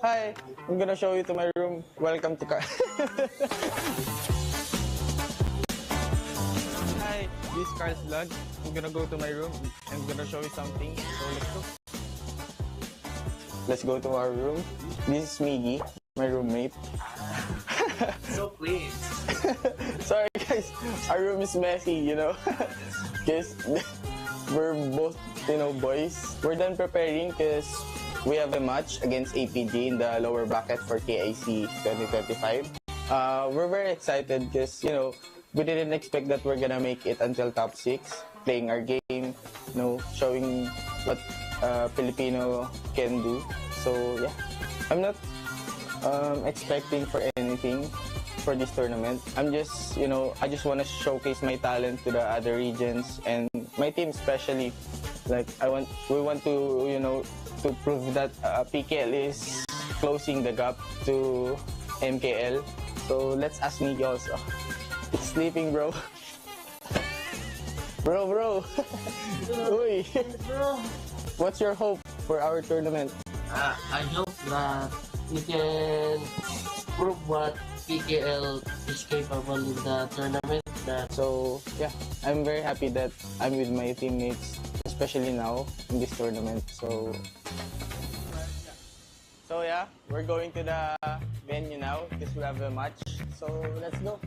Hi, I'm gonna show you to my room. Welcome to car. Hi, this is Carl's vlog. I'm gonna go to my room. I'm gonna show you something. So let's go. Let's go to our room. This is Miggy, my roommate. So clean. Sorry guys, our room is messy, you know. Because we're both, boys. We're done preparing because we have a match against APG in the lower bracket for KIC2025. We're very excited because, we didn't expect that we're gonna make it until top 6, playing our game, showing what Filipino can do. So yeah, I'm not expecting for anything for this tournament. I'm just, I just want to showcase my talent to the other regions and my team especially. Like we want to, to prove that PKL is closing the gap to MKL. So let's ask Miggy also. It's sleeping, bro. Bro. Uy. What's your hope for our tournament? I hope that we can prove what PKL is capable in the tournament. So yeah, I'm very happy that I'm with my teammates, especially now in this tournament. So yeah, we're going to the venue now because we have a match. So let's go.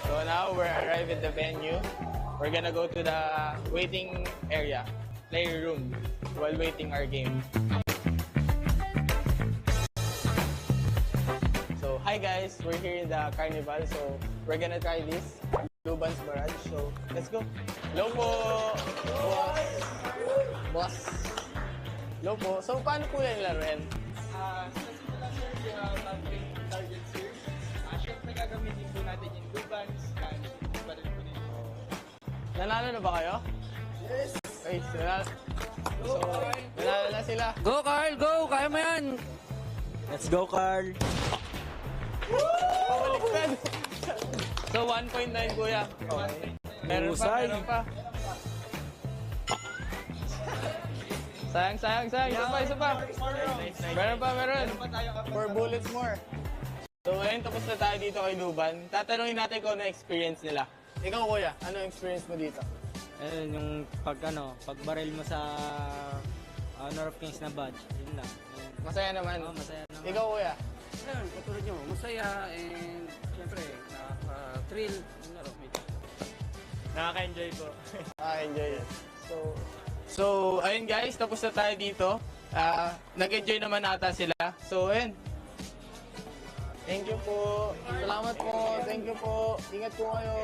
So now we're arrived at the venue. We're gonna go to the waiting area, player room, while waiting our game. So hi guys, we're here in the carnival. So we're gonna try this Luban's Barrage. So let's go. Hello po, boss. Hello po. So paano po yan laruin? Siyempre gagamitin po natin yung Lubans, pa rin po nito. Nanalo na ba kayo? Yes! Okay, nanalo na sila. Go, Carl! Go! Kaya mo yan! Let's go, Carl! Pabaliktad! So 1.9 kuya. Okay. Meron pa. Sayang. Isa pa. Meron. 4 bullets more. So ngayon tapos na tayo dito kay Luban. Tatanungin natin kung ano experience nila. Ikaw kuya, ano experience mo dito? Ayun, yung pagbaril mo sa Honor of Kings na badge. Yun lang. Masaya naman. Masaya naman. Ikaw kuya? Ayun, katulad nyo, masaya and syempre, nakaka-thrill. Nakaka-enjoy po. Enjoy it. So ayun guys, tapos na tayo dito. Nag-enjoy naman ata sila. So ayun. Thank you po. Salamat po. Thank you po. Ingat po kayo.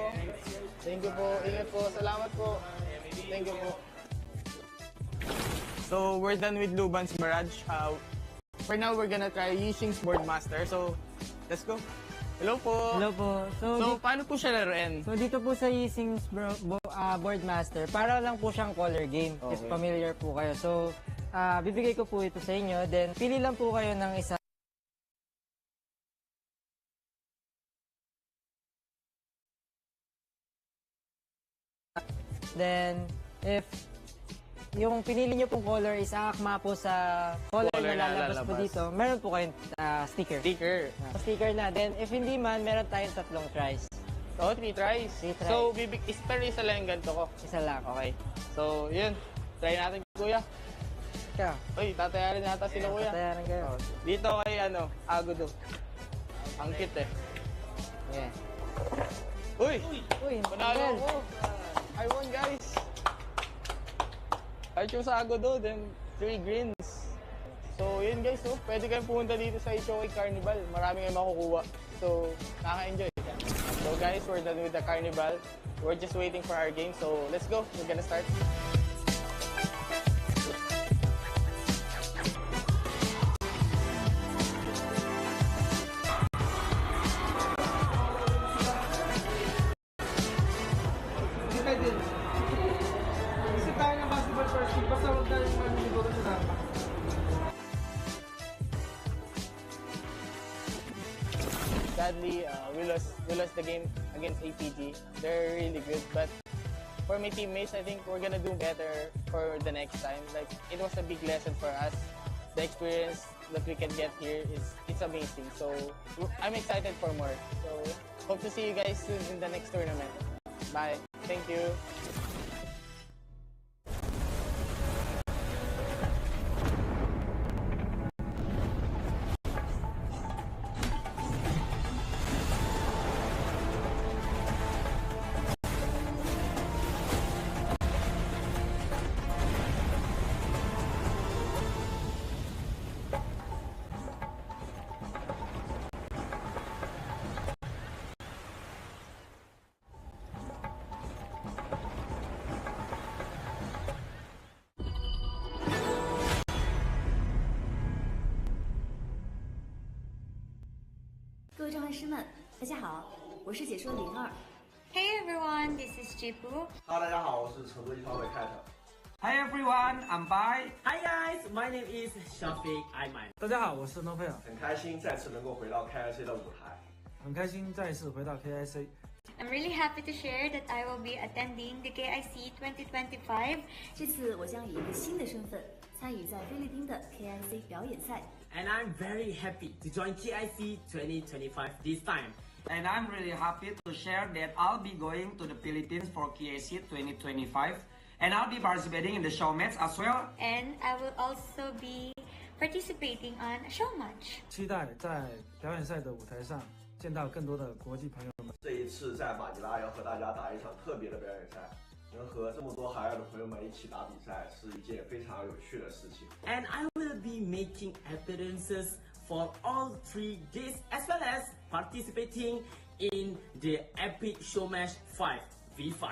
Thank you po. Ingat po. Salamat po. Thank you po. So we're done with Luban's Barrage. For now, we're gonna try Yishing's Boardmaster. So let's go. Hello po. Hello po. So paano po siya laruin? So dito po sa Yising's Boardmaster, para lang po siyang color game. If Okay. familiar po kayo. So bibigay ko po ito sa inyo. Then pili lang po kayo ng isa. Then if yung pinili nyo pong color is akma po sa color Color na na lalabas po lalabas. dito, meron po kayong sticker. Sticker. Sticker na. Then if hindi man, meron tayong 3 tries. Oh, 3 tries. 3 tries. So, pero isa lang yung ganito ko. Isa lang. Okay. So, yun. Try natin, kuya. Ikaw. Uy, tatayarin nata sila, kuya. Patayaran kayo. Dito kay, Agudo. Ang cute eh. Yeah. Uy! Uy, Panalo Miguel. ko! I won, guys! I chose Agudo, then 3 greens. So, yun guys, pwede kayong pumunta dito sa Ichoke Carnival. Marami kayong makukuha. So, nakaka-enjoy. So guys, we're done with the carnival. We're just waiting for our game. So, let's go. We're gonna start. Hindi tayo din. Gusto tayo ng basketball first team, basta huwag tayo maniligo sa tama. Sadly, we lost the game against APG. They're really good, but for my teammates, I think we're gonna do better for the next time. Like, it was a big lesson for us. The experience that we can get here it's amazing. So I'm excited for more. So hope to see you guys soon in the next tournament. Bye. Thank you. Hey everyone, this is Jipu. Hello， 大家好，我是成都一方的 Cat。 Hi everyone, I'm Bai. Hi guys, my name is Shafiq Aiman. 大家好，我是 Nopel。 很开心再次能够回到 KIC 的舞台。 很开心再次回到 KIC。 I'm really happy to share that I will be attending the KIC2025. 这次我将以一个新的身份参与在菲律宾的 KIC 表演赛。 And I'm very happy to join KIC 2025 this time. And I'm really happy to share that I'll be going to the Philippines for KIC 2025. And I'll be participating in the show match as well. And I will also be participating on a show match. 期待在表演赛的舞台上见到更多的国际朋友们。这一次在马尼拉要和大家打一场特别的表演赛，能和这么多海外的朋友们一起打比赛是一件非常有趣的事情。 And I will be making appearances for all 3 days as well as participating in the epic show match 5v5.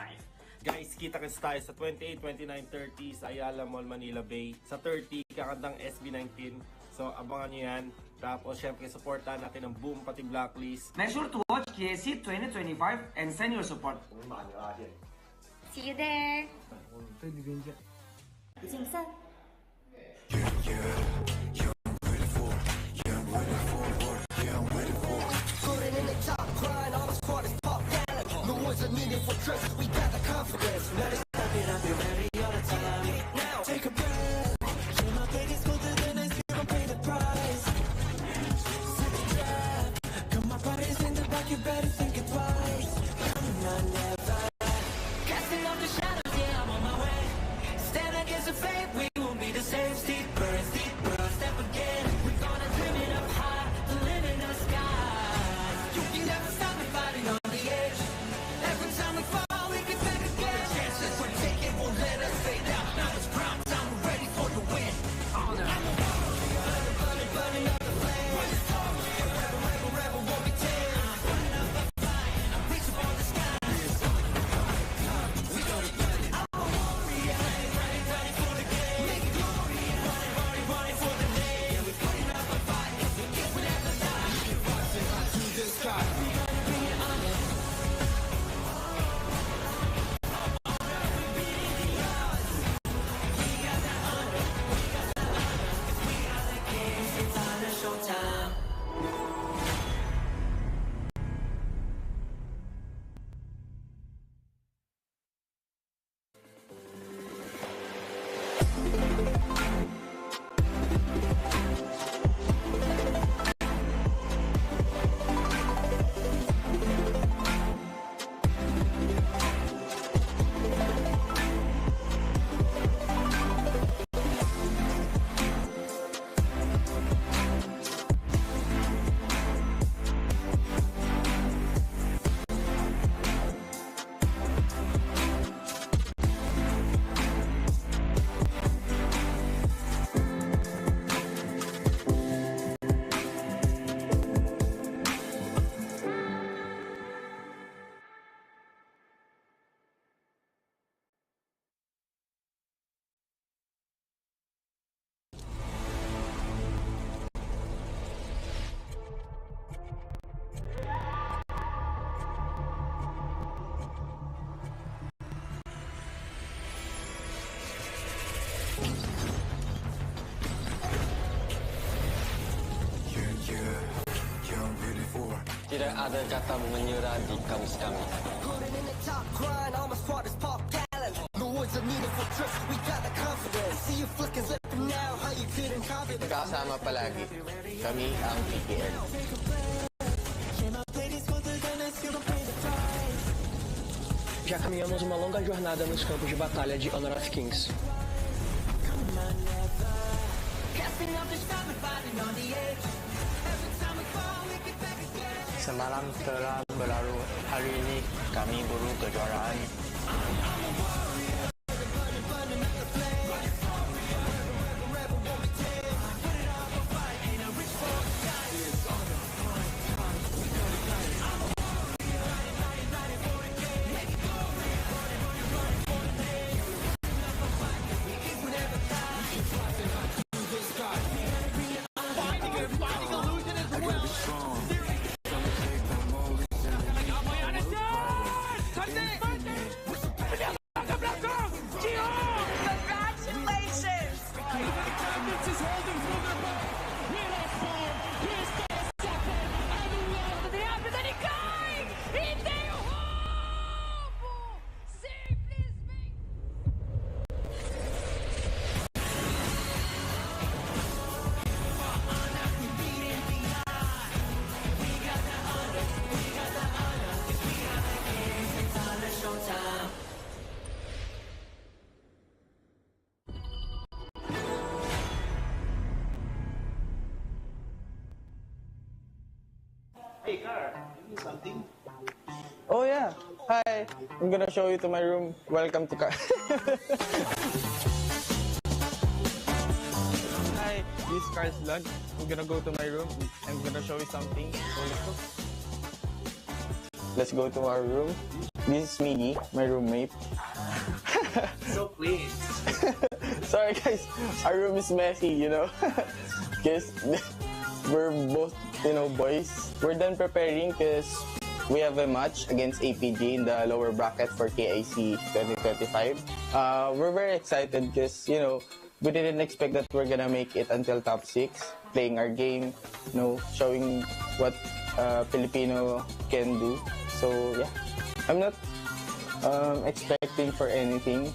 Guys, kita-kits tayo sa 28, 29, 30 sa Ayala Mall, Manila Bay. Sa 30, kakantang SB19. So, abangan nyo yan. Tapos, syempre, supportan natin ang Boom, pati Blacklist. Make sure to watch KIC 2025 and send your support. 我们马尼拉见。 See you there. 我们菲律宾见。不见不散。 Needed for trust, we got the confidence. Let us step it up, you're ready all the time. Now, take a breath. You're my biggest confidence, you gon' pay the price. Set the trap. Got my body's in the back, you better think it twice. I'm not never. Casting off the shadows, yeah, I'm on my way. Stand against the fate, we won't be the same. Steeper and steeper, step again. We're gonna dream it up high, to live in the sky. You can never stop me fighting on the edge. Every time we fall, we get back again. Chances we're taking won't let us fade out. Now it's prime time, we're ready for the win. Honor. Burning up the flame. Rebel, rebel, won't be tamed. Burning up the fight. I'm reaching for the sky. We gonna burn it. I'm a warrior. Ready for the game. Make it glorious. Running for the name. Yeah, we're putting up a fight. We never die. Rising high to the sky. We gonna bring it on. Tidak ada kata menyerah di kamus kami. Put it in the top, grind, all my squad is popped out. magkakasama palagi. Kami ang PKL. Já caminhamos uma longa jornada nos campos de batalha de Honor of Kings. Semalam telah berlalu, hari ini kami buru kejuaraan. Hey, Car, you need something? Oh yeah, hi. I'm gonna show you to my room. Welcome to car. Hi, this is Car's vlog. I'm gonna go to my room. I'm gonna show you something. Let's go to our room. This is Miggy, my roommate. So clean. Sorry guys, our room is messy, you know. Because we're both, boys. We're done preparing because we have a match against APG in the lower bracket for KIC 2025. We're very excited because, we didn't expect that we're gonna make it until top 6, playing our game, showing what Filipino can do. So yeah, I'm not expecting for anything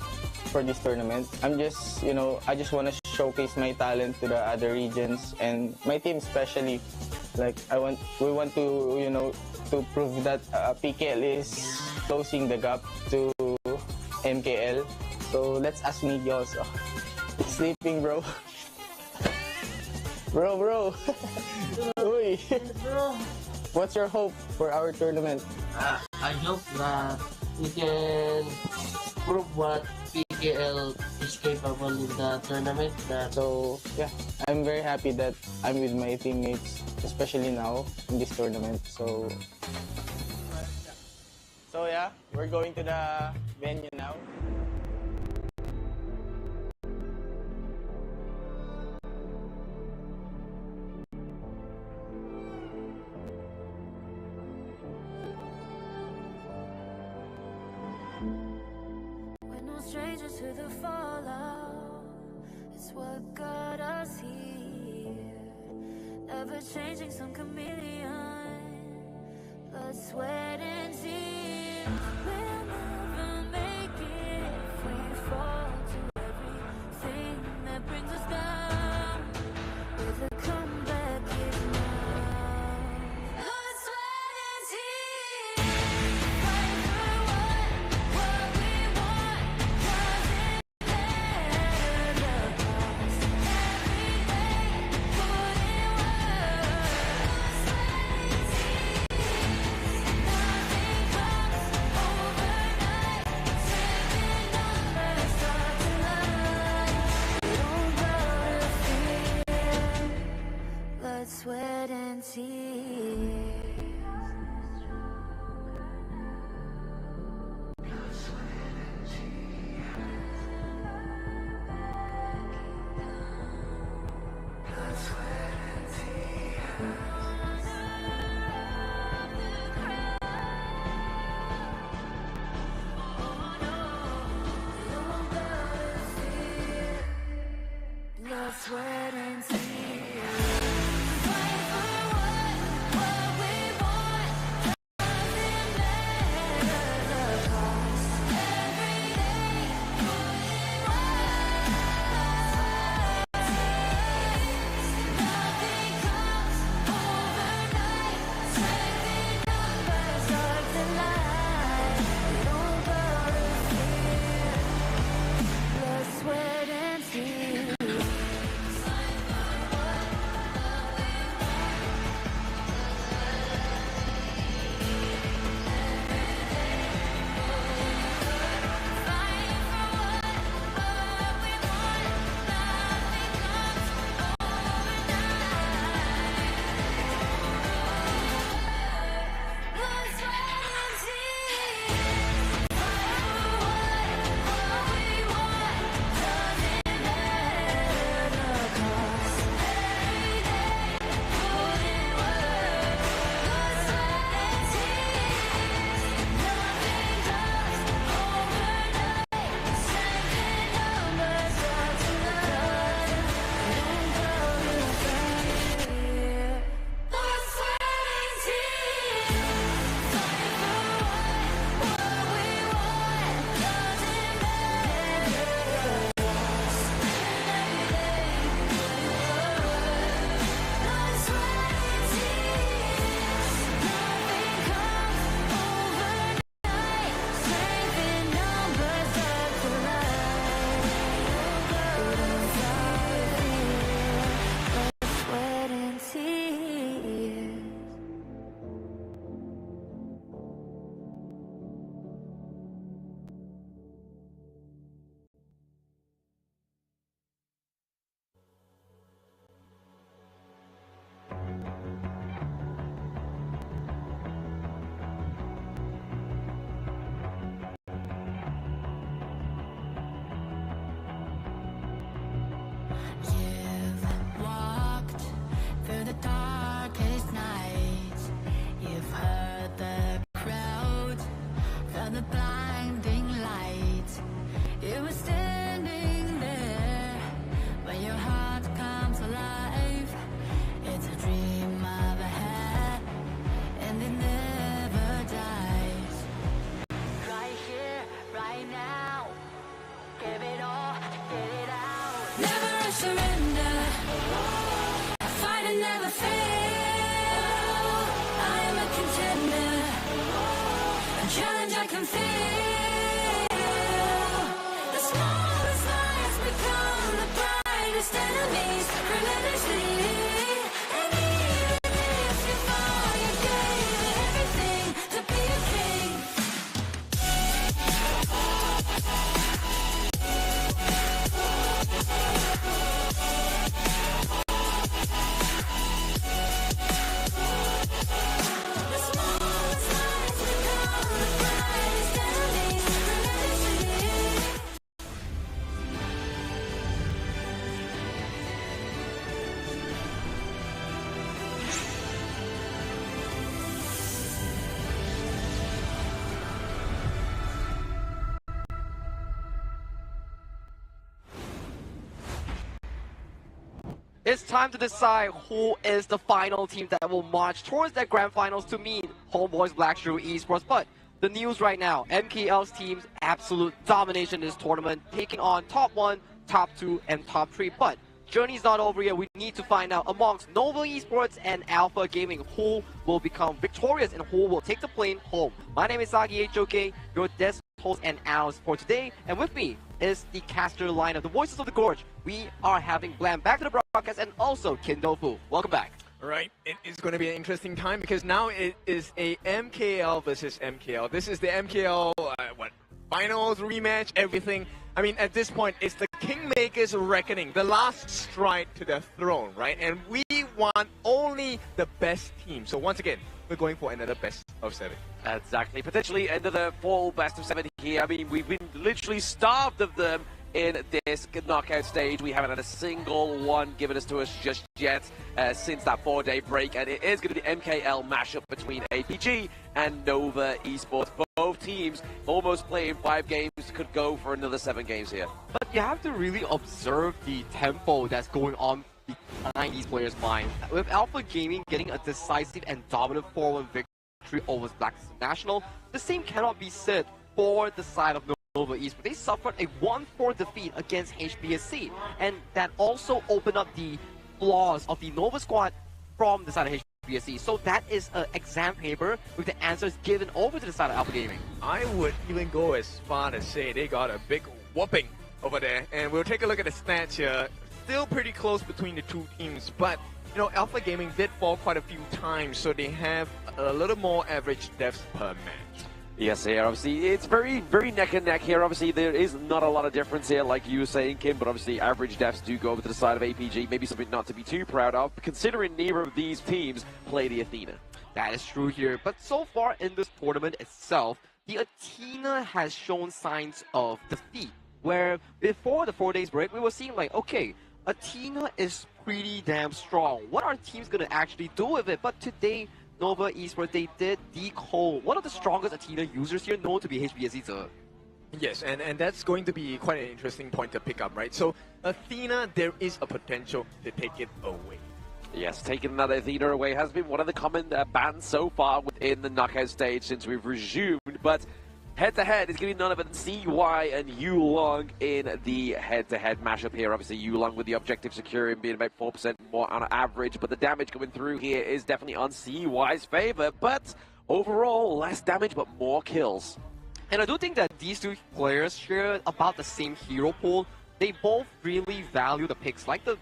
for this tournament. I'm just, I just want to showcase my talent to the other regions and my team especially. Like we want to, to prove that PKL is closing the gap to MKL. So let's ask Miggy also. It's sleeping, bro. Bro. Uy. What's your hope for our tournament? I hope that we can prove what PKL is capable in the tournament. So yeah, I'm very happy that I'm with my teammates, especially now in this tournament. So yeah, we're going to the venue now. Strangers to the fallout, it's what got us here. Never changing, some chameleon, blood, sweat, and tears. We'll never make it if we fall to everything that brings us down. With a comeback is now. Blood, sweat, and tears. Fight for what we want. Over surrender. I fight and never fail. I am a contender. A challenge I can feel. The smallest lies become the brightest enemies relentlessly. And even if you fall, you gave it everything to be a king. It's time to decide who is the final team that will march towards the grand finals to meet Homeboys Blackshoe Esports. But the news right now, MKL's team's absolute domination in this tournament, taking on top 1, top 2, and top 3. But journey's not over yet. We need to find out amongst Nova Esports and Alpha Gaming who will become victorious and who will take the plane home. My name is Sagi HOK, your desk host and analyst for today, and with me is the caster line of the Voices of the Gorge. We are having Blam back to the broadcast and also Kindofu. Welcome back. Right, it is going to be an interesting time because now it is a MKL versus MKL. This is the MKL, finals, rematch, everything. I mean, at this point, it's the Kingmaker's reckoning, the last stride to the throne, right? And we want only the best team. So once again, we're going for another best of 7. Exactly, potentially another full best of 7 here. I mean, we've been literally starved of them in this knockout stage. We haven't had a single one given us to us just yet since that 4-day break, and it is going to be the MKL mashup between APG and Nova Esports. Both teams almost playing 5 games, could go for another 7 games here. But you have to really observe the tempo that's going on behind these players' minds. With Alpha Gaming getting a decisive and dominant 4-1 victory over Black National, the same cannot be said for the side of Nova Esports. They suffered a 1-4 defeat against HBSC, and that also opened up the flaws of the Nova squad from the side of HBSC. So that is an exam paper with the answers given over to the side of Alpha Gaming. I would even go as far to say they got a big whooping over there, and we'll take a look at the stats here. Still pretty close between the two teams, but you know, Alpha Gaming did fall quite a few times, so they have a little more average deaths per match. Yes, here, obviously, it's very, very neck and neck here. Obviously, there is not a lot of difference here, like you were saying, Kim, but obviously, average deaths do go over to the side of APG. Maybe something not to be too proud of, considering neither of these teams play the Athena. That is true here, but so far in this tournament itself, the Athena has shown signs of defeat, where before the 4 days break, we were seeing like, okay, Athena is pretty damn strong. What are teams going to actually do with it? But today, Nova Esports, they did decode one of the strongest Athena users here, known to be HBSC. Yes, and that's going to be quite an interesting point to pick up, right? So, Athena, there is a potential to take it away. Yes, taking another Athena away has been one of the common bans so far within the knockout stage since we've resumed, but head-to-head is going to be none other than CY and Yulong in the head-to-head mashup here. Obviously, Yulong with the objective securing being about 4% more on average, but the damage coming through here is definitely on CY's favor. But overall, less damage, but more kills. And I do think that these two players share about the same hero pool. They both really value the picks like the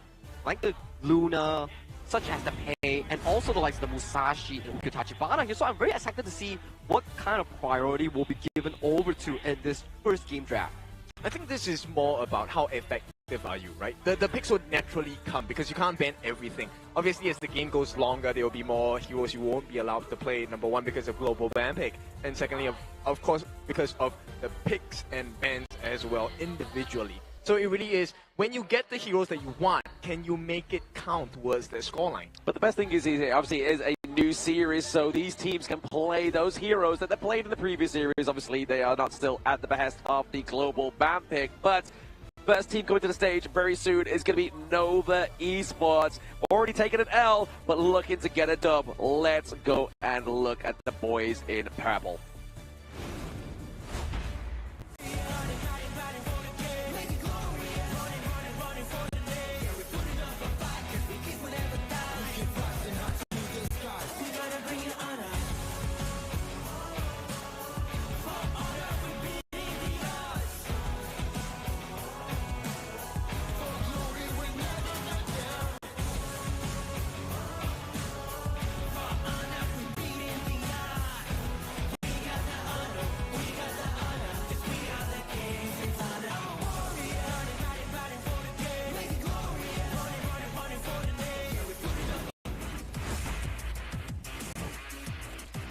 Luna, such as the Pei, and also the likes of the Musashi and Ukitachibana here. So I'm very excited to see what kind of priority will be given over to in this first game draft. I think this is more about how effective are you, right? The picks would naturally come because you can't ban everything. Obviously, as the game goes longer, there will be more heroes you won't be allowed to play. Number one, because of global ban pick, and secondly, of course, because of the picks and bans as well individually. So it really is, when you get the heroes that you want, can you make it count towards the scoreline? But the best thing is, obviously, it is a new series, so these teams can play those heroes that they played in the previous series. Obviously, they are not still at the behest of the global ban pick, but first team coming to the stage very soon is going to be Nova Esports. Already taking an L, but looking to get a dub. Let's go and look at the boys in purple.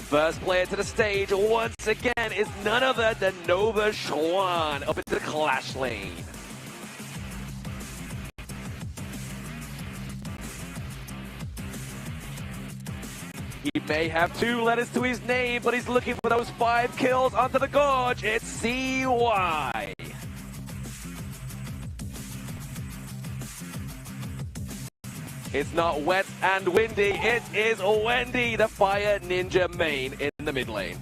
First player to the stage once again is none other than Nova Schwan up into the Clash lane. He may have 2 letters to his name, but he's looking for those 5 kills onto the gorge. It's CY. It's not wet and windy, it is Wendy, the Fire Ninja main in the mid lane.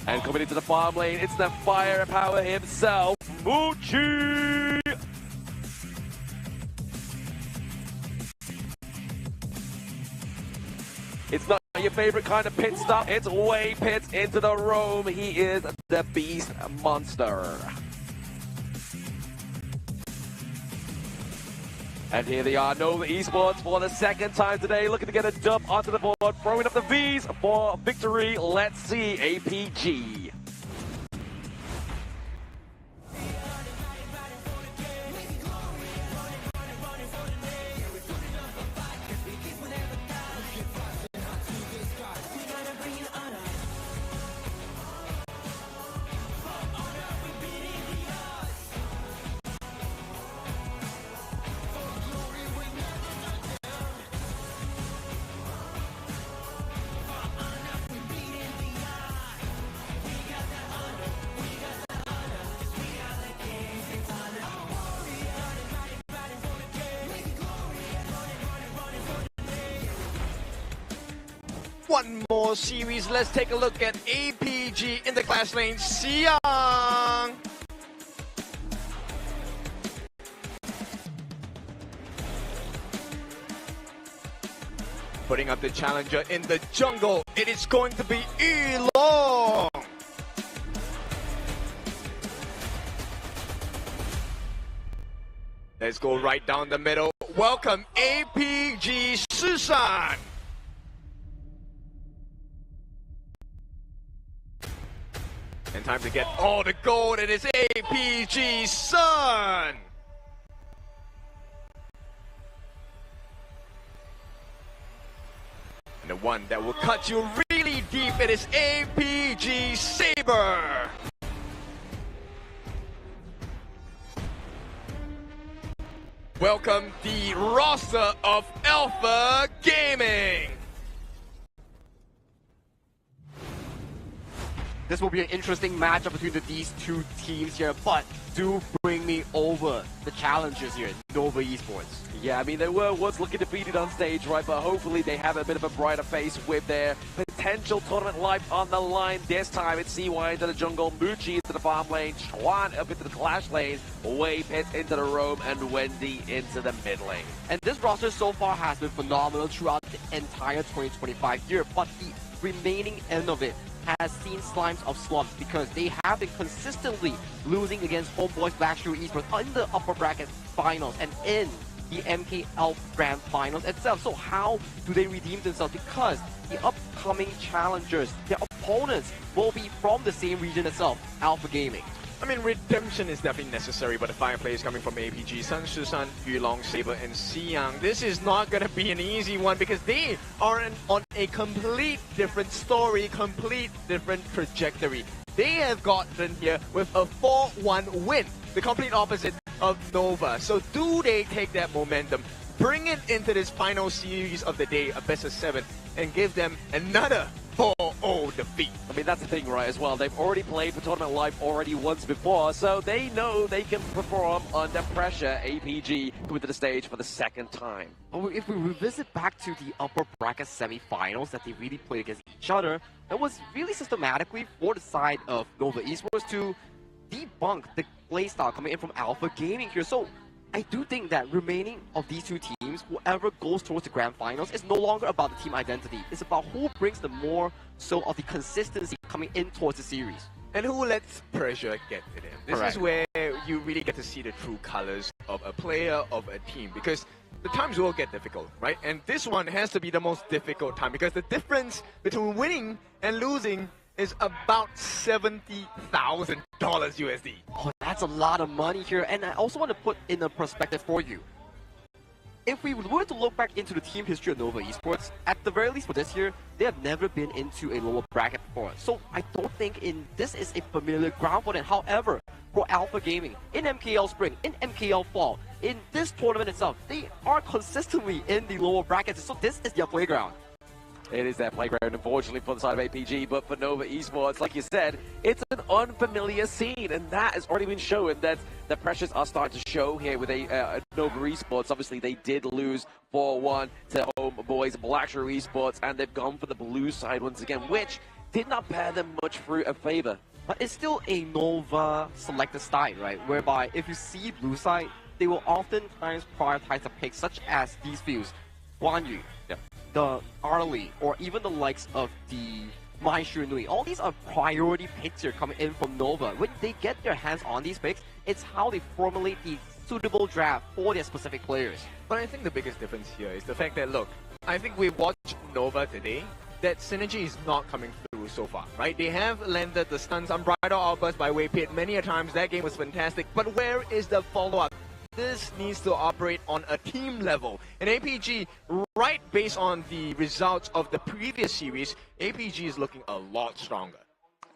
And coming into the farm lane, it's the firepower himself, Muchi! It's not your favorite kind of pit stop, it's way pits into the roam. He is the beast monster. And here they are, Nova Esports for the second time today, looking to get a dub onto the board, throwing up the Vs for victory. Let's see APG. One more series, let's take a look at APG in the Clash lane, Siang! Putting up the challenger in the jungle, it is going to be Elong! Let's go right down the middle. Welcome APG Susan! And time to get all the gold, it is APG Sun! And the one that will cut you really deep, it is APG Saber! Welcome the roster of Alpha Gaming! This will be an interesting matchup between these two teams here, but do bring me over the challengers here, Nova Esports. Yeah, I mean, they were once looking defeated on stage, right? But hopefully they have a bit of a brighter face with their potential tournament life on the line. This time it's CY into the jungle, Muchi into the farm lane, Schwan up into the Clash lane, Wei Pit into the roam, and Wendy into the mid lane. And this roster so far has been phenomenal throughout the entire 2025 year, but the remaining end of it has seen slimes of slumps because they have been consistently losing against Homeboys Black Shoe Esports in the upper bracket finals and in the MKL Grand Finals itself. So how do they redeem themselves? Because the upcoming challengers, their opponents, will be from the same region itself, Alpha Gaming. I mean, redemption is definitely necessary, but the 5 players coming from APG, Sun Shusan, Yulong, Saber, and Siang. This is not going to be an easy one because they are on a complete different story, complete different trajectory. They have gotten here with a 4-1 win, the complete opposite of Nova. So do they take that momentum, bring it into this final series of the day, a best of 7, and give them another 4-0 defeat? I mean, that's the thing, right, as well. They've already played for Tournament Life already once before, so they know they can perform under pressure. APG coming to the stage for the second time. But if we revisit back to the upper bracket semi-finals that they really played against each other, it was really systematically for the side of Nova Esports to debunk the playstyle coming in from Alpha Gaming here. So I do think that remaining of these two teams, whoever goes towards the grand finals, is no longer about the team identity. It's about who brings the more so of the consistency coming in towards the series. And who lets pressure get to them. This Correct. is where you really get to see the true colors of a player, of a team, because the times will get difficult, right? And this one has to be the most difficult time because the difference between winning and losing is about $70,000 USD. Oh, that's a lot of money here. And I also want to put in a perspective for you. if we were to look back into the team history of Nova Esports, at the very least for this year, they have never been into a lower bracket before. So I don't think this is a familiar ground for them. However, for Alpha Gaming, in MKL Spring, in MKL Fall, in this tournament itself, they are consistently in the lower brackets. So this is their playground. It is their playground, unfortunately, for the side of APG, but for Nova Esports, like you said, it's an unfamiliar scene, and that has already been shown that the pressures are starting to show here with Nova Esports. Obviously, they did lose 4-1 to homeboys Blackshire Esports, and they've gone for the blue side once again, which did not bear them much fruit of favor. But it's still a Nova selected side, right? Whereby if you see blue side, they will oftentimes prioritize a pick such as these fews. Guan Yu, the Arlie, or even the likes of the Mai Shunui. All these are priority picks here coming in from Nova. When they get their hands on these picks, it's how they formulate the suitable draft for their specific players. But I think the biggest difference here is the fact that, look, I think we watched Nova today, that synergy is not coming through so far, right? They have landed the stuns Unbridled Outburst by Way Pit many a times. That game was fantastic, but where is the follow-up? This needs to operate on a team level. And APG, right based on the results of the previous series, APG is looking a lot stronger.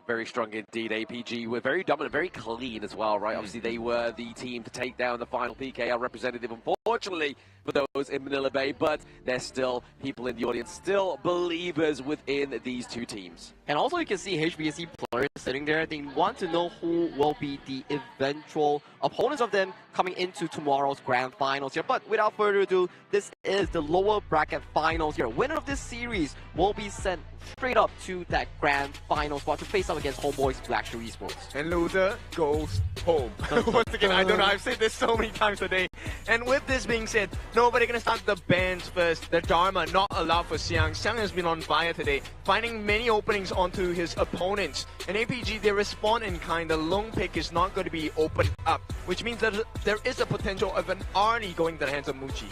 Very strong indeed. APG were very dominant, very clean as well, right? Obviously, they were the team to take down the final PKL representative, unfortunately, for those in Manila Bay, but there's still people in the audience, still believers within these two teams. And also you can see HBSC players sitting there. They want to know who will be the eventual opponents of them coming into tomorrow's grand finals here. But without further ado, this is the lower bracket finals here. Winner of this series will be sent straight up to that grand final spot to face up against homeboys Blackshire Esports. And loser goes home. Once again, I don't know, I've said this so many times today. And with this being said, nobody gonna start the bans first. The Dharma not allowed for Xiang. Xiang has been on fire today, finding many openings onto his opponents. And APG, they respond in kind. The lone pick is not going to be opened up, which means that there is a potential of an Arnie going to the hands of Muchi.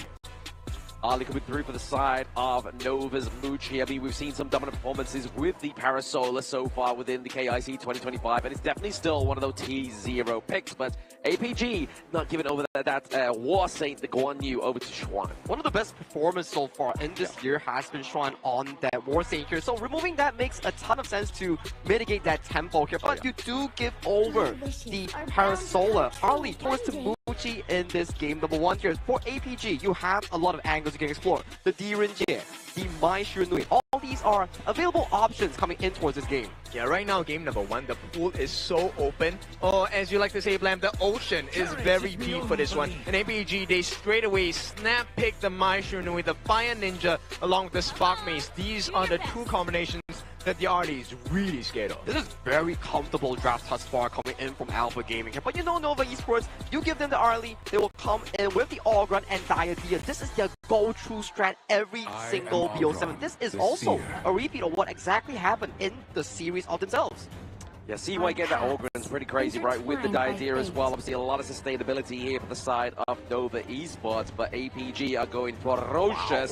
Ali coming through for the side of Nova's Muchi. I mean, we've seen some dominant performances with the Parasola so far within the KIC 2025, and it's definitely still one of those T0 picks, but APG not giving over that War Saint, the Guan Yu, over to Xuan. One of the best performers so far in this year has been Xuan on that War Saint here, so removing that makes a ton of sense to mitigate that tempo here, but you do give over the Parasola early towards the Muchi in this game. Number one here, for APG, you have a lot of angles you can explore. The Direnjie, the Mai Shunui, all these are available options coming in towards this game. Yeah, right now, game number one, the pool is so open. Or as you like to say, Blam, the ocean is very deep for this one. And APG, they straight away snap pick the Mai Shunui, the Fire Ninja, along with the Spark Mace. These are the two combinations that the RD is really scared of. This is very comfortable draft thus far coming in from Alpha Gaming here. But you know Nova Esports, you give them the early, they will come in with the All-Grunt and Diadea. This is their go-to strat every single BO7. This is also a repeat of what exactly happened in the series of themselves. Yeah, CY getting that Ogren is pretty crazy, right? With the Diadea as well. Obviously, a lot of sustainability here for the side of Nova Esports, but APG are going ferocious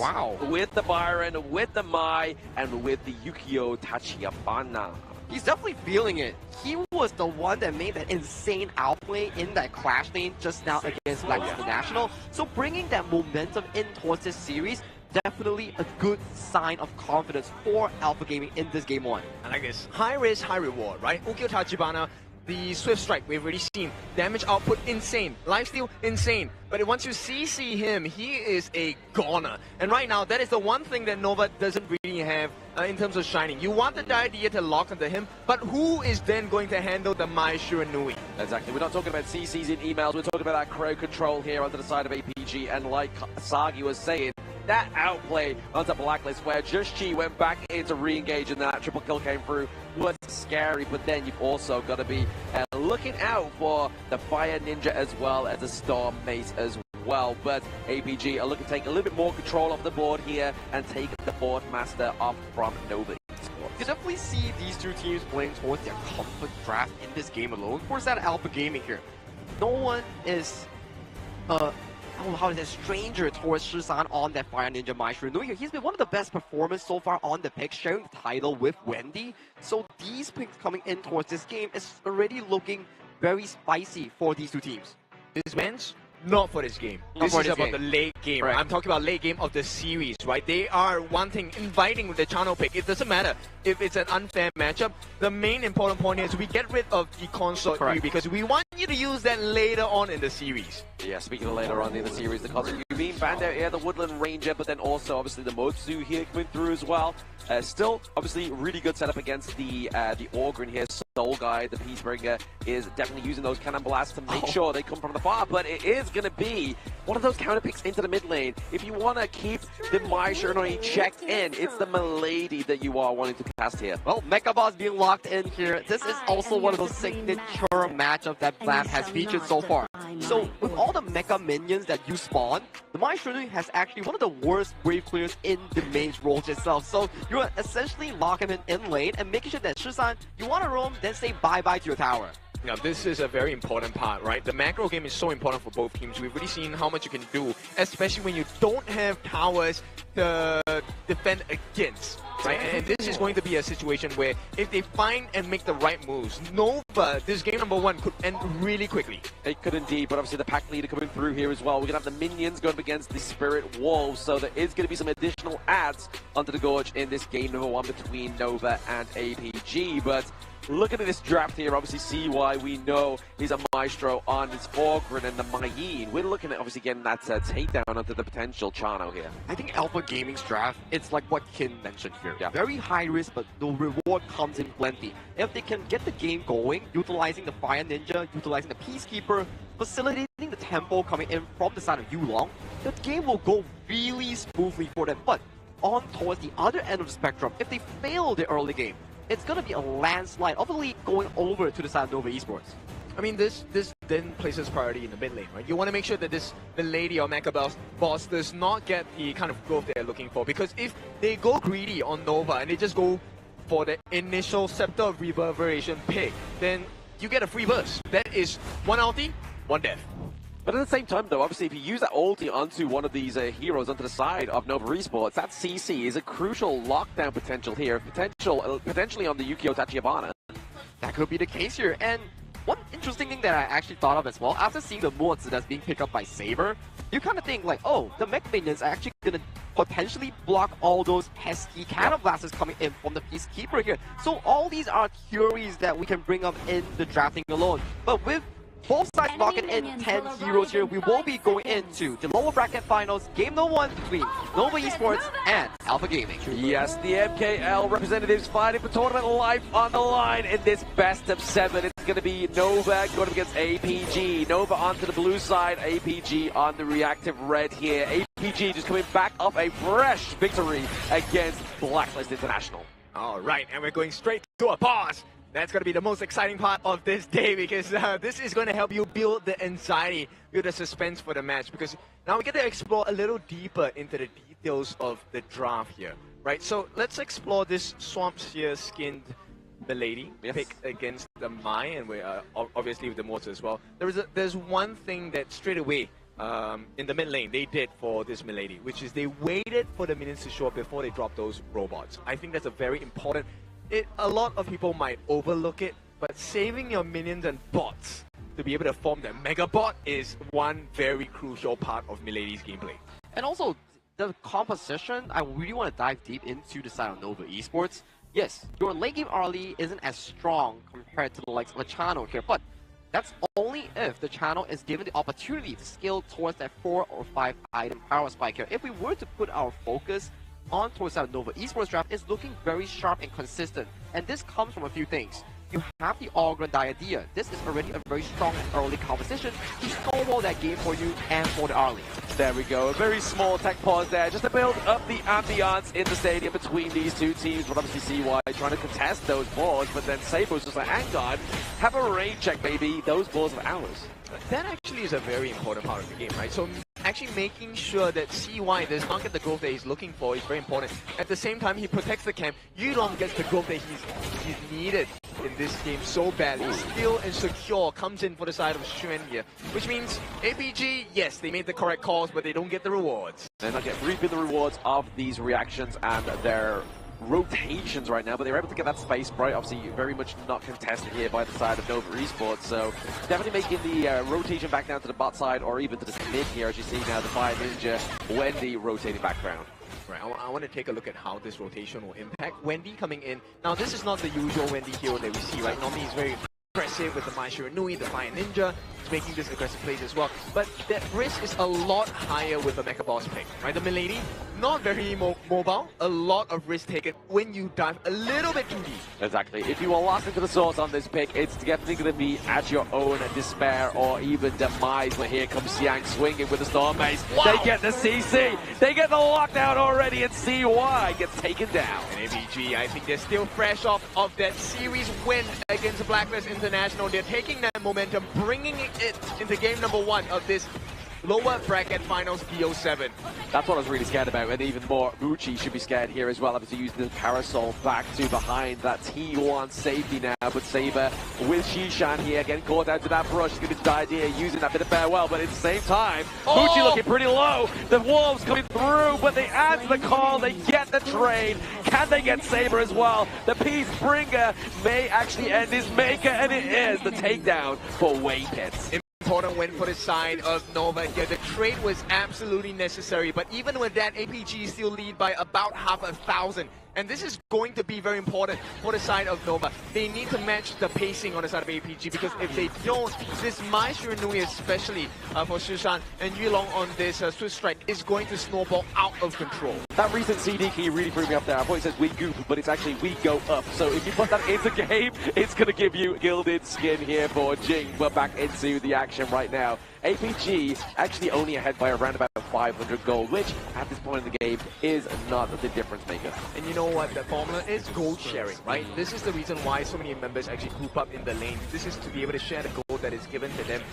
with the Byron, with the Mai, and with the Yukio Tachiyabana. He's definitely feeling it. He was the one that made that insane outplay in that Clash lane just now against Black International. So bringing that momentum in towards this series, definitely a good sign of confidence for Alpha Gaming in this game one. I like this. High risk, high reward, right? Ukyo Tachibana, the Swift Strike, we've already seen. Damage output, insane. Lifesteal, insane. But once you CC him, he is a goner. And right now, that is the one thing that Nova doesn't really have in terms of shining. You want the idea to lock onto him, but who is then going to handle the Mai Shiranui? Exactly. We're not talking about CCs in emails. We're talking about that crowd control here onto the side of APG. And like Sagi was saying, that outplay onto Blacklist where Just Chi went back into re-engage and that triple kill came through was scary, but then you've also got to be looking out for the Fire Ninja as well as the Storm Mace as well. But APG are looking to take a little bit more control of the board here and take the board master off from Nova Esports. You definitely see these two teams playing towards their comfort draft in this game alone. Of course, that Alpha Gaming here. No one is how is a stranger towards Shizan on that Fire Ninja Mai Shunui. He's been one of the best performers so far on the pick, sharing the title with Wendy. So these picks coming in towards this game is already looking very spicy for these two teams. These bans not for this game. This is about the late game. Right. I'm talking about late game of the series, right? They are inviting with the channel pick. It doesn't matter if it's an unfair matchup. The main important point is we get rid of the consort U because we want you to use that later on in the series. Yeah, speaking of later on in the series, the consort U being banned out here, the Woodland Ranger, but then also obviously the Motsu here coming through as well. Still, obviously, really good setup against the Ogre here. Soul Guy, the Peacebringer, is definitely using those cannon blasts to make sure they come from the far, but it is going to be one of those counter picks into the mid lane. If you want to keep the Mai Shiranui checked in, it's the Milady that you are wanting to cast here. Well, Mecha Boss being locked in here. This is also one of those signature matchups that Blam has featured so far. So, with all the Mecha minions that you spawn, the Mai Shiranui has actually one of the worst wave clears in the mage roles itself. So, you're essentially locking him in lane and making sure that Shisan, you want to roam, then say bye-bye to your tower. Now, this is a very important part, right? The macro game is so important for both teams. We've really seen how much you can do, especially when you don't have towers to defend against, right? And this is going to be a situation where if they find and make the right moves, Nova, this game number 1, could end really quickly. It could indeed, but obviously the pack leader coming through here as well. We're going to have the minions going up against the Spirit Wolves, so there is going to be some additional adds onto the Gorge in this game number 1 between Nova and APG, but looking at this draft here, obviously CY, we know he's a maestro on his Ogren and the Mayin. We're looking at obviously getting that takedown onto the potential Chano here. I think Alpha Gaming's draft, it's like what Kin mentioned here. Yeah. Very high risk, but the reward comes in plenty. If they can get the game going, utilizing the Fire Ninja, utilizing the Peacekeeper, facilitating the tempo coming in from the side of Yulong, the game will go really smoothly for them. But on towards the other end of the spectrum, if they fail the early game, it's going to be a landslide of the league going over to the side of Nova Esports. I mean, this then places priority in the mid lane, right? You want to make sure that this Milady or Mecha Boss does not get the kind of growth they're looking for. Because if they go greedy on Nova and they just go for the initial Scepter of Reverberation pick, then you get a free burst. That is 1 ulti, 1 death. But at the same time, though, obviously, if you use that ulti onto one of these heroes onto the side of Nova Esports, that CC is a crucial lockdown potential here, potentially on the Yukio Tachibana. That could be the case here. And one interesting thing that I actually thought of as well, after seeing the Mutsu that's being picked up by Saber, you kind of think like, oh, the mech minions are actually going to potentially block all those pesky cannon blasters coming in from the Peacekeeper here. So all these are theories that we can bring up in the drafting alone. But with both sides locking in 10 heroes here, we will be going into the lower bracket finals, game number 1 between Nova Esports and Alpha Gaming. Yes, the MKL representatives fighting for tournament life on the line in this best of 7. It's going to be Nova going up against APG. Nova onto the blue side, APG on the reactive red here. APG just coming back off a fresh victory against Blacklist International. All right, and we're going straight to a pause. That's going to be the most exciting part of this day because this is going to help you build the anxiety, build the suspense for the match, because now we get to explore a little deeper into the details of the draft here, right? So let's explore this Swamp Seer skinned Milady pick against the Mai, and we're obviously with the Mortar as well. There's one thing that straight away in the mid lane they did for this Milady, which is they waited for the minions to show up before they drop those robots. I think that's a very important. A lot of people might overlook it, but saving your minions and bots to be able to form the Mega Bot is one very crucial part of Milady's gameplay. And also, the composition, I really want to dive deep into the side of Nova Esports. Yes, your late game early isn't as strong compared to the likes of the channel here, but that's only if the channel is given the opportunity to scale towards that 4 or 5 item power spike here. If we were to put our focus on towards our Nova Esports draft, is looking very sharp and consistent. And this comes from a few things. You have the Ogre Diadea. This is already a very strong early composition to snowball that game for you and for the early. There we go. A very small tech pause there just to build up the ambiance in the stadium between these two teams. But obviously CY trying to contest those balls, but then Saber's just like, hang on, have a raid check, baby. Those balls are ours. That actually is a very important part of the game, right? So actually making sure that CY does not get the growth that he's looking for is very important. At the same time, he protects the camp. Yulong gets the growth that he's needed in this game so badly. Still and secure comes in for the side of Xuan here, which means APG, yes, they made the correct calls, but they don't get the rewards. They're not reaping the rewards of these reactions and their rotations right now, but they're able to get that space bright. Obviously, very much not contested here by the side of Nova Esports, so definitely making the rotation back down to the bot side or even to the mid here, as you see now the Fire Ninja, Wendy rotating background. Right, I want to take a look at how this rotation will impact Wendy coming in. Now, this is not the usual Wendy hero that we see, right? Normally, he's very aggressive with the Mai Shiranui, the Fire Ninja. He's making this aggressive plays as well. But that risk is a lot higher with the Mecha Boss pick, right? The Milady, not very mobile, a lot of risk taken when you dive a little bit too deep. Exactly. If you are lost into the source on this pick, it's definitely going to be at your own despair or even demise. But here comes Xiang swinging with the Storm Mace. Wow. They get the CC. They get the lockdown already, and CY gets taken down. And ABG, I think they're still fresh off of that series win against Blacklist International. They're taking that momentum, bringing it into game number 1 of this lower bracket finals BO7. That's what I was really scared about, and even more, Uchi should be scared here as well. Obviously using the parasol back to behind that T1 safety now, but Saber with Shishan here, getting caught out to that brush. He's going to be the idea using that bit of farewell, but at the same time, Uchi looking pretty low. The Wolves coming through, but they answer the call, they get the trade. Can they get Saber as well? The Peacebringer may actually end his maker, and it is the takedown for Waypits. Important win for the side of Nova here. The trade was absolutely necessary, but even with that, APG still lead by about 1,000. And this is going to be very important for the side of Nova. They need to match the pacing on the side of APG, because if they don't, this Mai Shiranui, especially for Shishan and Yulong on this Swift Strike, is going to snowball out of control. That recent CD key really threw me up there. I thought it says we goop, but it's actually we go up. So if you put that into game, it's going to give you gilded skin here for Jing. We're back into the action right now. APG actually only ahead by around about 500 gold, which at this point in the game is not the difference maker. And you know what? The formula is gold sharing, right? This is the reason why so many members actually group up in the lane. This is to be able to share the gold that is given to them,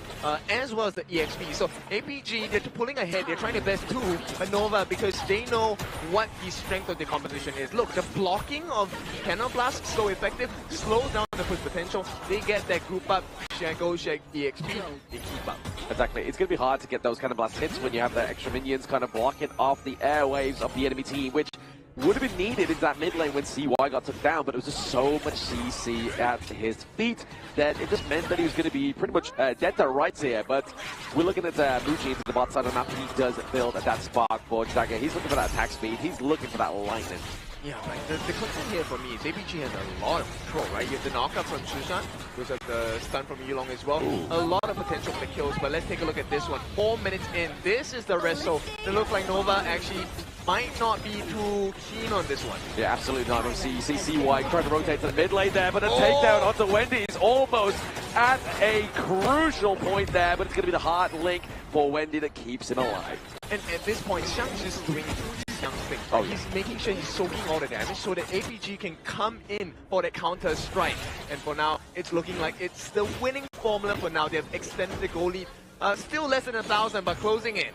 as well as the EXP. So APG, they're pulling ahead. They're trying their best to Nova because they know what the strength of the competition is. Look, the blocking of Cannon Blast so effective, slows down the push potential. They get that group up, share gold, share EXP, they keep up. Exactly. It's going to be hard to get those kind of blast hits when you have the extra minions kind of blocking off the airwaves of the enemy team, which would have been needed in that mid lane when CY got took down, but it was just so much CC at his feet that it just meant that he was going to be pretty much dead to rights here. But we're looking at Muji into the bot side of the map. He does build at that spark for Jagger. He's looking for that attack speed. He's looking for that lightning. Yeah, right. The concern here for me is APG has a lot of control, right? You have the knockup from Shushan, because of the stun from Yulong as well. Ooh. A lot of potential for the kills, but let's take a look at this one. 4 minutes in. This is the resto. It looks like Nova actually might not be too keen on this one. Yeah, absolutely not. You see CY trying to rotate to the mid lane there, but a takedown onto Wendy is almost at a crucial point there, but it's going to be the hard link for Wendy that keeps him alive. And at this point, Xiang's just doing thing. Oh, he's making sure he's soaking all the damage so that APG can come in for that counter strike. And for now, it's looking like it's the winning formula for now. They've extended the goal lead. Still less than 1,000, but closing in.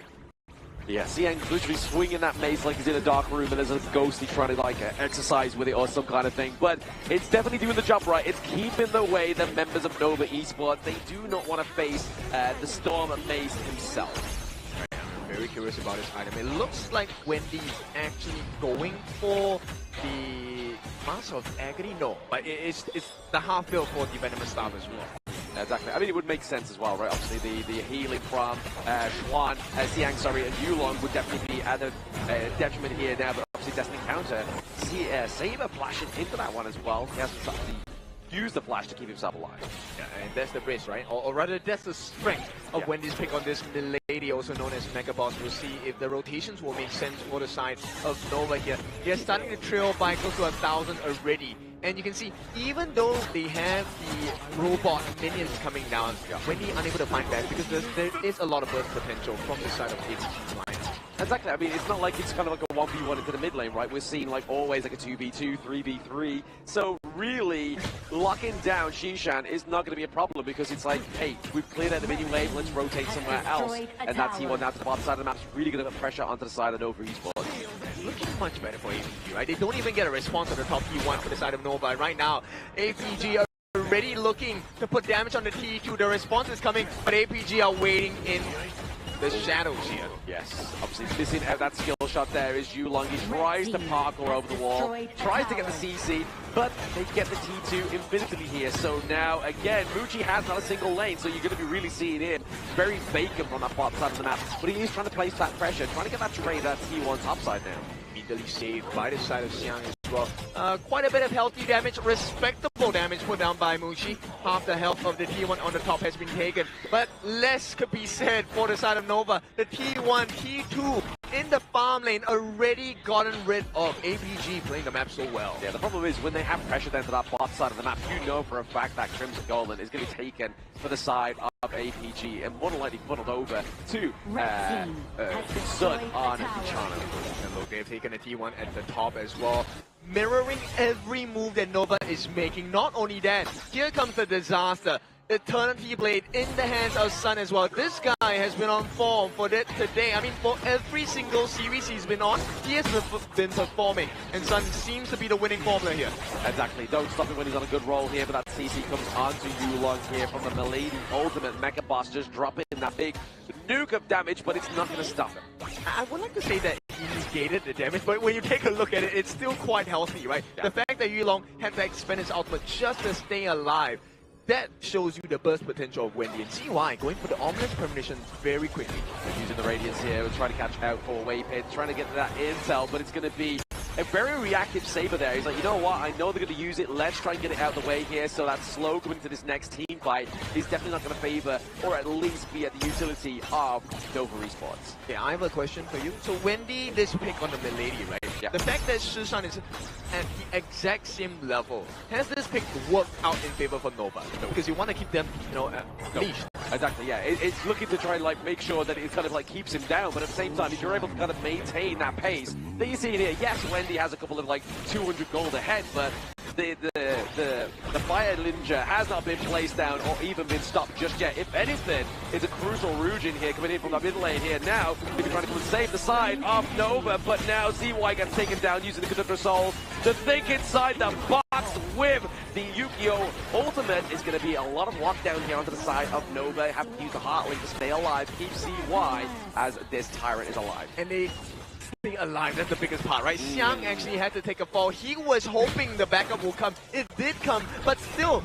Yeah, Xiang's literally swinging that mace like he's in a dark room and there's a ghost he's trying to like exercise with it or some kind of thing. But it's definitely doing the job right. It's keeping the way the members of Nova Esports, they do not want to face the Storm Mace himself. Very curious about his item. It looks like Wendy's actually going for the Master of Agony. No, but it's the half build for the Venomous Staff as well. Exactly. I mean, it would make sense as well, right? Obviously, the healing from Xuan, Xiang, sorry, and Yulong would definitely be at a detriment here now, but obviously Destiny counter. See, Saber flashing into that one as well. He has to use the flash to keep himself alive. Yeah, and that's the risk, right? Or rather, that's the strength of Wendy's pick on this Milady, also known as Mega Boss. We'll see if the rotations will make sense for the side of Nova here. They're starting to trail by close to 1,000 already. And you can see, even though they have the robot minions coming down, Wendy unable to find that because there is a lot of burst potential from the side of APG's line. Exactly. I mean, it's not like it's kind of like a 1v1 into the mid lane, right? We're seeing like always like a 2v2, 3v3. So really, locking down Shishan is not going to be a problem because it's like, hey, we've cleared out the minion wave, let's rotate somewhere else. And that T1 now to the bottom side of the map is really going to put pressure onto the side of Nova Esports. Looking much better for APG, right? They don't even get a response on the top T1 for the side of Nova. Right now, APG are already looking to put damage on the T2. The response is coming, but APG are waiting in the shadows here. Yes, obviously missing out that skill shot there is Yulong. He tries to parkour over the wall, tries to get the CC, but they get the T2 infinitely here. So now, again, Muji has not a single lane, so you're going to be really seeing him very vacant on that bottom side of the map. But he is trying to place that pressure, trying to get that trade that T1 topside now. Immediately saved by the side of Xiang as well. Quite a bit of healthy damage, respectable damage put down by Muji. Half the health of the T1 on the top has been taken, but less could be said for the side of Nova. The T1, T2 in the farm lane already gotten rid of. APG playing the map so well. Yeah, the problem is when they have pressure down to that bottom side of the map, you know for a fact that Crimson Golden is going to be taken for the side of APG and more than likely funneled over to Sun on Chana. And look, they've taken a T1 at the top as well, mirroring every move that Nova is making. Not only that, here comes the disaster. Eternity Blade in the hands of Sun as well. This guy has been on form for today. I mean, for every single series he's been on, he has been performing. And Sun seems to be the winning formula here. Exactly. Don't stop him when he's on a good roll here, but that CC comes onto Yulong here from the Milady ultimate Mecha Boss, just dropping that big nuke of damage, but it's not going to stop him. I would like to say that he negated the damage, but when you take a look at it, it's still quite healthy, right? Yeah. The fact that Yulong had to expend his ultimate just to stay alive, that shows you the burst potential of Wendy. And CY going for the ominous premonition very quickly. They're using the Radiance here, we're trying to catch out for Waypit, trying to get to that intel, but it's going to be a very reactive Saber there. He's like, you know what, I know they're going to use it, let's try and get it out of the way here, so that slow coming to this next team fight is definitely not going to favor, or at least be at the utility of Nova Esports. Yeah, I have a question for you. So Wendy, this pick on the Milady, right? Yeah. The fact that Shishan is at the exact same level, has this pick worked out in favor for Nova? No. Because you want to keep them, you know, leashed. Exactly, yeah. It's looking to try and like make sure that it kind of like keeps him down, but at the same time, if you're able to kind of maintain that pace, then you see it here. Yes, Wendy has a couple of like 200 gold ahead, but the Fire Ninja has not been placed down or even been stopped just yet. If anything, it's a crucial Rujin here coming in from the mid lane here now. He's trying to come and save the side of Nova, but now ZY gets taken down using the Conductor Soul to think inside the box with the Yu-Gi-Oh! Ultimate. Is going to be a lot of lockdown here onto the side of Nova. Have to use the Heartlink to stay alive, keep CY as this Tyrant is alive. And they stay alive, that's the biggest part, right? Xiang actually had to take a fall. He was hoping the backup will come. It did come, but still,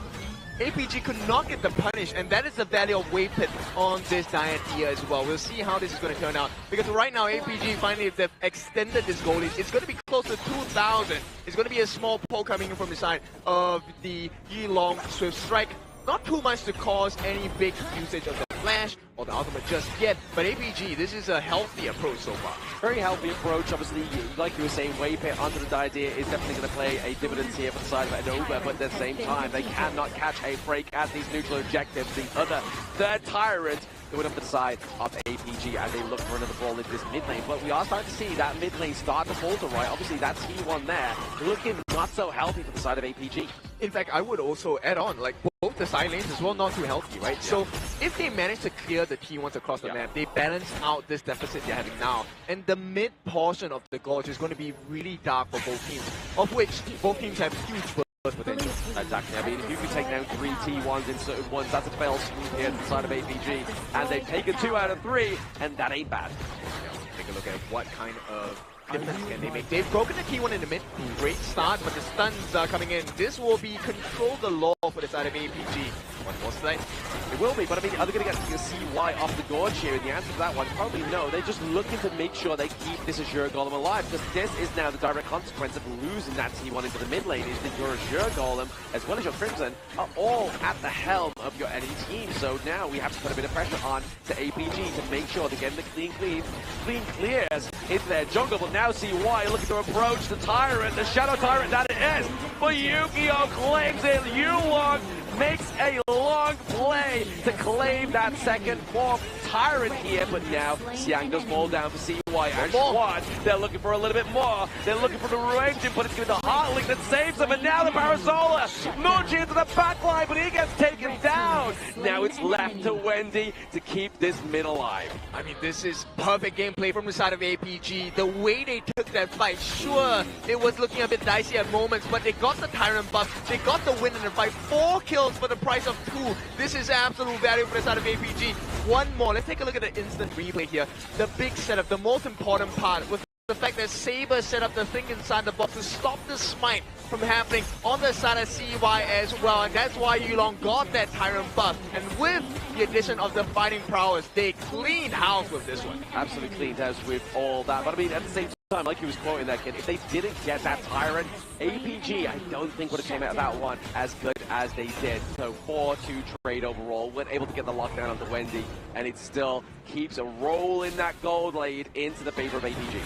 APG could not get the punish, and that is the value of Waypit on this Dianthea as well. We'll see how this is going to turn out, because right now APG finally, if they've extended this goal, it's going to be close to 2,000. It's going to be a small pull coming in from the side of the Yilong Swift Strike. Not too much to cause any big usage of the flash or the ultimate just yet, but APG, this is a healthy approach so far. Very healthy approach. Obviously, like you were saying, Waypit onto the Dianthea is definitely going to play a dividend here for the side of Nova, but at the same time, they cannot catch a break at these neutral objectives. The other third Tyrant going up to the side of APG as they look for another ball in this mid lane. But we are starting to see that mid lane start to falter, right? Obviously, that T1 there looking not so healthy for the side of APG. In fact, I would also add on, like, both the side lanes as well, not too healthy, right? Yeah. So, if they manage to clear the T1s across the map, they balance out this deficit they're having now. And the mid portion of the gorge is going to be really dark for both teams, of which both teams have huge potential. Exactly. I mean, if you can take down 3 T1s in certain ones, that's a fail swoop here on the side of APG. And they've taken 2 out of 3, and that ain't bad. Yeah, take a look at what kind of difference can they make. They've broken the T1 in the mid. Great start, but the stuns are coming in. This will be control the law for the side of APG. One more slide. It will be, but I mean, are they going to get to see why off the gorge here? And the answer to that one, probably no. They're just looking to make sure they keep this Azure Golem alive, because this is now the direct consequence of losing that T1 into the mid lane, is that your Azure Golem, as well as your Crimson, are all at the helm of your enemy team. So now we have to put a bit of pressure on to APG to make sure they're getting the clean clears into their jungle. But now CY looking to approach the Tyrant, the Shadow Tyrant that it is. But Yu-Gi-Oh! Claims it. Yulong makes a long play to claim that second form Tyrant here, but now Xiang does fall down for CY and Squad. They're looking for a little bit more. They're looking for the range, but it's going to be the Heartlink that saves them. And now the Parasola, Muji into the backline, but he gets taken down. Now it's left to Wendy to keep this mid alive. I mean, this is perfect gameplay from the side of APG. The way they took that fight, sure, it was looking a bit dicey at moments, but they got the Tyrant buff. They got the win in the fight. 4 kills for the price of 2. This is absolute value for the side of APG. One more. let's take a look at the instant replay here. The big setup, the most important part was the fact that Saber set up the thing inside the box to stop the smite from happening on the side of CY as well, and that's why Yulong got that Tyrant buff. And with the addition of the fighting prowess, they cleaned house with this one. Absolutely cleaned house with all that. But I mean, at the same time, like he was quoting that kid, if they didn't get that Tyrant, APG, I don't think would have came out of that one as good as they did. So 4-2 trade overall, weren't able to get the lockdown onto Wendy, and it still keeps a rolling that gold lead into the favor of APG.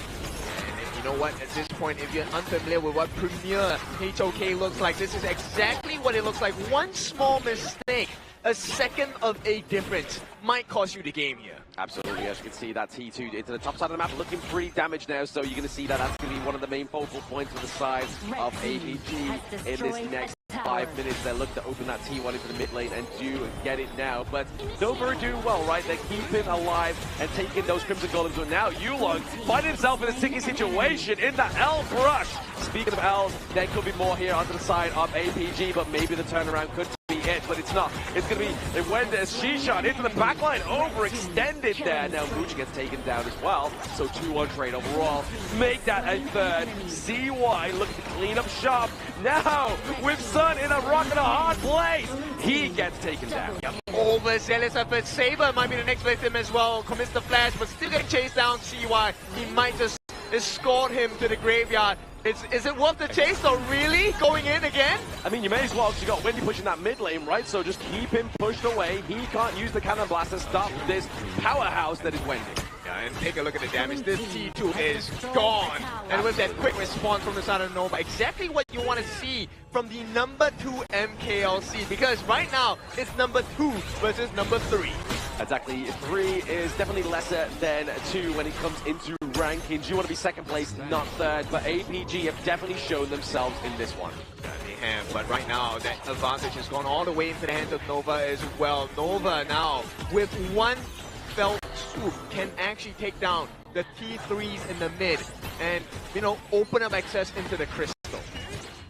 You know what, at this point, if you're unfamiliar with what Premier HOK looks like, this is exactly what it looks like. One small mistake, a second of a difference, might cost you the game here. Absolutely, as you can see, that T2 into the top side of the map looking pretty damaged now, so you're going to see that that's going to be one of the main focal points for the side of APG in this next 5 minutes. They look to open that T1 into the mid lane and do get it now, but Nova are doing well, right? They're keeping alive and taking those Crimson Golems, but now Yulong finds himself in a sticky situation in the L crush. Speaking of L's, there could be more here onto the side of APG, but maybe the turnaround could be it, but it's not. It's going to be Wendes Shishan into the backline, overextended there. Now Mooch gets taken down as well, so 2-1 trade overall. Make that a third. CY looking to clean up shop. Now, with Sun in a rock and a hard place, he gets taken down. Yep. Overzealous effort. Saber might be the next victim as well. Commits the flash, but still getting chased down CY. He might just escort him to the graveyard. Is it worth the chase though, really? Going in again? I mean, you may as well, because you got Wendy pushing that mid lane, right? So just keep him pushed away. He can't use the cannon blast to stop this powerhouse that is Wendy. Yeah, and take a look at the damage. This T2 is gone. And with that quick response from the side of Nova, exactly what you want to see from the number 2 MKLC. Because right now, it's number 2 versus number 3. Exactly. 3 is definitely lesser than 2 when it comes into rankings. You want to be second place, not third. But APG have definitely shown themselves in this one. Yeah, they have. But right now, that advantage has gone all the way into the hands of Nova as well. Nova now, with one felt swoop, can actually take down the T3s in the mid and, you know, open up access into the crystal.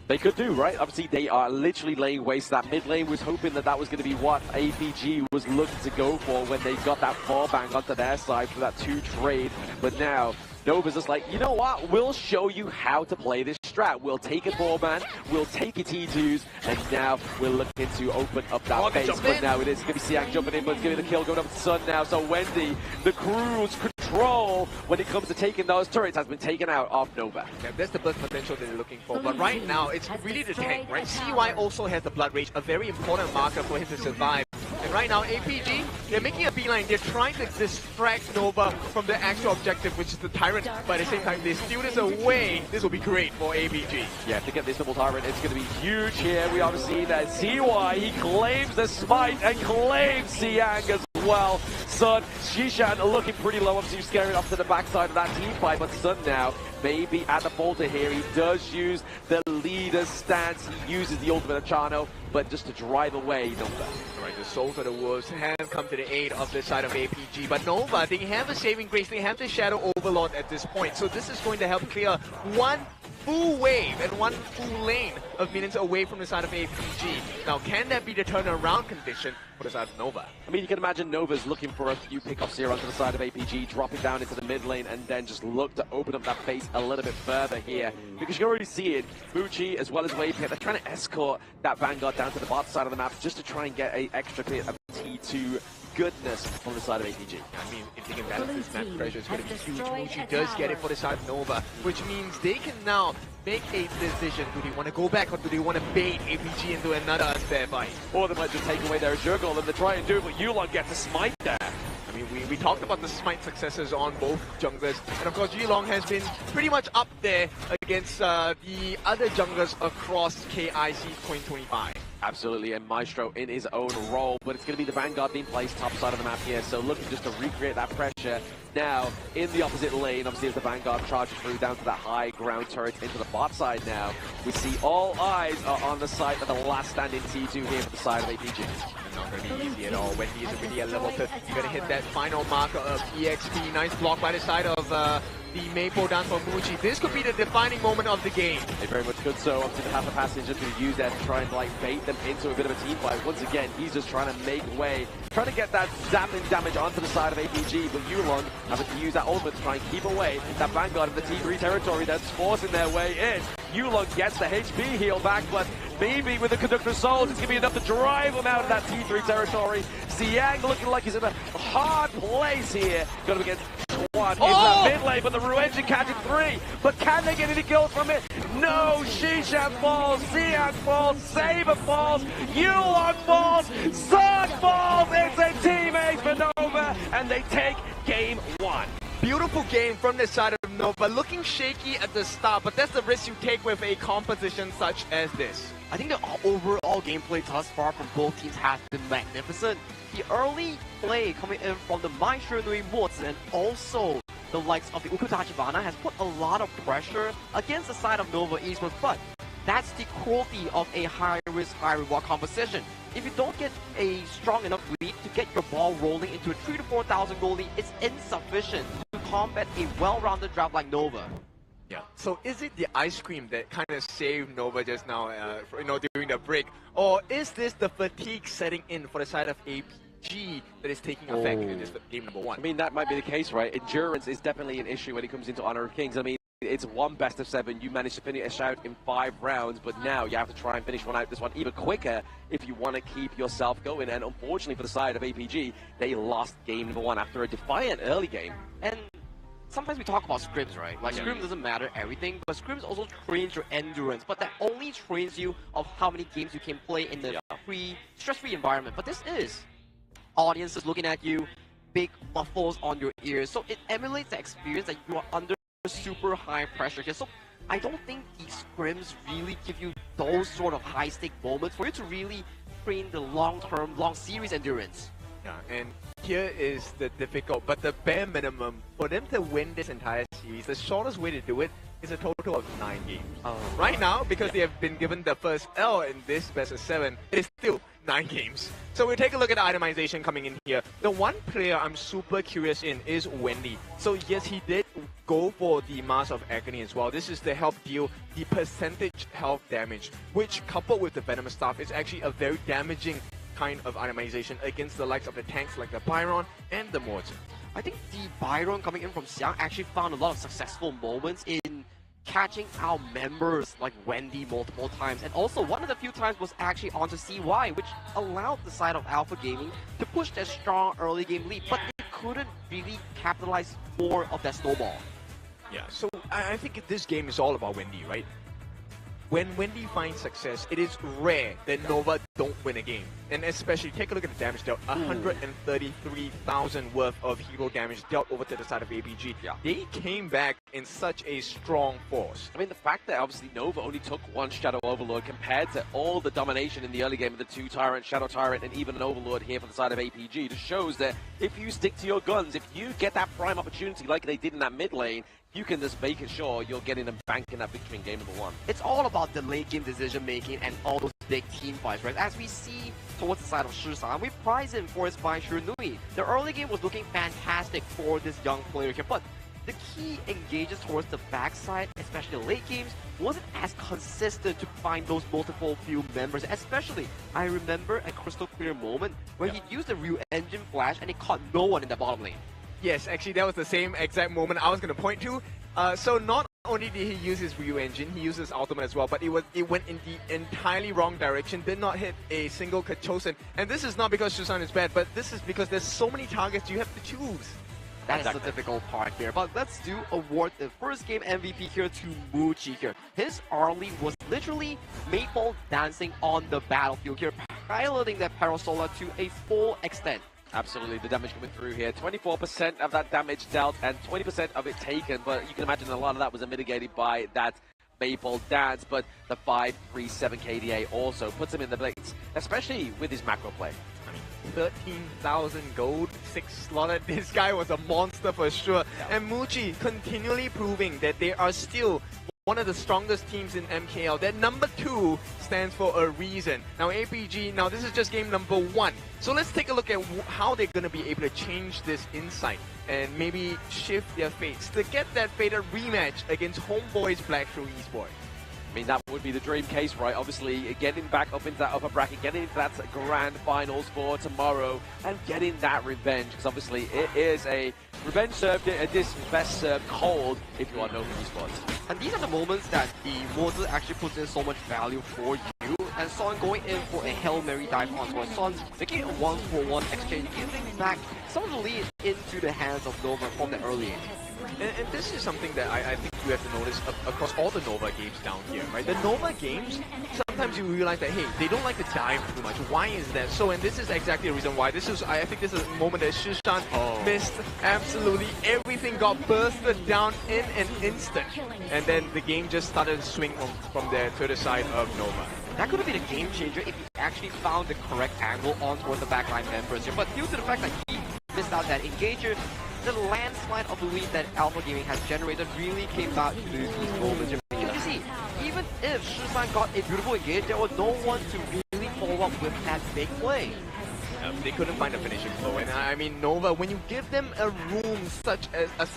They could do, right? Obviously, they are literally laying waste. That mid lane was hoping that that was going to be what APG was looking to go for when they got that 4-bang onto their side for that 2 trade. But now, Nova's just like, you know what? We'll show you how to play this strat. We'll take a 4-man, we'll take a T2s, and now we're looking to open up that base. But now it is going to be Siak jumping in, but it's going to be the kill going up to Sun now. So Wendy, the cruise control when it comes to taking those turrets has been taken out of Nova. Yeah, that's the burst potential that they're looking for. But right now, it's really the tank, right? CY also has the Blood Rage, a very important marker for him to survive. And right now, APG, they're making a beeline. They're trying to distract Nova from the actual objective, which is the Tyrant. But at the same time, they steal this away. This will be great for APG. Yeah, to get this double Tyrant, it's going to be huge here. We obviously see that CY, he claims the smite and claims Siang as well. Sun, Shishan looking pretty low. Obviously, scaring off to the backside of that team fight. But Sun now, maybe at the falter here. He does use the leader stance. He uses the ultimate of Chano, but just to drive away Nova. Right, the Souls of the Wolves have come to the aid of the side of APG, but Nova, they have a saving grace, they have the Shadow Overlord at this point, so this is going to help clear one full wave and one full lane of minions away from the side of APG. Now, can that be the turnaround condition for the side of Nova? I mean, you can imagine Nova's looking for a few pickoffs here onto the side of APG, dropping down into the mid lane, and then just look to open up that base a little bit further here. Because you can already see it, Bucci as well as Wavepit, they're trying to escort that Vanguard down to the bottom side of the map just to try and get an extra bit of T2 goodness from the side of APG. I mean, if they can balance this map pressure, it's going to be huge. Bucci does get it for the side of Nova, which means they can now make a decision. Do they want to go back or do they want to bait APG into another unfair fight? Or they might just take away their Juggle and they try and do it, but Yulong gets a smite there. I mean, we talked about the smite successes on both junglers, and of course Yulong has been pretty much up there against the other junglers across KIC 2025. Absolutely, and Maestro in his own role, but it's going to be the Vanguard being placed top side of the map here, so looking just to recreate that pressure. Now, in the opposite lane, obviously as the Vanguard charges through down to that high ground turret into the bot side now, we see all eyes are on the side of the last standing T2 here for the side of APG. not going to be easy at all. Wendy is already at level 50. Going to hit that final marker of EXP. Nice block by the side of the Maple Dance for Muchi. This could be the defining moment of the game. It very much could so. Obviously, the Half a Passage just going to use that to try and like bait them into a bit of a team fight. Once again, he's just trying to make way, trying to get that zapping damage onto the side of APG, but Yulong having to use that ultimate to try and keep away that Vanguard of the T3 territory that's forcing their way in. Yulong gets the HP heal back, but maybe with the Conductor Souls, it's going to be enough to drive him out of that T3 territory. Xiang looking like he's in a hard place here. Going to against one in that mid lane, but the Ruenjin catching 3. But can they get any kills from it? No, Shishan falls, Xiang falls, Saber falls, Yulong falls, Zerg falls. It's a team ace for Nova, and they take game 1. Beautiful game from the side of Nova, looking shaky at the start, but that's the risk you take with a composition such as this. I think the overall gameplay thus far from both teams has been magnificent. The early play coming in from the Maishu Nui Mods and also the likes of the Ukutachibana has put a lot of pressure against the side of Nova Esports, but that's the cruelty of a high-risk, high-reward composition. If you don't get a strong enough lead to get your ball rolling into a 3,000 to 4,000 goal lead, it's insufficient to combat a well-rounded draft like Nova. Yeah. So is it the ice cream that kind of saved Nova just now, during the break, or is this the fatigue setting in for the side of APG that is taking effect in this game number 1? I mean, that might be the case, right? Endurance is definitely an issue when it comes into Honor of Kings. I mean, it's one best of 7. You managed to finish out in 5 rounds, but now you have to try and finish this one even quicker if you want to keep yourself going. And unfortunately for the side of APG, they lost game number 1 after a defiant early game. And sometimes we talk about scrims, right? Like, scrim doesn't matter everything, but scrims also trains your endurance, but that only trains you of how many games you can play in the stress-free environment. But this is audiences looking at you, big muffles on your ears, so it emulates the experience that you are under super high pressure here. So I don't think these scrims really give you those sort of high-stake moments for you to really train the long-term, long series endurance. Yeah, and here is the difficult, but the bare minimum for them to win this entire series, the shortest way to do it is a total of 9 games. Right now, because they have been given the first L in this best of 7, it is still 9 games. So we take a look at the itemization coming in here. The one player I'm super curious in is Wendy. So yes, he did go for the Mask of Agony as well. This is to help deal the percentage health damage, which coupled with the Venomous Staff is actually a very damaging kind of itemization against the likes of the tanks like the Byron and the Mords. I think the Byron coming in from Xiang actually found a lot of successful moments in catching out members like Wendy multiple times, and also one of the few times was actually onto CY, which allowed the side of Alpha Gaming to push their strong early game lead, but they couldn't really capitalize more of that snowball. Yeah, so I think this game is all about Wendy, right? When Wendy finds success, it is rare that Nova don't win a game. And especially, take a look at the damage dealt. 133,000 worth of hero damage dealt over to the side of APG. Yeah. They came back in such a strong force. I mean, the fact that obviously Nova only took 1 Shadow Overlord compared to all the domination in the early game of the 2 Tyrant, Shadow Tyrant, and even an Overlord here for the side of APG just shows that if you stick to your guns, if you get that prime opportunity like they did in that mid lane, you can just make sure you're getting them banking that victory in game number 1. It's all about the late game decision making and all those big team fights, right? As we see towards the side of Shisan, we prize him for his Maishu Nui. The early game was looking fantastic for this young player here, but the key engages towards the backside, especially the late games, wasn't as consistent to find those multiple few members. Especially, I remember a crystal clear moment where he used the Ryu Engine flash and it caught no one in the bottom lane. Yes, actually that was the same exact moment I was going to point to. So not only did he use his Ryu engine, he used his ultimate as well, but it went in the entirely wrong direction, did not hit a single Kachosen. And this is not because Shusan is bad, but this is because there's so many targets you have to choose. That's the difficult part here. But let's do award the first game MVP here to Muchi here. His early was literally Maple dancing on the battlefield here, piloting that Parasola to a full extent. Absolutely, the damage coming through here. 24% of that damage dealt and 20% of it taken, but you can imagine a lot of that was mitigated by that Maple dance, but the 537 KDA also puts him in the blitz, especially with his macro play. 13,000 gold, 6 slotted. This guy was a monster for sure. Yeah. And Muchi continually proving that they are still one of the strongest teams in MKL. That number 2 stands for a reason. Now APG, now this is just game number 1. So let's take a look at how they're going to be able to change this insight and maybe shift their fates to get that fated rematch against Homeboys Blackthrough Esports. I mean, that would be the dream case, right? Obviously, getting back up into that upper bracket, getting into that grand finals for tomorrow, and getting that revenge, because obviously it is a revenge served, this best served cold if you are Nova Esports. And these are the moments that the Moses actually puts in so much value for you. And Son going in for a Hail Mary dive onto Son, making a 1-for-1 exchange, giving back some of the lead into the hands of Nova from the early end. And this is something that I think you have to notice across all the Nova games down here, right? The Nova games, sometimes you realize that, hey, they don't like to dive too much. Why is that so? And this is exactly the reason why. I think this is a moment that Shishan missed absolutely everything, got bursted down in an instant. And then the game just started to swing from there to the side of Nova. That could have been a game changer if he actually found the correct angle on towards the backline members here. But due to the fact that he missed out that engager, the landslide of the lead that Alpha Gaming has generated really came out to these moments. Because you see, even if Shisan got a beautiful engage, there was no one to really follow up with that big play. They couldn't find a finishing flow, and I mean Nova, when you give them a room such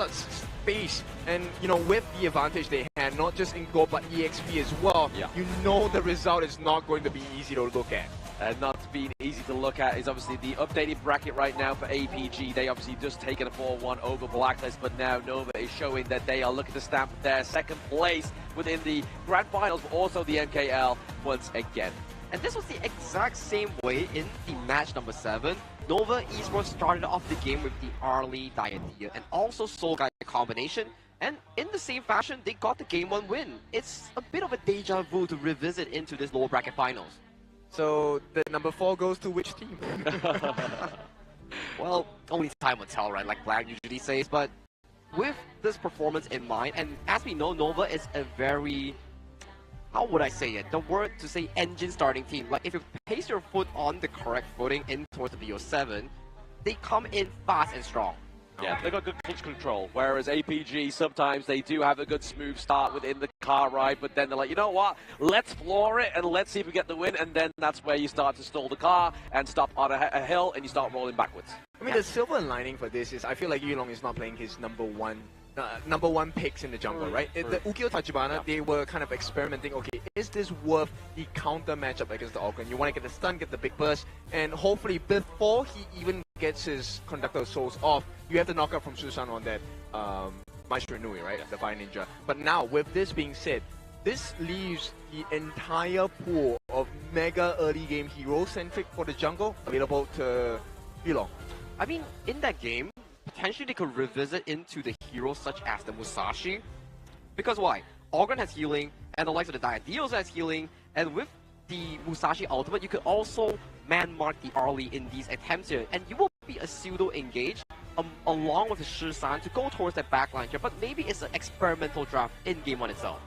space, and you know, with the advantage they had, not just in gold but EXP as well, you know the result is not going to be easy to look at. Not being easy to look at is obviously the updated bracket right now for APG. They obviously just taken a 4-1 over Blacklist, but now Nova is showing that they are looking to stamp their second place within the Grand Finals, but also the MKL once again. And this was the exact same way in the match number 7. Nova Esports started off the game with the Arlie Diadea and also Soul Guy combination. And in the same fashion, they got the game 1 win. It's a bit of a deja vu to revisit into this lower bracket finals. So the number 4 goes to which team? Well, only time will tell, right? Like Black usually says. But with this performance in mind, and as we know, Nova is a very, how would I say it? The word to say engine starting team. Like if you place your foot on the correct footing in towards the BO7, they come in fast and strong. Yeah, they've got good clutch control, whereas APG, sometimes they do have a good smooth start within the car ride, but then they're like, you know what, let's floor it and let's see if we get the win, and then that's where you start to stall the car and stop on a hill and you start rolling backwards. I mean, the silver lining for this is I feel like Yulong is not playing his number one picks in the jungle, right? The Ukyo Tachibana, they were kind of experimenting, okay, is this worth the counter matchup against the Organ? You want to get the stun, get the big burst, and hopefully before he even gets his Conductor of Souls off, you have the knockout from Susan on that Maestro Nui, right? The Fire Ninja. But now, with this being said, this leaves the entire pool of mega early game hero-centric for the jungle available to Yulong. I mean, in that game, potentially they could revisit into the heroes such as the Musashi. Because why? Organ has healing, and the likes of the Diadeos has healing, and with the Musashi ultimate, you could also man-mark the Arlie in these attempts here, and you will be a pseudo-engage along with the Shisan to go towards that backline here, but maybe it's an experimental draft in game 1 itself.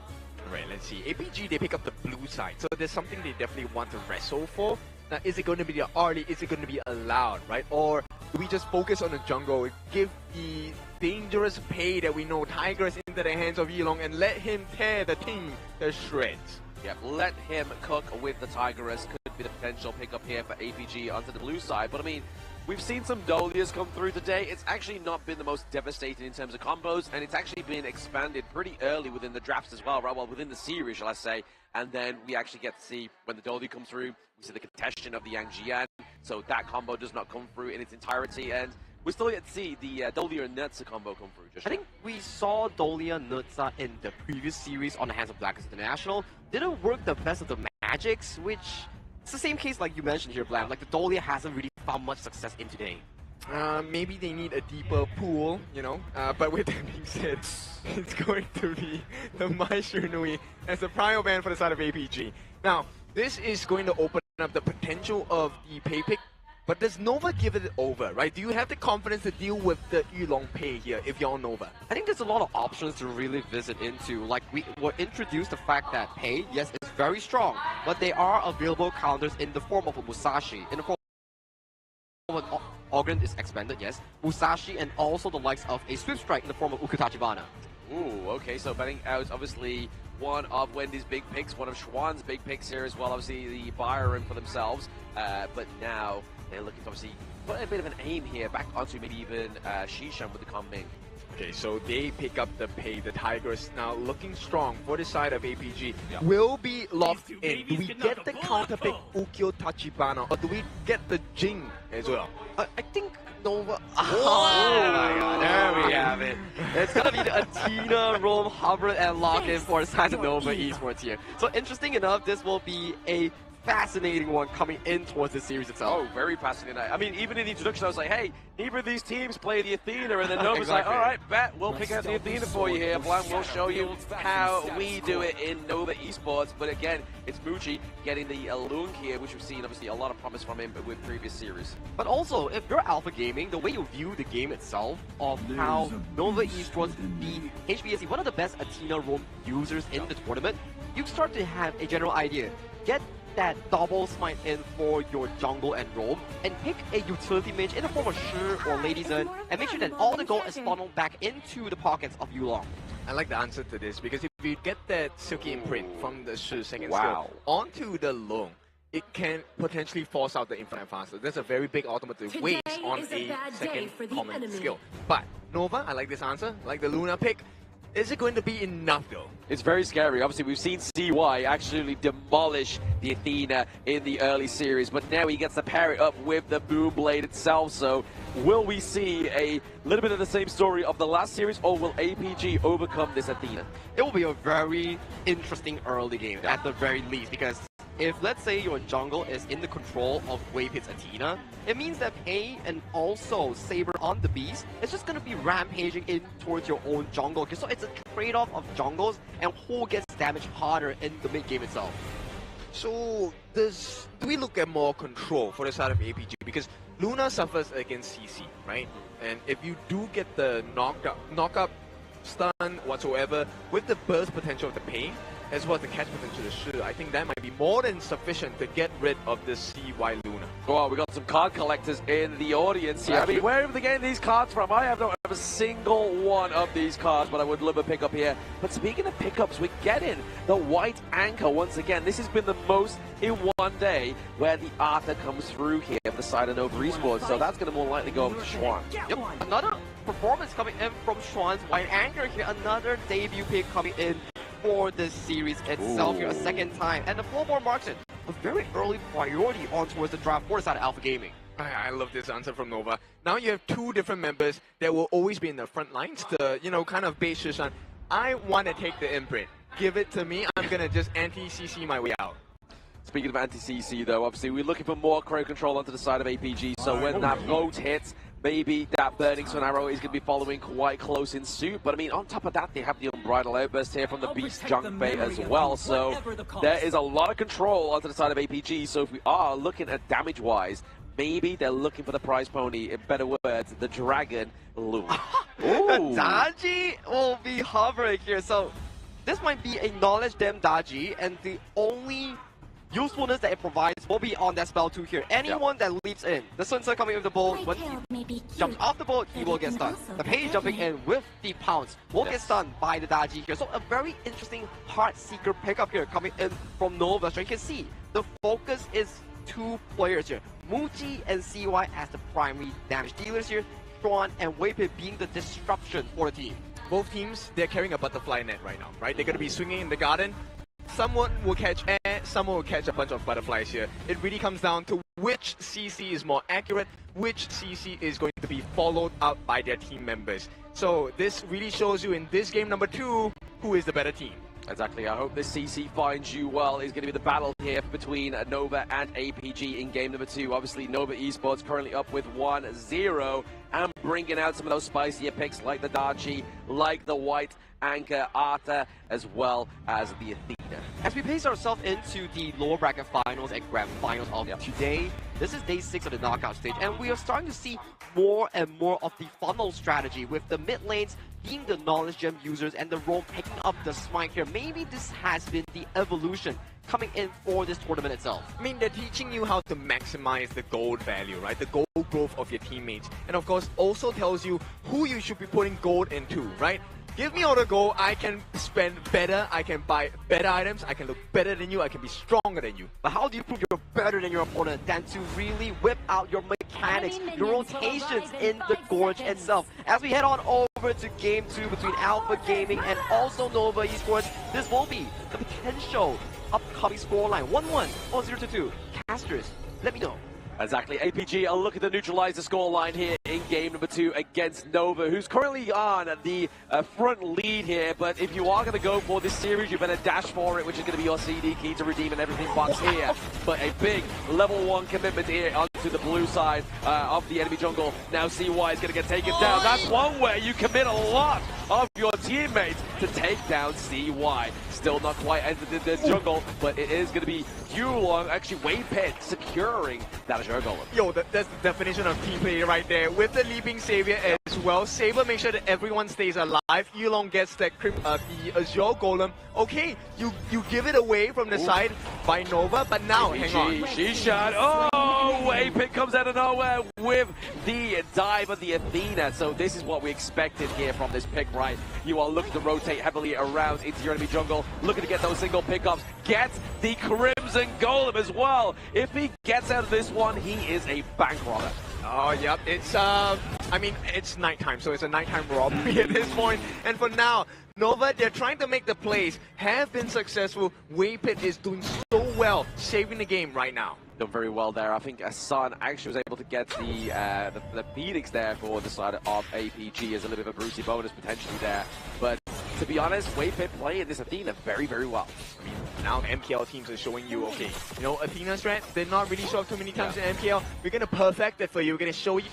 Right, let's see. APG, they pick up the blue side, so there's something they definitely want to wrestle for. Now, is it going to be the Arlie? Is it going to be allowed, right? Or do we just focus on the jungle, give the dangerous pay that we know Tigress into the hands of Yulong and let him tear the team to shreds? Yep, let him cook with the Tigress. Could be the potential pickup here for APG onto the blue side. But I mean, we've seen some Dolias come through today. It's actually not been the most devastating in terms of combos, and it's actually been expanded pretty early within the drafts as well, right? Well, within the series, shall I say. And then we actually get to see when the Dolly comes through, we see the contestation of the Yang Jian. So that combo does not come through in its entirety, and we're still yet to see the Dolia and Nutsa combo come through. Just I think we saw Dolia Nutsa in the previous series on the hands of Blackers International. Didn't work the best of the magics, which it's the same case like you mentioned here, Blam. Like the Dolia hasn't really found much success in today. Maybe they need a deeper pool, you know. But with that being said, it's going to be the Maestro Nui as the prior ban for the side of APG. Now, this is going to open up the potential of the pay pick. But does Nova give it over, right? Do you have the confidence to deal with the Yulong pay here if you're Nova? I think there's a lot of options to really visit into. Like, we were introduced the fact that pay, yes, is very strong, but there are available counters in the form of a Musashi, in the form of an Organ is expanded, yes, Musashi, and also the likes of a Swift Strike in the form of Ukyo Tachibana. Ooh, okay, so betting out obviously one of Wendy's big picks, one of Schwann's big picks here as well. Obviously the buyer in for themselves, but now they're looking to obviously put a bit of an aim here back onto maybe even Shishan with the Kong-Ming. Okay, so they pick up the pay. The Tigers now looking strong for the side of APG. Will be locked in. Do we get the counter pick Ukyo Tachibana or do we get the Jing as well? I think Nova. Oh my god, there we have it. It's gonna be the Athena, Rome, Hubbard, and lock-in for the side of Nova Esports here. So interesting enough, this will be a fascinating one coming in towards the series itself. Oh, very fascinating. I mean, even in the introduction, I was like, hey, neither of these teams play the Athena, and then Nova's Exactly. like, all right, bet, we'll pick out the Athena for you here. Blam, we'll show you how we do it in Nova Esports. But again, it's Muji getting the Lung here, which we've seen, obviously, a lot of promise from him with previous series. But also, if you're Alpha Gaming, the way you view the game itself, of how Nova Esports beat HBSC, one of the best Athena Rome users in the tournament, you start to have a general idea. Get that double smite in for your jungle and roam, and pick a utility mage in the form of Shi or Lady Zen, and make sure that all the gold is funneled back into the pockets of Yulong. I like the answer to this because if you get that Silky imprint from the Shi second Wow. skill onto the Long, it can potentially force out the infinite faster. That's a very big ultimate to waste on a second common skill. But Nova, I like this answer, like the Luna pick. Is it going to be enough though? It's very scary. Obviously, we've seen CY actually demolish the Athena in the early series, but now he gets to pair it up with the Boom Blade itself. So will we see a little bit of the same story of the last series, or will APG overcome this Athena? It will be a very interesting early game, at the very least, because if, let's say, your jungle is in the control of Wavehit's Athena, it means that Pei and also Saber on the Beast is just going to be rampaging in towards your own jungle. So it's a trade-off of jungles and who gets damaged harder in the mid-game itself. So do we look at more control for the side of APG? Because Luna suffers against CC, right? And if you do get the knock-up, stun, whatsoever, with the burst potential of the Pain, as well as the catch potential of Shi, I think that might be more than sufficient to get rid of the CY Luna. Oh, we got some card collectors in the audience here. I mean, where are they getting these cards from? I don't have a single one of these cards, but I would love a pickup here. But speaking of pickups, we're getting the White Anchor once again. This has been the most in one day where the Arthur comes through here for the side of Nova Esports. So that's going to more likely go over to Schwann. Yep, another performance coming in from Schwann's White Anchor here. Another debut pick coming in for this series itself here, a second time. And the Flowborn marks it a very early priority on towards the draft for the side of Alpha Gaming. I love this answer from Nova. Now you have two different members that will always be in the front lines to, kind of base Shishan. I want to take the imprint. Give it to me. I'm going to just anti-CC my way out. Speaking of anti-CC though, obviously we're looking for more crowd control onto the side of APG. So when that road hits, maybe that Burning Sun Arrow is going to be following quite close in suit. But I mean, on top of that, they have the Unbridled Outburst here from the Beast Junk Bait as well. So there is a lot of control onto the side of APG. So if we are looking at damage-wise, maybe they're looking for the prize pony, in better words, the Dragon Loom. Daji will be hovering here. So this might be a Knowledge Dem Daji, and the only usefulness that it provides will be on that spell 2 here. Anyone that leaps in, the Sun Sun coming with the bolt, when he jumps off the boat, he will get stunned. The Page jumping in with the Pounce will get stunned by the Daji here. So a very interesting Heart Seeker pickup here coming in from Nova. So you can see the focus is 2 players here. Muji and CY as the primary damage dealers here. Schwann and Waypit being the disruption for the team. Both teams, they're carrying a butterfly net right now, right? They're going to be swinging in the garden. Someone will catch air, someone will catch a bunch of butterflies here. It really comes down to which CC is more accurate, which CC is going to be followed up by their team members. So this really shows you in this game number 2, who is the better team. Exactly. I hope this CC finds you well. Is going to be the battle here between Nova and APG in game number 2. Obviously, Nova Esports currently up with 1-0 and bringing out some of those spicier picks like the Dachi, like the White Anchor, Arthur, as well as the Athena. As we pace ourselves into the lower bracket finals and grand finals of today, this is day 6 of the knockout stage, and we are starting to see more and more of the funnel strategy, with the mid lanes being the knowledge gem users and the roam picking up the smite here. Maybe this has been the evolution coming in for this tournament itself. I mean, they're teaching you how to maximize the gold value, right? The gold growth of your teammates. And of course, also tells you who you should be putting gold into, right? Give me auto gold, I can spend better, I can buy better items, I can look better than you, I can be stronger than you. But how do you prove you're better than your opponent than to really whip out your mechanics, your rotations in the Gorge itself? As we head on over to Game 2 between Alpha Gaming and also Nova Esports, this will be the potential upcoming scoreline. 1-1 or 0-2. Casters, let me know. Exactly. APG are looking to neutralize the scoreline here in game number 2 against Nova, who's currently on the front lead here. But if you are going to go for this series, you better dash for it, which is going to be your CD key to redeem and everything box here. But a big level 1 commitment here onto the blue side of the enemy jungle. Now CY is going to get taken down. That's one way you commit a lot of your teammates to take down CY. Still not quite entered the jungle, but it is going to be Yulong, actually Waypit, securing that Azure Golem. Yo, that's the definition of team play right there. With the Leaping Savior as well, Saber makes sure that everyone stays alive. Yulong gets that the Azure Golem. Okay, you give it away from the side by Nova, but now, hang on. She shot. Oh, Waypit comes out of nowhere with the dive of the Athena. So this is what we expected here from this pick, right? You are looking to rotate heavily around into your enemy jungle, looking to get those single pickups, get the Crimson Golem as well. If he gets out of this one, he is a bank robber. Oh, yep. It's, I mean, it's nighttime, so it's a nighttime robbery at this point. And for now, Nova, they're trying to make the plays, have been successful. Waypit is doing so well, saving the game right now. Done very well there. I think Asan actually was able to get the Phoenix there for the side of APG as a little bit of a Brucey bonus potentially there. But to be honest, Waypit playing this Athena very, very well. I mean, now MPL teams are showing you, okay, you know, Athena's strat, they're not really shown too many times in MPL. We're going to perfect it for you. We're going to show you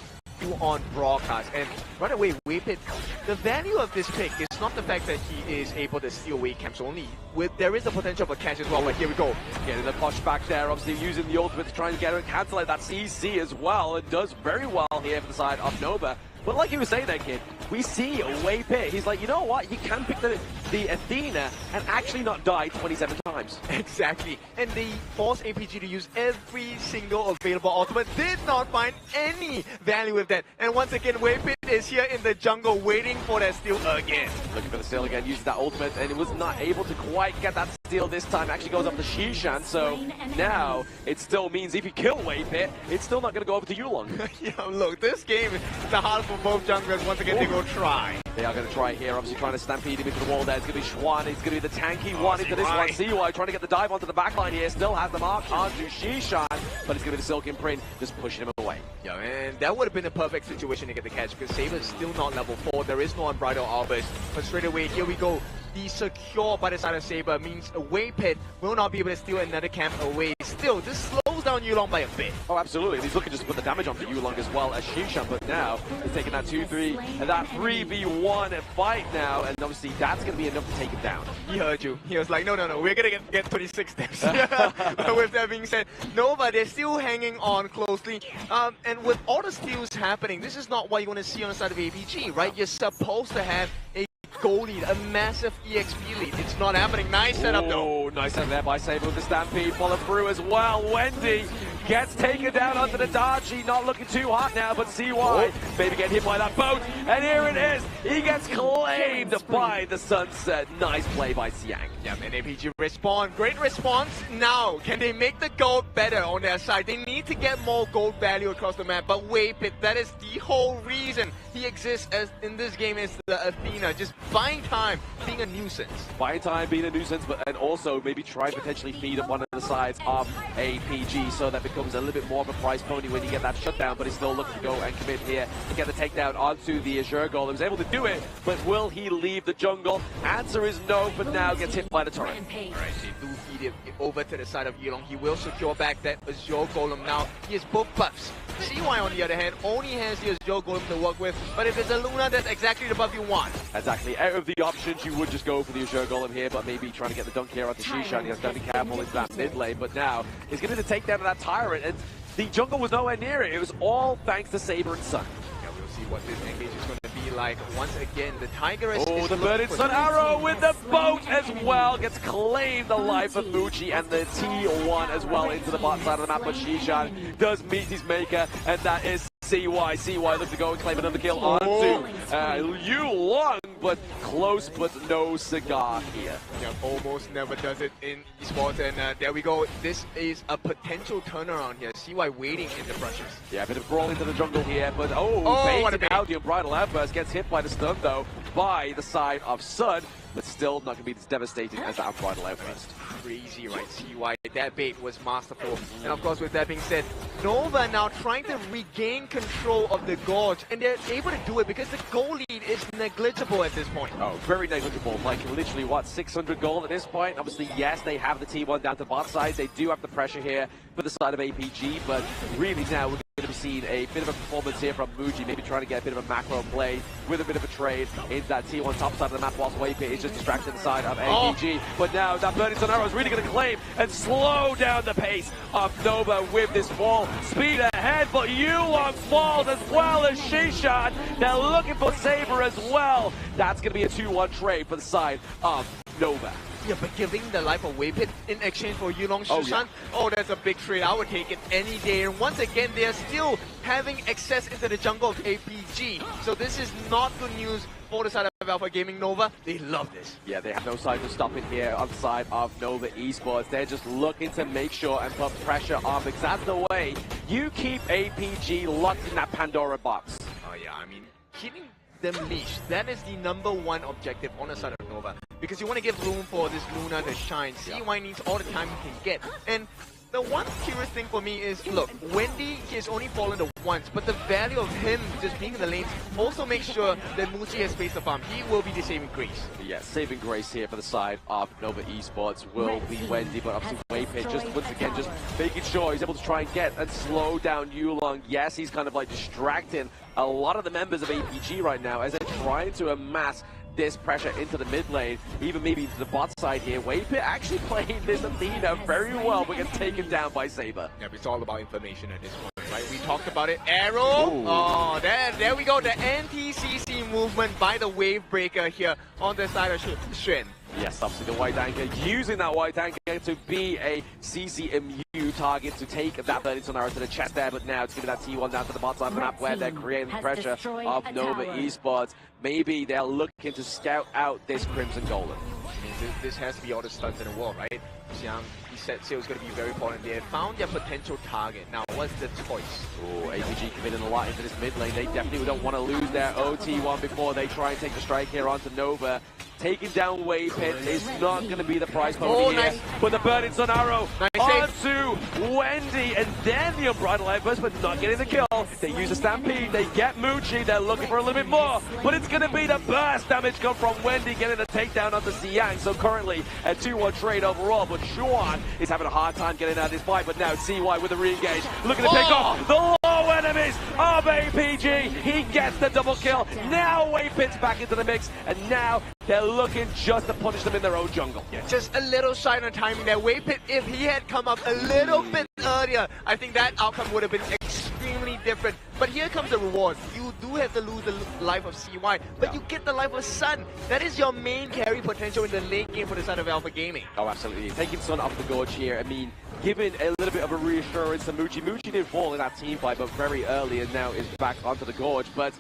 on broadcast. And right away, Waypit, the value of this pick is not the fact that he is able to steal away camps only. There is the potential for catch as well, but here we go. Getting the push back there, obviously using the ultimate to try and get her and cancel out that CC as well. It does very well here for the side of Nova. But like you were saying there, kid, we see Waypit. He's like, you know what? You can pick the Athena and actually not die 27 times. Exactly. And they forced APG to use every single available ultimate. Did not find any value with that. And once again, Waypit is here in the jungle waiting for that steal again. Looking for the steal again, uses that ultimate, and it was not able to quite get that steal this time. Actually goes up to Shishan, so now it still means if you kill Waypit, it's still not going to go over to Yulong. Yeah, look, this game is the hardest for both junglers. Once again, they go try. They are going to try here, obviously trying to stampede him into the wall there. It's going to be Schwan, it's going to be the tanky one into this one. CY trying to get the dive onto the backline here, still has the mark onto Shishan, but it's going to be the Silk Imprint just pushing him away. Yeah, and that would have been a perfect situation to get the catch because Saber is still not level 4. There is no Unbridled Albus, but straight away, here we go. The secure by the side of Saber means a Waypit will not be able to steal another camp away. Still, this slows down Yulong by a bit. Oh, absolutely. He's looking just to put the damage onto Yulong as well as Shishan, but now he's taking that 2-3 and that 3v1 fight now, and obviously that's going to be enough to take him down. He heard you. He was like, no, we're going to get 26 steps. But with that being said, Nova, they're still hanging on closely. And with all the steals happening, this is not what you want to see on the side of APG, right? You're supposed to have a goal lead, a massive EXP lead. It's not happening. Nice setup though. Oh, nice setup there by Saber with the Stampede. Follow through as well. Wendy gets taken down onto the Darchi. Not looking too hot now, but CY maybe getting hit by that boat. And here it is. He gets claimed by the Sunset. Nice play by Siang. Yeah, man, APG respawn. Great response. Now, can they make the gold better on their side? They need to get more gold value across the map. But Waypit, that is the whole reason he exists as in this game is the Athena. Just buying time, being a nuisance. Buying time, being a nuisance, and also maybe try and potentially feed up one of the sides of APG so that becomes a little bit more of a prize pony when you get that shutdown, but he's still looking to go and commit here to get the takedown onto the Azure Golem. He's able to do it, but will he leave the jungle? Answer is no, but now gets hit by the turret. Alright, they do feed it over to the side of Yulong. He will secure back that Azure Golem now. He has both buffs. CY on the other hand only has the Azure Golem to work with, but if it's a Luna, that's exactly the buff you want. Exactly. Out of the options, you would just go for the Azure Golem here, but maybe trying to get the dunk here onto Shishan. He has to be careful into that mid lane, but now he's going to take down that Tyrant, and the jungle was nowhere near it. It was all thanks to Saber and Sun. Yeah, we'll see what this engage is going to be like. Once again, the Tiger is... Oh, the Birded Sun Arrow with the boat as well. Gets claimed the life of Muji and the T1 as well into the bottom side of the map, but Shishan does meet his maker, and that is CY. CY looks to go and claim another kill onto Yulong, but close, but no cigar here. Yeah, almost never does it in esports, and there we go. This is a potential turnaround here. CY waiting in the pressures. Yeah, a bit of brawl into the jungle here, but what a bait. out. The Unbridled Outburst gets hit by the stun though by the side of Sun, but still not going to be as devastating as that Unbridled Outburst. Crazy, right? CY, that bait was masterful. And of course, with that being said, Nova now trying to regain control of the Gorge, and they're able to do it because the goal lead is negligible at this point. Oh, very negligible. Like literally, what, 600 gold at this point? Obviously, yes, they have the T1 down to bot side. They do have the pressure here for the side of APG, but really now we're going to be seeing a bit of a performance here from Muji, maybe trying to get a bit of a macro play with a bit of a trade into that T1 top side of the map whilst Waypit is just distracted the side of APG. But now that Burning Sun Arrow is really going to claim and slow down the pace of Nova with this fall. Speed ahead, but Yulong falls as well as Shishan. They're looking for Saber as well. That's going to be a 2-1 trade for the side of Nova. Yeah, but giving the life of Waypit in exchange for Yulong Shishan, that's a big trade. I would take it any day. And once again, they are still having access into the jungle of APG. So this is not good news for the side of Alpha Gaming Nova. They love this. Yeah, they have no sign of stopping here on the side of Nova Esports. They're just looking to make sure and put pressure on, because that's the way you keep APG locked in that Pandora box. Oh yeah, I mean, keeping them leashed, that is the #1 objective on the side of Nova. Because you want to give room for this Luna to shine. CY needs all the time he can get. And the one curious thing for me is, look, Wendy has only fallen to once, but the value of him just being in the lanes also makes sure that Muji has space to farm. He will be the saving grace. Yeah, saving grace here for the side of Nova Esports will be Wendy, but obviously Waypit just once again just making sure he's able to try and get and slow down Yulong. Yes, he's kind of like distracting a lot of the members of APG right now as they're trying to amass this pressure into the mid lane, even maybe into the bot side here. Waypit actually playing this Athena very well, but gets taken down by Saber. Yeah, it's all about information at this point, right? We talked about it. Arrow! Ooh. Oh, there we go. The anti-CC movement by the Wave Breaker here on the side of Xuan. Yes, obviously the white anchor, using that white anchor to be a CCMU target to take that Burning Sun Arrow to the chest there, but now it's giving that T1 down to the bottom of the map where they're creating the pressure of Nova Esports. Maybe they're looking to scout out this Crimson Golem. I mean, this has to be all the stunts in the world, right? Xiang, he said Seal is going to be very important. They found their potential target. Now, what's the choice? Oh, APG committing a lot into this mid lane. They definitely don't want to lose their OT1 before they try and take the strike here onto Nova. Taking down Waypit is not going to be the prize pony here. Nice. But the Burning Sun Arrow onto Wendy, and then the Unbridled Outburst, but not getting the kill. They use a Stampede, they get Muji, they're looking for a little bit more, but it's going to be the burst damage come from Wendy getting the takedown onto Xiang. So currently a 2-1 trade overall, but Xuan is having a hard time getting out of this fight, but now CY with a re-engage, looking to pick off the low enemies of APG. He gets the double kill. Now Waypit's back into the mix, and now they're looking just to punish them in their own jungle. Yeah, just a little shy on timing there. Waypit, if he had come up a little bit earlier, I think that outcome would have been extremely different. But here comes the reward. You do have to lose the life of CY, but you get the life of Sun. That is your main carry potential in the late game for the side of Alpha Gaming. Oh, absolutely. Taking Sun off the Gorge here, I mean, giving a little bit of a reassurance to Muji. Muji did fall in that team fight, but very early, and now is back onto the Gorge. But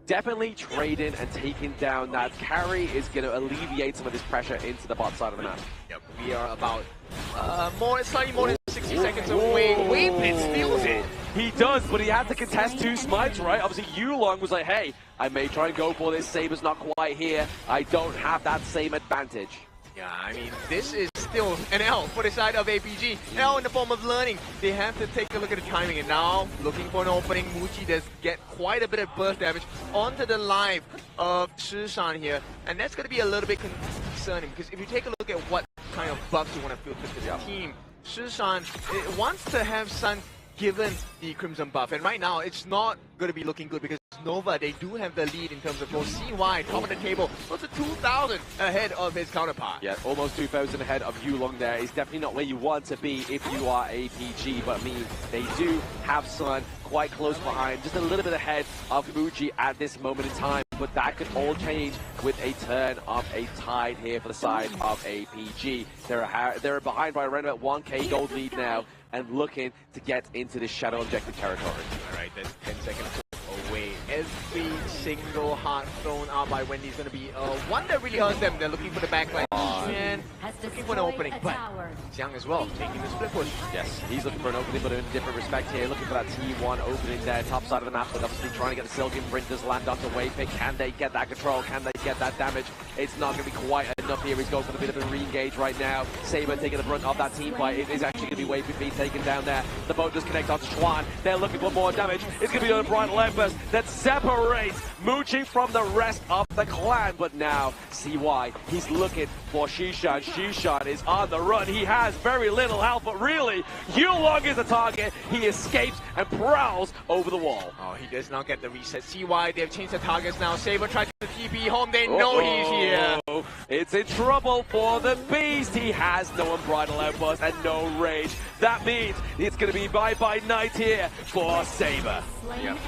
definitely trading and taking down that carry is going to alleviate some of this pressure into the bot side of the map. Yep, we are about slightly more than 60 seconds away. Waypit steals it. He does, but he had to contest 2 smites, right? Obviously, Yulong was like, hey, I may try and go for this. Saber's not quite here. I don't have that same advantage. Yeah, I mean, this is still an L for the side of APG. L in the form of learning. They have to take a look at the timing, and now looking for an opening. Muji does get quite a bit of burst damage onto the life of Shishan here, and that's going to be a little bit concerning, because if you take a look at what kind of buffs you want to filter to the team, Shishan wants to have Sun given the Crimson buff, and right now it's not going to be looking good because Nova, they do have the lead in terms of both CY, top of the table, close to 2,000 ahead of his counterpart. Yeah, almost 2,000 ahead of Yulong there. He's definitely not where you want to be if you are APG, but I mean, they do have Sun quite close behind, just a little bit ahead of Muji at this moment in time, but that could all change with a turn of a tide here for the side of APG. They're behind by around about 1k gold lead now, and looking to get into this shadow objective territory. All right, that's 10 seconds away. Every single heart thrown out by Wendy is going to be one that really hurts them. They're looking for the backline and looking for an opening, but Xiang as well taking the split push. Yes, he's looking for an opening, but in a different respect here. Looking for that T1 opening there, top side of the map, but obviously trying to get the Silken Printers land onto Waypick. Can they get that control? Can they get that damage? It's not going to be quite enough here. He's going for a bit of a re-engage right now. Saber taking the brunt of that team fight. It is actually going to be Waypick being taken down there. The boat does connect onto Schwan. They're looking for more damage. It's going to be an Unbridled Outburst that separates Moochie from the rest of the clan. But now, CY, he's looking for Shishan. Shishan is on the run. He has very little health, but really, Yulong is the target. He escapes and prowls over the wall. Oh, he does not get the reset. CY, they've changed the targets now. Saber tries to TP home. They know he's here. It's in trouble for the Beast. He has no Unbridled Outburst and no rage. That means it's going to be bye-bye night here for Saber. Yep.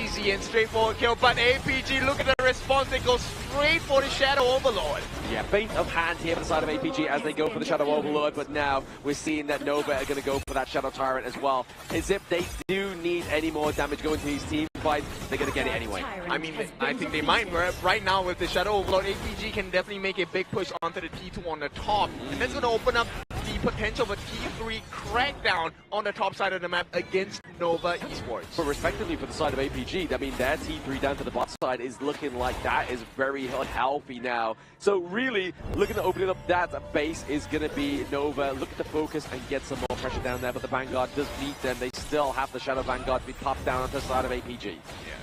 Easy and straightforward kill, but APG, look at the response. They go straight for the Shadow Overlord. Yeah, feint of hand here on the side of APG as they go for the Shadow Overlord, but now we're seeing that Nova are going to go for that Shadow Tyrant as well. As if they do need any more damage going to these team fights, they're going to get it anyway. I mean, I think they might. Right now with the Shadow Overlord, APG can definitely make a big push onto the T2 on the top, and that's going to open up the potential of a T3 crackdown on the top side of the map against Nova Esports. But respectively for the side of APG, I mean, their T3 down to the bot side is looking like that is very unhealthy now. So really, looking at opening up that base is going to be Nova. Looking to focus and get some more pressure down there, but the Vanguard does beat them. They still have the Shadow Vanguard to be popped down onto the side of APG. Yeah,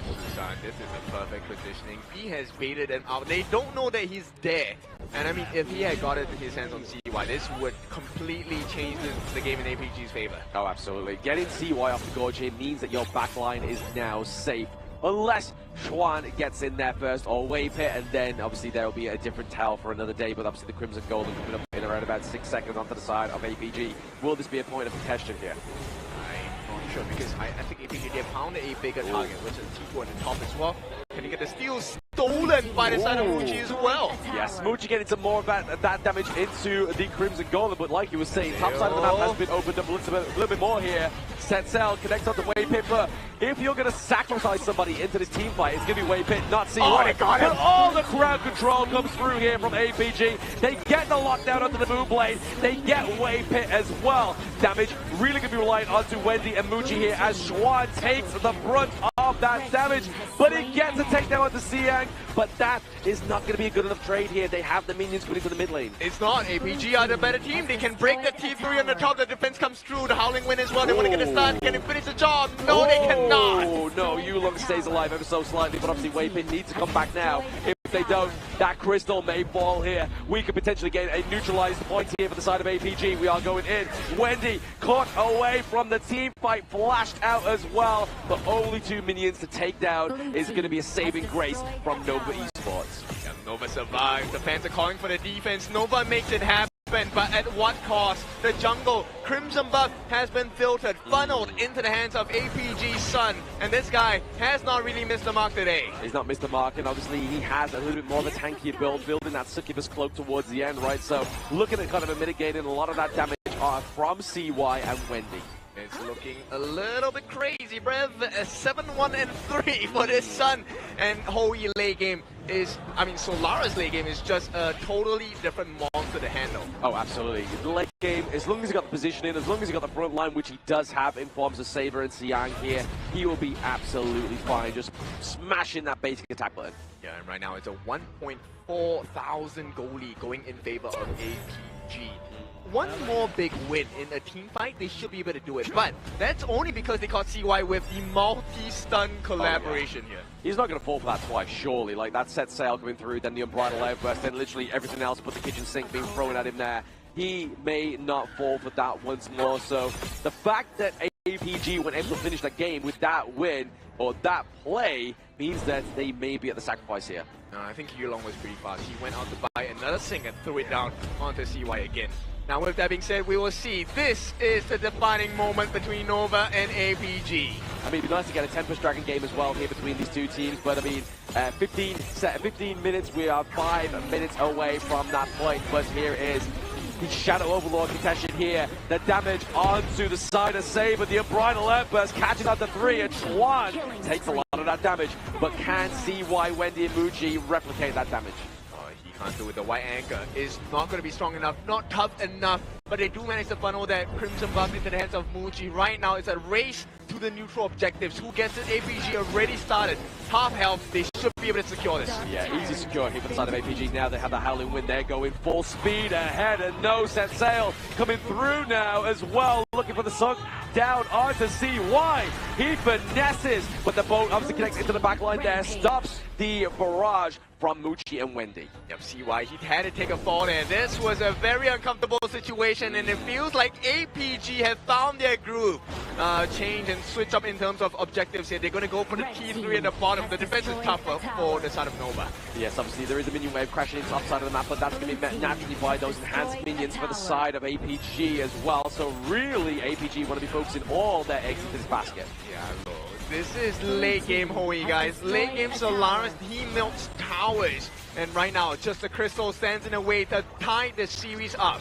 Susan, this is a perfect positioning. He has baited them out. They don't know that he's there. And I mean, if he had got it in his hands on CY, this would completely change the game in APG's favor. Oh, absolutely. Getting CY off the gorge here means that your backline is now safe. Unless Schwan gets in there first, or Waypit, and then obviously there will be a different tale for another day, but obviously the Crimson Golden coming up in around about 6 seconds onto the side of APG. Will this be a point of contention here? I'm not sure, because I think APG, they found a bigger target, which is T2 at the top as well. Can he get the steal stolen by the side of Moochie as well? Yes, Moochie getting some more of that damage into the Crimson Golem, but like you were saying, top side of the map has been opened up a little bit more here. Set Cell connects on to Waypit, but if you're going to sacrifice somebody into this team fight, it's going to be Waypit, not CY. Oh, they got him. But all the crowd control comes through here from APG. They get the lockdown onto the Moonblade. They get Waypit as well. Damage really going to be reliant onto Wendy and Moochie here as Schwan takes the brunt of that damage, but he gets a takedown onto Siang, but that is not going to be a good enough trade here. They have the minions put into the mid lane. It's not. APG are the better team. They can break the T3 on the top. The defense comes through. The Howling Wind as well. They want to get a stun. Can they finish the job? No, they cannot. Oh, no. Yulong stays alive ever so slightly, but obviously Waypit needs to come back now. If they don't, that crystal may fall here. We could potentially get a neutralized point here for the side of APG. We are going in. Wendy caught away from the team fight, flashed out as well, but only 2 minions to take down is going to be a saving grace from Nova Esports. Yeah, Nova survives. The fans are calling for the defense. Nova makes it happen. But at what cost? The jungle, Crimson Buff has been filtered, funneled into the hands of APG's Sun, and this guy has not really missed the mark today. He's not missed the mark, and obviously he has a little bit more of a tankier build, building that Succubus cloak towards the end, right? So looking at kind of mitigating a lot of that damage from CY and Wendy. It's looking a little bit crazy, Brev. 7-1-3 for this Sun. And whole late game is, I mean, Solara's late game is just a totally different monster to handle. Oh, absolutely. The late game, as long as he got the position in, as long as he got the front line, which he does have in forms of Saber and Siang here, he will be absolutely fine, just smashing that basic attack button. Yeah, and right now it's a 1.4 thousand goal lead going in favor of APG. One more big win in a team fight, they should be able to do it. But that's only because they caught CY with the multi-stun collaboration here. He's not going to fall for that twice, surely. Like, that set sail coming through, then the Unbridled Outburst, then literally everything else but the kitchen sink being thrown at him there. He may not fall for that once more. So the fact that APG were able to finish that game with that win, or that play, means that they may be at the sacrifice here. No, I think Yulong was pretty fast. He went out to buy another sink and threw it down onto CY again. Now with that being said, we will see. This is the defining moment between Nova and APG. I mean, it'd be nice to get a Tempest Dragon game as well here between these two teams, but I mean, 15 minutes, we are 5 minutes away from that point, but here is the Shadow Overlord contention here. The damage onto the side of Saber. The Unbridled Outburst catches out the 3, and Chuan takes a lot of that damage, but can see why Wendy and Muji replicate that damage. He can't do it. The white anchor is not going to be strong enough, not tough enough, but they do manage to funnel that Crimson Buff into the hands of Muji. Right now, it's a race to the neutral objectives. Who gets it? APG already started. Half health, they should be able to secure this. Yeah, easy secure here for the side of APG. Now they have the Howling Wind. They're going full speed ahead, and no set sail coming through now as well. Looking for the sunk down onto CY. He finesses, but the boat obviously connects into the back line there. Stops the barrage from Muji and Wendy. Yep, CY, he had to take a fall there. This was a very uncomfortable situation, and it feels like APG have found their groove. Change and switch up in terms of objectives here. They're going to go for the T3 at the bottom. The defense is tougher for the side of Nova. Yes, obviously there is a minion wave crashing into the upside of the map, but that's going to be met naturally by those enhanced minions for the side of APG as well. So really, APG want to be focusing all their eggs into this basket. Yeah, look. This is late game Hoey, guys. Late game Solaris, he melts towers. And right now, just the crystal stands in a way to tie the series up.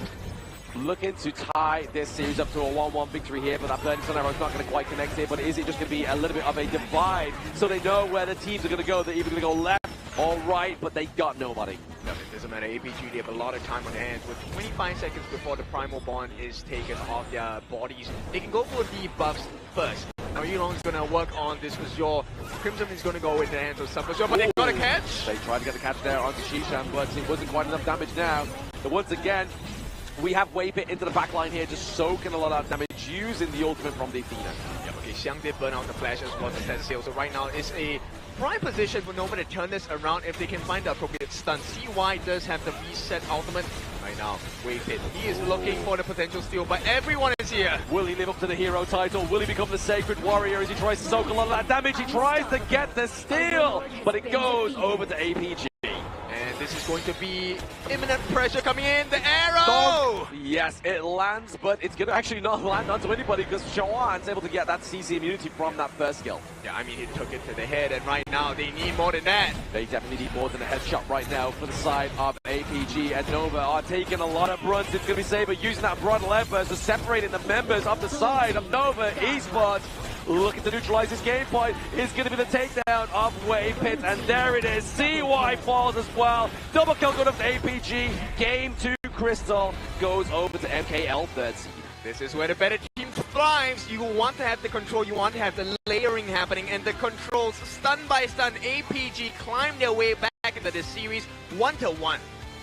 Looking to tie this series up to a 1-1 victory here, but that Burning Sun Arrow is not going to quite connect here. But is it just going to be a little bit of a divide? So they know where the teams are going to go. They're either going to go left or right, but they got nobody. No, it doesn't matter. APG, they have a lot of time on their hands. With 25 seconds before the Primal Bond is taken off their bodies, they can go for the buffs first. Now Yulong's going to work on this Azure. Crimson is going to go in the hands of Sub-Azure, but they got a catch. They tried to get the catch there onto Shishan, but it wasn't quite enough damage now. So once again, we have Waypit into the back line here, just soaking a lot of damage, using the ultimate from the Athena. Yep, okay, Xiang did burn out the flash as well to set sail. So right now it's a prime position for Nova to turn this around if they can find the appropriate stun. CY does have the reset ultimate. Right now, Waypit, he is looking for the potential steal, but everyone is here. Will he live up to the hero title? Will he become the Sacred Warrior as he tries to soak a lot of that damage? He tries to get the steal, but it goes over to APG. And this is going to be imminent pressure coming in. The arrow! Yes, it lands, but it's going to actually not land onto anybody because Shawan's able to get that CC immunity from that first skill. Yeah, I mean, he took it to the head, and right now they need more than that. They definitely need more than a headshot right now for the side of APG, and Nova are taking a lot of brunt. It's going to be Saber using that Unbridled Outburst to separating the members of the side of Nova Esports. Looking to neutralize this game point is going to be the takedown of Waypit, and there it is. CY falls as well. Double kill going up to APG. Game 2 Crystal goes over to MKL13. This is where the better team thrives. You want to have the control, you want to have the layering happening, and the controls, stun by stun, APG climb their way back into this series 1-1.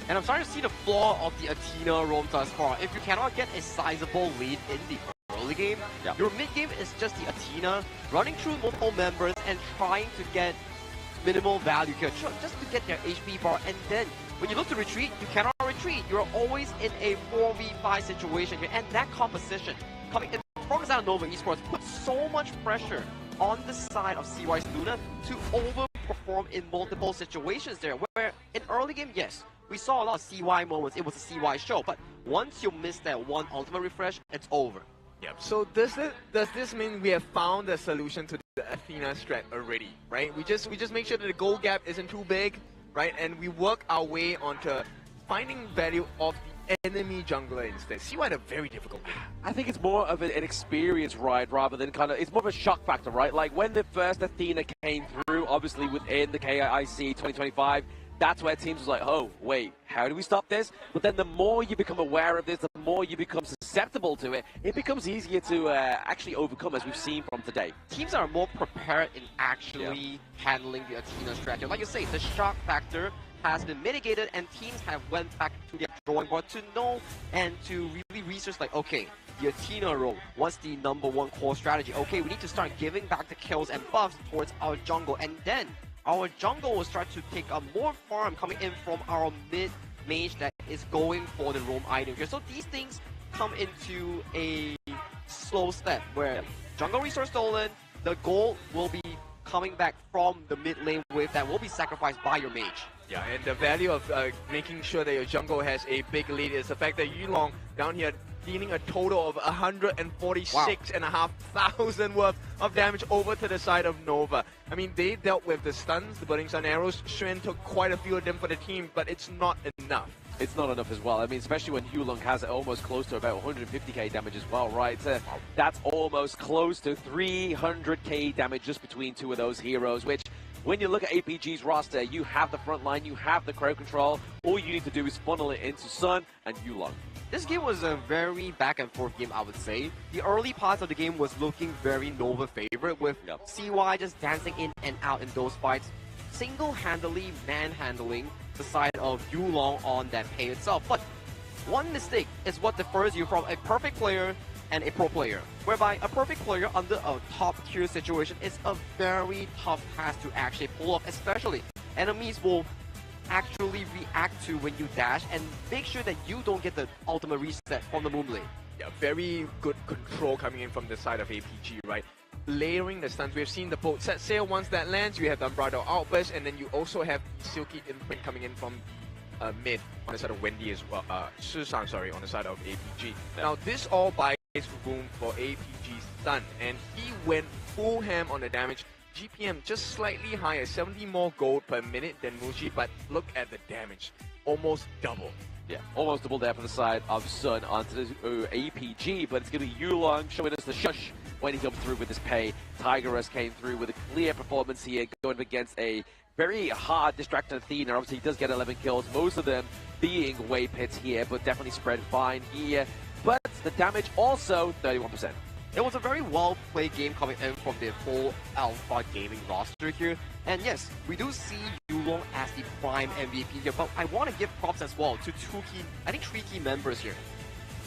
And I'm starting to see the flaw of the Athena roam thus far. If you cannot get a sizable lead in the early game, your mid game is just the Athena running through multiple members and trying to get minimal value kill, just to get their HP bar. And then when you look to retreat, you cannot retreat. You're always in a 4v5 situation here, and that composition coming in from the side of Nova Esports puts so much pressure on the side of CY's Luna to overperform in multiple situations there. Where in early game, yes, we saw a lot of CY moments. It was a CY show, but once you miss that one ultimate refresh, it's over. Yep. So does this mean we have found a solution to the Athena strat already, right? We just make sure that the goal gap isn't too big, right? And we work our way onto finding value of the enemy jungler instead. CY had a very difficult game. I think it's more of an experience ride rather than it's more of a shock factor, right? Like when the first Athena came through, obviously within the KIC 2025, that's where teams was like, oh, wait, how do we stop this? But then the more you become aware of this, the more you become susceptible to it, it becomes easier to actually overcome, as we've seen from today. Teams are more prepared in actually handling the Athena strategy. Like you say, the shock factor has been mitigated, and teams have went back to their drawing board to know and to really research, like, okay, the Athena role, what's the #1 core strategy? Okay, we need to start giving back the kills and buffs towards our jungle, and then our jungle will start to take up more farm coming in from our mid mage that is going for the roam item here. So these things come into a slow step where jungle resource stolen, the gold will be coming back from the mid lane wave that will be sacrificed by your mage. Yeah, and the value of making sure that your jungle has a big lead is the fact that Yulong down here dealing a total of 146,500 worth of damage over to the side of Nova. I mean, they dealt with the stuns, the Burning Sun arrows. Xuan took quite a few of them for the team, but it's not enough. it's not enough as well. I mean, especially when Yulong has almost close to about 150k damage as well, right? That's almost close to 300k damage just between two of those heroes, which when you look at APG's roster, you have the front line, you have the crowd control. All you need to do is funnel it into Sun and Yulong. This game was a very back and forth game, I would say. The early parts of the game was looking very Nova favorite, with CY just dancing in and out in those fights, single-handedly manhandling the side of Yulong on that pay itself. But one mistake is what differs you from a perfect player and a pro player, whereby a perfect player under a top tier situation is a very tough task to actually pull off, especially enemies will actually react to when you dash and make sure that you don't get the ultimate reset from the Moonblade. Yeah, very good control coming in from the side of APG, right? Layering the stuns, we've seen the both set sail once that lands, you have the Unbridled Outburst, and then you also have Silky Imprint coming in from mid on the side of Wendy as well, Susan, sorry, on the side of APG. Now this all buys room for APG's stun, and he went full ham on the damage. GPM just slightly higher, 70 more gold per minute than Muji, but look at the damage, almost double. Yeah, almost double there for the side of Sun onto the APG, but it's going to be Yulong showing us the shush when he comes through with his pay. Tigerus came through with a clear performance here, going against a very hard distracted Athena. Obviously, he does get 11 kills, most of them being wave hits here, but definitely spread fine here. But the damage also 31%. It was a very well-played game coming in from the whole Alpha Gaming roster here. And yes, we do see Yulong as the prime MVP here, but I want to give props as well to three key members here.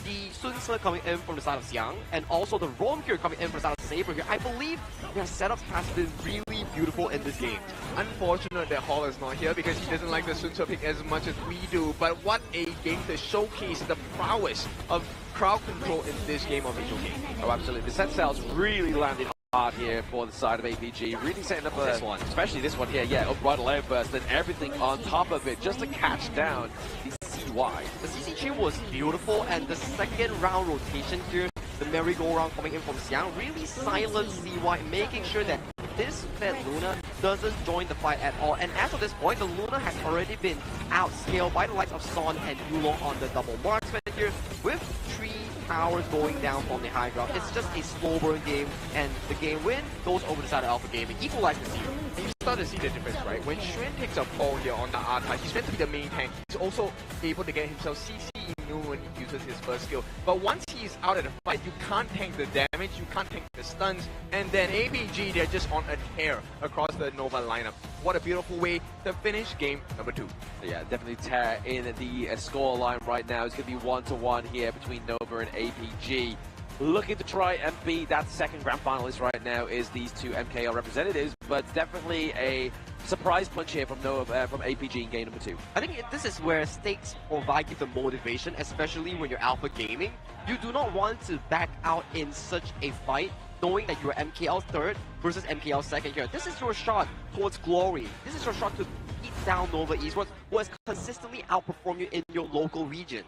The Sun Ce coming in from the side of Xiang, and also the Rom here coming in from the side of Saber here. I believe their setup has been really beautiful in this game. Unfortunate that Hall is not here because he doesn't like the Sun Ce pick as much as we do, but what a game to showcase the prowess of crowd control in this game of Angel Game. Oh, absolutely. The set cells really landed hard here for the side of APG, really setting up this one, especially this one here, yeah, Unbridled Outburst and everything on top of it just to catch down the CY. The CC2 was beautiful, and the second round rotation here, the merry-go-round coming in from Xiang, really silenced CY, making sure that this Fed Luna doesn't join the fight at all. And as of this point, the Luna has already been outscaled by the likes of Son and Yulong on the double marksman here, with 3 towers going down from the high ground. It's just a slow burn game, and the game win goes over the side of Alpha Gaming, equalizing the series. You start to see the difference, right? When Xuan takes a fall here on the R type, he's meant to be the main tank. He's also able to get himself CC immune when he uses his first skill. But once he's out of the fight, you can't tank the damage, you can't tank the stuns, and then APG, they're just on a tear across the Nova lineup. What a beautiful way to finish game number 2. Yeah, definitely tear in the score line right now. It's going to be 1-1 here between Nova and APG. Looking to try and be that second grand finalist right now is these two MKL representatives, but definitely a surprise punch here from Nova, from APG in game number 2. I think this is where stakes provide you the motivation, especially when you're Alpha Gaming. You do not want to back out in such a fight, knowing that you're MKL third versus MKL second here. This is your shot towards glory. This is your shot to beat down Nova Esports, who has consistently outperformed you in your local region.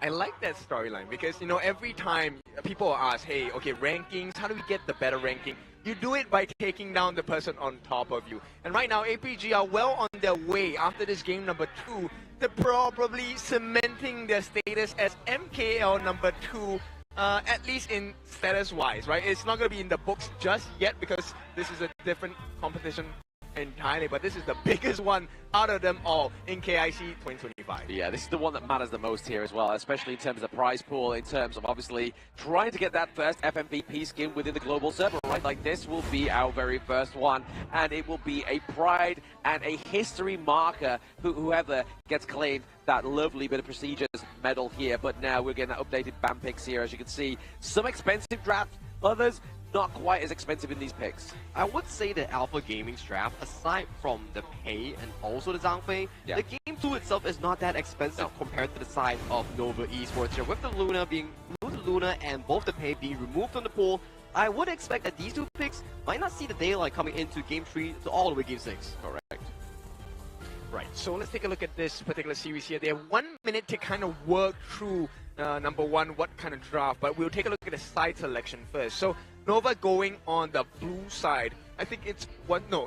I like that storyline because, you know, every time people ask, hey, okay, rankings, how do we get the better ranking? You do it by taking down the person on top of you. And right now, APG are well on their way after this game number 2 to probably cementing their status as MKL number 2, at least in status-wise, right? It's not going to be in the books just yet because this is a different competition entirely, but this is the biggest one out of them all in KIC 2025. Yeah, this is the one that matters the most here as well, especially in terms of the prize pool, in terms of obviously trying to get that first FMVP skin within the global server, right? Like, this will be our very first one, and it will be a pride and a history marker whoever gets claimed that lovely bit of prestigious medal here. But now we're getting that updated ban picks here, as you can see. Some expensive draft, others not quite as expensive in these picks. I would say that Alpha Gaming's draft, aside from the pay and also the Zhangfei, the game 2 itself is not that expensive compared to the side of Nova Esports here. With the Luna and both the pay being removed from the pool, I would expect that these two picks might not see the daylight coming into game 3 to all the way game 6. Correct. Right, so let's take a look at this particular series here. They have 1 minute to kind of work through number 1, what kind of draft, but we'll take a look at the side selection first. So Nova going on the blue side. I think it's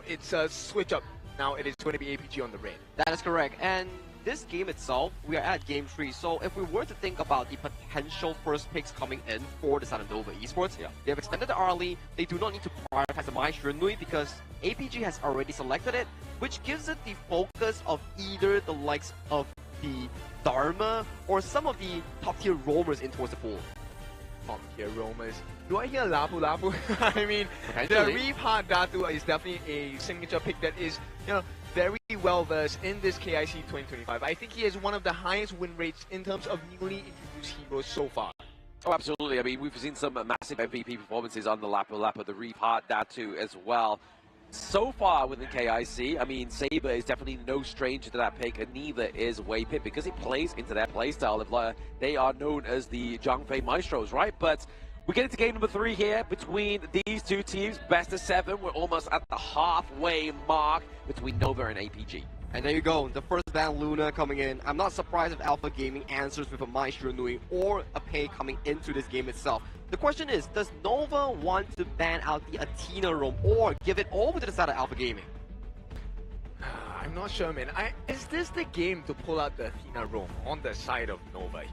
it's a switch up. Now it is going to be APG on the red. That is correct. And this game itself, we are at game 3. So if we were to think about the potential first picks coming in for the side of Nova Esports, they have extended the early. They do not need to prioritize the Mai Shiranui because APG has already selected it, which gives it the focus of either the likes of the Dharma or some of the top tier roamers in towards the pool. Top tier roamers. Do I hear Lapu Lapu? I mean, the Reef Hard Datu is definitely a signature pick that is, very well versed in this KIC 2025. I think he has one of the highest win rates in terms of newly introduced heroes so far. Oh, absolutely. I mean, we've seen some massive MVP performances on the Lapu Lapu, the Reef Heart Datu as well. So far within KIC, I mean, Saber is definitely no stranger to that pick, and neither is Waypit because it plays into their playstyle. They are known as the Zhangfei Maestros, right? But we get into game number 3 here between these two teams. Best of 7. We're almost at the halfway mark between Nova and APG. And there you go, the first ban Luna coming in. I'm not surprised if Alpha Gaming answers with a Mai Shiranui or a Pei coming into this game itself. The question is, does Nova want to ban out the Athena roam or give it over to the side of Alpha Gaming? I'm not sure, man. Is this the game to pull out the Athena roam on the side of Nova here?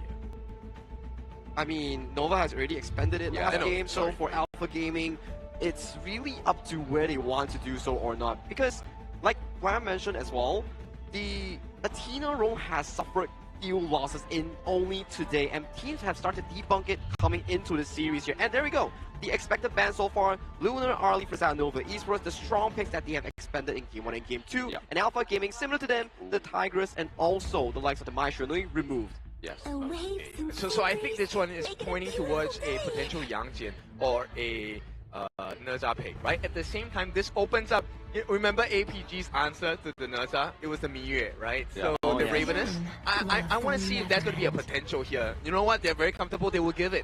I mean, Nova has already expended it last game, so for Alpha Gaming, it's really up to where they want to do so or not. Because, like Graham mentioned as well, the Athena roam has suffered few losses in only today, and teams have started to debunk it coming into the series here. And there we go. The expected ban so far, Lunar, Arlie, Frisat, Nova Esports, the strong picks that they have expended in Game 1 and Game 2, and Alpha Gaming, similar to them, the Tigress, and also the likes of the Mai Shiranui removed. Yes. Okay. So I think this one is pointing towards a potential Yangjian or a Nerza pick, right? At the same time, this opens up. Remember APG's answer to the Nerza? It was the Miyue, right? Yeah. So the Ravenous. I want to see if there's going to be a potential here. You know what? They're very comfortable. They will give it.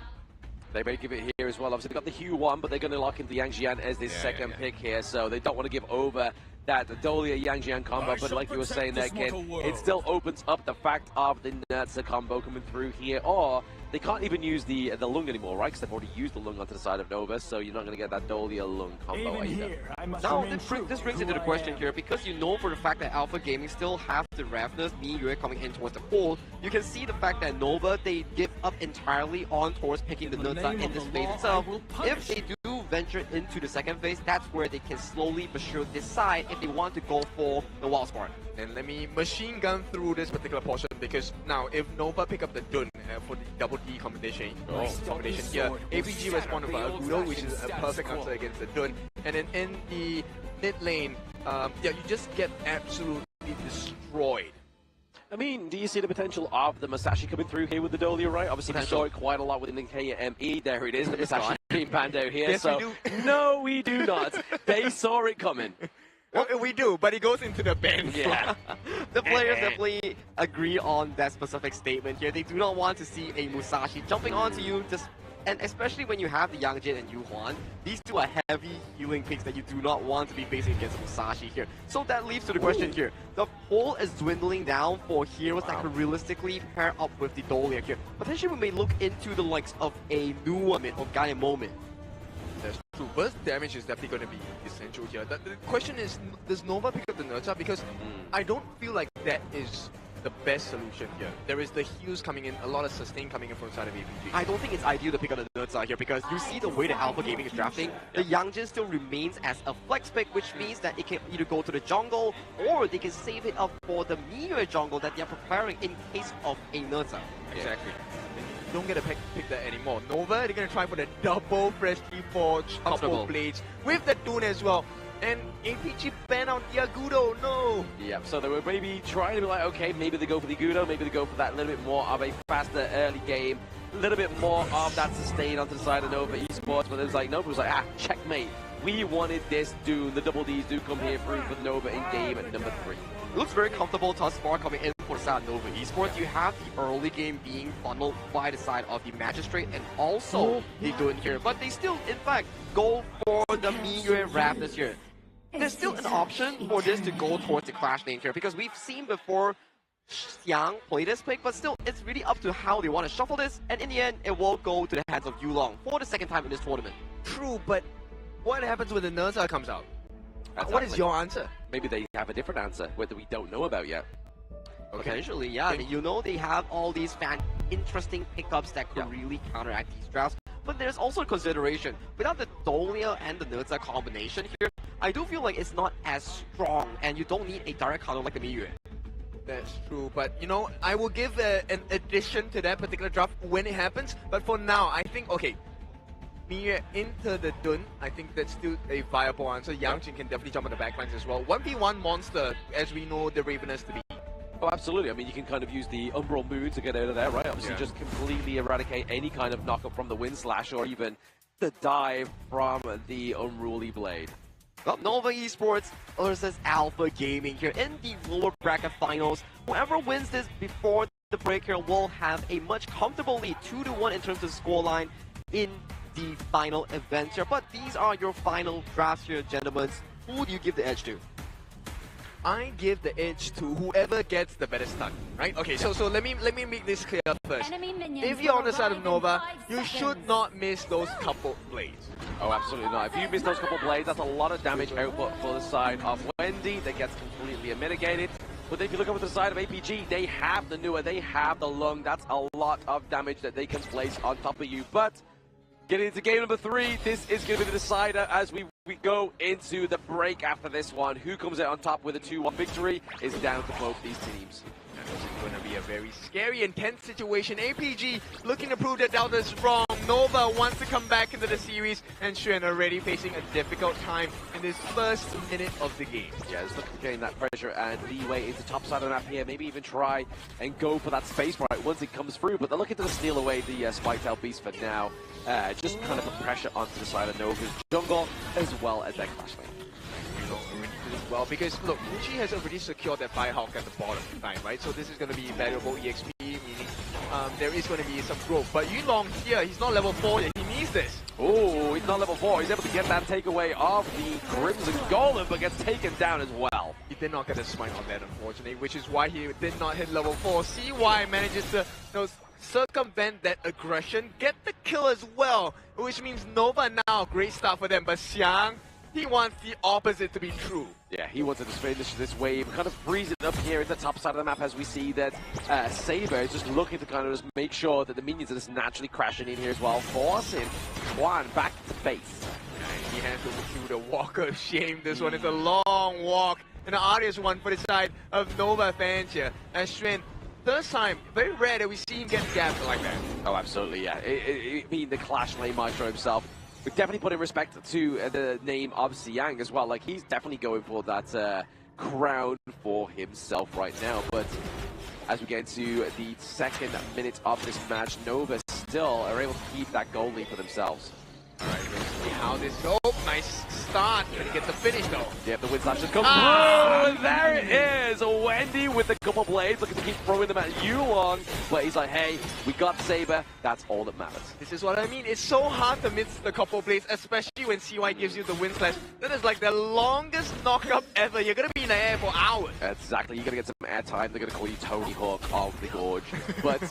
They may give it here as well. Obviously, they've got the Hue one, but they're going to lock into Yangjian as this second pick here, so they don't want to give over that Dolia Yangjian combo. But like you were saying there, Ken, it still opens up the fact of the Nerza combo coming through here, or they can't even use the Lung anymore, right? Because they've already used the Lung onto the side of Nova, so you're not going to get that Dolia Lung combo either. Now, this brings into the question here, because you know for the fact that Alpha Gaming still have the Ravnus, Miyue coming in towards the pool, you can see the fact that Nova, they give up entirely on towards picking the Nerza in this phase itself. If they do venture into the second phase, that's where they can slowly but sure decide if they want to go for the Wild Spark. And let me machine gun through this particular portion, because now if Nova pick up the Dun for the double D combination here, APG respond with Agudo, which is a perfect answer against the Dun. And then in the mid lane, you just get absolutely destroyed. I mean, do you see the potential of the Masashi coming through here with the Dolia, right? Obviously, we saw it quite a lot within the KME. There it is, the Masashi being banned out here. Yes, so, we do. No, we do not. They saw it coming. Well, we do, but it goes into the ban. Yeah. The players definitely agree on that specific statement here. They do not want to see a Musashi jumping onto you, and especially when you have the Yangjin and Yu Huan, these two are heavy healing picks that you do not want to be facing against Musashi here. So that leads to the question here. The pool is dwindling down for heroes that could realistically pair up with the Dolia here. Potentially we may look into the likes of a Nuamit or Gaia Moment. That's true. Burst damage is definitely going to be essential here. The question is, does Nova pick up the Nerza? Because I don't feel like that is the best solution here. There is the heals coming in, a lot of sustain coming in from the side of APG. I don't think it's ideal to pick up the Nerza here, because you see the way that Alpha Gaming is drafting, the Yangjin still remains as a flex pick, which means that it can either go to the jungle, or they can save it up for the Miyue jungle that they are preparing in case of a Nerza. Exactly. You don't get to pick that anymore. Nova, they're going to try for the double freshly forged couple blades with the Dune as well. And APG ban out the Agudo, no! Yep, so they were maybe trying to be like, okay, maybe they go for the Agudo, maybe they go for that little bit more of a faster early game, a little bit more of that sustain onto the side of Nova Esports, but it was like, Nova was like, checkmate. We wanted this Dune, the double Ds do come here through for Nova in game at number 3. It looks very comfortable thus far coming in for the side of Nova Esports. You have the early game being funneled by the side of the Magistrate and also the Dune here, but they still, in fact, go for the Miyue Raptors here. There's still an option for this to go towards the Clash lane here, because we've seen before Xiang play this pick, but still, it's really up to how they want to shuffle this, and in the end, it will go to the hands of Yulong for the second time in this tournament. True, but what happens when the Nerza comes out? What is your answer? Maybe they have a different answer, whether we don't know about yet. Potentially, yeah. You know, they have all these interesting pickups that could really counteract these drafts. But there's also a consideration. Without the Dolia and the Nurza combination here, I do feel like it's not as strong, and you don't need a direct counter like the Miyue. That's true, but you know, I will give an addition to that particular draft when it happens. But for now, I think, okay, Miyue into the Dun, I think that's still a viable answer. Yangjin can definitely jump on the backlines as well. 1v1 monster, as we know the Ravenous to be. Oh, absolutely. I mean, you can kind of use the Umbral Moon to get out of there, right? Obviously, just completely eradicate any kind of knockup from the Wind Slash or even the dive from the Unruly Blade. Well, Nova Esports versus Alpha Gaming here in the lower bracket finals. Whoever wins this before the break here will have a much comfortable lead, 2-1 in terms of scoreline in the final event here. But these are your final drafts here, gentlemen. Who do you give the edge to? I give the edge to whoever gets the better stun, right? Okay, so let me make this clear first. If you're on the side of Nova, you should not miss those couple blades. Oh, absolutely not. If you miss those couple blades, that's a lot of damage output for the side of Wendy that gets completely mitigated. But if you look over to the side of APG, they have the Nua, they have the Lung. That's a lot of damage that they can place on top of you. But getting into game number 3, this is going to be the decider as we go into the break after this one. Who comes out on top with a 2-1 victory is down to both these teams. This is going to be a very scary, intense situation. APG looking to prove that Delta is wrong. Nova wants to come back into the series, and Xuan already facing a difficult time in this first minute of the game. Yeah, just looking to gain that pressure and leeway into top side of the map here. Maybe even try and go for that space right once it comes through. But they're looking to steal away the Spike-Tail Beast for now. Just kind of put pressure onto the side of Nova's jungle as well as their Clash Lane. Well, because look, Muji has already secured that Firehawk at the bottom, right? So this is going to be valuable EXP, meaning there is going to be some growth. But Yulong here, he's not level 4 yet, he needs this. Oh, he's not level 4, he's able to get that takeaway of the Crimson Golem, but gets taken down as well. He did not get a smite on that, unfortunately, which is why he did not hit level 4. CY manages to circumvent that aggression, get the kill as well, which means Nova now, great start for them, but Xiang, he wants the opposite to be true. Yeah, he wanted to finish this wave, kind of freeze it up here at the top side of the map as we see that Saber is just looking to kind of just make sure that the minions are just naturally crashing in here as well, forcing Juan back to base. And he has to do the walk of shame. This one is a long walk, and an arduous one for the side of Nova fans here. As Xuan, first time, very rare that we see him get gapped like that. Oh, absolutely, yeah. I mean, the Clash Lane Maestro himself. We definitely put in respect to the name of Xiang as well. Like, he's definitely going for that crown for himself right now. But as we get into the second minute of this match, Nova still are able to keep that goal lead for themselves. Alright, let's see how this goes. Nice start. Can he get the finish though? Yep, the wind slash just comes through, and there it is! Wendy with the couple blades, looking to keep throwing them at Yulong, but he's like, hey, we got Saber, that's all that matters. This is what I mean, it's so hard to miss the couple blades, especially when CY gives you the wind slash. That is like the longest knockup ever. You're gonna be in the air for hours. Exactly, you're gonna get some airtime, they're gonna call you Tony Hawk of the Gorge. But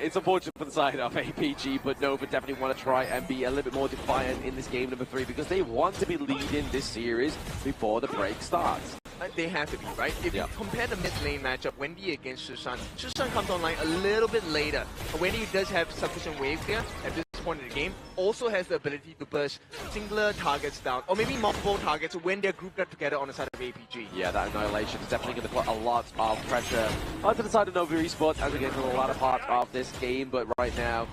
it's unfortunate for the side of APG, but Nova definitely want to try and be a little bit more defiant in this game number 3 because they want to be leading this series before the break starts. They have to be, right? If you compare the mid lane matchup, Wendy against Shushan, Shushan comes online a little bit later. Wendy does have sufficient wave clear at this point in the game, also has the ability to burst singular targets down, or maybe multiple targets when they're grouped up together on the side of APG. Yeah, that Annihilation is definitely going to put a lot of pressure onto the side of Nova Esports as we get into the latter part of this game, but right now,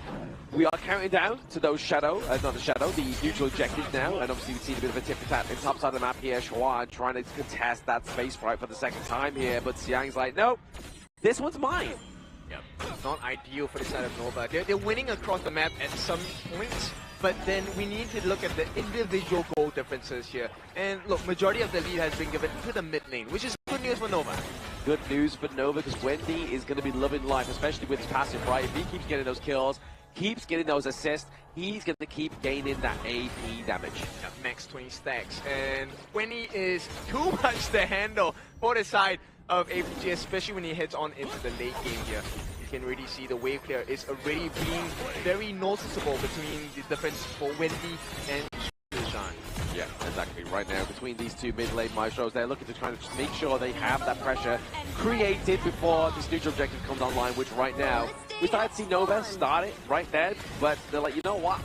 we are counting down to those the neutral objectives now, and obviously we've seen a bit of a tip-for-tat in top side of the map here. Xuan trying to contest that space right for the second time here, but Xiang's like, nope, this one's mine. Yep, it's not ideal for the side of Nova. They're winning across the map at some points, but then we need to look at the individual goal differences here. And look, majority of the lead has been given to the mid lane, which is good news for Nova. Good news for Nova because Wendy is going to be loving life, especially with his passive, right? If he keeps getting those kills, keeps getting those assists, he's going to keep gaining that AP damage. Yep, max 20 stacks, and 20 is too much to handle for the side of APG, especially when he heads on into the late game here. You can really see the wave clear is already being very noticeable between the difference for Wendy and Shushan. Yeah, exactly right. right now between these two mid-lane maestros. They're looking to kind of just make sure they have that pressure created before this neutral objective comes online, which right now, we started to see Nova start it right there, but they're like, you know what?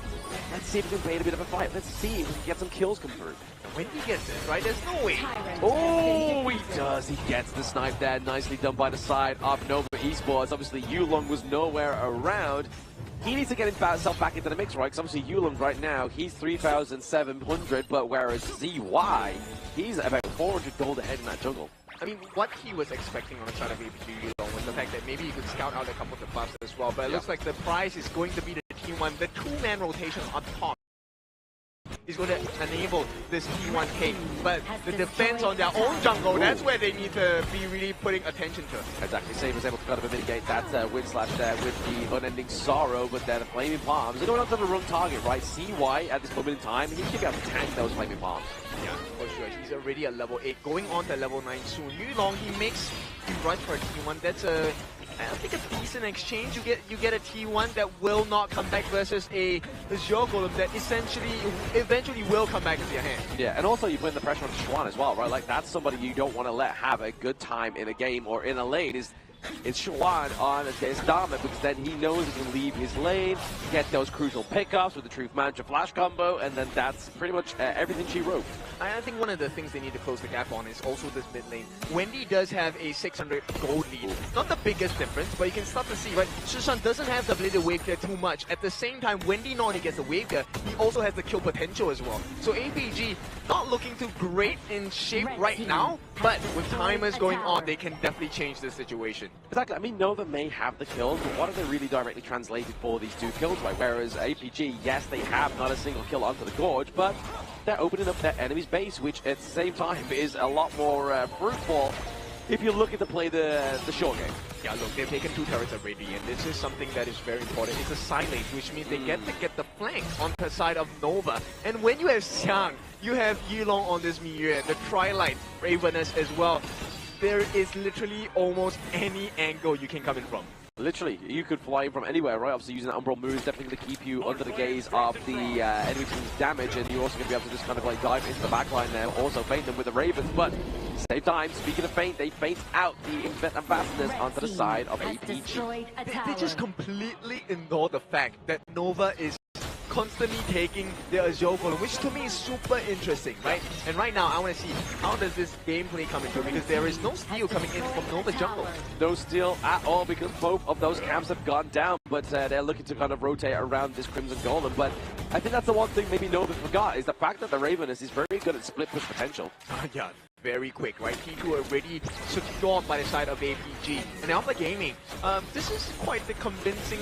Let's see if we can create a bit of a fight. Let's see if we can get some kills come through. When he gets this, right? There's no way. Oh, he does. He gets the snipe there. Nicely done by the side of Nova Esports. Obviously, Yulong was nowhere around. He needs to get himself back into the mix, right? Because obviously Yulong right now, he's 3,700, but whereas ZY, he's about 400 gold ahead in that jungle. I mean, what he was expecting on the side of APG Yulong was the fact that maybe he could scout out a couple of the buffs as well, but it looks like the prize is going to be the T1, the two-man rotation on top. Is going to enable this T1 take, but the defense on their own jungle, that's where they need to be really putting attention to. Exactly, Saber's able to kind of mitigate that win slash there with the unending sorrow, but then the Flaming Palms are going after the wrong target, right? CY at this moment in time, he should be able to tank those Flaming Palms. Yeah, for sure. He's already at level 8, going on to level 9 soon. Yulong, he makes runs for a T1. That's I think a decent exchange. You get a T1 that will not come back versus a Azure Golem that eventually will come back into your hand. Yeah, and also you put the pressure on Schwan as well, right? Like that's somebody you don't want to let have a good time in a game or in a lane. It's Schwan on his Dharma because then he knows he can leave his lane, get those crucial pickups with the Truth Mantra flash combo, and then that's pretty much everything she wrote. I think one of the things they need to close the gap on is also this mid lane. Wendy does have a 600 gold lead. Not the biggest difference, but you can start to see, right? Shishan doesn't have the ability to wave clear too much. At the same time, Wendy not only gets the wave clear, he also has the kill potential as well. So APG not looking too great in shape right now, but with timers going on, they can definitely change the situation. Exactly. I mean, Nova may have the kills, but what are they really directly translated for these two kills, right? Whereas APG, yes, they have not a single kill onto the Gorge, but they're opening up their enemy's base, which at the same time is a lot more fruitful if you're looking to play the short game. Yeah, look, they've taken 2 turrets already, and this is something that is very important. It's a silence, which means they get to get the flank on the side of Nova. And when you have Xiang, you have Yulong on this Miyu, the Twilight, Ravenous as well. There is literally almost any angle you can come in from. Literally, you could fly in from anywhere, right? Obviously, using that Umbral move is definitely going to keep you under the gaze of the enemy team's damage, and you're also going to be able to just kind of like dive into the backline there, also feint them with the Ravens, but same time, speaking of feint, they feint out the ambassadors onto the side of APG. They just completely ignore the fact that Nova is constantly taking the Azure Golem, which to me is super interesting, right? And right now, I want to see how does this gameplay come into, because there is no steal coming in from Nova jungle. No steal at all, because both of those camps have gone down, but they're looking to kind of rotate around this Crimson Golem. But I think that's the one thing maybe Nova forgot, is the fact that the Ravenous is very good at split push potential. Yeah, very quick, right? T2 already secured by the side of APG. And Alpha Gaming, this is quite the convincing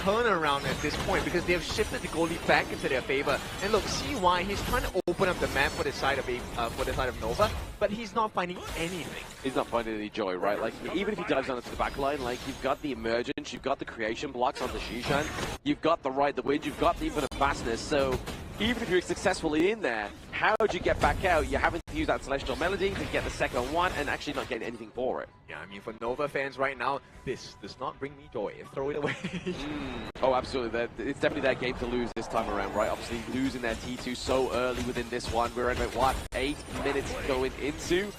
turnaround at this point, because they have shifted the goalie back into their favor. And look, CY, he's trying to open up the map for the side of Nova, but he's not finding anything. He's not finding any joy, right? Like, even if he dives down into the backline, like, you've got the emergence, you've got the creation blocks onto Shishan, you've got the ride the wind, you've got the infinite fastness, so even if you're successfully in there, how do you get back out? You're having to use that Celestial Melody to get the second one and actually not getting anything for it. Yeah, I mean, for Nova fans right now, this does not bring me joy. Throw it away. Oh, absolutely. It's definitely their game to lose this time around, right? Obviously, losing their T2 so early within this one. We're at about, what, 8 minutes going into?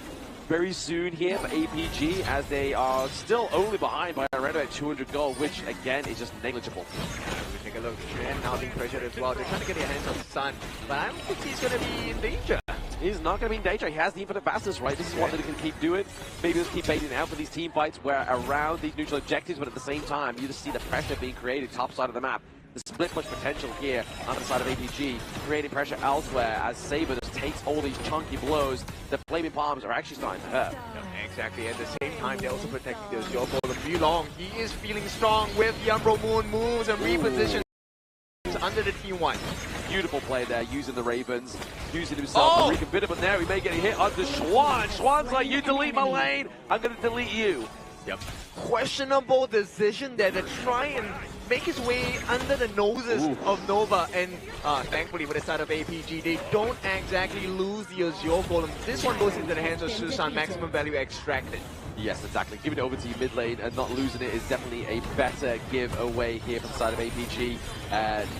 Very soon here for APG, as they are still only behind by around about 200 gold, which again is just negligible. Take a look. Shen now being pressured as well. They're trying to get their hands on Sun, but I don't think he's going to be in danger. He's not going to be in danger. He has the infinite fastness, right? This is what they can keep doing. Maybe just keep baiting out for these team fights where around these neutral objectives, but at the same time, you just see the pressure being created top side of the map. The split push potential here on the side of APG, creating pressure elsewhere as Saber just takes all these chunky blows. The Flaming Palms are actually starting to hurt. Yeah, exactly. At the same time, they're also protecting the Azure Golem. Yulong, he is feeling strong with the Umbral Moon moves and repositions under the T1. Beautiful play there, using the Ravens, using himself to reconfigure, but now he may get hit onto Schwan. Schwan's like, you delete my lane, I'm going to delete you. Yep. Questionable decision there to try and make his way under the noses of Nova, and thankfully for the side of APG, they don't exactly lose the Azure Golem. This one goes into the hands of Susan, maximum value extracted. Yes, exactly. Giving it over to you mid lane and not losing it is definitely a better giveaway here from the side of APG.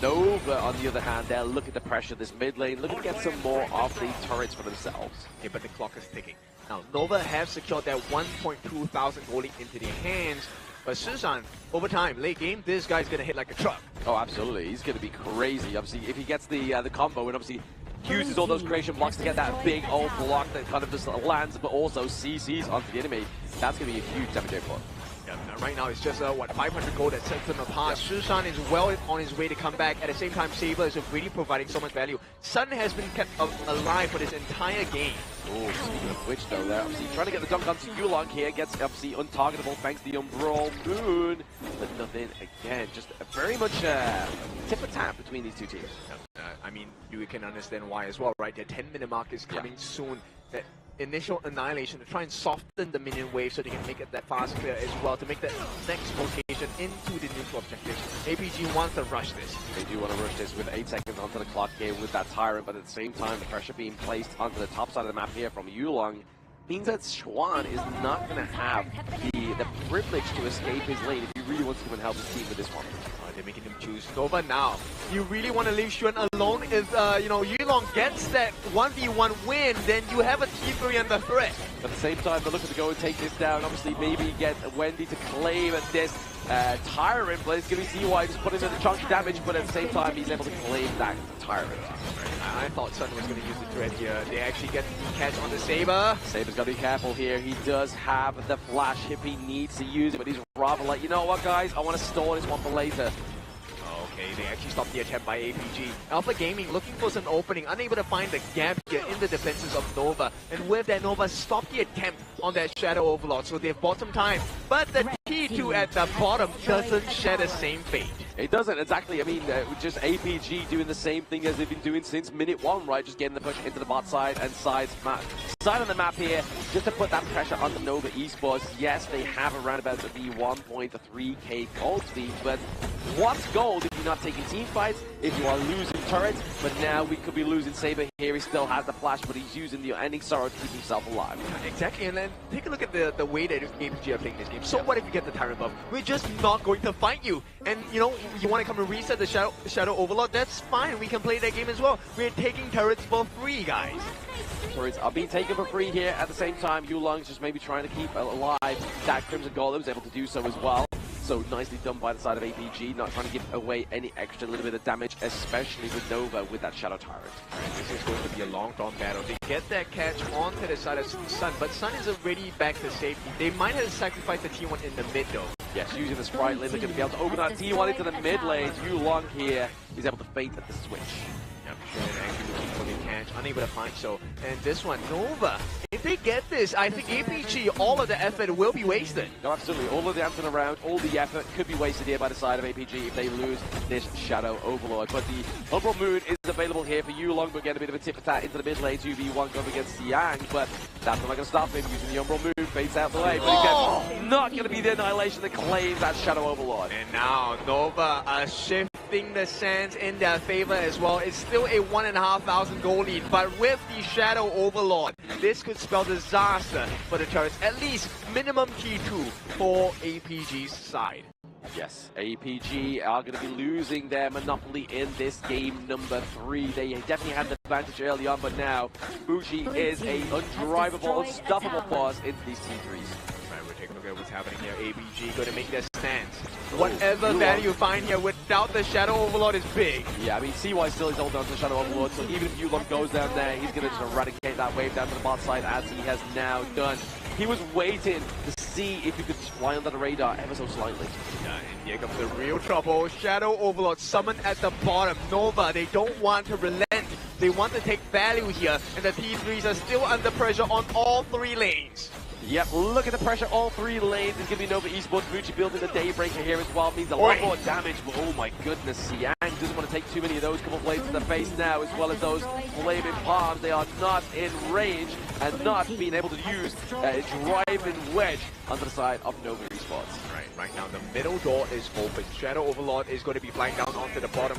Nova, on the other hand, they're looking to pressure this mid lane, looking to get some more of the turrets for themselves. Okay, but the clock is ticking. Now, Nova have secured that 1.2 thousand gold into their hands, but Susan, over time, late game, this guy's gonna hit like a truck. Oh, absolutely. He's gonna be crazy. Obviously, if he gets the combo and obviously uses all those creation blocks to get that big old block that kind of just lands, but also CCs onto the enemy, that's gonna be a huge damage input. Yeah, right now it's just what 500 gold that sets them apart. Susan is well on his way to come back. At the same time, Saber is really providing so much value. Sun has been kept alive for this entire game. Oh, speaking of which though, they're obviously trying to get the dunk onto Yulong here, gets obviously untargetable thanks to the Umbral Moon, but nothing again. Just very much tip for tap between these two teams. I mean, you can understand why as well, right? The 10-minute mark is coming soon. That initial annihilation to try and soften the minion wave so they can make it that fast clear as well, to make that next rotation into the neutral objectives. APG wants to rush this. They do want to rush this with 8 seconds onto the clock here with that Tyrant, but at the same time the pressure being placed onto the top side of the map here from Yulong means that Xuan is not going to have the privilege to escape his lane if he really wants to come and help his team with this one. They're making him choose Nova now. You really want to leave Xuan alone? If Yulong gets that 1v1 win, then you have a T3 under threat. At the same time, they're looking to go and take this down. Obviously, maybe get Wendy to claim this Tyrant, but it's going to be CY just putting in a chunk of damage, but at the same time, he's able to claim that Tyrant. I thought Sun was going to use the threat here. They actually get the catch on the Saber. Saber's got to be careful here. He does have the flash if he needs to use it, but he's rather like, you know what, guys? I want to store this one for later. Okay, they actually stopped the attempt by APG. Alpha Gaming looking for some opening, unable to find the gap here in the defenses of Nova. And with that, Nova stopped the attempt on that Shadow Overlord, so they've bought some time. But the T2 at the bottom doesn't share the same fate. It doesn't, exactly. I mean, just APG doing the same thing as they've been doing since minute 1, right? Just getting the push into the bot side and side on the map here, just to put that pressure on the Nova Esports. Yes, they have around about the 1.3k gold speed, but what's gold if you're not taking team fights, if you are losing turrets? But now we could be losing Saber here. He still has the flash, but he's using the ending sorrow to keep himself alive. Exactly, and then take a look at the way that APG are playing this game. So what if you get the Tyrant buff? We're just not going to fight you. And you want to come and reset the Shadow Overlord? That's fine, we can play that game as well. We're taking turrets for free, guys. Turrets are being taken for free here. At the same time, Yulong's just maybe trying to keep alive that Crimson Golem, was able to do so as well. So nicely done by the side of APG, not trying to give away any extra little bit of damage, especially with Nova with that Shadow Tyrant. This is going to be a long-drawn battle. They get that catch onto the side of Sun, but Sun is already back to safety. They might have sacrificed the T1 in the mid though. Yes, using the Sprite lane, they're going to be able to open that T1 into the mid lane. Yulong here is able to feint at the switch. Yep, sure, actually looking for the catch, unable to find so. And this one, Nova, if they get this, I think APG, all of the effort will be wasted. No, absolutely. All of the dancing around, all the effort could be wasted here by the side of APG if they lose this Shadow Overlord. But the Umbral Moon is available here for Yulong, but get a bit of a tip attack into the mid lane. 2v1 going against Yang, but that's not going to stop him using the Umbral Moon. Fades out the way, but again, not going to be the annihilation that claims that Shadow Overlord. And now Nova are shifting the sands in their favor as well. It's still a 1,500 gold lead, but with the Shadow Overlord, this could spell disaster for the turrets. At least minimum T2 for APG's side. Yes, APG are going to be losing their monopoly in this game number 3. They definitely had the advantage early on, but now Bushi is a undrivable, unstoppable force into these T3s. Right, we're taking a look at what's happening here. APG going to make their stance. Whatever value you find here without the Shadow Overlord is big. Yeah, I mean, CY still is holding on to the Shadow Overlord, so even if Yulong goes down there, he's going to just eradicate that wave down to the bot side, as he has now done. He was waiting to see if he could just fly under the radar ever so slightly. Yeah, and here comes the real trouble. Shadow Overlord summoned at the bottom. Nova, they don't want to relent. They want to take value here, and the T3s are still under pressure on all 3 lanes. Yep, look at the pressure, all 3 lanes. It's going to be Nova Esports. Mucci building the Daybreaker here as well. Means a lot more damage, but oh my goodness, Yang doesn't want to take too many of those couple of blades to the face now, as well as those flaming palms. They are not in range and not being able to use a driving wedge onto the side of Nova Esports. Right now, the middle door is open. Shadow Overlord is going to be flying down onto the bottom.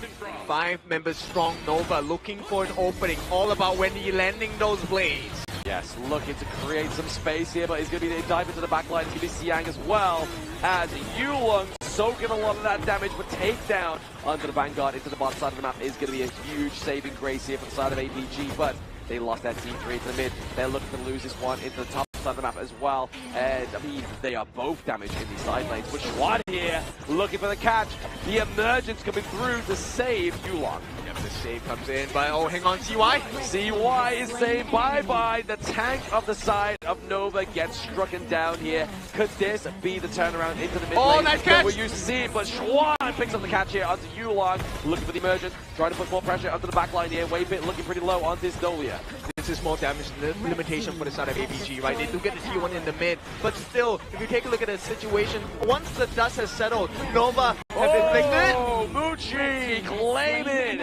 5 members strong Nova looking for an opening. All about Wendy landing those blades. Yes, looking to create some space here, but he's going to be dive into the back line. It's going to be Siang as well as Yulong soaking a lot of that damage, but takedown under the Vanguard into the bottom side of the map is going to be a huge saving grace here for the side of APG, but they lost that T3 to the mid. They're looking to lose this one into the top side of the map as well. And I mean, they are both damaged in these side lanes. But Schwan here looking for the catch. The emergence coming through to save Yulong. Yep, the save comes in, but oh, hang on, CY. CY is saying bye-bye. The tank of the side of Nova gets struck down here. Could this be the turnaround into the mid lane? Oh, nice catch! We're used to see it, but Schwan picks up the catch here onto Yulong. Looking for the emergence, trying to put more pressure onto the back line here. Wavepit looking pretty low on this Dolia. This is more damage limitation for the side of APG, right? They do get the T1 in the mid, but still, if you take a look at the situation, once the dust has settled, Nova have inflicted. Oh, Muchi claiming,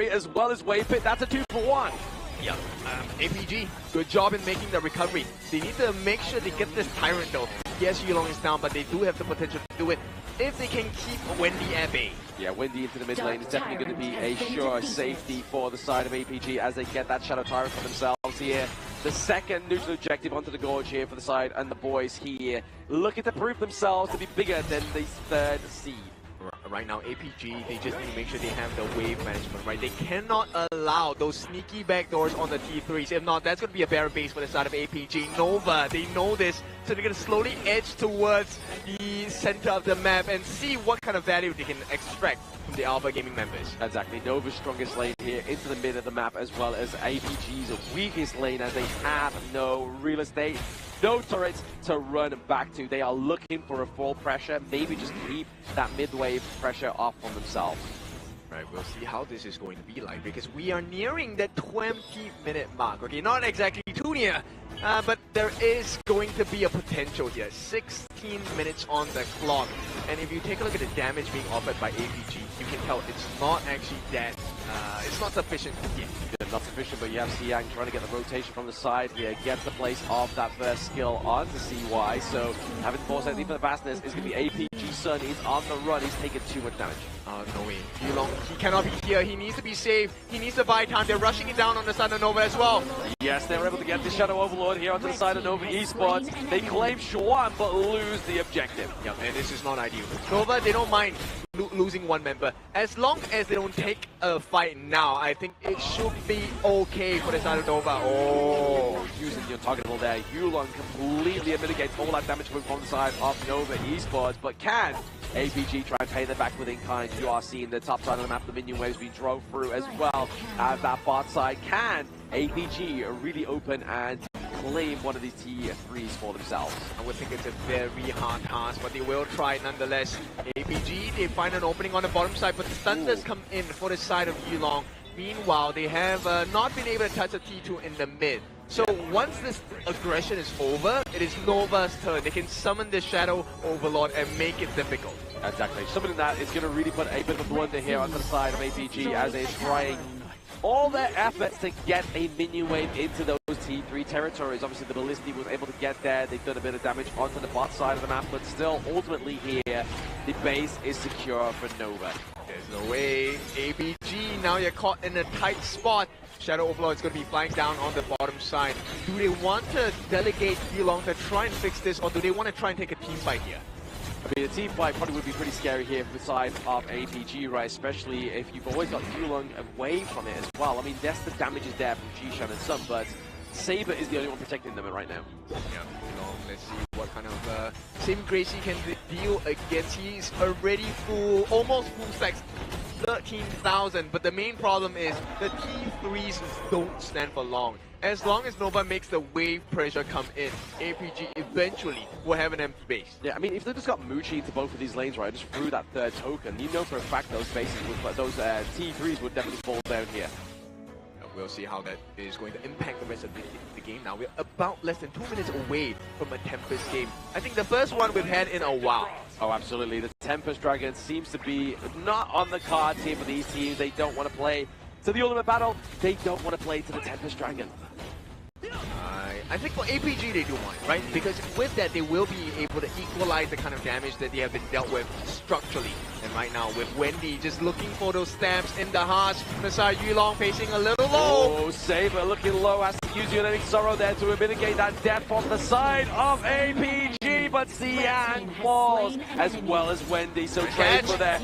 as well as Wavepit. That's a 2-for-1. Yeah, APG, good job in making the recovery. They need to make sure they get this Tyrant though. Yes, Yulong is down, but they do have the potential to do it if they can keep Wendy at bay. Yeah, Wendy into the mid lane is definitely going to be a sure safety for the side of APG as they get that Shadow Tyrant for themselves here. The second neutral objective onto the Gorge here for the side, and the boys here looking to prove themselves to be bigger than the third seed. Right now, APG, they just need to make sure they have the wave management, right? They cannot allow those sneaky backdoors on the T3s. If not, that's going to be a barren base for the side of APG. Nova, they know this, so they're going to slowly edge towards the center of the map and see what kind of value they can extract from the Alpha Gaming members. Exactly, Nova's strongest lane here into the mid of the map, as well as APG's weakest lane, as they have no real estate, no turrets to run back to. They are looking for a full pressure, maybe just keep that mid-wave pressure off on themselves. Right, we'll see how this is going to be like, because we are nearing the 20-minute mark. Okay, not exactly too near, but there is going to be a potential here. 16 minutes on the clock, and if you take a look at the damage being offered by APG, you can tell it's not actually that, it's not sufficient yet. Yeah, not sufficient, but you have Siang trying to get the rotation from the side here, get the place of that first skill onto CY, so having to force anything for the fastness is going to be APG Sun. He's on the run, he's taking too much damage. Oh, no way. Yulong, he cannot be here, he needs to be safe, he needs to buy time. They're rushing it down on the side of Nova as well. Yes, they're able to get the Shadow Overlord here onto the side of Nova Esports. They claim Schwan, but lose the objective. Yeah, and this is not ideal. Nova, they don't mind losing one member. As long as they don't take a fight now, I think it should be okay for the side of Nova. Oh, using the untargetable there. Yulong completely mitigates all that damage coming from the side of Nova Esports, but can APG try and pay them back with in kind? You are seeing the top side of the map, the minion waves being drove through as well as that bot side. Can APG really open and claim one of these T3s for themselves? I would think it's a very hard task, but they will try nonetheless. APG, they find an opening on the bottom side, but the stun does come in for the side of Yulong. Meanwhile, they have not been able to touch a T2 in the mid. So once this aggression is over, it is Nova's turn. They can summon the Shadow Overlord and make it difficult. Exactly. Summoning that is going to really put a bit of a blunder here on the side of APG as they're trying all their efforts to get a minion wave into those T3 territories. Obviously, the Ballisti was able to get there. They've done a bit of damage onto the bot side of the map, but still, ultimately here, the base is secure for Nova. There's no way. APG, now you're caught in a tight spot. Shadow Overlord is going to be flying down on the bottom side. Do they want to delegate Yulong to try and fix this, or do they want to try and take a team fight here? I mean, a team fight probably would be pretty scary here for the side of APG, right? Especially if you've always got Yulong away from it as well. I mean, yes, the damage is there from Jishan and some, but Saber is the only one protecting them right now. Yeah, Yulong, let's see what kind of saving grace he can deal against. He's already full, almost full stacks. 13,000, but the main problem is the T3s don't stand for long. As long as Nova makes the wave pressure come in, APG eventually will have an empty base. Yeah, I mean, if they just got Muchi into both of these lanes, right, just threw that third token, you know for a fact those bases would, those T3s would definitely fall down here. We'll see how that is going to impact the rest of the game now. We're about less than 2 minutes away from a Tempest game. I think the first one we've had in a while. Oh, absolutely. The Tempest Dragon seems to be not on the cards here for these teams. They don't want to play to the Ultimate Battle. They don't want to play to the Tempest Dragon. I I think for APG they do mind, right? Because with that they will be able to equalize the kind of damage that they have been dealt with structurally. And right now with Wendy just looking for those stabs in the heart, Messiah Yulong facing a little low. Oh, Saber looking low, has to use Unique Sorrow there to mitigate that death on the side of APG, but Xian falls as well as Wendy, so trade for their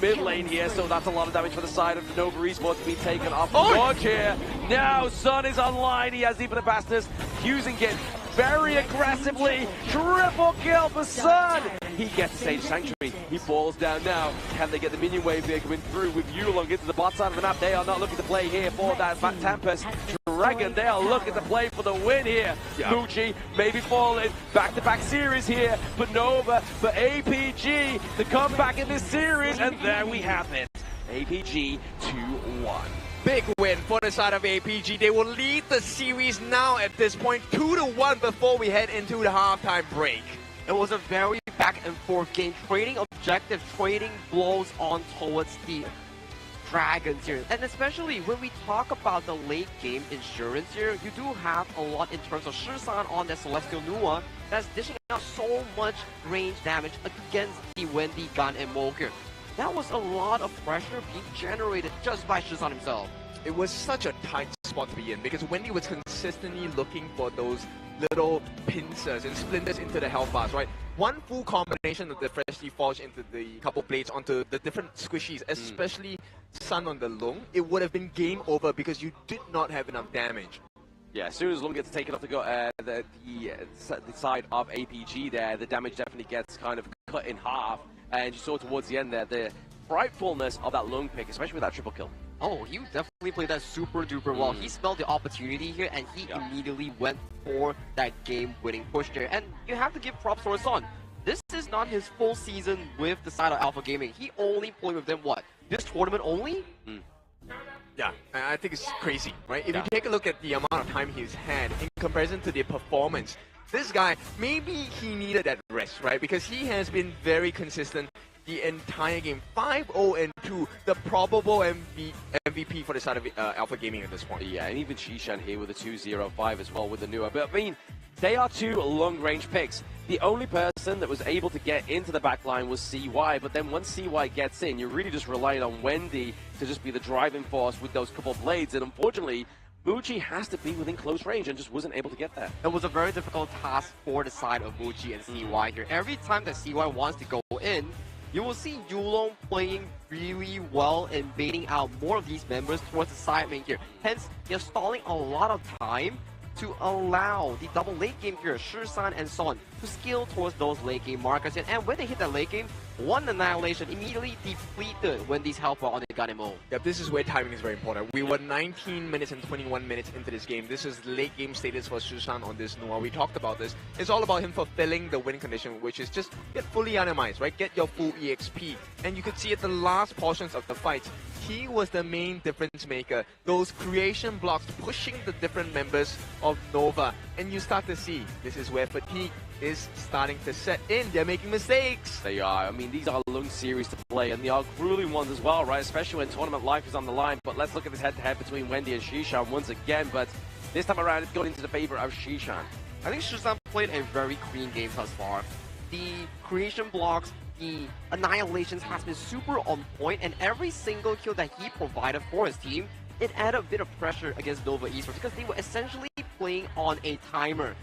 mid lane here, so that's a lot of damage for the side of Nova Esports being taken off the board here. Now Sun is online, he has even a Bastus using it very aggressively. Triple kill for Sun. He gets Sage Sanctuary. He falls down now. Can they get the minion wave here coming through with Yulong into the bot side of the map? They are not looking to play here for that Tempest. Dragon, they are looking to play for the win here. Muji maybe falling. Back-to-back series here for Nova, for APG to come back in this series. And there we have it. APG 2-1. Big win for the side of APG. They will lead the series now at this point 2-1 before we head into the halftime break. It was a very back and forth game, trading objectives, trading blows on towards the Dragons here. And especially when we talk about the late game insurance here, you do have a lot in terms of Shisan on the Celestial Nua that's dishing out so much range damage against the Wendy, Gun, and Moke here. That was a lot of pressure being generated just by Shisan himself. It was such a tight spot to be in because Wendy was consistently looking for those little pincers and splinters into the health bars, right? One full combination of the freshly forged into the couple blades onto the different squishies, especially Sun on the Lung, it would have been game over because you did not have enough damage. Yeah, as soon as Lung gets taken off the side of APG there, the damage definitely gets kind of cut in half. And you saw towards the end there, the frightfulness of that Lung pick, especially with that triple kill. Oh, he definitely played that super duper well. He smelled the opportunity here and he immediately went for that game-winning push there. And you have to give props to Son. This is not his full season with the side of Alpha Gaming. He only played with them, what, this tournament only? Yeah, I think it's crazy, right? If you take a look at the amount of time he's had in comparison to the performance, this guy, maybe he needed that rest, right? Because he has been very consistent the entire game. 5-0-2, the probable MVP for the side of Alpha Gaming at this point. Yeah, and even Shishan here with a 2-0-5 as well with the Nua. But I mean, they are two long-range picks. The only person that was able to get into the backline was CY, but then once CY gets in, you're really just relying on Wendy to just be the driving force with those couple blades, and unfortunately, Muji has to be within close range and just wasn't able to get there. It was a very difficult task for the side of Muji and CY here. Every time that CY wants to go in, you will see Yulong playing really well and baiting out more of these members towards the side lane here. Hence, you're stalling a lot of time to allow the double late game here, Shisan and Son, to scale towards those late game markers. And when they hit that late game, one annihilation immediately depleted Wendy's health bar on the Ganemo. Yep, this is where timing is very important. We were 19 minutes and 21 minutes into this game. This is late game status for Shisan on this Nua. We talked about this. It's all about him fulfilling the win condition, which is just get fully animized, right? Get your full EXP. And you could see at the last portions of the fight, he was the main difference maker. Those creation blocks pushing the different members of Nova. And you start to see, this is where fatigue is starting to set in. They're making mistakes. They are. I mean, these are Lung series to play, and they are grueling ones as well, right? Especially when tournament life is on the line. But let's look at this head-to-head between Wendy and Shishan once again. But this time around, it's going into the favor of Shishan. I think Shisan played a very clean game thus far. The creation blocks, the annihilations has been super on point, and every single kill that he provided for his team, it added a bit of pressure against Nova Esports because they were essentially playing on a timer.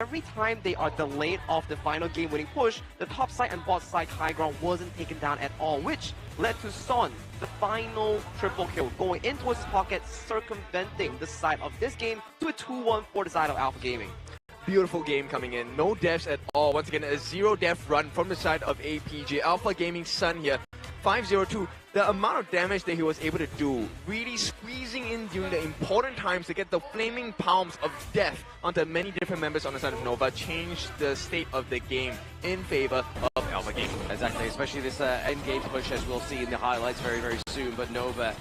Every time they are delayed off the final game-winning push, the top side and bot side high ground wasn't taken down at all, which led to Son, the final triple kill, going into his pocket, circumventing the side of this game to a 2-1 for the side of Alpha Gaming. Beautiful game coming in. No deaths at all. Once again, a zero-death run from the side of APG. Alpha Gaming Sun here. 5-0-2. The amount of damage that he was able to do, really squeezing in during the important times to get the flaming palms of death onto many different members on the side of Nova, changed the state of the game in favor of Alpha Gaming. Exactly, especially this end game push, as we'll see in the highlights very, very soon. But Nova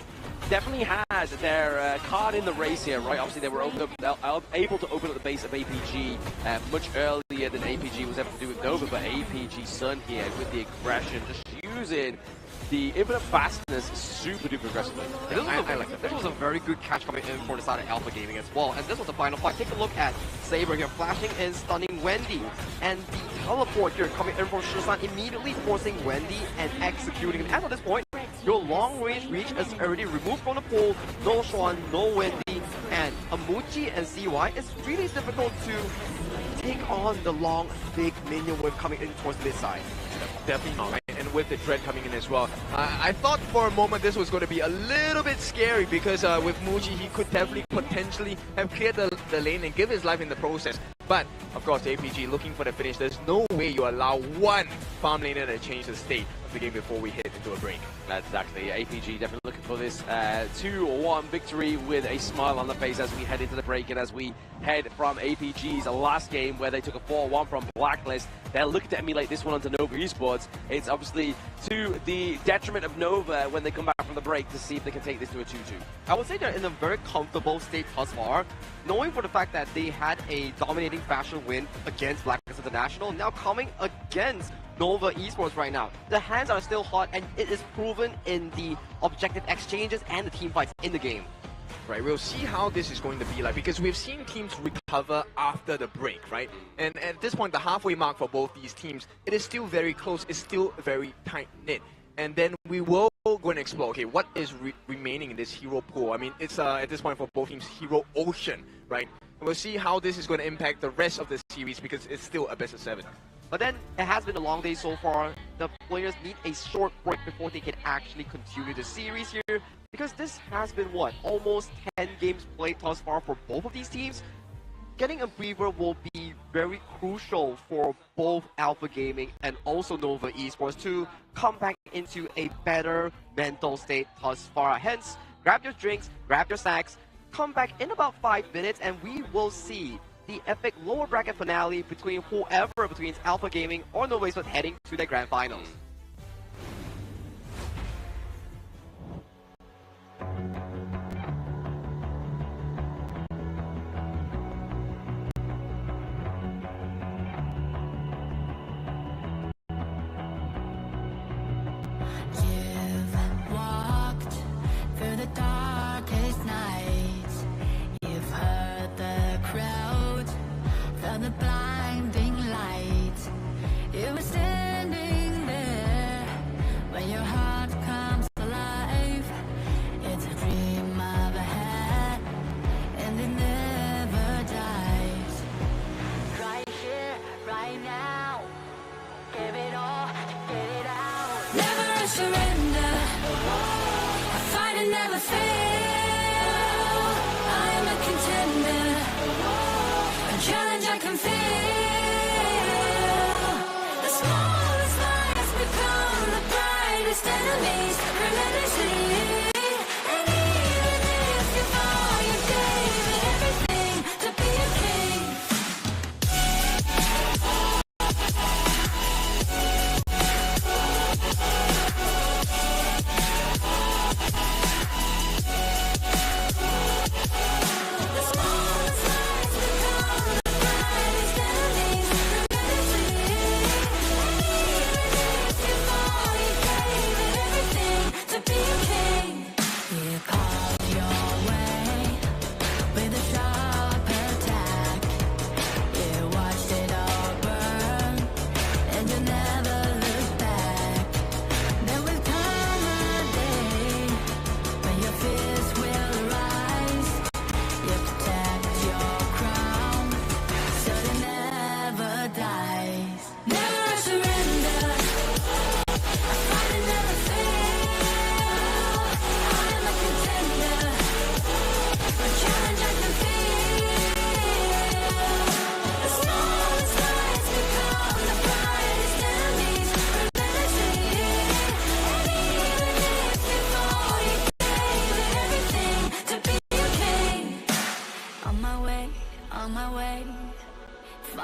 definitely had their card in the race here, right? Obviously, they were able to open up the base of APG much earlier than APG was able to do with Nova, but APG Sun here with the aggression, just using the infinite fastness super duper aggressively. This was a very good catch coming in for the side of Alpha Gaming as well. And this was the final fight. Take a look at Saber here flashing and stunning Wendy. And the teleport here coming in from Shisan, immediately forcing Wendy and executing him. And at this point, your long range reach is already removed from the pool. No Swan, no Wendy, and Amuchi and CY. It's really difficult to take on the long, big minion wave coming in towards the mid side. Definitely not. And with the Dread coming in as well. I thought for a moment this was going to be a little bit scary because with Muji he could definitely potentially have cleared the lane and give his life in the process. But of course APG looking for the finish. There's no way you allow one farm laner to change the state of the game before we hit into a break. That's exactly APG definitely looking for this 2-1 victory with a smile on the face as we head into the break and as we head from APG's last game where they took a 4-1 from Blacklist. They're looking to emulate this one onto Nova Esports. It's obviously to the detriment of Nova when they come back from the break to see if they can take this to a 2-2. I would say they're in a very comfortable state thus far, knowing for the fact that they had a dominating fashion win against Blacklist International, now coming against Nova Esports right now. The hands are still hot and it is proven in the objective exchanges and the team fights in the game. Right, we'll see how this is going to be like because we've seen teams recover after the break, right? And at this point, the halfway mark for both these teams, it is still very close, it's still very tight-knit. And then we will go and explore, okay, what is remaining in this hero pool? I mean, it's at this point for both teams, hero ocean, right? And we'll see how this is going to impact the rest of the series because it's still a best of 7. But then, it has been a long day so far. The players need a short break before they can actually continue the series here. Because this has been, what, almost 10 games played thus far for both of these teams? Getting a breather will be very crucial for both Alpha Gaming and also Nova Esports to come back into a better mental state thus far. Hence, grab your drinks, grab your snacks, come back in about 5 minutes and we will see the epic lower bracket finale between whoever between Alpha Gaming or Nova Esports heading to the grand finals. You've walked through the darkest nights. You've heard the crowd, felt the blinding light. You were standing there when your heart comes alive. It's a dream of a hat, and it never dies. Right here, right now, give it all, get it out. Never surrender, I fight and never fail. I am a contender, a challenge I can feel. The smallest lies become the brightest enemies, relentlessly. And even if you fall, you gave it everything to be a king.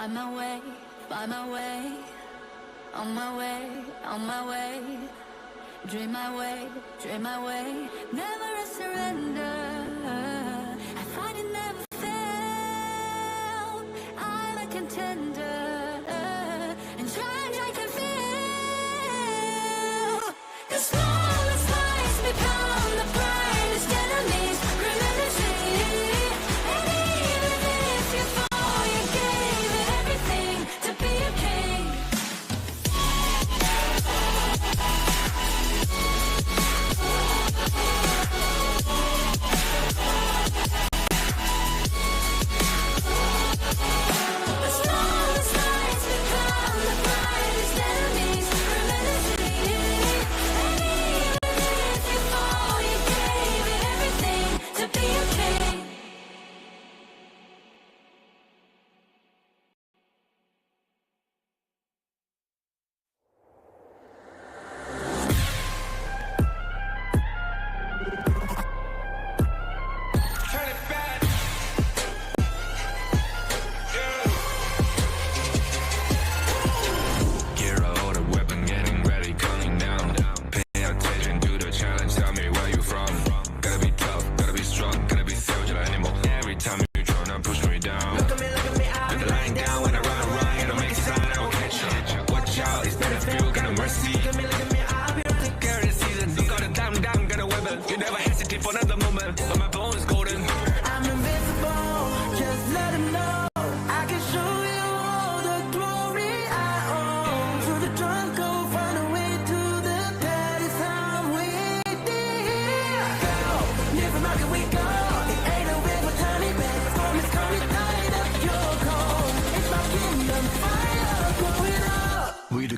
Find my way, on my way, Dream my way, never a surrender. I find it never fail. I'm a contender, and try to feel. The smallest lies become the brightest enemies. Remember to lead, and even if you fall, you gave it everything to be a king.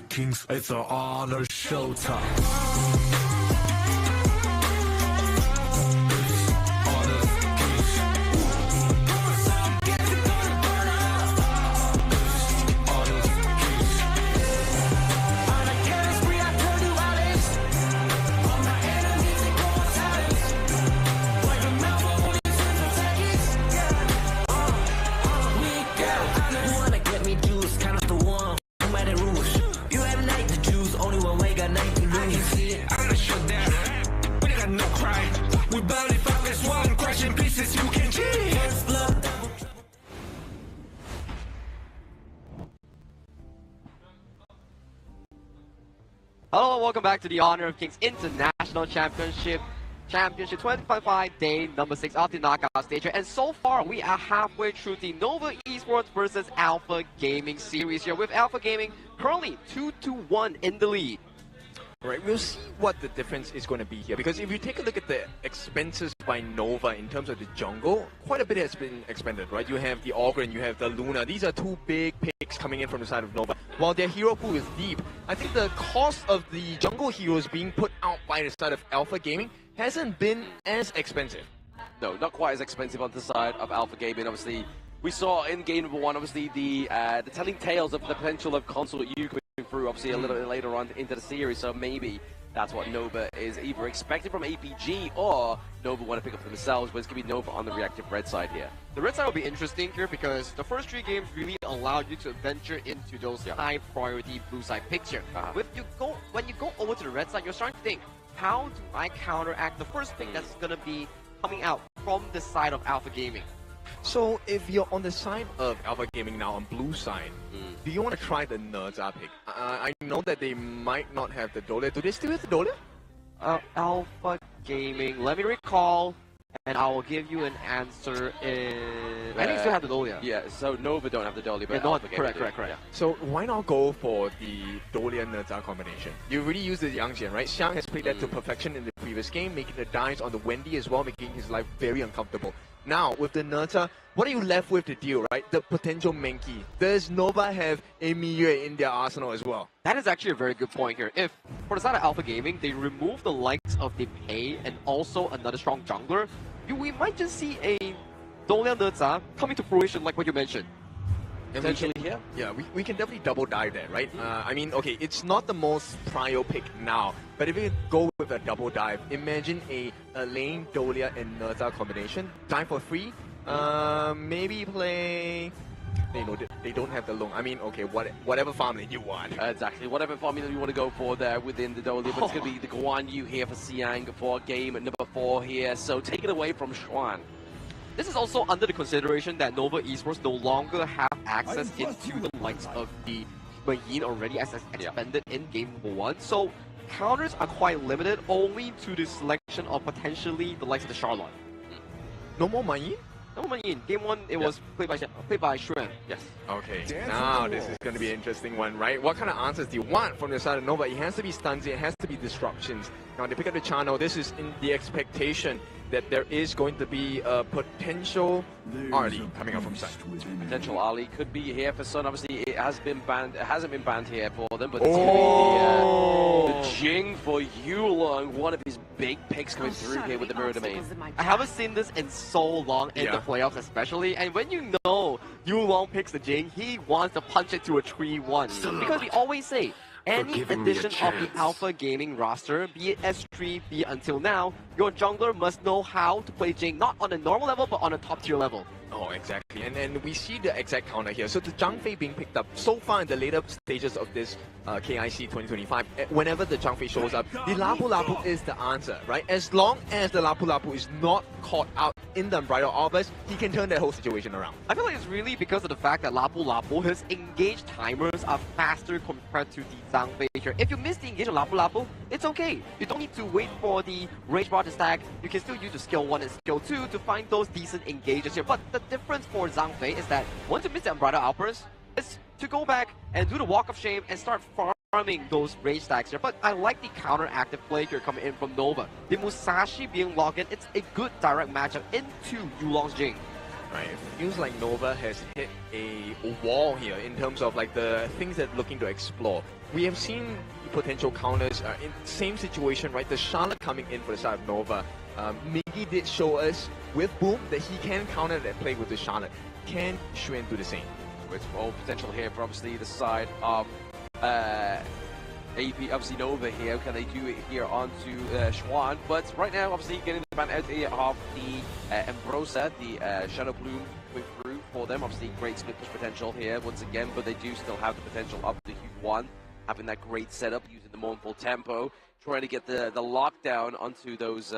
Kings, it's an honor showtime. Hello and welcome back to the Honor of Kings International Championship 2025 day number 6 of the knockout stage. And so far we are halfway through the Nova Esports versus Alpha Gaming series here, with Alpha Gaming currently 2-1 in the lead. Right, we'll see what the difference is going to be here, because if you take a look at the expenses by Nova in terms of the jungle, quite a bit has been expended, right? You have the Augur and you have the Luna. These are two big picks coming in from the side of Nova. While their hero pool is deep, I think the cost of the jungle heroes being put out by the side of Alpha Gaming hasn't been as expensive. No, not quite as expensive on the side of Alpha Gaming. Obviously, we saw in game number 1, obviously, the telling tales of the potential of console U coming through, obviously, a little bit later on into the series. So maybe that's what Nova is either expecting from APG, or Nova want to pick up for themselves, but it's going to be Nova on the reactive red side here. The red side will be interesting here because the first 3 games really allowed you to venture into those high priority blue side picks here. When you go over to the red side, you're starting to think, how do I counteract the first thing that's going to be coming out from the side of Alpha Gaming? So if you're on the side of Alpha Gaming now, on blue side, do you want to try the Nerza pick? I know that they might not have the Dolia. Do they still have the Dolia? Alpha Gaming, let me recall, and I will give you an answer in... I think they still have the Dolia. Yeah, so Nova don't have the Dolia, but Alpha Gaming correct. Yeah. So why not go for the Dolia Nerza combination? You really use the Yangxian, right? Xiang has played that to perfection in the previous game, making the dives on the Wendy as well, making his life very uncomfortable. Now, with the Nerza, what are you left with to deal, right? The potential Menki. Does Nova have a Miyue in their arsenal as well? That is actually a very good point here. If, for the side of Alpha Gaming, they remove the likes of the Pei and also another strong jungler, we might just see a Dolia Nerza coming to fruition like what you mentioned. Potentially here? Yeah, we can definitely double dive there, right? I mean, okay, it's not the most prio pick now, but if you go with a double dive, imagine a lane, Dolia, and Nerza combination. Dive for free. Maybe play they don't have the long. I mean, okay, whatever farm lane you want. Exactly, whatever farm lane you want to go for there within the Dolly, but it's going to be the Guan Yu here for Siang for game number 4 here. So take it away from Xuan. This is also under the consideration that Nova Esports no longer have access into the likes of the Mayin already as expanded in game 1. So counters are quite limited only to the selection of potentially the likes of the Charlotte. No more Mayin? No Mayin. Game 1 it was played by Xuan. Yes. Okay, now this is going to be an interesting one, right? What kind of answers do you want from the side of Nova? It has to be stunts, it has to be disruptions. Now they pick up the channel, this is in the expectation that there is going to be a potential Ali coming out from side. Potential Ali could be here for Sun. Obviously, it has been banned. It hasn't been banned here for them, but it's going to be the Jing for Yulong. One of his big picks coming through here with the Mirror Domain. I haven't seen this in so long in the playoffs, especially. And when you know Yulong picks the Jing, he wants to punch it to a 3-1 because we always say, any addition of the Alpha Gaming roster, be it S3, be it until now, your jungler must know how to play Jing, not on a normal level, but on a top tier level. Oh, exactly. And we see the exact counter here. So the Zhang Fei being picked up so far in the later stages of this KIC2025, whenever the Zhang Fei shows up, the Lapu Lapu is the answer, right? As long as the Lapu Lapu is not caught out in the Unbridled Arbors, he can turn that whole situation around. I feel like it's really because of the fact that Lapu Lapu, his engaged timers are faster compared to the Zhang Fei here. If you miss the engage of Lapu Lapu, it's okay. You don't need to wait for the Rage Bar to stack. You can still use the skill 1 and skill 2 to find those decent engages here. But the difference for Zhang Fei is that once you miss the Unbridled Outburst, it's to go back and do the Walk of Shame and start farming those rage stacks here. But I like the counter-active play here coming in from Nova. The Musashi being logged in, it's a good direct matchup into Yulong's Jing. Right, it feels like Nova has hit a wall here in terms of like the things that looking to explore. We have seen potential counters in the same situation, right? The Charlotte coming in for the side of Nova. Miggy did show us with Boom that he can counter that play with the Charlotte. Can Xuan do the same? With all potential here for obviously the side of AP, obviously Nova here. Can they do it here onto Xuan? But right now, obviously getting the ban out here of the Ambrosia, the Shadow Plume going through for them. Obviously great split push potential here once again, but they do still have the potential of the Q1. Having that great setup, using the Mournful Tempo, trying to get the lockdown onto those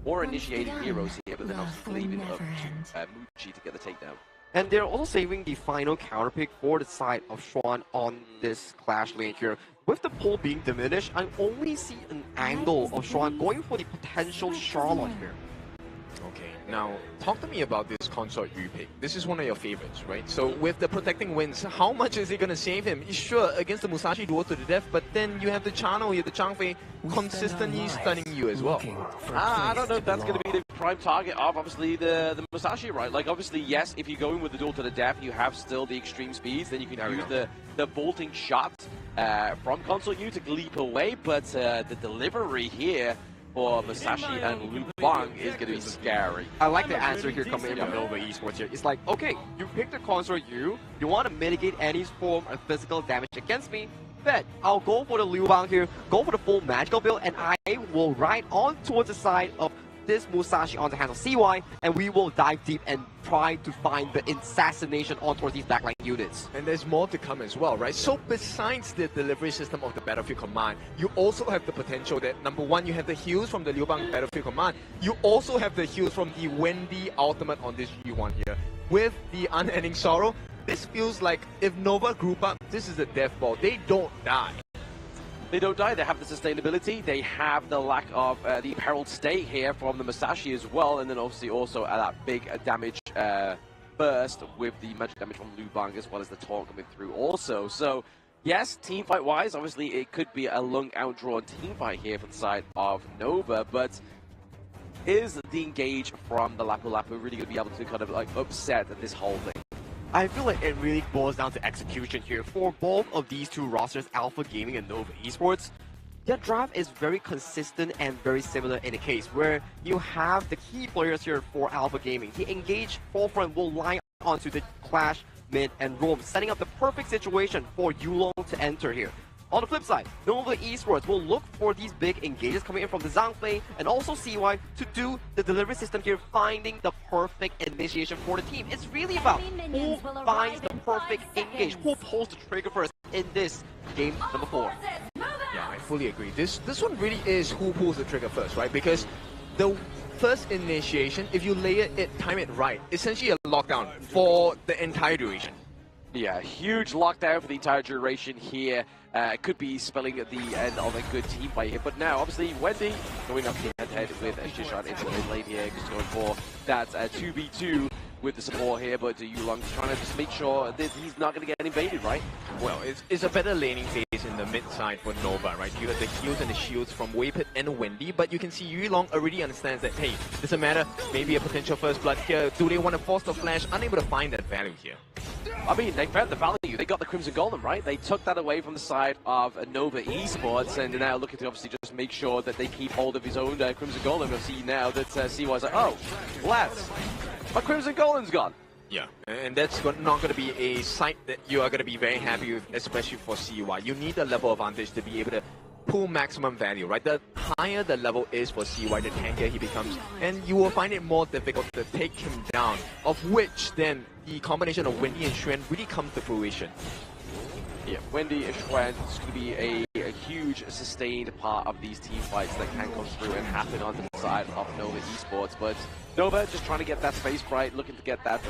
more initiated heroes here, but then obviously leaving up to Muchi to get the takedown. And they're also saving the final counter pick for the side of Xuan on this Clash lane here. With the pull being diminished, I only see an angle of Xuan going for the potential Charlotte here. Okay, now talk to me about this Consort Yu pick. This is one of your favorites, right? So with the protecting winds, how much is it going to save him? Sure, against the Musashi duo to the death, but then you have the channel here, the Zhang Fei, consistently stunning you as well. I don't know if that's going to be the prime target of obviously the Musashi, right? Like obviously, yes, if you're going with the duel to the death, you have still the extreme speeds, then you can use the vaulting shot from Consort Yu to leap away, but the delivery here for Musashi and Liu Bang is going to be scary. I like the answer here coming in from Nova Esports here. It's like, okay, you picked the Consort Yu, you want to mitigate any form of physical damage against me, bet I'll go for the Liu Bang here, go for the full magical build, and I will ride on towards the side of this Musashi on the hands of CY, and we will dive deep and try to find the assassination on towards these backline units. And there's more to come as well, right? So besides the delivery system of the Battlefield Command, you also have the potential that, number one, you have the heals from the Liu Bang Battlefield Command. You also have the heals from the Wendy ultimate on this G1 here. With the Unending Sorrow, this feels like if Nova group up, this is a death ball. They don't die. They don't die, they have the sustainability, they have the lack of the Herald State here from the Musashi as well, and then obviously also that big damage burst with the magic damage from Liu Bang as well as the taunt coming through also. So yes, team fight wise, obviously it could be a long outdrawn team fight here for the side of Nova, but is the engage from the Lapu Lapu really going to be able to kind of like upset this whole thing? I feel like it really boils down to execution here. For both of these two rosters, Alpha Gaming and Nova Esports, their draft is very consistent and very similar in the case where you have the key players here for Alpha Gaming. The engaged forefront will line onto the Clash, mid, and roam, setting up the perfect situation for Yulong to enter here. On the flip side, Nova Esports will look for these big engages coming in from the Zhangfei and also CY to do the delivery system here, finding the perfect initiation for the team. It's really about who finds the perfect engage, who pulls the trigger first in this game number 4. Yeah, I fully agree. This one really is who pulls the trigger first, right? Because the first initiation, if you time it right, essentially a lockdown for the entire duration. Yeah, huge lockdown for the entire duration here. Could be spelling the end of a good team fight here. But now, obviously, Wendy going up head-to-head with Shishan into the mid lane here, just going for that 2v2 with the support here. But Yulong trying to just make sure that he's not going to get invaded, right? Well, it's a better laning phase in the mid side for Nova, right? You have the heals and the shields from Waypit and Wendy, but you can see Yulong already understands that, hey, doesn't matter, maybe a potential first blood here. Do they want to force the flash? Unable to find that value here. I mean, they found the value. They got the Crimson Golem, right? They took that away from the side of Nova Esports, and they're now looking to obviously just make sure that they keep hold of his own Crimson Golem. You'll see now that CY's like, oh, lads, my Crimson Golem's gone. Yeah, and that's not going to be a sight that you are going to be very happy with, especially for CY. You need a level advantage to be able to pull maximum value, right? The higher the level is for CY, the tankier he becomes, and you will find it more difficult to take him down, of which then the combination of Wendy and Xuan really comes to fruition. Yeah, Wendy and Xuan is going to be a huge sustained part of these team fights that can come through and happen on the side of Nova Esports. But Nova just trying to get that space right, looking to get that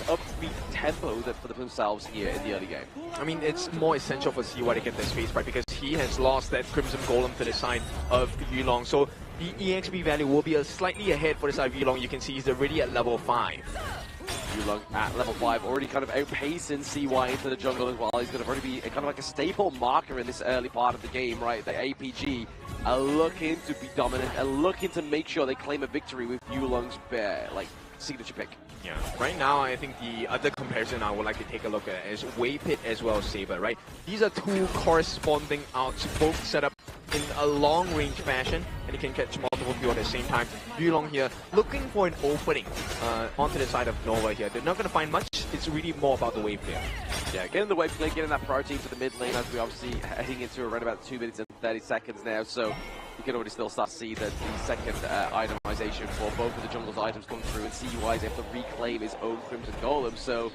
upbeat tempo for themselves here in the early game. I mean, it's more essential for CY to get that space right because he has lost that Crimson Golem to the side of Yulong. So the EXP value will be slightly ahead for the side of Yulong. You can see he's already at level 5. Yulong at level 5, already kind of outpacing CY into the jungle as well. He's going to already be kind of like a staple marker in this early part of the game, right? The APG are looking to be dominant and looking to make sure they claim a victory with Yulong's signature pick. Yeah, right now I think the other comparison I would like to take a look at is Waypit as well as Saber, right? These are two corresponding outs, both set up in a long-range fashion, and you can catch multiple people at the same time. Yulong here looking for an opening onto the side of Nova here. They're not going to find much. It's really more about the wave play. Yeah, getting the wave play, getting that priority into the mid lane as we obviously heading into around about 2 minutes and 30 seconds now. So you can already still start to see that the second itemization for both of the jungle's items come through, and CY is able to reclaim his own Crimson Golem. So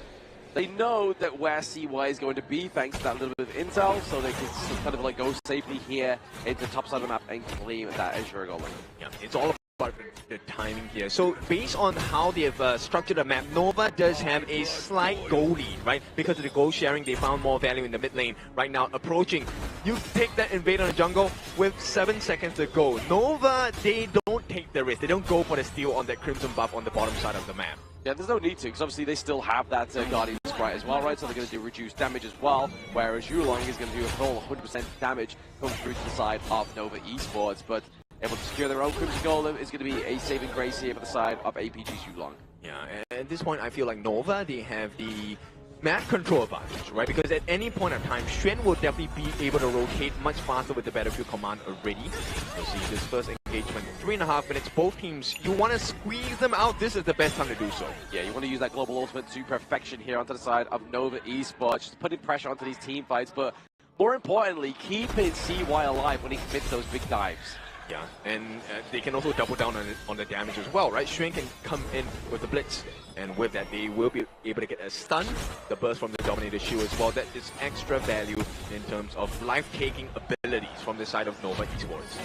they know that where CY is going to be thanks to that little bit of intel, so they can kind of like go safely here into the top side of the map and claim that Azure Golem. Yeah, it's all about the timing here. So based on how they have structured the map, Nova does have a slight goal lead, right? Because of the goal sharing, they found more value in the mid lane. Right now, approaching. You take that invade on the jungle with 7 seconds to go. Nova, they don't take the risk. They don't go for the steal on that Crimson buff on the bottom side of the map. Yeah, there's no need to, because obviously they still have that Guardian Sprite as well, right? So they're going to do reduced damage as well, whereas Yulong is going to do a full 100% damage come through to the side of Nova Esports, but able to secure their own Crimson Golem is going to be a saving grace here for the side of APG's Yulong. Yeah, at this point I feel like Nova, they have the map control advantage, right? Because at any point of time, Xuan will definitely be able to rotate much faster with the Battlefield Command already. You'll see this first engagement, 3.5 minutes, both teams, you want to squeeze them out, this is the best time to do so. Yeah, you want to use that global ultimate to perfection here onto the side of Nova Esports, just putting pressure onto these team fights, but more importantly, keeping CY alive when he commits those big dives. Yeah, and they can also double down on the damage as well, right? Xuan can come in with the blitz, and with that they will be able to get a stun, the burst from the Dominator shield as well. That is extra value in terms of life-taking abilities from the side of Nova Esports.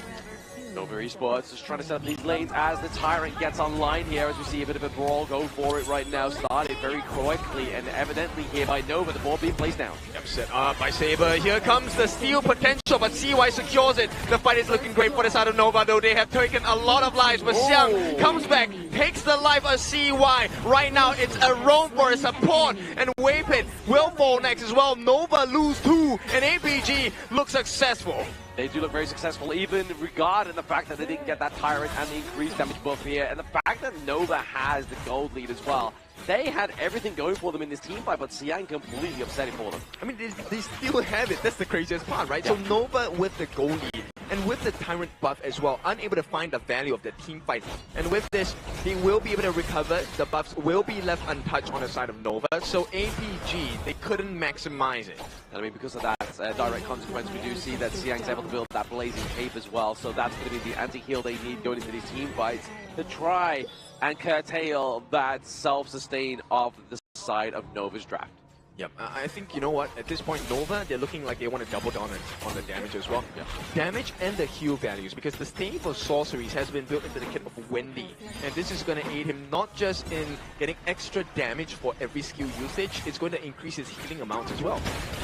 Nova Esports just trying to set up these lanes as the Tyrant gets online here, as we see a bit of a brawl go for it right now. Started very quickly and evidently here by Nova, the ball being placed down. Yep, set up by Saber. Here comes the steal potential, but CY secures it. The fight is looking great for the side of Nova, though they have taken a lot of lives, but Xiang comes back, takes the life of CY. Right now it's a roam for a support, and Waypit will fall next as well. Nova lose 2, and APG looks successful. They do look very successful, even regarding the fact that they didn't get that Tyrant and the increased damage buff here, and the fact that Nova has the gold lead as well. They had everything going for them in this team fight, but Xiang completely upset it for them. I mean, they still have it. That's the craziest part, right? Yeah. So Nova with the gold lead, and with the Tyrant buff as well, unable to find the value of the team fight. And with this, they will be able to recover. The buffs will be left untouched on the side of Nova. So APG, they couldn't maximize it. And I mean, because of that direct consequence, we do see that Xiang's able to build that Blazing Cape as well. So that's going to be the anti-heal they need going into these team fights to try and curtail that self-sustain of the side of Nova's draft. Yep, I think, you know what, at this point, Nova, they're looking like they want to double down on the damage as well. Yep. Damage and the heal values, because the stave of sorceries has been built into the kit of Wendy. And this is going to aid him not just in getting extra damage for every skill usage, it's going to increase his healing amount as well.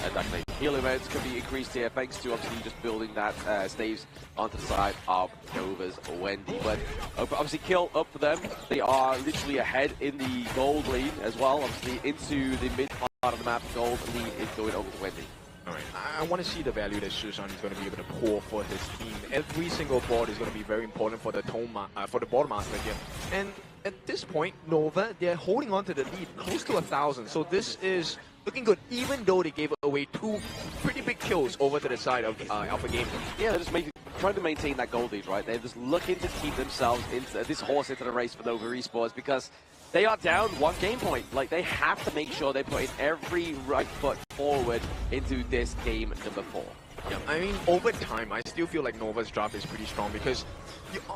Exactly. Heal amounts can be increased here thanks to obviously just building that staves onto the side of Nova's Wendy. But obviously kill up for them. They are literally ahead in the gold lead as well, obviously into the mid part of the map. Gold lead is going over to Wendy. Alright, I want to see the value that Shushan is going to be able to pour for his team. Every single board is going to be very important for the Board Master here. And at this point, Nova, they're holding on to the lead close to 1,000. So this is looking good, even though they gave away 2 pretty big kills over to the side of Alpha Gaming. Yeah, they're just trying to maintain that gold lead, right? They're just looking to keep themselves into this horse into the race for Nova Esports, because they are down 1 game point. Like, they have to make sure they put in every right foot forward into this game number 4. Yeah, I mean, over time, I still feel like Nova's draft is pretty strong, because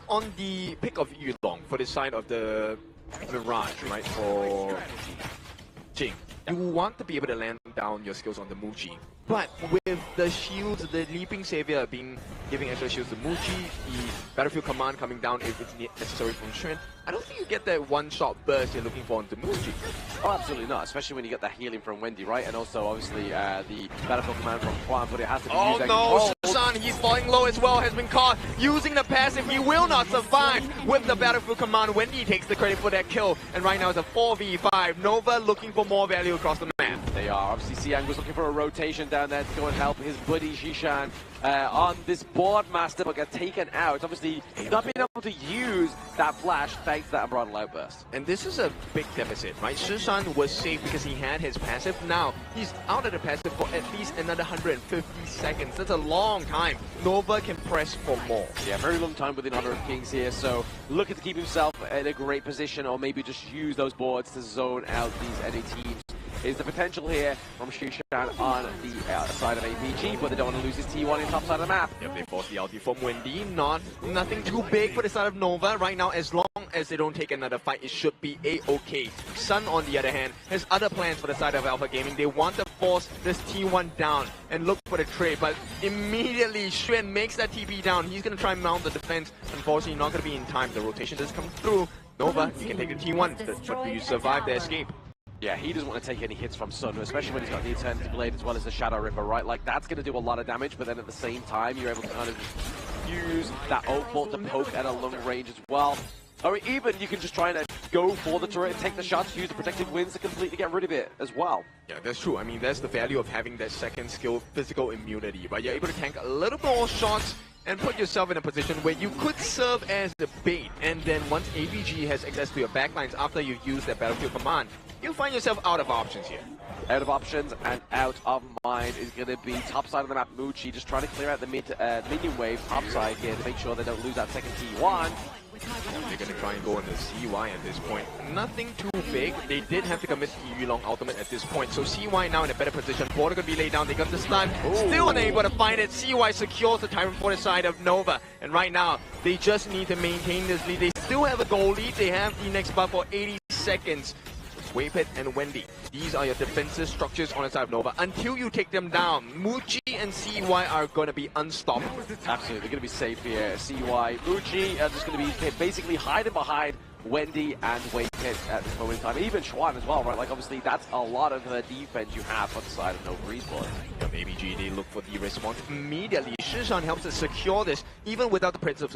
on the pick of Yulong for the side of the Mirage, right, for Jing, you want to be able to land down your skills on the Muji. But with the shields, the Leaping Savior giving extra shields to Muji, the Battlefield Command coming down if it's necessary from Shren, I don't think you get that one-shot burst you're looking for on the Muji. Oh, absolutely not, especially when you get that healing from Wendy, right? And also, obviously, the Battlefield Command from Quan, but it has to be used. Oh no, Susan, he's falling low as well, has been caught using the passive. He will not survive with the Battlefield Command. Wendy takes the credit for that kill, and right now it's a 4v5. Nova looking for more value across the map. They are. Obviously, Xiang was looking for a rotation down there to go and help his buddy Zhishan on this Board Master, but got taken out. Obviously, not being able to use that flash thanks to that Unbridled Outburst. And this is a big deficit, right? Zhishan was safe because he had his passive. Now, he's out of the passive for at least another 150 seconds. That's a long time. Nova can press for more. Yeah, very long time within Honor of Kings here, so looking to keep himself in a great position, or maybe just use those boards to zone out these NA teams. Is the potential here from Shushan on the side of APG, but they don't want to lose his T1 in top side of the map. Yep, they force the ulti from Wendy. Nothing too big for the side of Nova right now. As long as they don't take another fight, it should be a-okay. Sun, on the other hand, has other plans for the side of Alpha Gaming. They want to force this T1 down and look for the trade, but immediately Shren makes that TP down. He's going to try and mount the defense. Unfortunately, not going to be in time. The rotation does come through. Nova, you can take the T1, but do you survive the escape? Yeah, he doesn't want to take any hits from Sun, especially when he's got the Eternity Blade as well as the Shadow Ripper, right? Like, that's going to do a lot of damage, but then at the same time, you're able to kind of use that ult bolt to poke at a long range as well. Or even you can just try and go for the turret and take the shots, use the protected winds to completely get rid of it as well. Yeah, that's true. I mean, that's the value of having that second skill, physical immunity, right? You're able to tank a little more shots and put yourself in a position where you could serve as the bait. And then once APG has access to your backlines after you use that Battlefield Command, you find yourself out of options here. Out of options and out of mind is going to be top side of the map. Muji just trying to clear out the minion wave top side here to make sure they don't lose that second T1. They're going to try and go on the CY at this point. Nothing too big. They did have to commit the Yulong ultimate at this point. So CY now in a better position. Border could be laid down. They got the stun. Still unable to find it. CY secures the Tyrant for the side of Nova. And right now, they just need to maintain this lead. They still have a goal lead. They have the next buff for 80 seconds. Waypit and Wendy. These are your defensive structures on the side of Nova. Until you take them down, Muji and CY are going to be unstoppable. Absolutely, they're going to be safe here. CY, Muji are just going to be basically hiding behind Wendy and Waypit at this moment in time. Even Schwan as well, right? Like, obviously, that's a lot of the defense you have on the side of Nova Esports. ABG, they look for the response immediately. Zhishan helps to secure this, even without the presence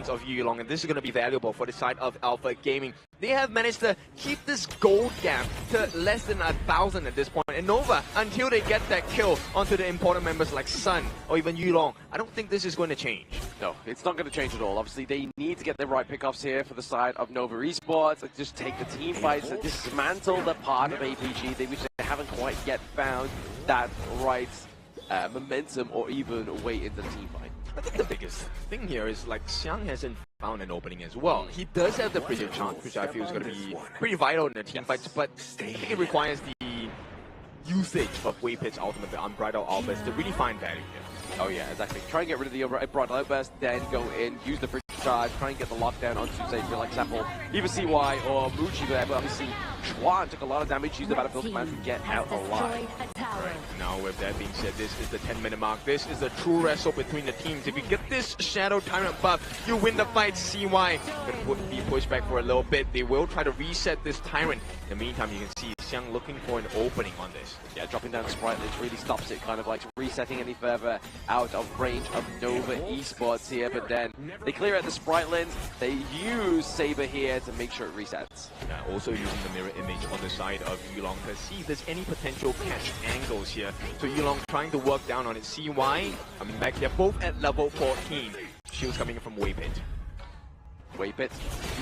of Yulong, and this is going to be valuable for the side of Alpha Gaming. They have managed to keep this gold gap to less than 1,000 at this point, and Nova, until they get that kill onto the important members like Sun or even Yulong, I don't think this is going to change. No, it's not going to change at all. Obviously, they need to get the right pickoffs here for the side of Nova Esports, and just take the team fights and dismantle the part of APG, which they haven't quite yet found that right momentum or even way into the team fight. I think the biggest thing here is like Xiang hasn't found an opening as well. He does have the pretty chance, which I feel is going to be pretty vital in the team fights, but I think it requires the usage of Waypit's ultimate, the Unbridled Outburst, to really find value here. Oh yeah, exactly. Try and get rid of the Unbridled Outburst, then go in, use the free charge, try and get the lockdown onto, say, for example, either CY or Muji there, but obviously Chuan took a lot of damage, used the battlefield command to get out alive. Right. Now with that being said, this is the 10-minute mark. This is a true wrestle between the teams. If you get this Shadow Tyrant buff, you win the fight. CY could be pushed back for a little bit. They will try to reset this Tyrant. In the meantime, you can see Xiang looking for an opening on this. Yeah, dropping down Sprite Lynch really stops it, kind of like resetting any further out of range of Nova Esports here, but then they clear out the Sprite Lynch. They use Saber here to make sure it resets. Yeah, also using the mirror image on the side of Yulong to see if there's any potential catch angles here. So Yulong trying to work down on it. CY coming back here, both at level 14. Shields coming in from Waypit. Waypit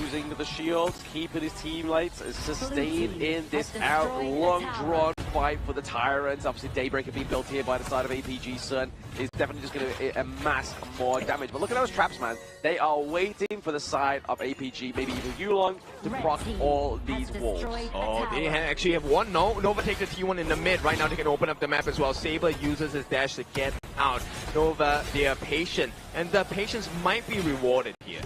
using the shields, keeping his teammates sustained in this long drawn fight for the Tyrants. Obviously, Daybreaker being built here by the side of APG Sun is definitely just going to amass more damage. But look at those traps, man. They are waiting for the side of APG, maybe even Yulong, to proc all these walls. Oh, they actually have one. No, Nova takes the T1 in the mid. Right now, they can open up the map as well. Saber uses his dash to get out. Nova, they are patient, and the patience might be rewarded here.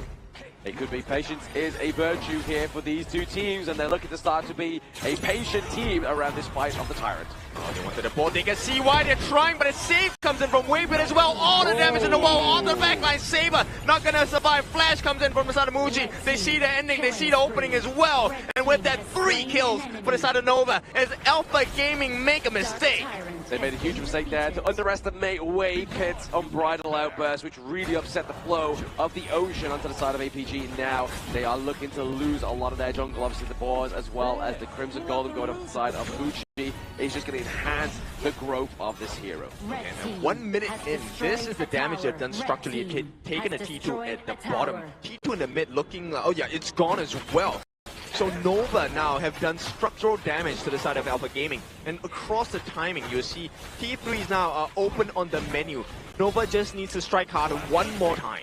It could be. Patience is a virtue here for these two teams, and they're looking to start to be a patient team around this fight of the Tyrant. Oh, they wanted the board. They can see why they're trying, but a save comes in from Waypit as well. All the damage in the wall on the backline. Saber not gonna survive. Flash comes in from the side of Muji. They see the ending. They see the opening as well. And with that, 3 kills for the side of Nova as Alpha Gaming make a mistake. They made a huge mistake there to underestimate Waypit's Unbridled Outburst, which really upset the flow of the Ocean onto the side of APG. Now they are looking to lose a lot of their jungle, obviously the boars, as well as the Crimson Golem going up the side of Muji. Is just going to enhance the growth of this hero. And 1 minute in, this is the damage they've done structurally. Taking a T2 at the bottom, T2 in the mid looking, oh yeah, it's gone as well. So Nova now have done structural damage to the side of Alpha Gaming. And across the timing, you see T3s now are open on the menu. Nova just needs to strike hard one more time.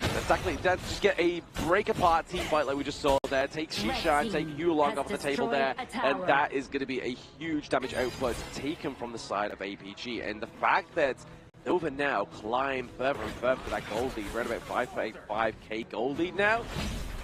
Exactly, just get a break apart team fight like we just saw there. Take Shishan, take Yulong off the table there, and that is going to be a huge damage output taken from the side of APG. And the fact that Nova now climb further and further to that gold lead, around about 5k gold lead now.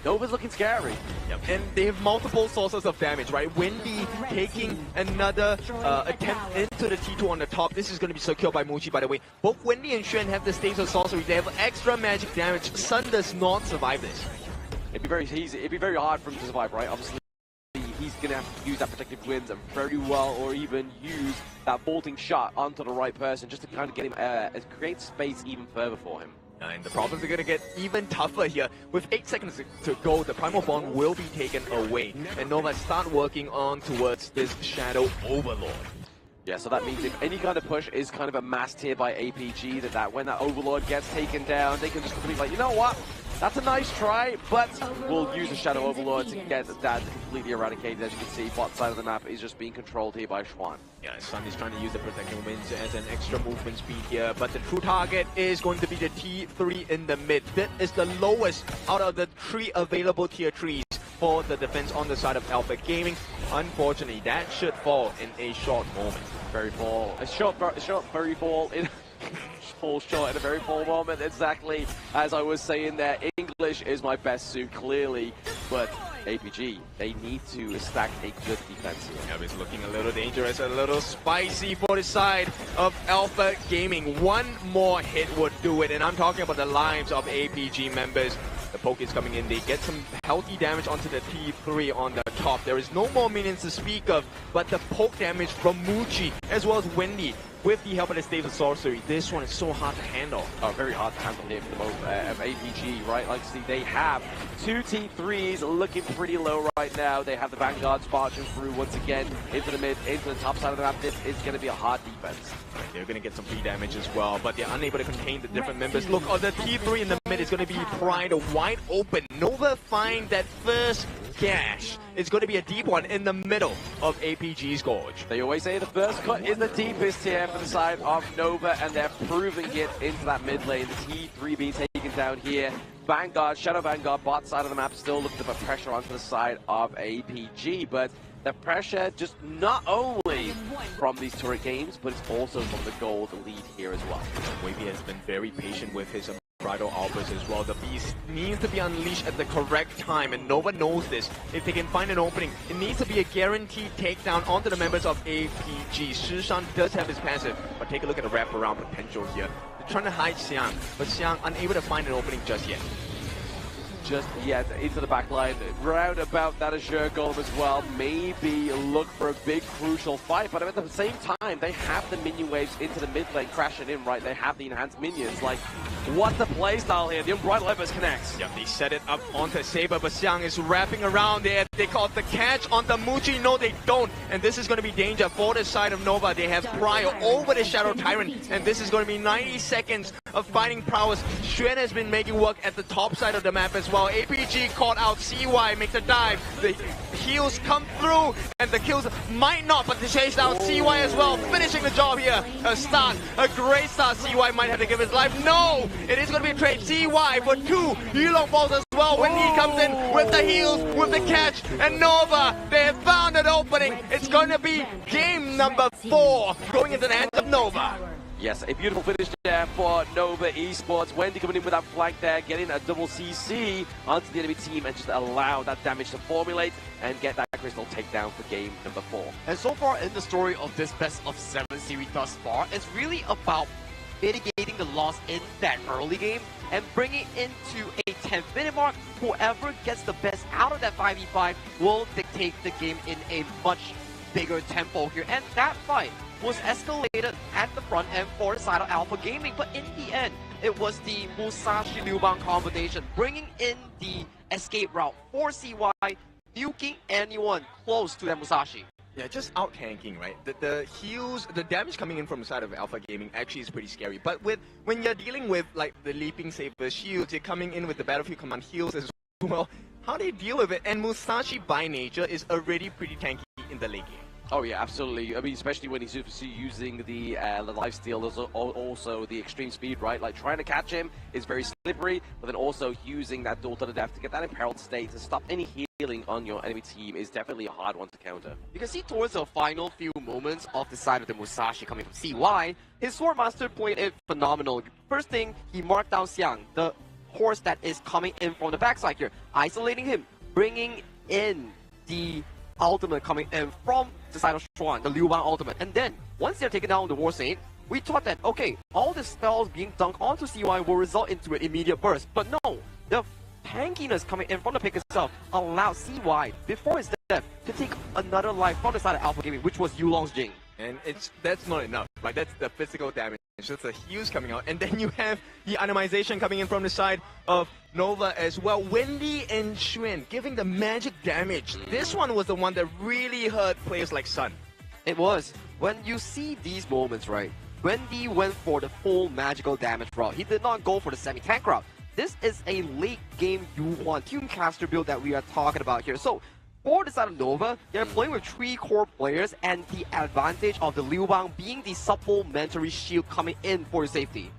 Nova's looking scary. Yep. And they have multiple sources of damage, right? Wendy taking another attempt into the T2 on the top. This is going to be secured by Muji, by the way. Both Wendy and Xuan have the Staves of Sorcery. They have extra magic damage. Sun does not survive this. It'd be very easy. It'd be very hard for him to survive, right? Obviously, he's going to have to use that protective winds very well, or even use that bolting shot onto the right person just to kind of get him, create space even further for him. And the problems are going to get even tougher here. With 8 seconds to go, the Primal Bond will be taken away. And Nova start working on towards this Shadow Overlord. Yeah, so that means if any kind of push is kind of amassed here by APG, that when that Overlord gets taken down, they can just be like, you know what? That's a nice try, but we'll use the Shadow Overlord to get that completely eradicated. As you can see, bot side of the map is just being controlled here by Xuan. Yeah, Sun is trying to use the Protecting Winds as an extra movement speed here, but the true target is going to be the T3 in the mid. That is the lowest out of the 3 available tier 3s for the defense on the side of Alpha Gaming. Unfortunately, that should fall in a short moment. Very fall. A short very fall in... fall short in a very full moment, exactly as I was saying there. English is my best suit, clearly, but APG, they need to stack a good defense here. Yeah, it's looking a little dangerous, a little spicy for the side of Alpha Gaming. One more hit would do it, and I'm talking about the lives of APG members. The poke is coming in, they get some healthy damage onto the T3 on the top. There is no more minions to speak of, but the poke damage from Muji as well as Wendy with the help of the Staves of Sorcery. This one is so hard to handle. Oh, very hard to handle here for the most of APG, right? Like, see, they have 2 T3s looking pretty low right now. They have the Vanguards marching through once again into the mid, into the top side of the map. This is going to be a hard defense. They're going to get some free damage as well, but they're unable to contain the different members. Look, the T3 in the mid is going to be pried wide open. Nova find that first gash. It's going to be a deep one in the middle of APG's gorge. They always say the first cut is the deepest here. there for the side of Nova, and they're proving it into that mid lane. The T3 being taken down here. Vanguard, Shadow Vanguard, bot side of the map, still looking to put pressure onto the side of APG, but the pressure just not only from these turret games, but it's also from the gold lead here as well. Wavy has been very patient with his Bridal Albers as well. The beast needs to be unleashed at the correct time, and Nova knows this. If they can find an opening, it needs to be a guaranteed takedown onto the members of APG. Shishan does have his passive, but take a look at the wraparound potential here. They're trying to hide Xiang, but Xiang unable to find an opening just yet. Just yet into the back line, round about that Azure Golem as well. Maybe look for a big crucial fight, but at the same time, they have the minion waves into the mid lane crashing in, right? They have the enhanced minions. Like, what's the playstyle here? The Unbridled Embers connects. Yep, they set it up onto Saber, but Xiang is wrapping around there. They call it the catch on the Muji. No, they don't. And this is going to be danger for the side of Nova. They have Prior over the Shadow Tyrant, and this is going to be 90 seconds of fighting prowess. Xuan has been making work at the top side of the map as well. APG caught out, CY makes a dive. The heals come through, and the kills might not, but to chase down CY as well, finishing the job here. A great start. CY might have to give his life. No, it is going to be a trade. CY for 2 Yulong balls as well when he comes in with the heals, with the catch, and Nova, they have found an opening. It's going to be game number 4 going into the hands of Nova. Yes, a beautiful finish there for Nova Esports. Wendy coming in with that flank there, getting a double CC onto the enemy team and just allow that damage to formulate and get that crystal takedown for game number 4. And so far in the story of this best of 7 series thus far, it's really about mitigating the loss in that early game and bringing it into a 10-minute mark. Whoever gets the best out of that 5v5 will dictate the game in a much bigger tempo here. And that fight was escalated at the front end for the side of Alpha Gaming, but in the end, it was the Musashi Liu Bang combination bringing in the escape route for CY, nuking anyone close to that Musashi. Yeah, just out tanking, right? The heals, the damage coming in from the side of Alpha Gaming actually is pretty scary. But when you're dealing with like the Leaping Saber shields, you're coming in with the Battlefield Command heals as well. How do you deal with it? And Musashi by nature is already pretty tanky in the late game. Oh yeah, absolutely. I mean, especially when he's using the lifesteal, there's also the extreme speed, right? Like trying to catch him is very slippery, but then also using that duel to the death to get that imperiled state to stop any healing on your enemy team is definitely a hard one to counter. You can see towards the final few moments of the side of the Musashi coming from CY, his Swordmaster played it phenomenal. First thing, he marked down Xiang, the horse that is coming in from the backside here, isolating him, bringing in the ultimate coming in from the side of Xuan, the Liu Bang ultimate. And then, once they're taking down the War Saint, we thought that, okay, all the spells being dunked onto CY will result into an immediate burst. But no, the tankiness coming in from the pick itself allowed CY, before his death, to take another life from the side of Alpha Gaming, which was Yulong's Jing. And that's not enough. Like, that's the physical damage. It's just the heals coming out. And then you have the animation coming in from the side of Nova as well. Wendy and Xuan giving the magic damage. This one was the one that really hurt players like Sun. It was. When you see these moments, right, Wendy went for the full magical damage route. He did not go for the semi-tank route. This is a late game Yuhuan Tunecaster build that we are talking about here. So, for the side of Nova, they're playing with 3 core players and the advantage of the Liu Bang being the supplementary shield coming in for your safety.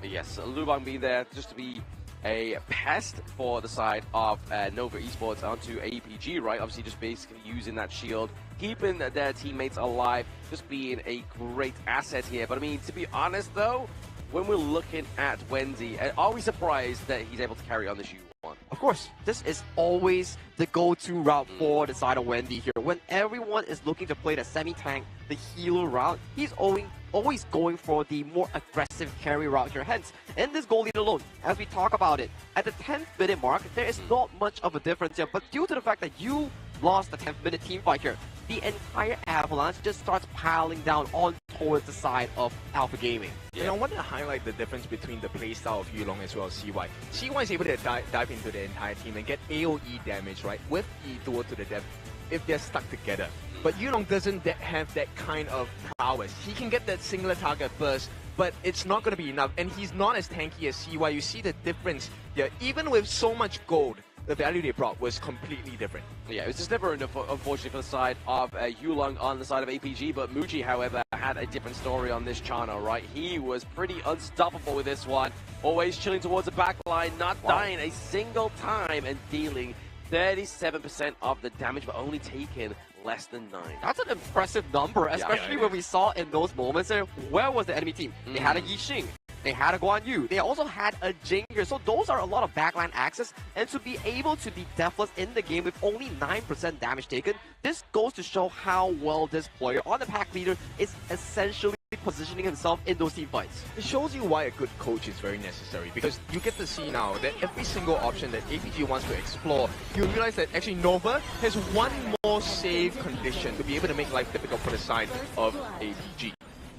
Yes, Liu Bang being there just to be a pest for the side of Nova Esports onto APG, right? Obviously just basically using that shield, keeping their teammates alive, just being a great asset here. But I mean, to be honest though, when we're looking at Wendy, are we surprised that he's able to carry on this U1? Of course, this is always the go-to route for the side of Wendy here. When everyone is looking to play the semi-tank, the healer route, he's always going for the more aggressive carry route here. Hence, in this goal lead alone, as we talk about it, at the 10th minute mark, there is not much of a difference here. But due to the fact that you lost the 10th minute team fight here, the entire avalanche just starts piling down on towards the side of Alpha Gaming. Yeah. And I want to highlight the difference between the playstyle of Yulong as well as CY. CY is able to dive into the entire team and get AoE damage, right, with the duel to the death if they're stuck together. But Yulong doesn't have that kind of prowess. He can get that singular target burst, but it's not going to be enough. And he's not as tanky as CY. You see the difference here. Even with so much gold, the value they brought was completely different. Yeah, it was just never enough, unfortunately, for the side of Yulong on the side of APG, but Muji, however, had a different story on this channel, right? He was pretty unstoppable with this one. Always chilling towards the back line, not dying a single time and dealing 37% of the damage, but only taking less than 9. That's an impressive number, especially when we saw in those moments there, where was the enemy team? They had a Yixing, they had a Guan Yu, they also had a Jing here, so those are a lot of backline access, and to be able to be deathless in the game with only 9% damage taken, this goes to show how well this player on the pack leader is essentially positioning himself in those team fights. It shows you why a good coach is very necessary, because you get to see now that every single option that APG wants to explore, you realize that actually Nova has one more save condition to be able to make life difficult for the side of APG.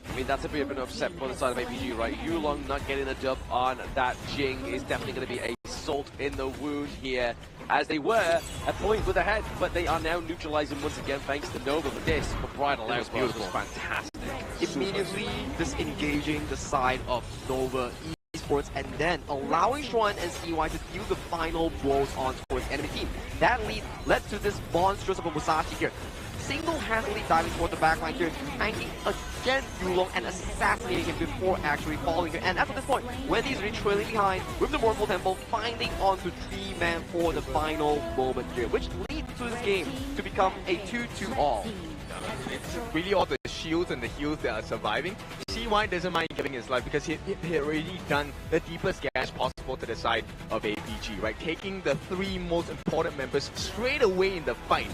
I mean, that's a bit of an upset for the side of APG, right? Yulong not getting a dub on that Jing is definitely going to be a salt in the wound here, as they were a point with the head, but they are now neutralizing once again thanks to Nova. But this, for Bridal Air, was fantastic. Immediately disengaging the side of Nova Esports and then allowing Xuan and CY to deal the final blows on towards the enemy team. That led to this monstrous of a Musashi here. Single-handedly diving towards the backline here, tanking again Yulong and assassinating him before actually falling here. And after this point, Wendy's really trailing behind with the Mournful Temple, finding onto 3-man for the final moment here, which leads to this game to become a 2-2 all. It's really all the shields and the heals that are surviving. CY doesn't mind giving his life because he had already done the deepest gash possible to the side of APG, right? Taking the 3 most important members straight away in the fight.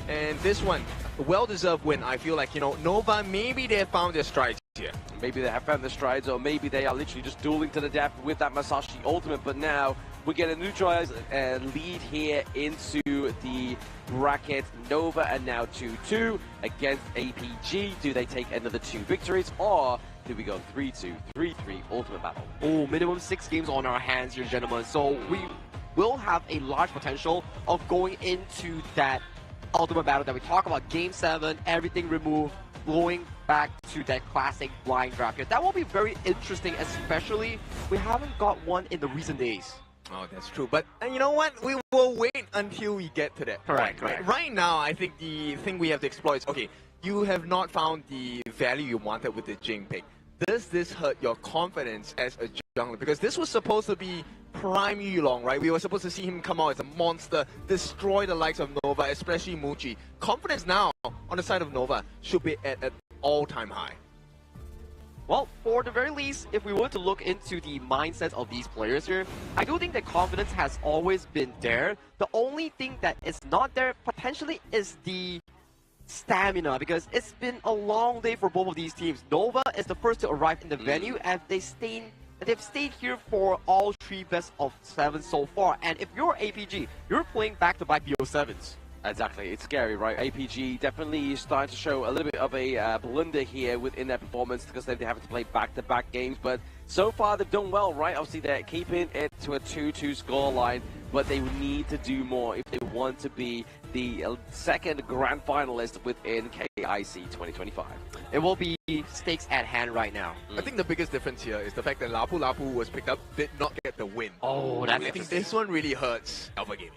And this one, a well-deserved win. I feel like, you know, Nova, maybe they have found their strides here. Maybe they have found their strides, or maybe they are literally just dueling to the death with that Musashi ultimate. But now we get a neutralized lead here into the bracket. Nova and now 2-2 against APG. Do they take another 2 victories, or do we go 3-2, 3-3 ultimate battle? Oh, minimum 6 games on our hands here, gentlemen. So we will have a large potential of going into that ultimate battle that we talk about. Game 7, everything removed, going back to that classic blind draft here. That will be very interesting, especially we haven't got one in the recent days. Oh, that's true. But you know what? We will wait until we get to that point. Correct. Right now, I think the thing we have to explore is, okay, you have not found the value you wanted with the Jing pick. Does this hurt your confidence as a jungler? Because this was supposed to be prime Yulong, right? We were supposed to see him come out as a monster, destroy the likes of Nova, especially Muji. Confidence now on the side of Nova should be at an all-time high. Well, for the very least, if we were to look into the mindset of these players here, I do think that confidence has always been there. The only thing that is not there potentially is the stamina, because it's been a long day for both of these teams. Nova is the first to arrive in the venue, and they've stayed here for all 3 best of 7 so far. And if you're APG, you're playing back-to-back BO7s. Exactly, it's scary, right? APG definitely starting to show a little bit of a blunder here within their performance, because they're having to play back-to-back games. But so far, they've done well, right? Obviously, they're keeping it to a 2-2 scoreline, but they need to do more if they want to be the second grand finalist within KIC 2025. It will be stakes at hand right now. I think the biggest difference here is the fact that Lapu Lapu was picked up, did not get the win. Oh, that's I think this one really hurts Alpha Gaming.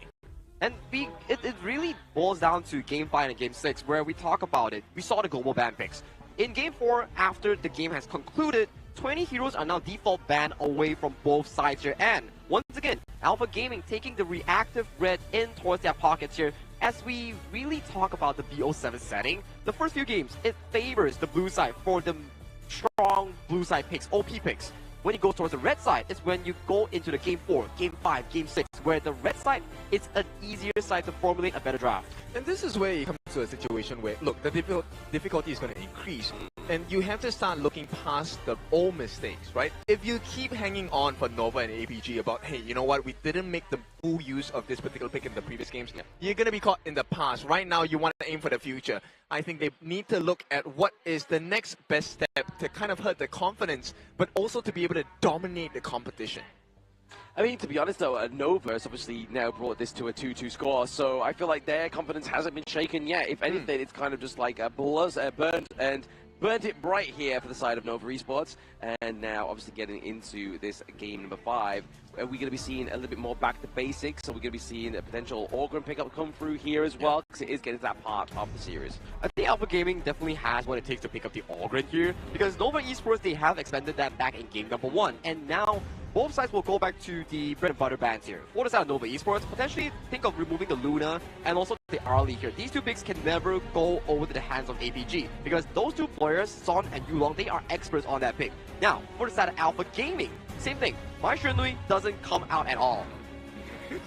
And it really boils down to Game 5 and Game 6, where we talk about it. We saw the global ban picks. In Game 4, after the game has concluded, 20 heroes are now default banned away from both sides here. And once again, Alpha Gaming taking the reactive red in towards their pockets here. As we really talk about the BO7 setting, the first few games, it favors the blue side for the strong blue side picks, OP picks. When you go towards the red side, it's when you go into the Game 4, Game 5, Game 6, where the red side is an easier side to formulate a better draft. And this is where you come to a situation where, look, the difficulty is going to increase. And you have to start looking past the old mistakes, right? If you keep hanging on for Nova and APG about, hey, you know what, we didn't make the full use of this particular pick in the previous games, you're going to be caught in the past. Right now, you want to aim for the future. I think they need to look at what is the next best step to kind of hurt the confidence, but also to be able to dominate the competition. I mean, to be honest though, Nova has obviously now brought this to a 2-2 score, so I feel like their confidence hasn't been shaken yet. If anything, it's kind of just like a burnt and burnt it bright here for the side of Nova Esports. And now, obviously, getting into this game number 5, we're going to be seeing a little bit more back to basics. So we're going to be seeing a potential Orgrim pickup come through here as well, because it is getting to that part of the series. I think Alpha Gaming definitely has what it takes to pick up the Orgrim here, because Nova Esports, they have expanded that back in game number 1, and now both sides will go back to the bread and butter bans here. For the side of Nova Esports, potentially think of removing the Luna and also the Arlie here. These two picks can never go over to the hands of APG, because those two players, Son and Yulong, they are experts on that pick. Now, for the side of Alpha Gaming, same thing. Mai Shunui doesn't come out at all.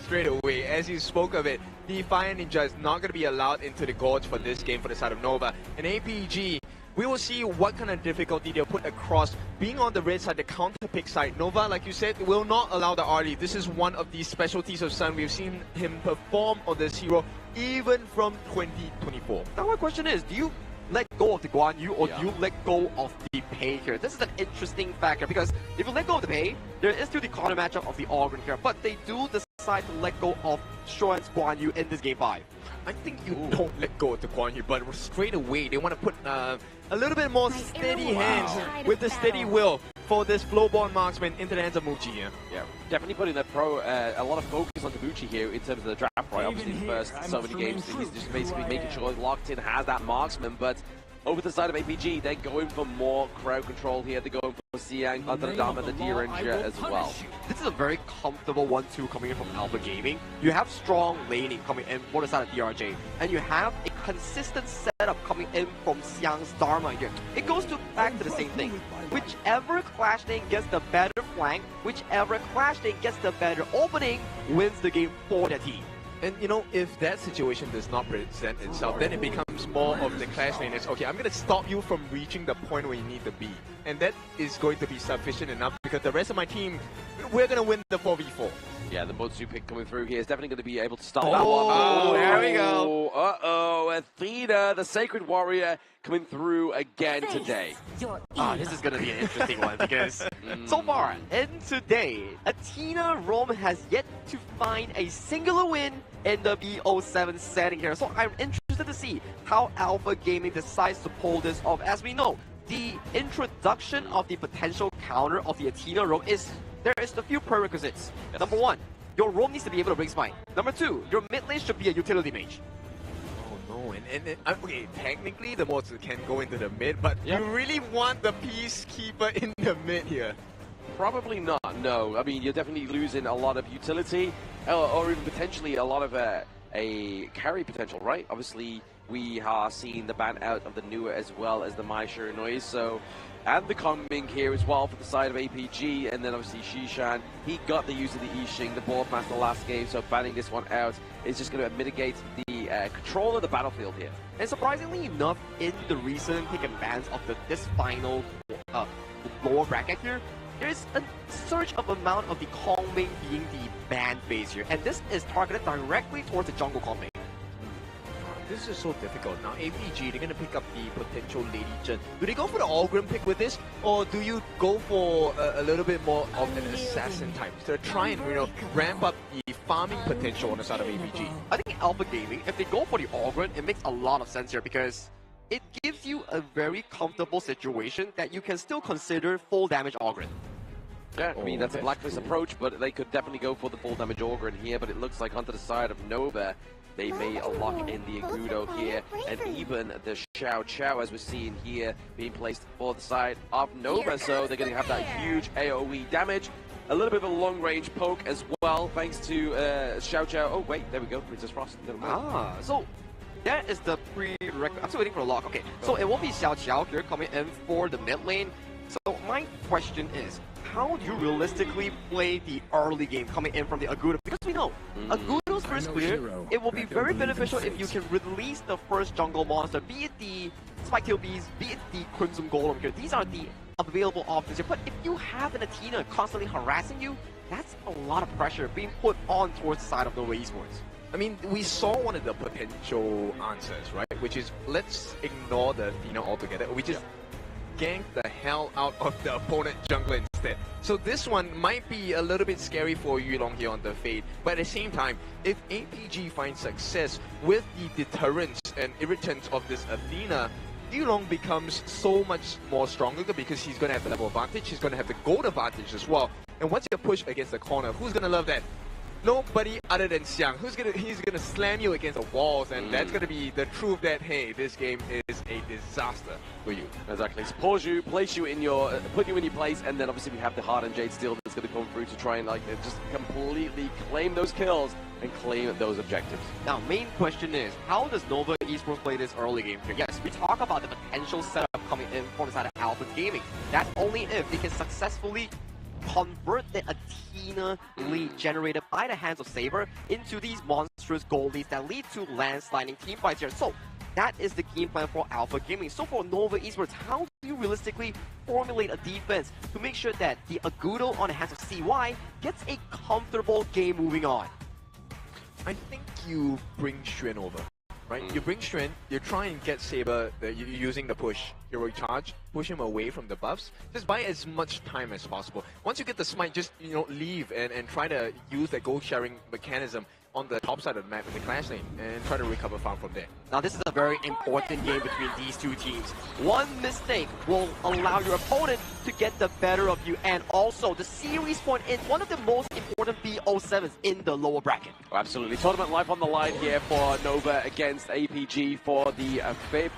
Straight away, as you spoke of it, the Fire Ninja is not going to be allowed into the Gorge for this game for the side of Nova. And APG, we will see what kind of difficulty they'll put across. Being on the red side, the counter pick side, Nova, like you said, will not allow the Arlie. This is one of the specialties of Sun. We've seen him perform on this hero even from 2024. Now my question is, do you let go of the Guan Yu or do you let go of the Pei here? This is an interesting factor, because if you let go of the Pei, there is still the counter matchup of the Orgrim here, but they do decide to let go of Shoan's Guan Yu in this game 5. I think you don't let go of the Guan Yu, but straight away they want to put a little bit more steady hands with the steady will for this Flowborn marksman into the hands of Muji here. Yeah, definitely putting a lot of focus on Tabuchi here in terms of the draft, right? Obviously, the first so many games, he's just basically making sure locked in, has that marksman, but over the side of APG, they're going for more crowd control here. They're going for Siang, Underdam, and the D-Ranger as well. This is a very comfortable 1-2 coming in from Alpha Gaming. You have strong laning coming in for the side of DRJ, and you have a consistent setup coming in from Siang's Dharma here. It goes back to the same thing. Whichever clash lane gets the better flank, whichever clash lane gets the better opening, wins the game for the team. And you know, if that situation does not present itself, then it becomes more of the clash lane. It's okay, I'm going to stop you from reaching the point where you need to be. And that is going to be sufficient enough, because the rest of my team, we're going to win the 4v4. Yeah, the Botsu pick coming through here is definitely going to be able to stop that one. Oh, there we go. Uh-oh, Athena, the Sacred Warrior, coming through again today. This is going to be an interesting one, because so far, in today, Athena Rome has yet to find a singular win in the BO7 setting here. So I'm interested to see how Alpha Gaming decides to pull this off. As we know, the introduction of the potential counter of the Athena Rome is, there is a few prerequisites. Yes. Number 1, your roam needs to be able to break spine. Number 2, your mid lane should be a utility mage. Oh no, and okay, technically the mods can go into the mid, but you really want the Peacekeeper in the mid here? Probably not, no. I mean, you're definitely losing a lot of utility, or even potentially a lot of a carry potential, right? Obviously, we are seeing the ban out of the Newer as well as the Mai Shiranui, so... And the coming here as well for the side of APG, and then obviously Shishan, he got the use of the Yixing, the Board Master last game, so banning this one out is just going to mitigate the control of the battlefield here. And surprisingly enough, in the recent pick and bans of this final lower bracket here, there's a surge of amount of the Kongming being the banned phase here, and this is targeted directly towards the jungle Kongming. This is so difficult. Now APG, they're going to pick up the potential Lady Chen. Do they go for the Orgrim pick with this? Or do you go for a little bit more of an assassin type to try and, you know, ramp up the farming potential on the side of APG? I think Alpha Gaming, if they go for the Orgrim, it makes a lot of sense here, because it gives you a very comfortable situation that you can still consider full damage Orgrim. Yeah, I mean, that's a Blacklist approach, but they could definitely go for the full damage Orgrim here, but it looks like onto the side of Nova, they may lock in the Agudo here, and even the Xiao Xiao, as we're seeing here, being placed for the side of Nova, so they're going to have that huge AoE damage. A little bit of a long-range poke as well, thanks to Xiao Xiao. Oh, wait, there we go, Princess Frost. So that is the prerequisite. I'm still waiting for the lock. Okay, so it won't be Xiao Xiao here coming in for the mid lane. So my question is, how do you realistically play the early game coming in from the Agudo? Because we know, Agudo's first clear, it will be very beneficial if you can release the first jungle monster, be it the Spike Tail Beast, be it the Crimson Golem here. These are the available options here. But if you have an Athena constantly harassing you, that's a lot of pressure being put on towards the side of Nova Esports. I mean, we saw one of the potential answers, right? Which is, let's ignore the Athena altogether. We just gank the hell out of the opponent jungler instead. So this one might be a little bit scary for Yulong here on the Fade, but at the same time, if APG finds success with the deterrence and irritants of this Athena, Yulong becomes so much more stronger because he's going to have the level advantage, he's going to have the gold advantage as well. And once you push against the corner, who's going to love that? Nobody other than Xiang. He's gonna slam you against the walls, and that's gonna be the truth that, hey, this game is a disaster for you. Exactly. So pause you, place you in your, put you in your place, and then obviously we have the Hard and Jade Steel that's gonna come through to try and like just completely claim those kills and claim those objectives. Now, main question is, how does Nova Esports play this early game here? Yes, we talk about the potential setup coming in from the side of Alpha Gaming. That's only if they can successfully convert the Athena lead generated by the hands of Saber into these monstrous gold leads that lead to landsliding team fights here. So that is the game plan for Alpha Gaming. So for Nova Esports, how do you realistically formulate a defense to make sure that the Agudo on the hands of CY gets a comfortable game moving on? I think you bring Xuan over. Right? You bring Xuan, you try and get Saber using the push, heroic charge, push him away from the buffs, just buy as much time as possible. Once you get the smite, just leave and try to use that gold sharing mechanism on the top side of the map in the clash lane and try to recover farm from there. Now this is a very important game between these two teams. One mistake will allow your opponent to get the better of you, and also the series point in one of the most important BO7s in the lower bracket. Oh, absolutely. Tournament life on the line here for Nova against APG for the fifth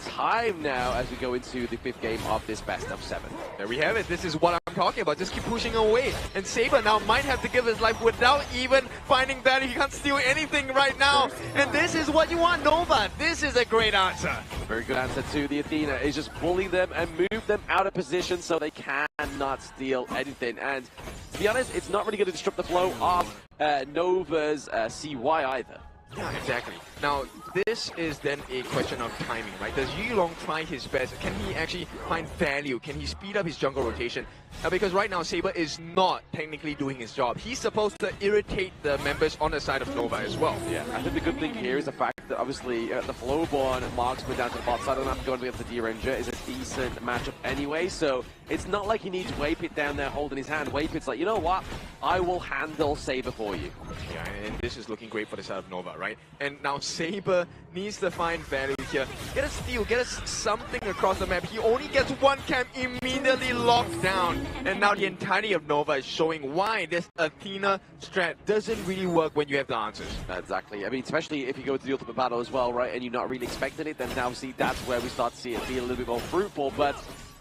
time now as we go into the fifth game of this best of 7. There we have it. This is what I'm talking about. Just keep pushing away. And Saber now might have to give his life without even finding value. He can't steal anything right now. And this is what you want, Nova. This is a great answer. Very good answer to the Athena is just bully them and move them out of position so they cannot steal anything. And to be honest, it's not really going to disrupt the flow of Nova's CY either. Yeah, exactly. Now, this is then a question of timing, right? Does Yulong try his best? Can he actually find value? Can he speed up his jungle rotation? Because right now, Saber is not technically doing his job. He's supposed to irritate the members on the side of Nova as well. Yeah, I think the good thing here is the fact that obviously the Flowborn marksman down to the bot side and going against the D-Ranger is a decent matchup anyway, so it's not like he needs Waypit down there holding his hand. Waypit's like, you know what? I will handle Saber for you. Yeah, and this is looking great for the side of Nova, right? And now Saber needs to find value here. Get a steal, get us something across the map. He only gets one camp immediately locked down. And now the entirety of Nova is showing why this Athena strat doesn't really work when you have the answers. Exactly. I mean, especially if you go to the ultimate battle as well, right? And you're not really expecting it, then obviously that's where we start to see it be a little bit more fruitful. But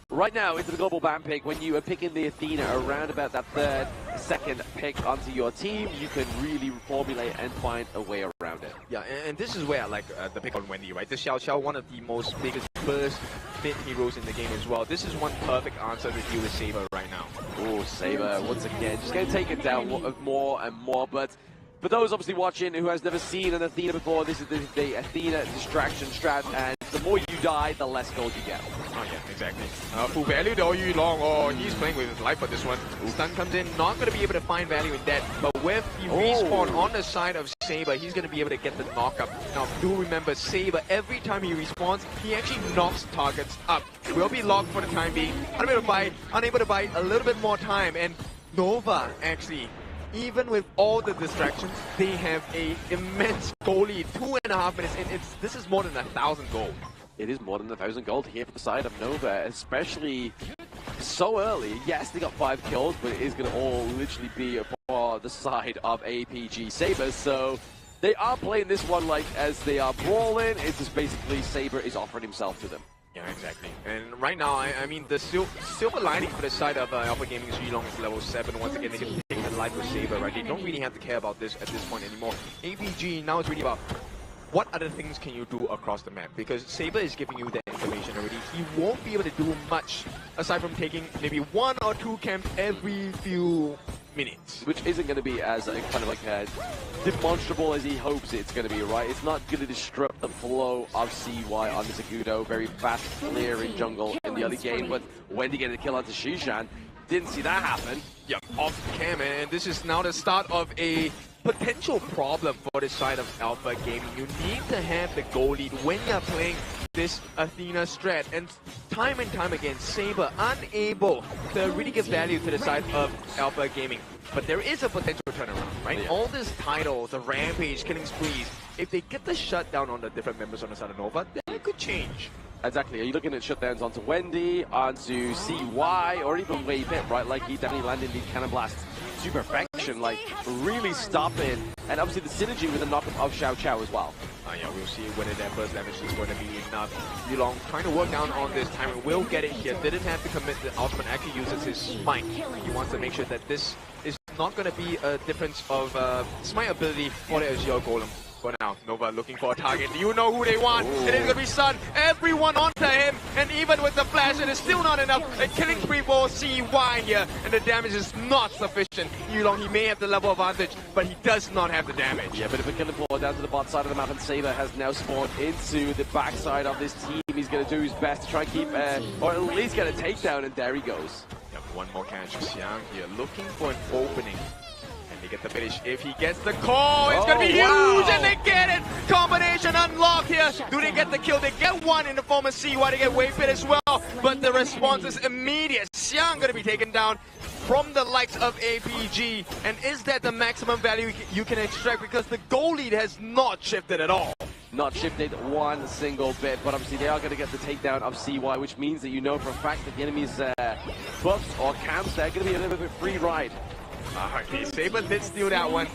right now, into the global ban pick, when you are picking the Athena around about that third, second pick onto your team, you can really formulate and find a way around it. Yeah, and this is where I like the pick on Wendy, right? The Xiao Xiao, one of the most biggest burst fit heroes in the game as well. This is one perfect answer to deal with Saber right now. Oh, Saber, once again, just going to take it down more and more, but for those obviously watching who has never seen an Athena before, this is the Athena distraction strat, and the more you die, the less gold you get. Oh yeah, exactly. Full value though, Yulong. Oh, he's playing with his life for this one. Stun comes in, not going to be able to find value in that. But with the respawn on the side of Saber, he's going to be able to get the knock up. Now, do remember, Saber, every time he respawns, he actually knocks targets up. Will be locked for the time being. Unable to buy a little bit more time. And Nova, actually, even with all the distractions, they have a immense goal lead. 2.5 minutes in. This is more than 1,000 gold. It is more than 1,000 gold here for the side of Nova, especially so early. Yes, they got 5 kills, but it is going to all literally be for the side of APG Saber. So they are playing this one like as they are brawling. It's just basically Saber is offering himself to them. Yeah, exactly. And right now, I mean, the silver lining for the side of Alpha Gaming is Yulong is level 7. Once again, they can take the life with Saber, right? They don't really have to care about this at this point anymore. APG, now it's really about what other things can you do across the map? Because Saber is giving you that information already. He won't be able to do much aside from taking maybe 1 or 2 camps every few minutes. Which isn't going to be as kind of like demonstrable as he hopes it's going to be, right? It's not going to disrupt the flow of CY on this Agudo. Very fast clearing jungle in the other game, but when he get a kill onto Xishan, didn't see that happen. Yep, off cam, and this is now the start of a potential problem for the side of Alpha Gaming. You need to have the goal lead when you're playing this Athena strat, and time again, Saber unable to really give value to the side of Alpha Gaming. But there is a potential turnaround, right? Yeah. All these titles, the Rampage, Killing Sprees, if they get the shutdown on the different members on the side of Nova, then it could change. Exactly. Are you looking at shutdowns onto Wendy, onto CY, or even Wave Hit, right? Like, he definitely landed the Cannon Blast to perfection, like, really stopping. And obviously the synergy with the knockup of Xiao Chao as well. Yeah, we'll see whether that burst damage is going to be enough. Yulong trying to work down on this Tyrant, will get it here. Didn't have to commit. The ultimate actually uses his smite. He wants to make sure that this is not going to be a difference of smite ability for the Azure Golem. For now, Nova looking for a target. You know who they want. It is going to be Sun. Everyone onto him. And even with the flash, it is still not enough. A killing spree for CY here. And the damage is not sufficient. Yulong, he may have the level advantage, but he does not have the damage. Yeah, bit of a killing blow down to the bot side of the map. And Saber has now spawned into the backside of this team. He's going to do his best to try and keep, or at least get a takedown. And there he goes. Yep, one more catch. Xiang here looking for an opening. They get the finish. If he gets the call, it's going to be huge, and they get it! Combination unlocked here. Do they get the kill? They get one in the form of CY. They get Wave Pit as well, but the response is immediate. Xiang going to be taken down from the likes of APG, and is that the maximum value you can extract? Because the goal lead has not shifted at all. Not shifted one single bit, but obviously they are going to get the takedown of CY, which means that you know for a fact that the enemy's buffs or camps, they're going to be a little bit free ride. Okay, Saber did steal that one.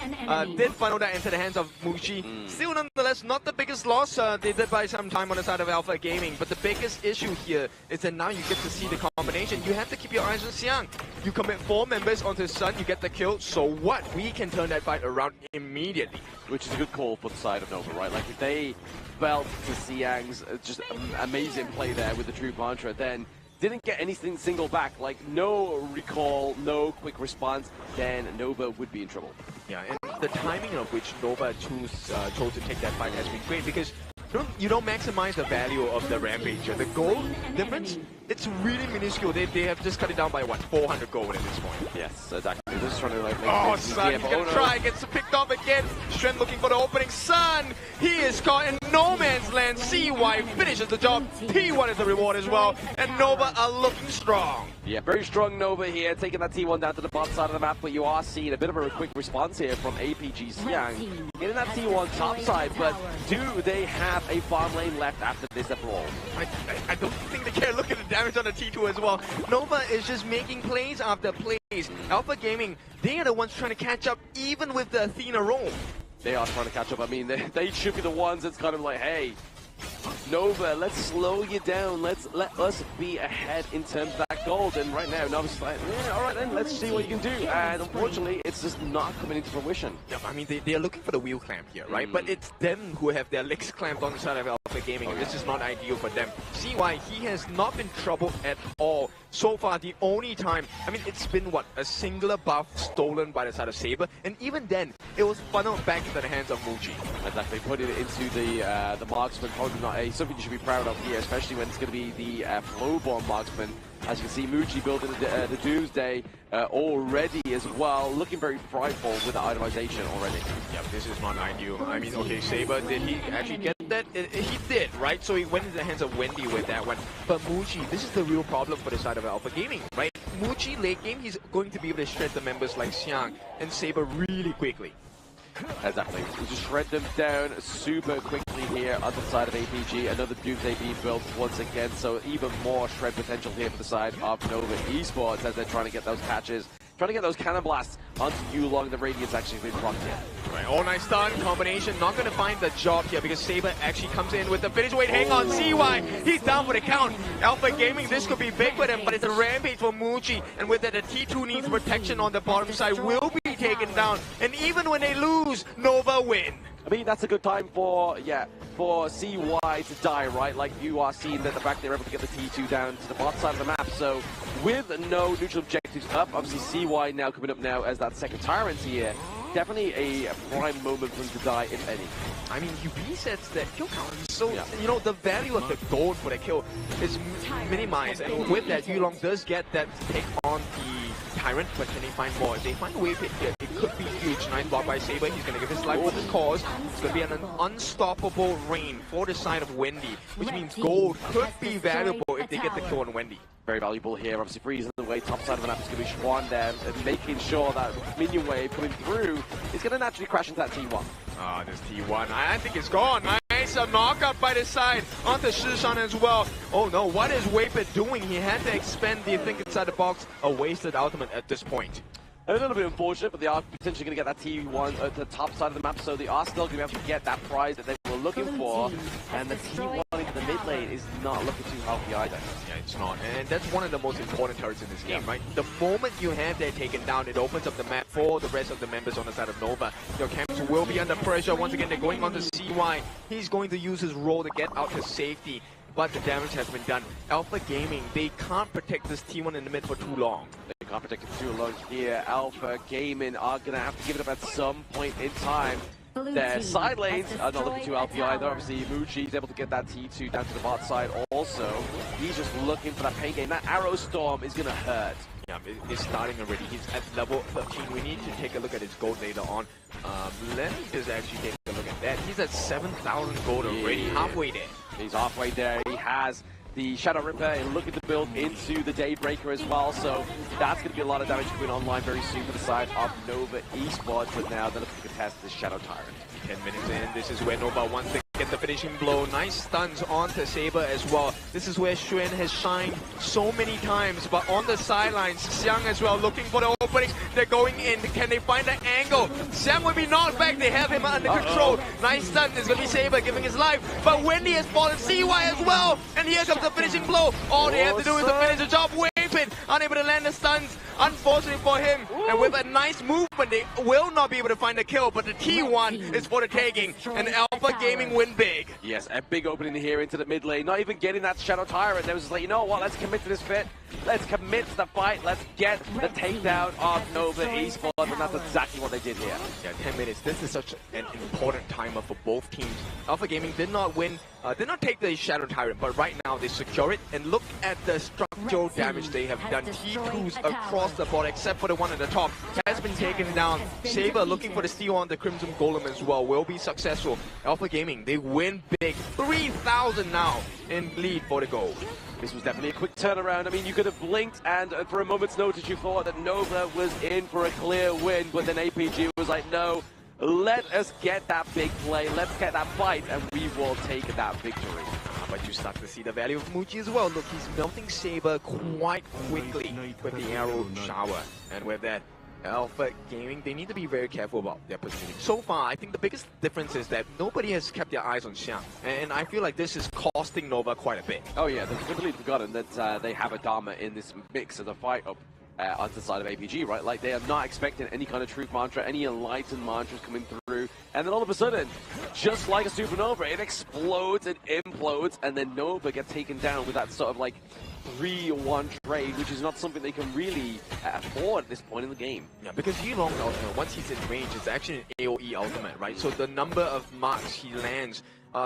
Did funnel that into the hands of Mushi. Still, nonetheless, not the biggest loss. They did buy some time on the side of Alpha Gaming. But the biggest issue here is that now you get to see the combination. You have to keep your eyes on Xiang. You commit 4 members onto Sun, you get the kill. So what? We can turn that fight around immediately. Which is a good call for the side of Nova, right? Like, if they felt to Xiang's just amazing play there with the True Mantra, then didn't get anything single back, like no recall, no quick response, then Nova would be in trouble. Yeah, and the timing of which Nova chose to take that fight has been great, because you don't maximize the value of the Rampager. The gold difference, it's really minuscule. They have just cut it down by what, 400 gold at this point. Yes, exactly. They're just trying to like. Oh, Sun, he's gonna try, gets picked off again. Shen looking for the opening. Sun, he is caught in no man's land. CY finishes the job. T1 is the reward as well, and Nova are looking strong. Yeah, very strong Nova here, taking that T1 down to the bottom side of the map, but you are seeing a bit of a quick response here from APG Xiang. Getting that T1 top side, but do they have a farm lane left after this after all? I don't think they care. Look at the damage on the T2 as well. Nova is just making plays after plays. Alpha Gaming, they are the ones trying to catch up even with the Athena roam. They are trying to catch up. I mean, they should be the ones that's kind of like, hey, Nova, let's slow you down. Let us be ahead in terms of that gold. And right now, Nova's like, yeah, all right then, let's see what you can do. And unfortunately, it's just not coming into fruition. Yeah, I mean, they are looking for the wheel clamp here, right? But it's them who have their legs clamped on the side of Alpha Gaming. This is not ideal for them. CY, he has not been troubled at all. So far, the only time, I mean, it's been, what, a singular buff stolen by the side of Saber, and even then, it was funneled back into the hands of Muji. Exactly, putting it into the marksman, probably not something you should be proud of here, especially when it's going to be the Flowborn marksman. As you can see, Muji building the Doomsday already as well, looking very frightful with the itemization already. Yeah, this is not ideal. I mean, okay, Saber, did he actually get that? He did, right? So he went into the hands of Wendy with that one. But Muji, this is the real problem for the side of Alpha Gaming, right? Muji, late game, he's going to be able to shred the members like Xiang and Saber really quickly. Exactly. We just shred them down super quickly here on the side of APG. Another Doomsday being built once again, so even more shred potential here for the side of Nova Esports as they're trying to get those catches, trying to get those cannon blasts onto Yulong. The Radiant's actually been blocked here. Right, all nice stun combination, not going to find the job here because Saber actually comes in with the finish. Wait, hang on, CY, he's down for the count. Alpha Gaming, this could be big for them, but it's a rampage for Muji, and with that, the T2 needs protection on the bottom side, will be taken down, and even when they lose, Nova win. I mean, that's a good time for CY to die, right? Like, you are seeing that the fact they're able to get the T2 down to the bottom side of the map, so with no neutral objectives up, obviously CY now coming up now as that second Tyrant here. Definitely a prime moment for him to die, if any. I mean, he resets that kill count, so, you know, the value of the gold for the kill is minimized, and with that, Yulong does get that take on the Tyrant, but can they find more? If they find a wave hit here, it could be huge. Nice block by Saber, he's going to give his life for the cause. It's going to be an unstoppable reign for the side of Wendy, which means gold could be valuable if they get the kill on Wendy. Very valuable here, obviously freezing the way, top side of the map is going to be Schwan there, and making sure that minion wave coming through is going to naturally crash into that T1. Ah, this T1, I think it's gone. Nice gets a knockout by the side onto Shishan as well. Oh no, what is Weipit doing? He had to expend the Think Inside the Box, a wasted ultimate at this point. A little bit unfortunate, but they are potentially going to get that T1 at the top side of the map, so they are still going to be able to get that prize that they were looking for. And the T1 into the mid lane is not looking too healthy either. Yeah, it's not. And that's one of the most important turrets in this game, right? The moment you have that taken down, it opens up the map for the rest of the members on the side of Nova. Your camps will be under pressure. Once again, they're going on to CY. He's going to use his role to get out to safety. But the damage has been done. Alpha Gaming, they can't protect this T1 in the mid for too long. They can't protect it too long here. Alpha Gaming are going to have to give it up at some point in time. Their side lanes are not looking too healthy either. Obviously, Muji is able to get that T2 down to the bot side also. He's just looking for that pain game. That Arrow Storm is going to hurt. Yeah, it's starting already. He's at level 13. We need to take a look at his gold later on. Let me just actually take a look at that. He's at 7,000 gold already, halfway there. He's halfway there. He has the Shadow Ripper and looking to build into the Daybreaker as well. So that's going to be a lot of damage coming online very soon for the side of Nova Esports. But now they're looking to contest the Shadow Tyrant. 10 minutes in, this is where Nova wants to get the finishing blow. Nice stuns onto Saber as well. This is where Xuan has shined so many times, but on the sidelines, Xiang as well looking for the opening. They're going in. Can they find the angle? Xiang will be knocked back. They have him under control. Nice stun. It's going to be Saber giving his life, but Wendy has fallen. CY as well, and here comes the finishing blow. All they have to do is to finish the job. Weipit unable to land the stuns, unfortunately for him. And with a nice movement, they will not be able to find the kill, but the T1 is for the taking, and Alpha Gaming win big. Yes, a big opening here into the mid lane. Not even getting that Shadow Tyrant. They was just like, you know what, let's commit to this fit. Let's commit to the fight. Let's get the takedown of Nova Esports, and that's exactly what they did here. Yeah, 10 minutes. This is such an important timer for both teams. Alpha Gaming did not win, did not take the Shadow Tyrant, but right now they secure it. And look at the structural damage they have done. T2s across the board, except for the one at the top, has been taken down. Saber looking for the steal on the Crimson Golem as well, will be successful. Alpha Gaming, they win big. 3,000 now in lead for the goal. This was definitely a quick turnaround. I mean, you could have blinked and for a moment's notice you thought that Nova was in for a clear win, but then APG was like, no, let us get that big play, let's get that fight, and we will take that victory. But you start to see the value of Muji as well. Look, he's melting Saber quite quickly with the arrow shower. And with that, Alpha Gaming, they need to be very careful about their positioning. So far, I think the biggest difference is that nobody has kept their eyes on Xiang. And I feel like this is costing Nova quite a bit. Oh yeah, they've completely forgotten that they have a Dharma in this mix of the fight up onto the side of APG, right? Like, they are not expecting any kind of truth mantra, any enlightened mantras coming through. And then all of a sudden, just like a supernova, it explodes and implodes, and then Nova gets taken down with that sort of like 3-1 trade, which is not something they can really afford at this point in the game. Yeah, because Yulong, once he's in range, it's actually an AoE ultimate, right? So the number of marks he lands,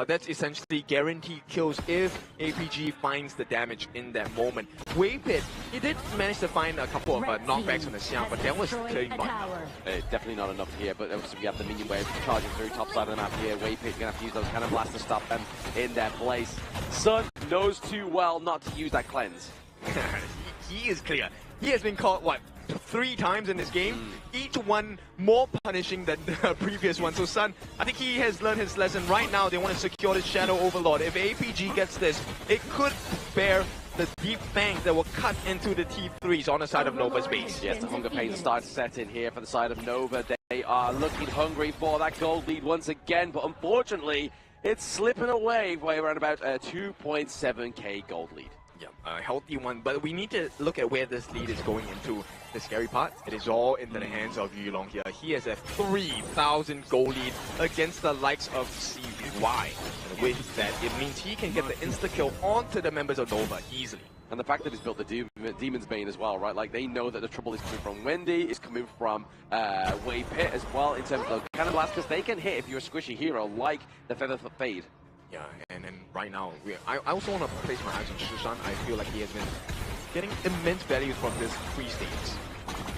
that's essentially guaranteed kills if APG finds the damage in that moment. Weipit, he did manage to find a couple of knockbacks on the Xiang, but that was clearly not enough. Definitely not enough here, but obviously we have the minion wave charging through top side of the map here. Weipit gonna have to use those cannon blasts to stop them in their place. Sun knows too well not to use that cleanse. He is clear. He has been caught, what, 3 times in this game, each one more punishing than the previous one. So Sun, I think he has learned his lesson. Right now, they want to secure the Shadow Overlord. If APG gets this, it could bear the deep fangs that will cut into the T3s on the side of Nova's base. Yes, the hunger pains start to set in here for the side of Nova. They are looking hungry for that gold lead once again, but unfortunately, it's slipping away by around about a 2.7k gold lead. Yeah, a healthy one, but we need to look at where this lead is going into. The scary part, it is all into the hands of Yulong here. He has a 3,000 gold lead against the likes of CY. And with that, it means he can get the insta-kill onto the members of Nova easily. And the fact that he's built the Demon's Bane as well, right? Like, they know that the trouble is coming from Wendy, is coming from Weipit as well, in terms of cannon blast, because they can hit if you're a squishy hero, like the Feather Fade. Yeah, and then right now, I also want to place my eyes on Shushan. I feel like he has been getting immense value from this free states.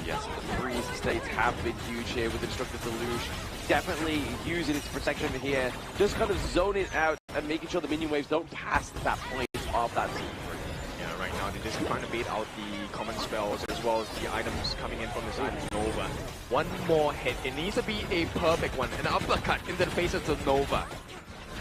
Yes, the freeze states have been huge here with Destructive Deluge. Definitely using its protection here, just kind of zoning out and making sure the minion waves don't pass that point of that team. Yeah, right now they're just trying to bait out the common spells as well as the items coming in from the side of Nova. One more hit. It needs to be a perfect one, an uppercut into the face of the Nova.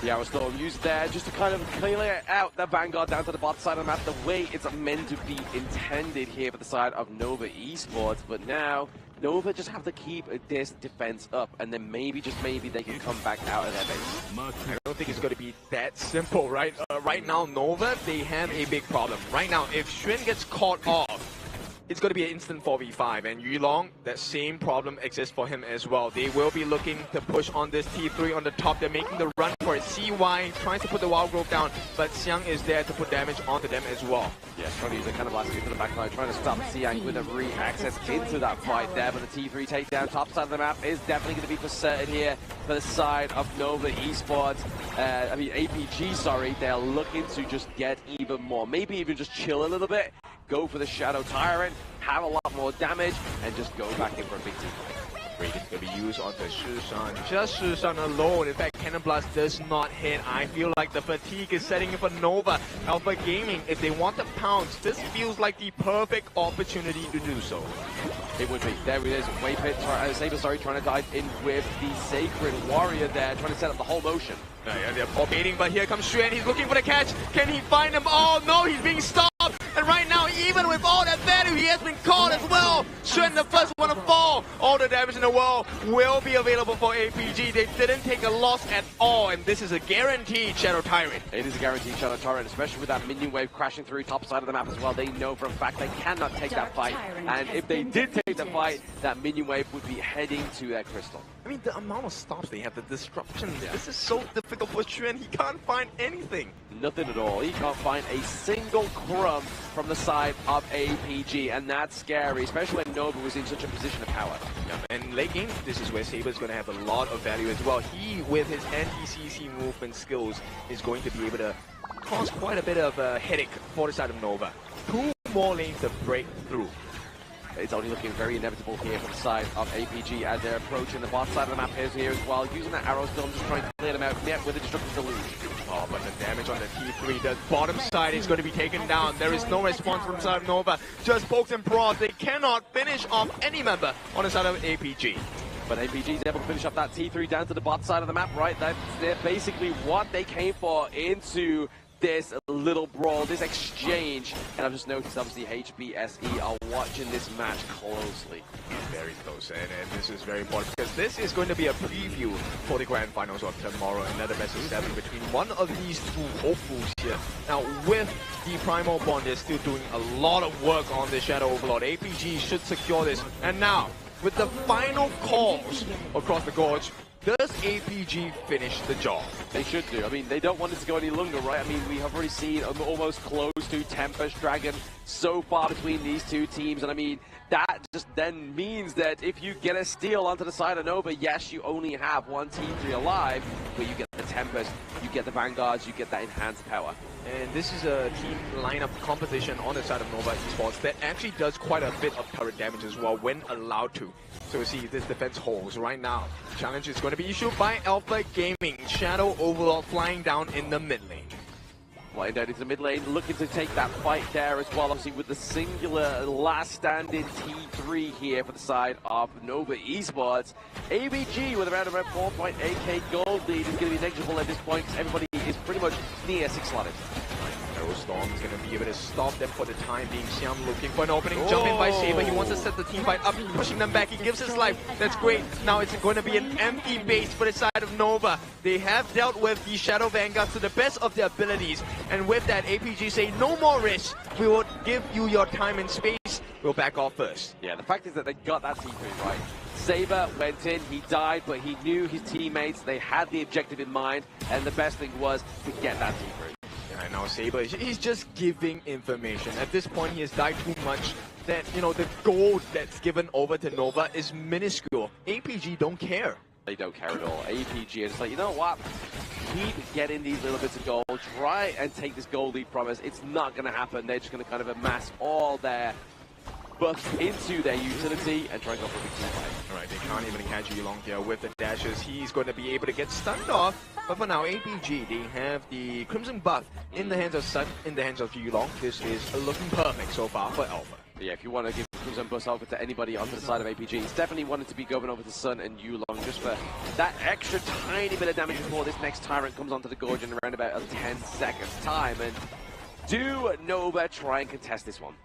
The Arrow Storm used there just to kind of clear out the Vanguard down to the bot side of the map the way it's meant to be intended here for the side of Nova Esports. But now, Nova just have to keep this defense up, and then maybe, just maybe, they can come back out of their base. I don't think it's going to be that simple, right? Right now, Nova, they have a big problem. Right now, if Xuan gets caught off, it's going to be an instant 4v5, and Yulong, that same problem exists for him as well. They will be looking to push on this T3 on the top. They're making the run for it. CY tries to put the Wild Growth down, but Xiang is there to put damage onto them as well. Yeah, trying to use a kind of last hit to the backline, trying to stop Xiang with a re-access into that fight there, but the T3 takedown top side of the map is definitely going to be for certain here for the side of Nova Esports. APG, sorry. They're looking to just get even more, maybe even just chill a little bit, go for the Shadow Tyrant, have a lot more damage, and just go back in for a big team. Raid is going to be used on the Shishan. Just Shishan alone. In fact, Cannon Blast does not hit. I feel like the fatigue is setting in for Nova. Alpha Gaming, if they want to pounce, this feels like the perfect opportunity to do so. It would be. There it is. Waypit, Saber, trying to dive in with the Sacred Warrior there, trying to set up the whole motion. Yeah, they're all baiting, but here comes Xuan. He's looking for the catch. Can he find him? Oh no, he's being stopped. And right now, even with all that value, he has been caught as well. Xuan, the first one to fall. All the damage in the world will be available for APG. They didn't take a loss at all, and this is a guaranteed Shadow Tyrant. It is a guaranteed Shadow Tyrant, especially with that minion wave crashing through top side of the map as well. They know for a fact they cannot take that fight, and if they did take the fight, that minion wave would be heading to their crystal. I mean, the amount of stops they have, the disruption, this is so difficult for Xuan. He can't find anything. Nothing at all. He can't find a single crumb from the side of APG, and that's scary, especially when Nova was in such a position of power. Yeah, and late game, this is where Saber's going to have a lot of value as well. He, with his anti-CC movement skills, is going to be able to cause quite a bit of a headache for the side of Nova. 2 more lanes to break through. It's only looking very inevitable here from the side of APG as they're approaching the bot side of the map here as well. Using that arrow storm, just trying to clear them out, yet with a destructive deluge. Oh, but the damage on the T3, the bottom side is going to be taken down. There is no response from the side of Nova. Just pokes and prods. They cannot finish off any member on the side of APG. But APG is able to finish up that T3 down to the bot side of the map, right? That's basically what they came for into this little brawl, this exchange. And I've just noticed, obviously, HBSE are watching this match closely. Very close, and this is very important because this is going to be a preview for the grand finals of tomorrow. Another best of 7 between one of these 2 hopefuls here. Now, with the Primal Bond, they're still doing a lot of work on the Shadow Overlord. APG should secure this. And now, with the final calls across the gorge, does APG finish the job? They should do. I mean, they don't want it to go any longer, right? I mean, we have already seen almost close to Tempest Dragon so far between these 2 teams. And I mean, that just then means that if you get a steal onto the side of Nova, yes, you only have 1 T3 alive, but you get the Tempest, you get the Vanguards, you get that enhanced power. And this is a team lineup composition on the side of Nova Esports that actually does quite a bit of turret damage as well when allowed to. So we see this defense holds right now. Challenge is going to be issued by Alpha Gaming. Shadow Overlord flying down in the mid lane. Flying down into the mid lane, looking to take that fight there as well, obviously with the singular last standing T3 here for the side of Nova Esports. ABG with around 4.8k gold lead is going to be negligible at this point. Everybody is pretty much near 6 slotted. Storm is going to be able to stop them for the time being. Xiam looking for an opening. Jump in by Saber. He wants to set the team fight up, pushing them back. He gives his life. That's great. Now it's going to be an empty base for the side of Nova. They have dealt with the Shadow Vanguard to the best of their abilities. And with that, APG say, no more risk. We will give you your time and space. We'll back off first. Yeah, the fact is that they got that T3 right. Saber went in, he died, but he knew his teammates. They had the objective in mind. And the best thing was to get that T3. And now Saber, he's just giving information. At this point, he has died too much that, you know, the gold that's given over to Nova is minuscule. APG don't care. They don't care at all. APG is like, you know what? Keep getting these little bits of gold. Try and take this gold lead from us. It's not going to happen. They're just going to kind of amass all their bucks into their utility and try and go for a big team fight. Alright, they can't even catch Yulong here with the dashes. He's going to be able to get stunned off. But for now, APG, they have the Crimson buff in the hands of Sun, in the hands of Yulong. This is looking perfect so far for Alpha. Yeah, if you want to give Crimson bus over to anybody onto the side of APG. He's definitely wanted to be going over to Sun and Yulong just for that extra tiny bit of damage before this next Tyrant comes onto the Gorge in around about a 10 seconds time. And do Nova try and contest this one?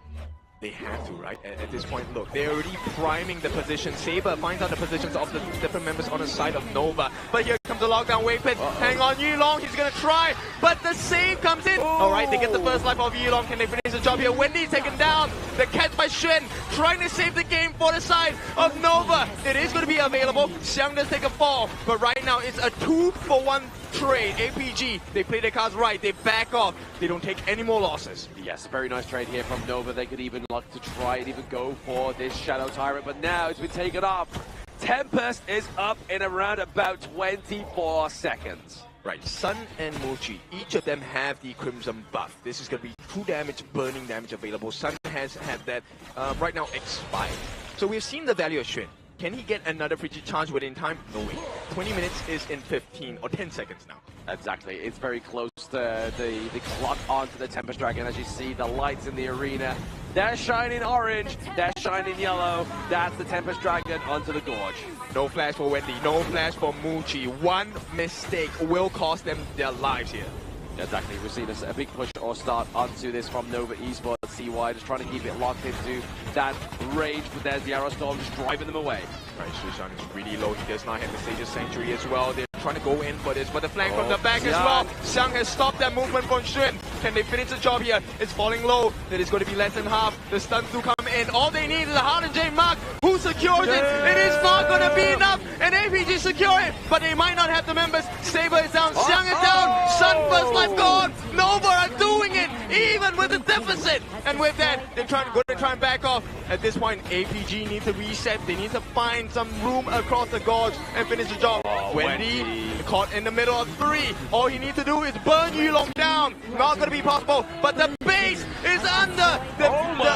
They have to, right? At this point, look, they're already priming the position. Saber finds out the positions of the different members on the side of Nova. But here comes the lockdown wave pit. Hang on, Yulong, he's gonna try, but the save comes in. Alright, they get the first life of Yulong. Can they finish the job here? Wendy's taken down. The catch by Shen, trying to save the game for the side of Nova. It is gonna be available. Xiang does take a fall, but right now it's a 2-for-1 trade. APG, they play their cards right, they back off, they don't take any more losses. Yes, very nice trade here from Nova. They could even look to try and even go for this Shadow Tyrant, but now it's been taken off. Tempest is up in around about 24 seconds. Right, Sun and Mochi, each of them have the Crimson buff. This is going to be true damage, burning damage available. Sun has had that right now expired. So we've seen the value of Shen. Can he get another frigid charge within time? No way. 20 minutes is in 15 or 10 seconds now. Exactly, it's very close to the clock onto the Tempest Dragon. As you see, the lights in the arena, they're shining orange, they're shining yellow. That's the Tempest Dragon onto the Gorge. No flash for Wendy, no flash for Muchi. One mistake will cost them their lives here. Exactly, we've seen a big push or start onto this from Nova Esports. CY just trying to keep it locked into that rage, but there's the Arrow Storm just driving them away. Right, Shushan is really low. He does not have the Sage's Sanctuary as well. They're trying to go in for this, but the flank from the back as well. Xiang has stopped that movement from Shen. Can they finish the job here? It's falling low. That is going to be less than half. The stuns do come in. All they need is a Hard and J mark. Who secures it? It is not going to be enough. And APG secure it, but they might not have the members. Saber is down. Xiang is down. Sun first life gone. Nova are doing it, even with the deficit. And with that, they're going to try and back off. At this point, APG needs to reset. They need to find some room across the Gorge and finish the job. Wendy caught in the middle of 3. All he needs to do is burn Yulong down. Not going to be possible, but the base is under the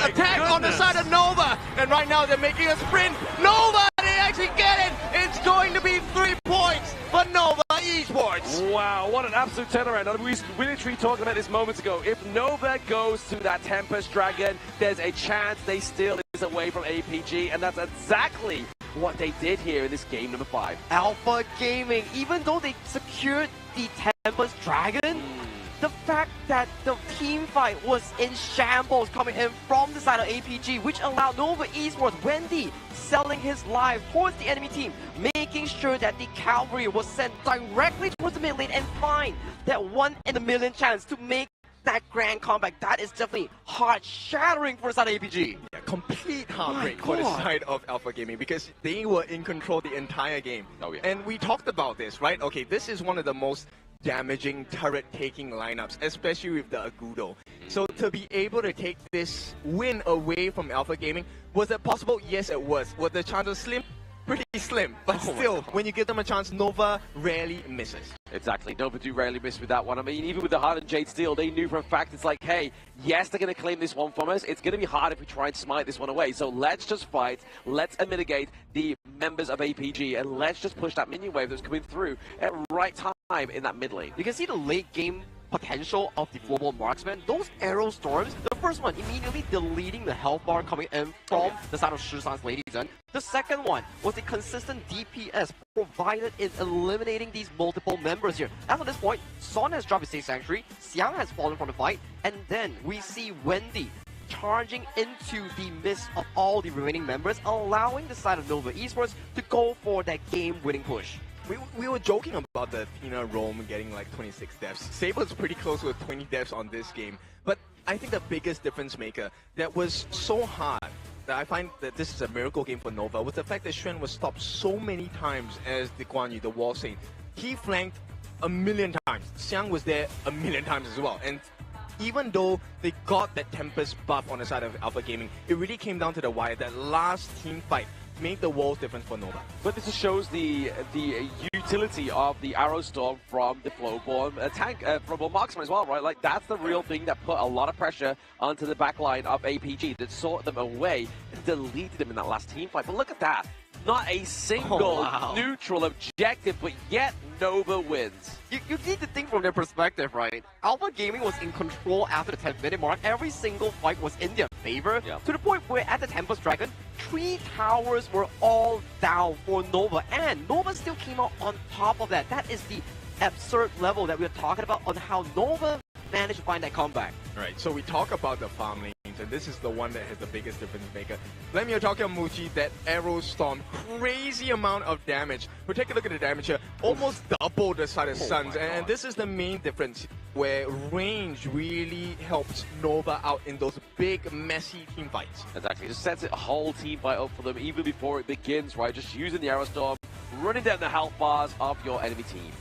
attack on the side of Nova. And right now, they're making a sprint. Nova, they actually get it. It's going to be 3 points for Nova Esports. Wow, what an absolute turnaround. We were literally talking about this moments ago. If Nova goes to that Tempest Dragon, there's a chance they steal this away from APG, and that's exactly what they did here in this game number 5. Alpha Gaming, even though they secured the Tempest Dragon, the fact that the team fight was in shambles coming in from the side of APG, which allowed Nova Esports, Wendy, selling his life towards the enemy team, making sure that the cavalry was sent directly towards the mid lane and find that 1 in a million chance to make that grand comeback. That is definitely heart-shattering for the side of APG. Yeah, complete heartbreak for the side of Alpha Gaming because they were in control the entire game. Oh, yeah. And we talked about this, right? Okay, this is one of the most damaging turret-taking lineups, especially with the Agudo. So to be able to take this win away from Alpha Gaming, was it possible? Yes, it was. Was the chances slim? Pretty slim, but still, when you give them a chance, Nova rarely misses. Exactly, Nova do rarely miss with that one. I mean, even with the Hard and Jade Steel, they knew for a fact it's like, hey, yes, they're going to claim this one from us. It's going to be hard if we try and smite this one away. So let's just fight, let's mitigate the members of APG, and let's just push that minion wave that's coming through at right time in that mid lane. You can see the late game potential of the Global Marksman. Those arrow storms, the first one immediately deleting the health bar coming in from the side of Shishan's Lady Zhen. The second one was the consistent DPS provided in eliminating these multiple members here. As of this point, Son has dropped his Safe Sanctuary, Xiang has fallen from the fight, and then we see Wendy charging into the midst of all the remaining members, allowing the side of Nova Esports to go for that game-winning push. We were joking about the Tina Rome getting like 26 deaths. Saber's pretty close with 20 deaths on this game. But I think the biggest difference maker that was so hard, that I find that this is a miracle game for Nova, was the fact that Shen was stopped so many times as the Guan Yu, the wall saint. He flanked a million times. Xiang was there a million times as well. And even though they got that Tempest buff on the side of Alpha Gaming, it really came down to the wire. That last team fight made the world's difference for Nova. But this just shows the utility of the Arrow Storm from the Flowborn tank, from a marksman as well, right? Like, that's the real thing that put a lot of pressure onto the backline of APG, that sorted them away and deleted them in that last team fight. But look at that. not a single neutral objective, but yet Nova wins. You need to think from their perspective, right? Alpha Gaming was in control after the 10-minute mark. Every single fight was in their favor, to the point where at the Tempest Dragon, 3 towers were all down for Nova, and Nova still came out on top of that. That is the absurd level that we're talking about on how Nova managed to find that comeback. Right, so we talk about the farm lanes, and this is the one that has the biggest difference maker. Let me talk about Muji, that Arrow Storm, crazy amount of damage. We'll take a look at the damage here, almost double the size of Suns, and this is the main difference, where range really helps Nova out in those big, messy team fights. Exactly, just sets a whole team fight up for them even before it begins, right? Just using the Arrow Storm, running down the health bars of your enemy team.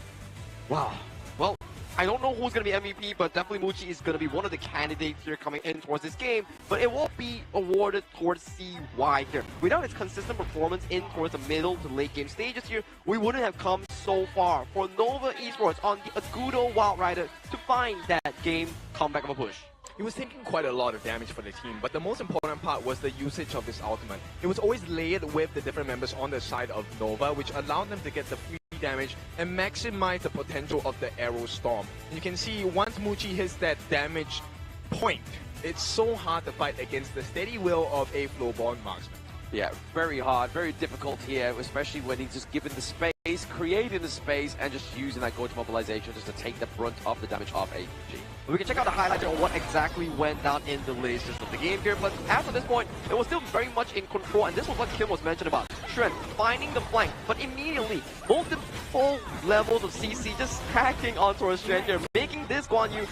Wow. Well, I don't know who's going to be MVP, but definitely Muji is going to be one of the candidates here coming in towards this game, but it will be awarded towards CY here. Without its consistent performance in towards the middle to late game stages here, we wouldn't have come so far for Nova Esports on the Agudo Wild Rider to find that game comeback of a push. He was taking quite a lot of damage for the team, but the most important part was the usage of his ultimate. It was always layered with the different members on the side of Nova, which allowed them to get the free damage and maximize the potential of the Arrow Storm. And you can see once Muji hits that damage point, it's so hard to fight against the steady will of a Flowborn marksman. Yeah, very hard, very difficult here, especially when he's just given the space, creating the space, and just using that go-to mobilization just to take the brunt of the damage of APG. We can check out the highlights on what exactly went down in the latest of the game here, but after this point, it was still very much in control, and this was what Kim was mentioned about. Shren finding the flank, but immediately, multiple levels of CC just stacking onto Shren here, making this Guan Yu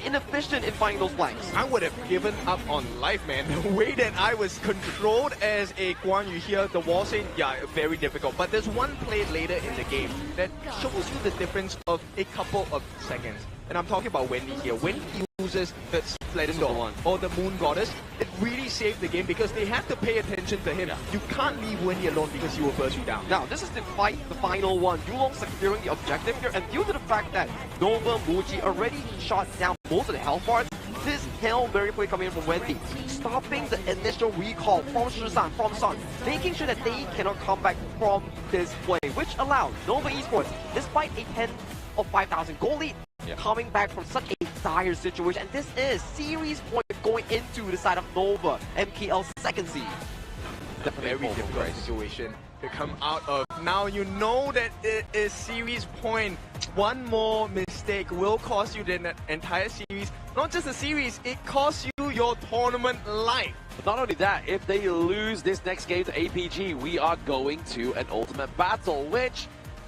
inefficient in finding those flanks. I would have given up on life, man. The way that I was controlled as a Guan Yu here, the wall saying, yeah, very difficult. But there's one play later in the game that shows you the difference of a couple of seconds. And I'm talking about Wendy here. When he uses the Splendor or the Moon Goddess, it really saved the game because they have to pay attention to him. Yeah. You can't leave Wendy alone because he will burst you down. Now, this is the fight, the final one. Yulong securing the objective here, and due to the fact that Nova Muji already shot down most of the health bars, this Hail Mary play coming in from Wendy, stopping the initial recall from Shisan, from Sun, making sure that they cannot come back from this play, which allowed Nova Esports, despite a 10 of 5,000 goal lead, coming back from such a dire situation. And this is series point going into the side of Nova, MKL's second seed. Very difficult situation to come out of. Now you know that it is series point. One more mistake will cost you the entire series. Not just the series, it costs you your tournament life. But not only that, if they lose this next game to APG, we are going to an ultimate battle, which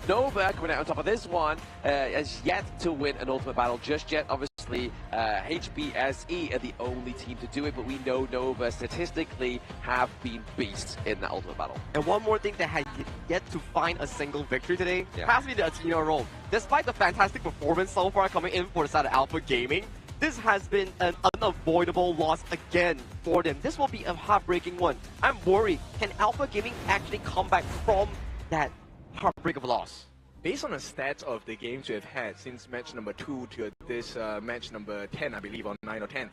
Nova, coming out on top of this one, has yet to win an ultimate battle just yet. Obviously, HBSE are the only team to do it, but we know Nova statistically have been beasts in that ultimate battle. And one more thing that had yet to find a single victory today has to be the Athena role. Despite the fantastic performance so far coming in for the side of Alpha Gaming, this has been an unavoidable loss again for them. This will be a heartbreaking one. I'm worried, can Alpha Gaming actually come back from that heartbreak of a loss? Based on the stats of the games we have had since match number 2 to this match number 10, I believe, on 9 or 10,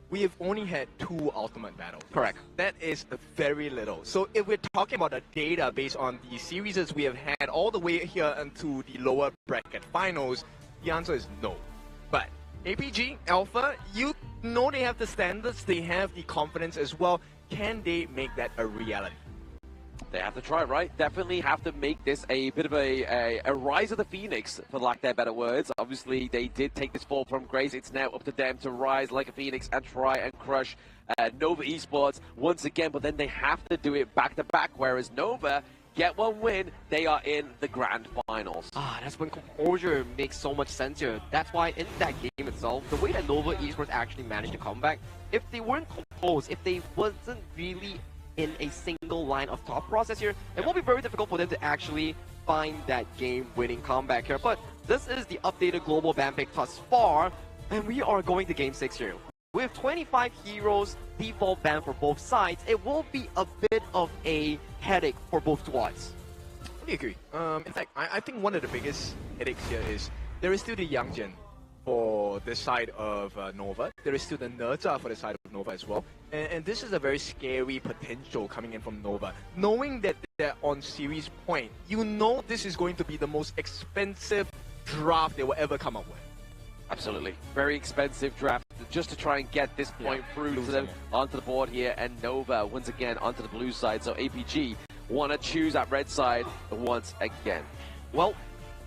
we have only had 2 ultimate battles. Correct. That is very little. So if we're talking about the data based on the series we have had all the way here into the lower bracket finals, the answer is no. But APG, Alpha, you know they have the standards, they have the confidence as well. Can they make that a reality? They have to try, right? Definitely have to make this a bit of a rise of the phoenix, for lack of better words. Obviously, they did take this fall from grace. It's now up to them to rise like a phoenix and try and crush Nova Esports once again. But then they have to do it back-to-back, whereas Nova get one win, they are in the grand finals. That's when composure makes so much sense here. That's why in that game itself, the way that Nova Esports actually managed to come back, if they weren't composed, if they wasn't really in a single line of thought process here, it will be very difficult for them to actually find that game-winning comeback here. But this is the updated global ban pick thus far, and we are going to Game 6 here. With 25 heroes default ban for both sides, it will be a bit of a headache for both squads. I agree. In fact, I think one of the biggest headaches here is there is still the young gen. for the side of Nova. There is still the Nerza for the side of Nova as well. And this is a very scary potential coming in from Nova. Knowing that they're on series point, you know this is going to be the most expensive draft they will ever come up with. Absolutely. Very expensive draft just to try and get this point through to them onto the board here. And Nova, once again, onto the blue side. So APG want to choose that red side once again. Well,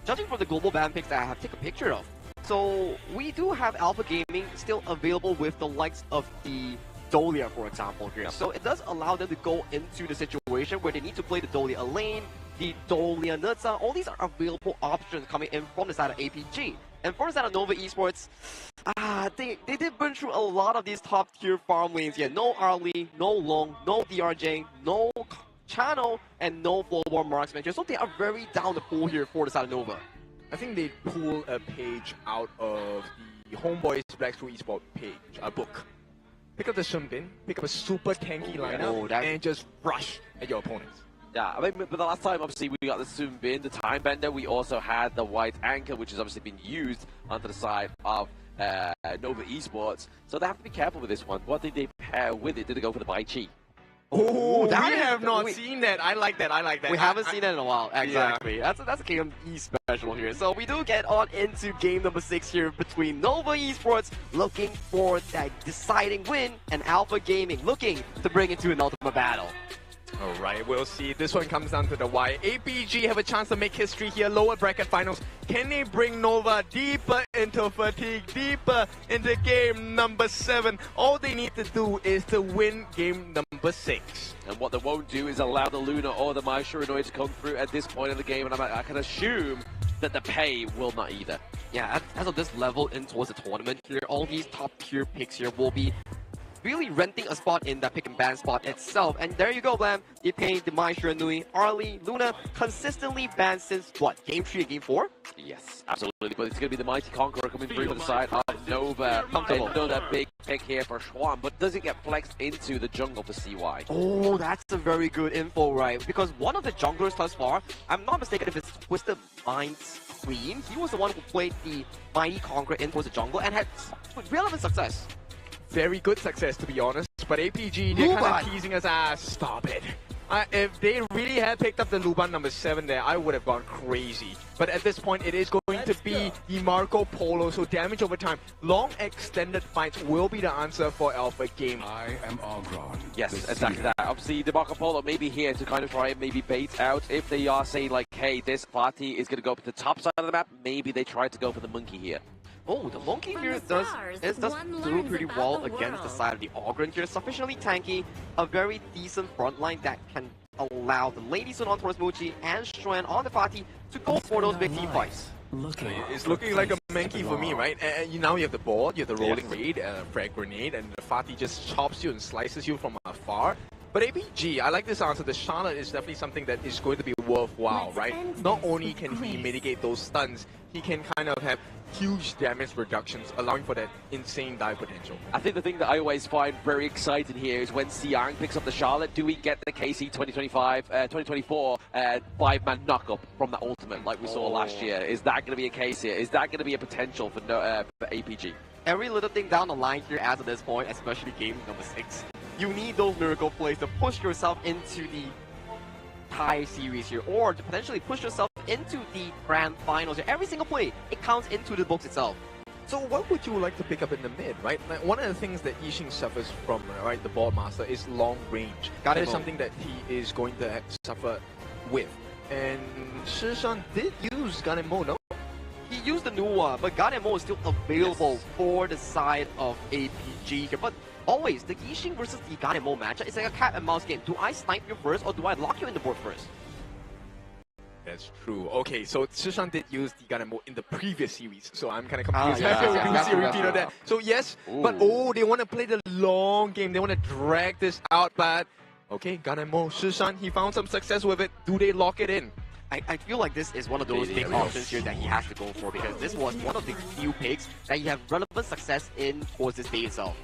judging from the global ban picks that I have taken a picture of, so we do have Alpha Gaming still available with the likes of the Dolia, for example, here. So it does allow them to go into the situation where they need to play the Dolia lane, the Dolia Nerza. All these are available options coming in from the side of APG. And from the side of Nova Esports, they did burn through a lot of these top tier farm lanes here. No Arlie, no Long, no DRJ, no Channel, and no Flowborn Marksman here. So they are very down the pool here for the side of Nova. I think they pull a page out of the Homeboys Blackstreet Esports page, a book. Pick up the Sunbin, pick up a super tanky lineup, and just rush at your opponents. Yeah, I mean, but the last time, obviously, we got the Sunbin, the Time Bender. We also had the White Anchor, which has obviously been used onto the side of Nova Esports. So they have to be careful with this one. What did they pair with it? Did they go for the Bai Chi? Oh, we have not seen that. I like that. I like that. We haven't seen that in a while. Exactly. Yeah. That's a KME special here. So we do get on into game number 6 here between Nova Esports looking for that deciding win and Alpha Gaming looking to bring it to an ultimate battle. Alright, we'll see. This one comes down to the wire. APG have a chance to make history here. Lower bracket finals. Can they bring Nova deeper into fatigue, deeper into game number 7? All they need to do is to win game number 6. And what they won't do is allow the Luna or the Mai Shiranui to come through at this point in the game. And I can assume that the pay will not either. Yeah, as of this level in towards the tournament here, all these top tier picks here will be really renting a spot in the pick and ban spot itself. And there you go, Blam. You're paying the Mai Shiranui, Arlie, Luna, consistently banned since what? Game 3 and game 4? Yes, absolutely. But it's going to be the Mighty Conqueror coming through on the side of Nova. Another big pick here for Schwan, but does it get flexed into the jungle for CY? Oh, that's a very good info, right? Because one of the junglers thus far, I'm not mistaken if it's Twisted Mind's Queen, he was the one who played the Mighty Conqueror in towards the jungle and had relevant success. Very good success, to be honest. But APG, they're kind of teasing us. Stop it. If they really had picked up the Luban number 7 there, I would have gone crazy. But at this point, it is going to be the Marco Polo, so damage over time. Long extended fights will be the answer for Alpha Game. I am Ogron. Yes, exactly that. Obviously, the Marco Polo may be here to kind of try and maybe bait out. If they are saying like, hey, this party is going to go up to the top side of the map, maybe they try to go for the monkey here. Oh, the monkey here does do pretty well against the side of the Ogren here. Sufficiently tanky, a very decent front line that can allow the Lady Sun on towards Muchi and Xuan on the party to go for those big team fights. It's looking like a monkey for me, right? And now you have the board, you have the rolling raid, frag grenade, and the Fatih just chops you and slices you from afar. But APG, I like this answer. The Charlotte is definitely something that is going to be worthwhile, right? Not only can he mitigate those stuns, he can kind of have huge damage reductions, allowing for that insane dive potential. I think the thing that I always find very exciting here is when Siang picks up the Charlotte, do we get the KIC2025, 2024 5-man knock-up from the ultimate like we saw last year? Is that going to be a case here? Is that going to be a potential for APG? Every little thing down the line here as of this point, especially game number 6, you need those miracle plays to push yourself into the tie series here, or to potentially push yourself into the grand finals here. Every single play, it counts into the books itself. So what would you like to pick up in the mid, right? Like one of the things that Yixing suffers from, right, the board master, is long range. That is something that he is going to suffer with. And Shishan did use Ganemo, no? He used the new one, but Ganemo is still available for the side of APG here. But always, the Yixing versus the Ganemo matchup is like a cat and mouse game. Do I snipe you first, or do I lock you in the board first? That's true. Okay, so Shishan did use the Ganemo in the previous series, so I'm kind of confused. I see a repeat of that. So yes, but they want to play the long game. They want to drag this out, but okay, Ganemo, Shishan, he found some success with it. Do they lock it in? I feel like this is one of those big options here that he has to go for, because this was one of the few picks that he had relevant success in towards this day itself.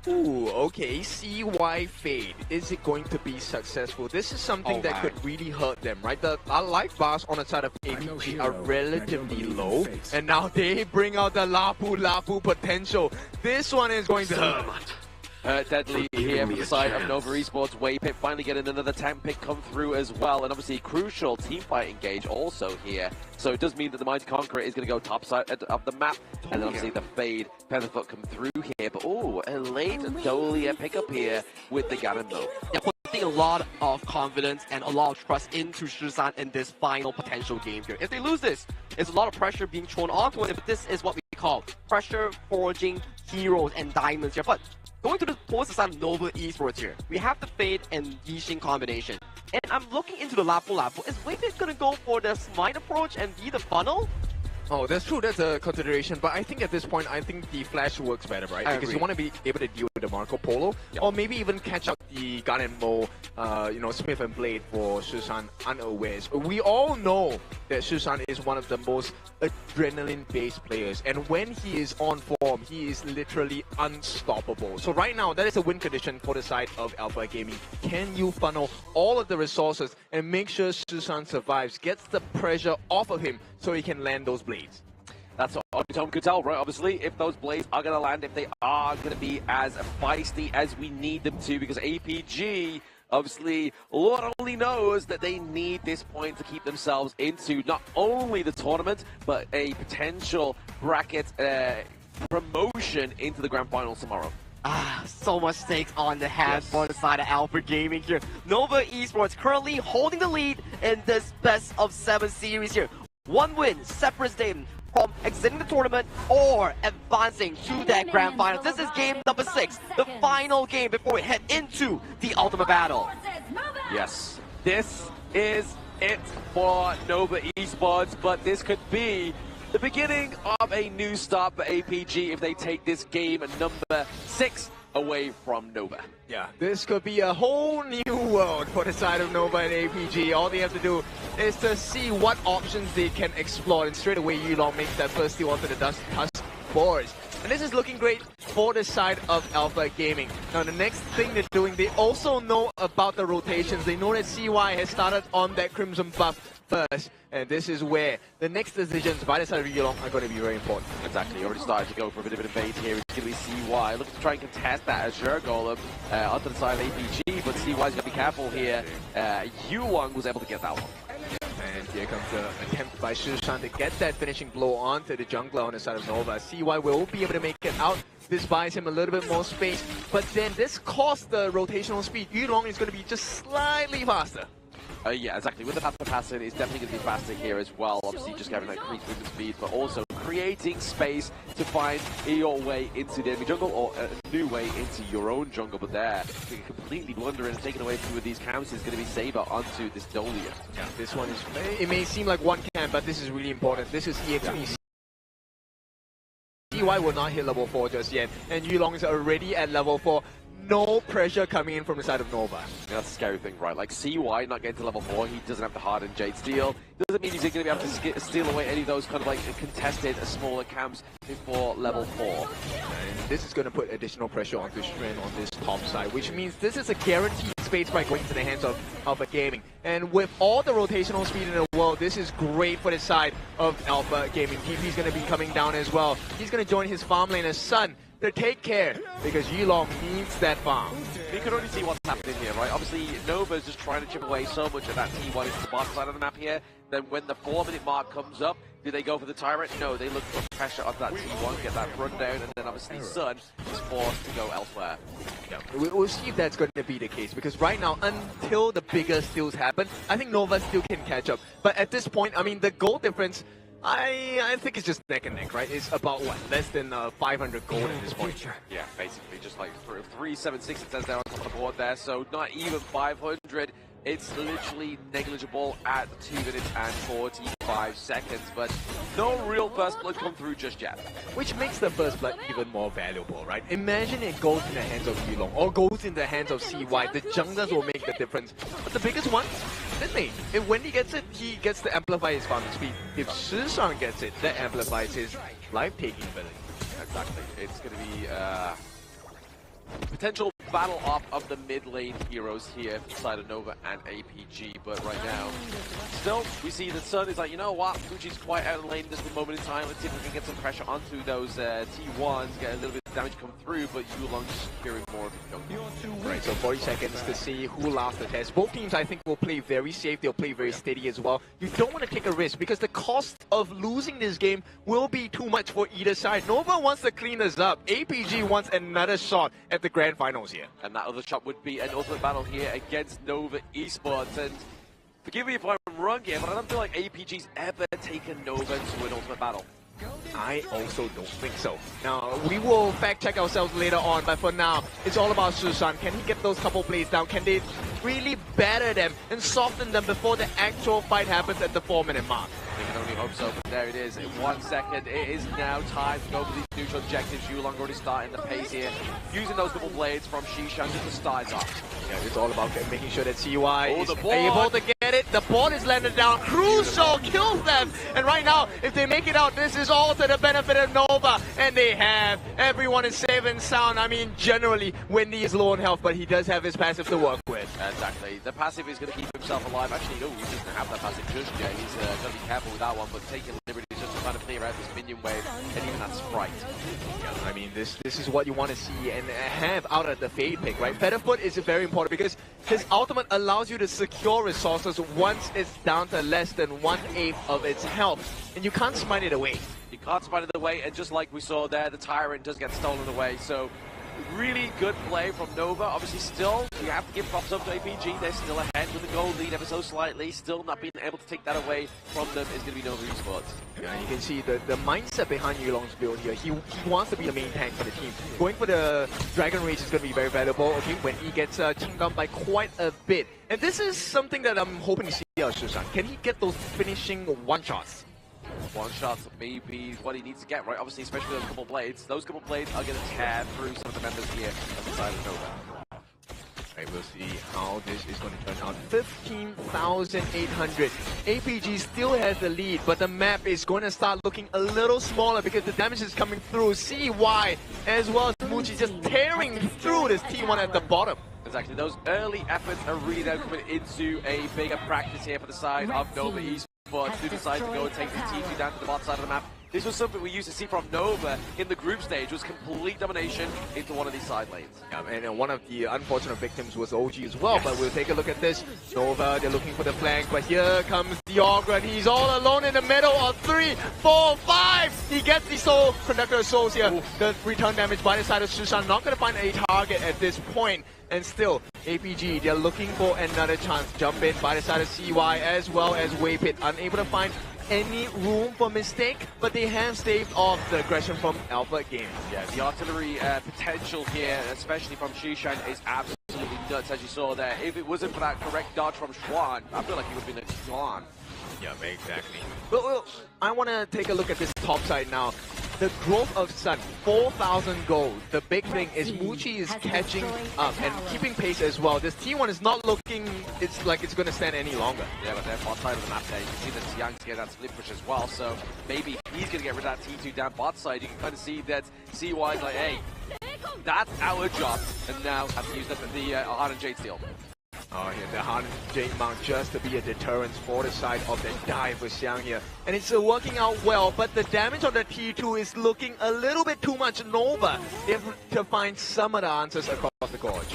Ooh, okay. CY Fade. Is it going to be successful? This is something that could really hurt them, right? The life bars on the side of APG are relatively low, and now they bring out the Lapu potential. This one is going to hurt. Deadly here for the side of Nova Esports. Waypit finally getting another tank pick come through as well, and obviously crucial teamfight engage also here. So it does mean that the Mighty Conqueror is going to go top side of the map, and then obviously the Fade Featherfoot come through here. But oh, a late Dolia pickup here with the Ganonmo. Yeah, putting a lot of confidence and a lot of trust into Shisan in this final potential game here. If they lose this, there's a lot of pressure being thrown onto it, but this is what we call pressure forging heroes and diamonds here. But going to the post side of Nova Esports here, we have the Fade and Yixing combination. And I'm looking into the Lapu. Is Waypit gonna go for the smite approach and be the funnel? Oh, that's true. That's a consideration. But I think at this point, I think the flash works better, right? Because you want to be able to deal with the Marco Polo, or maybe even catch out the Gun and Mo, Smith and Blade for Shisan unawares. We all know that Shisan is one of the most adrenaline-based players, and when he is on form, he is literally unstoppable. So right now, that is a win condition for the side of Alpha Gaming. Can you funnel all of the resources and make sure Shisan survives, gets the pressure off of him, so he can land those blades? That's what Tom could tell, right? Obviously, if those blades are going to land, if they are going to be as feisty as we need them to, because APG, obviously, Lord only knows that they need this point to keep themselves into not only the tournament, but a potential bracket promotion into the grand finals tomorrow. So much stakes on the hands for the side of Alpha Gaming here. Nova Esports currently holding the lead in this best of 7 series here. One win separates them from exiting the tournament or advancing to that grand final. This is game number 6, the final game before we head into the ultimate battle. Yes, this is it for Nova Esports, but this could be the beginning of a new start for APG if they take this game number 6 away from Nova. Yeah, this could be a whole new world for the side of Nova and APG. All they have to do is to see what options they can explore, and straight away Yulong makes that first steal onto the Tusk boards. And this is looking great for the side of Alpha Gaming. Now the next thing they're doing, they also know about the rotations. They know that CY has started on that Crimson buff first, and this is where the next decisions by the side of Yulong are going to be very important. Exactly, already started to go for a bit of an invade here. It's going to be CY looking to try and contest that Azure Golem onto the side of APG, but CY's going to be careful here. Yulong was able to get that one. And here comes the attempt by Shisan to get that finishing blow onto the jungler on the side of Nova. CY will be able to make it out. This buys him a little bit more space, but then this costs the rotational speed. Yulong is going to be just slightly faster. Yeah, exactly. With the path passing, it's definitely going to be faster here as well. Obviously, just having that increased movement speed, but also creating space to find your way into the enemy jungle or a new way into your own jungle. But there, completely blundering and taking away two of these camps is going to be Saber onto this Dolia. Yeah, this one is, it may seem like one camp, but this is really important. This is EXP. CY will not hit level 4 just yet, and Yulong is already at level 4. No pressure coming in from the side of Nova. Yeah, that's a scary thing, right? Like CY not getting to level 4, he doesn't have the hardened Jade Steel. Doesn't mean he's going to be able to steal away any of those kind of like contested smaller camps before level 4. And this is going to put additional pressure onto Shren on this top side, which means this is a guaranteed space by going to the hands of Alpha Gaming. And with all the rotational speed in the world, this is great for the side of Alpha Gaming. TP is going to be coming down as well. He's going to join his farm laner Sun to take care, because Yulong needs that farm. You can already see what's happening here, right? Obviously, Nova's just trying to chip away so much of that T1 into the bottom side of the map here. Then when the 4-minute mark comes up, do they go for the Tyrant? No, they look for pressure on that T1, get that run down, and then obviously Sun is forced to go elsewhere. Yeah, we'll see if that's going to be the case, because right now, until the bigger steals happen, I think Nova still can catch up. But at this point, I mean, the goal difference, I think it's just neck and neck, right? It's about, what, less than 500 gold at this point. Yeah, basically, just like 376 it says there on top of the board there, so not even 500. It's literally negligible at 2 minutes and 45 seconds, but no real first blood come through just yet. Which makes the first blood even more valuable, right? Imagine it goes in the hands of Yulong or goes in the hands of CY. The junglers will make the difference. But the biggest one, Sydney. If Wendy gets it, he gets to amplify his farming speed. If Shisan gets it, that amplifies his life-taking ability. Exactly. It's going to be potential battle off of the mid lane heroes here for the side of Nova and APG, but right now, still, we see that Sun is like, you know what, Fuji's quite out of lane at this moment in time. Let's see if we can get some pressure onto those T1s, get a little bit of damage come through, but Yulong just securing more of the jungle. Right, so 40 seconds to see who lasts the test. Both teams, I think, will play very safe. They'll play very steady as well. You don't want to take a risk because the cost of losing this game will be too much for either side. Nova wants to clean this up. APG wants another shot at the grand finals here. And that other shot would be an ultimate battle here against Nova Esports. And forgive me if I'm wrong here, but I don't feel like APG's ever taken Nova to an ultimate battle. I also don't think so. Now, we will fact check ourselves later on, but for now, it's all about Sushan. Can he get those couple plays down? Can they really batter them and soften them before the actual fight happens at the 4-minute mark? We can only hope so, but there it is. In 1 second, it is now time to go for these neutral objectives. Yulong already starting the pace here, using those double blades from Shishan just to start it off. Yeah, it's all about making sure that CY is the able to get it. The board is landed down. Crucial kills them. And right now, if they make it out, this is all to the benefit of Nova. And they have. Everyone is safe and sound. I mean, generally, Wendy is low on health, but he does have his passive to work with. Exactly. The passive is going to keep himself alive. Actually, no, he doesn't have that passive just yet. He's going to be careful with that one, but taking liberties just to kind of clear out this minion wave and even that sprite. Yeah, I mean, this is what you want to see and have out of the Fade pick, right? Featherfoot is very important because his ultimate allows you to secure resources once it's down to less than 1/8 of its health, and you can't smite it away. You can't smite it away, and just like we saw there, the Tyrant does get stolen away, so really good play from Nova. Obviously, still, you have to give props up to APG. They're still ahead with the gold lead ever so slightly. Still not being able to take that away from them is going to be Nova Esports. Yeah, you can see the mindset behind Yulong's build here. He wants to be the main tank for the team. Going for the Dragon Rage is going to be very valuable, okay, when he gets teamed down by quite a bit. And this is something that I'm hoping to see out of Sushan. Can he get those finishing one-shots? One-shots maybe what he needs to get, right? Obviously, especially those couple blades. Those couple blades are going to tear through some of the members here on the side of Nova. Right, we'll see how this is going to turn out. 15,800. APG still has the lead, but the map is going to start looking a little smaller because the damage is coming through. CY as well as Muchi just tearing through this T1 at the bottom. Exactly, those early efforts are really now coming into a bigger practice here for the side of Nova Esports. To decide to go and take the T2 down to the bottom side of the map. This was something we used to see from Nova in the group stage, was complete domination into one of these side lanes. Yeah, and one of the unfortunate victims was OG as well, but we'll take a look at this. Nova, they're looking for the flank, but here comes Dialga, and he's all alone in the middle of 3, 4, 5! He gets the soul, Conductor of Souls here. Ooh. The return damage by the side of Sushan, not going to find a target at this point. And still, APG, they're looking for another chance. Jump in by the side of CY as well as Waypit, unable to find any room for mistake, but they have staved off the aggression from Alpha Games. Yeah, the artillery potential here, especially from Shishan, is absolutely nuts, as you saw there. If it wasn't for that correct dodge from Schwan, I feel like he would have been gone. Yeah, exactly. Well, I want to take a look at this top side now. The growth of Sun, 4,000 gold. The big thing is Muchi is catching up and keeping pace as well. This T1 is not looking, it's like it's going to stand any longer. Yeah, but they're bot side of the map there. You can see that Xiang's getting that split push as well, so maybe he's going to get rid of that T2 down bot side. You can kind of see that CY's like, hey, that's our job. And now have to use the Hard and Jade Steel. Oh, yeah, the Hard Jade Mount just to be a deterrent for the side of the dive for Xiang here. And it's working out well, but the damage on the T2 is looking a little bit too much Nova. They have to find some of the answers across the gorge.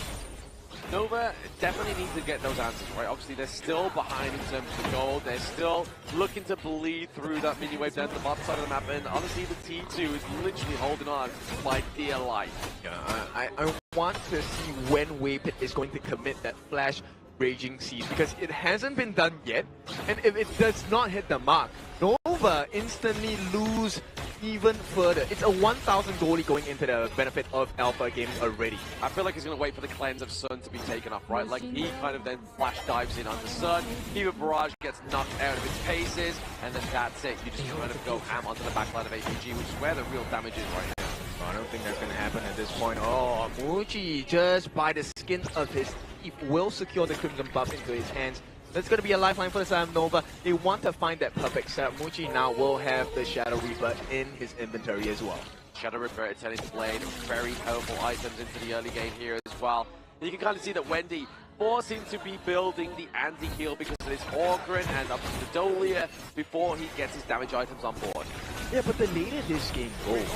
Nova definitely needs to get those answers, right? Obviously, they're still behind in terms of the gold. They're still looking to bleed through that mini wave down to the bottom side of the map. And honestly, the T2 is literally holding on by dear life. Yeah, I want to see when Waypit is going to commit that flash Raging Siege, because it hasn't been done yet. And if it does not hit the mark, Nova instantly lose even further. It's a 1,000 goalie going into the benefit of Alpha Games already. I feel like he's going to wait for the cleanse of Sun to be taken off, right? Like, he kind of then flash dives in onto Sun, Fever Barrage gets knocked out of its paces, and then that's it. You just kind of go ham onto the backline of APG, which is where the real damage is right now. I don't think that's going to happen at this point. Oh, Muchi, just by the skin of his teeth, will secure the Crimson Buff into his hands. That's going to be a lifeline for the side of Nova. They want to find that perfect setup. Muchi now will have the Shadow Reaper in his inventory as well. Shadow Ripper turning to Blade, very powerful items into the early game here as well. And you can kind of see that Wendy forcing to be building the anti-heal because of this Orgrin and up to the Dolia before he gets his damage items on board. Yeah, but the later this game goes,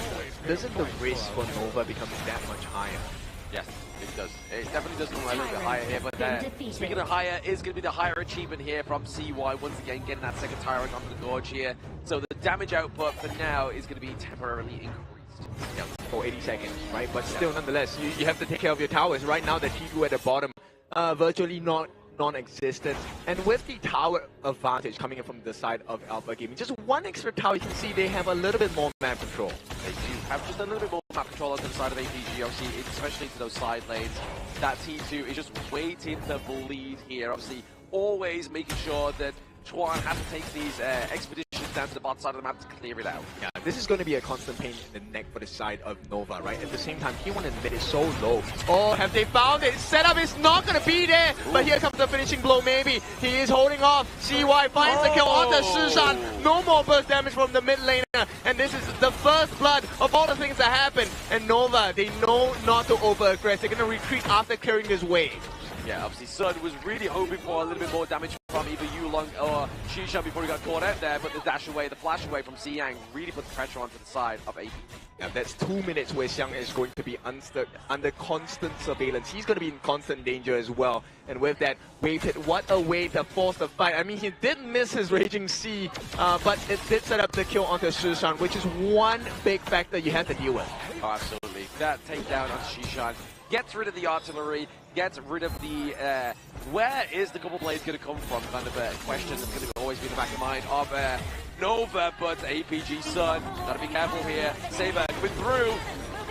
doesn't the risk for Nova become that much higher? Yes, it does. It definitely does come a little bit higher here, but speaking of higher, is going to be the higher achievement here from CY, once again getting that second tyrant onto the Gorge here. So the damage output for now is going to be temporarily increased. Yeah, for 80 seconds, right? But still, nonetheless, you have to take care of your towers. Right now, the T2 at the bottom, virtually non-existent. And with the tower advantage coming in from the side of Alpha Gaming, just one extra tower, you can see they have a little bit more map control. They do have just a little bit more map control on the side of APG, obviously, especially to those side lanes. That T2 is just waiting to bleed here, obviously, always making sure that Chuan has to take these expeditions down to the bottom side of the map to clear it out. Yeah, this is going to be a constant pain in the neck for the side of Nova, right? At the same time, T1 and mid is so low. Oh, have they found it? Setup is not going to be there, but here comes the finishing blow, maybe. He is holding off. CY finds the kill onto Shishan. No more burst damage from the mid laner, and this is the first blood of all the things that happen. And Nova, they know not to over-aggress. They're going to retreat after clearing this wave. Yeah, obviously Sun was really hoping for a little bit more damage from either Yulong or Shishan before he got caught out there, but the dash away, the flash away from Xiyang really put the pressure onto the side of AP. Yeah, that's 2 minutes where Xiang is going to be under constant surveillance. He's going to be in constant danger as well. And with that wave hit, what a way to force the fight. I mean, he did miss his Raging Sea, but it did set up the kill onto Shishan, which is one big factor you have to deal with. Oh, absolutely. That takedown on Shishan gets rid of the artillery, gets rid of the where is the couple blades going to come from kind of a question that's going to always be in the back of the mind of Nova, but APG Sun, got to be careful here. Saber coming through.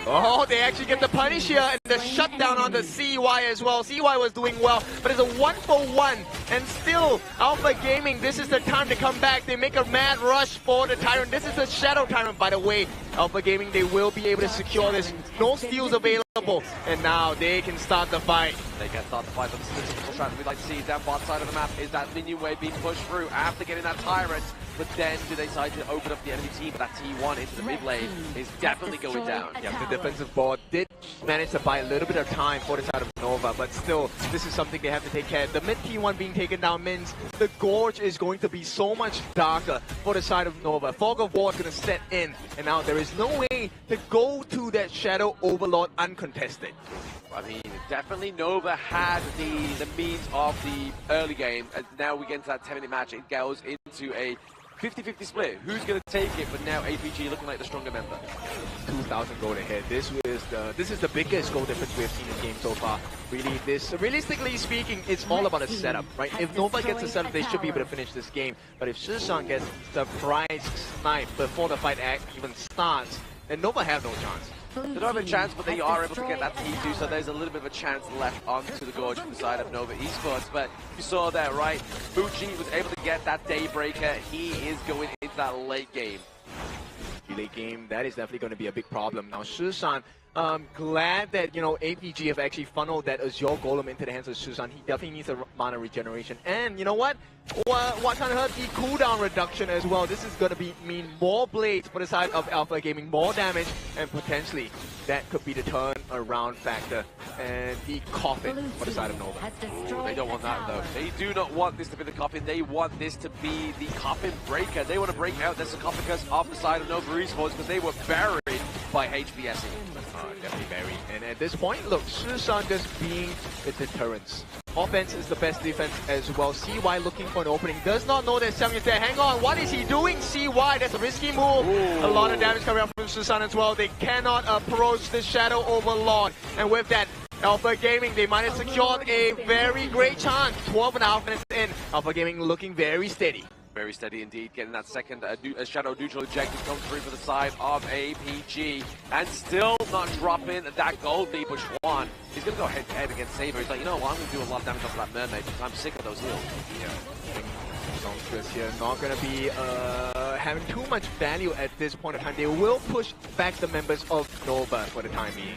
Oh, they actually get the punish here and the shutdown on the CY as well. CY was doing well, but it's a 1-for-1. And still, Alpha Gaming, this is the time to come back. They make a mad rush for the Tyrant. This is the Shadow Tyrant, by the way. Alpha Gaming, they will be able to secure this. No steals available. And now they can start the fight. They can start the fight, but this is the typical strat we'd like to see down bottom side of the map. Is that minion wave being pushed through after getting that Tyrant? But then do they decide to open up the enemy team? That T1 into the mid lane is definitely going down. Yeah, the defensive board did manage to buy a little bit of time for the side of Nova, but still, this is something they have to take care of. The mid T1 being taken down means the Gorge is going to be so much darker for the side of Nova. Fog of War is going to set in, and now there is no way to go to that Shadow Overlord uncontested. I mean, definitely Nova had the means of the early game, and now we get into that 10-minute match. It goes into a 50-50 split. Who's going to take it? But now APG looking like the stronger member. 2,000 gold ahead. This is the biggest goal difference we have seen in the game so far. Really, realistically speaking, it's all about a setup, right? If Nova gets a setup, they should be able to finish this game. But if Shishan gets surprise snipe before the fight even starts, then Nova have no chance. They don't have a chance, but they are able to get that T2, so there's a little bit of a chance left onto the Gorge from the side of Nova Esports. But you saw that, right? Fuji was able to get that Daybreaker. He is going into that late game. Late game, that is definitely going to be a big problem. Now, Shishan, glad that, you know, APG have actually funneled that Azure Golem into the hands of Shishan. He definitely needs a mana regeneration. And you know what? What kind of hurt the cooldown reduction as well. This is going to mean more blades for the side of Alpha Gaming, more damage, and potentially that could be the turn around factor and the coffin for the side of Nova. They don't want that though. They do not want this to be the coffin. They want this to be the coffin breaker. They want to break out their sarcophagus off the side of Nova Esports because they were buried by HBSE. Definitely buried. And at this point, look, Shishan just being the deterrence. Offense is the best defense as well. CY looking for an opening. Does not know that Xiang is there. Hang on, what is he doing? CY, that's a risky move. Ooh. A lot of damage coming out from Shishan as well. They cannot approach the Shadow Overlord. And with that, Alpha Gaming, they might have secured a very great chance. 12.5 minutes in. Alpha Gaming looking very steady. Very steady indeed, getting that second Shadow neutral objective come through for the side of APG. And still not dropping that gold lead, but Schwan is going to go head-to-head against Saber. He's like, you know what, I'm going to do a lot of damage off that Mermaid because I'm sick of those heals. Yeah. Songstress here not going to be having too much value at this point of time. They will push back the members of Nova for the time being.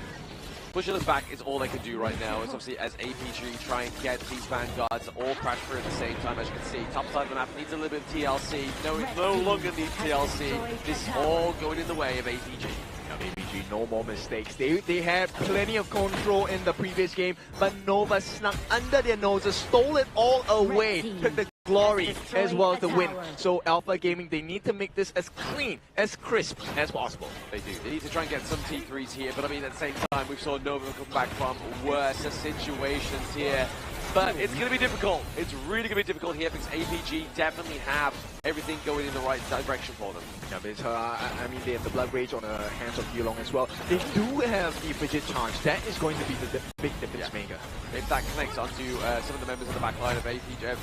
Pushing them back is all they can do right now. It's obviously as APG try and get these vanguards all crash through at the same time. As you can see, top side of the map needs a little bit of TLC. No longer needs TLC. This is all going in the way of APG. Yeah, APG be no more mistakes. They had plenty of control in the previous game, but Nova snuck under their noses, stole it all away, took the glory as well as the win. So Alpha Gaming, they need to make this as clean, as crisp as possible. They do. They need to try and get some T3s here, but I mean, at the same time, we saw Nova come back from worse situations here. But it's going to be difficult. It's really going to be difficult here because APG definitely have everything going in the right direction for them. Yeah, but I mean, they have the Blood Rage on the hands of Yulong as well. They do have the Frigid Charge. That is going to be the big difference maker. If that connects onto some of the members of the back line of APG,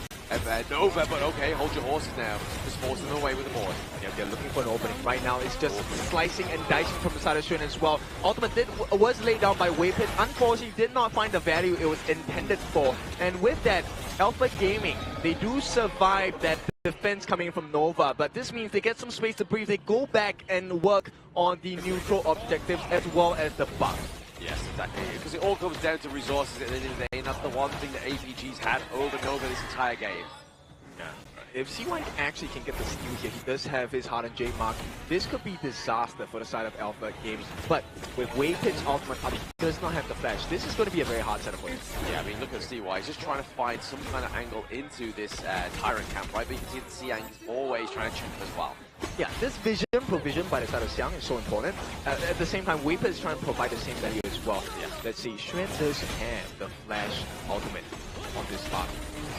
Nova, but okay, hold your horses now. Just force them away with the board. Yeah, they're looking for an opening. Right now, it's just slicing and dicing from the side of Xuan as well. Ultimate was laid down by Waypit. Unfortunately, did not find the value it was intended for. And with that, Alpha Gaming, they do survive that defense coming in from Nova, but this means they get some space to breathe. They go back and work on the neutral objectives as well as the buff. Yes, exactly. Because it all comes down to resources at the end of the day, and that's the one thing that APG's had over Nova this entire game. Yeah. If CY actually can get the steal here, he does have his Hardened Jade mark. This could be disaster for the side of Alpha Games. But with Waypit's ultimate, he does not have the flash. This is going to be a very hard setup for him. Yeah, I mean, look at CY. He's just trying to find some kind of angle into this Tyrant camp, right? But you can see that Xiang is always trying to check him as well. Yeah, this provision by the side of Xiang is so important. At the same time, Waypit is trying to provide the same value as well. Yeah. Let's see, Xuan does have the flash ultimate on this spot.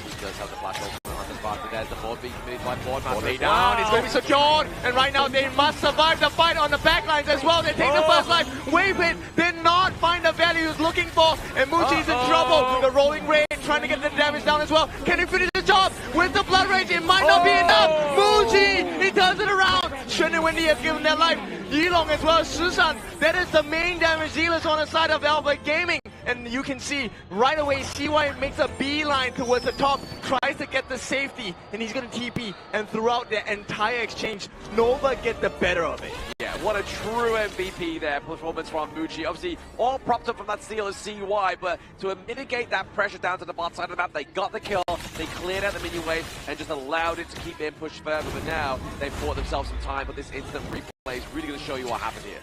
He does have the flash ultimate on this spot, but there's the board being committed by board master. Lay down, it's going to be secured, and right now they must survive the fight on the backlines as well. They take the first life. Waypit did not find the value he was looking for, and Muji's in trouble. The rolling rain trying to get the damage down as well. Can he finish the job with the Blood Rage? It might not be enough. Muji, he turns it around. Xuan and Wendy have given their life. Yilong as well as Susan. That is the main damage dealers on the side of Alpha Gaming. And you can see right away CY makes a beeline towards the top, tries to get the safety, and he's going to TP. And throughout the entire exchange, Nova get the better of it. Yeah, what a true MVP there, performance from Muji. Obviously, all propped up from that steal is CY, but to mitigate that pressure down to the bot side of the map, they got the kill, they cleared out the minion wave, and just allowed it to keep them pushed further. But now, they've bought themselves some time, but this instant replay is really going to show you what happened here.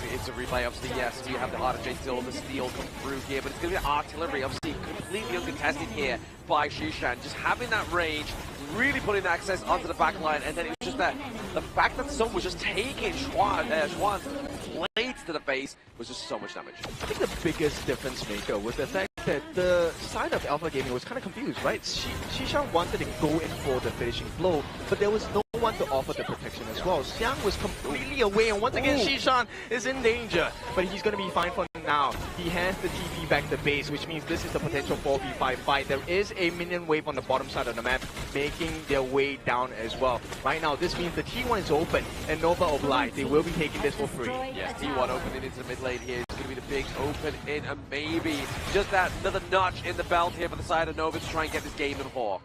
It's a replay, obviously, yes, we have the Hardened Jade still, the steal come through here, but it's going to be artillery, obviously, completely uncontested here by Xishan. Just having that range, really putting the access onto the back line, and then it was just that, the fact that Sun was just taking Xuan's blades to the face was just so much damage. I think the biggest difference maker was the fact that the side of Alpha Gaming was kind of confused, right? Xishan wanted to go in for the finishing blow, but there was no one to offer the protection as well. Xiang was completely away, and once again, Xishan is in danger, but he's going to be fine for now. He has the TP back to base, which means this is the potential 4v5 fight. There is a minion wave on the bottom side of the map, making their way down as well. Right now, this means the T1 is open, and Nova obliged. They will be taking this for free. Yes, T1 opening into the mid lane here. It's going to be the big open in, and maybe just that another notch in the belt here for the side of Nova to try and get this game in 4.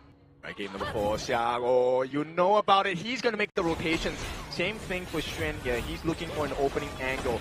Right, game number 4, Xiang. Oh, you know about it. He's going to make the rotations. Same thing for Xuan here. He's looking for an opening angle.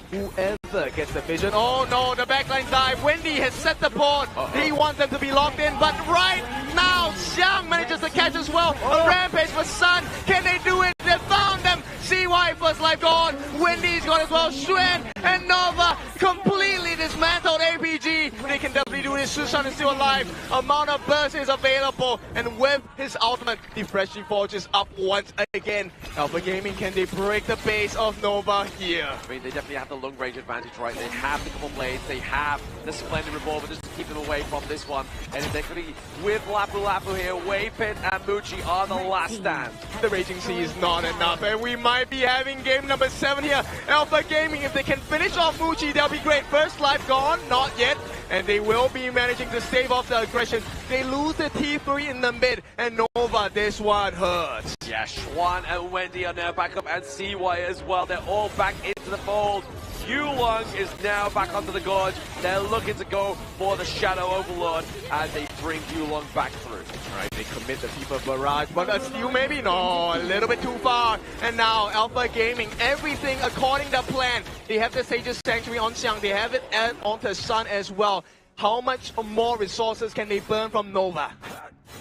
Whoever gets the vision. Oh no, the backline dive. Wendy has set the board. He wants them to be locked in, but right now, Xiang manages to catch as well. A rampage for Sun. Can they do it? They found them. CY first life gone. Wendy's gone as well. Xuan and Nova completely dismantled APG. They can definitely do this. Susan is still alive. Amount of burst is available. And with his ultimate, the Freshly Forges up once again. Alpha Gaming, can they break the base of Nova here? I mean, they definitely have the long range advantage, right? They have the couple blades. They have the Splendid Revolver just to keep them away from this one. And they're going to be with Lapu Lapu here. Waypit and Muji are the last stand. The Raging Sea is not enough, and we might be having game number 7 here. Alpha Gaming, if they can finish off Muji, that'll be great. First life gone, not yet, and they will be managing to stave off the aggression. They lose the T3 in the mid, and Nova, this one hurts. Yeah, Xuan and Wendy are now back up, and CY as well. They're all back into the fold. Yulong is now back onto the gorge. They're looking to go for the Shadow Overlord as they bring Yulong back through. Alright, they commit the FIFA barrage, but a steal maybe? No, a little bit too far. And now Alpha Gaming, everything according to plan. They have the Sage's Sanctuary on Xiang. They have it onto Sun as well. How much more resources can they burn from Nova?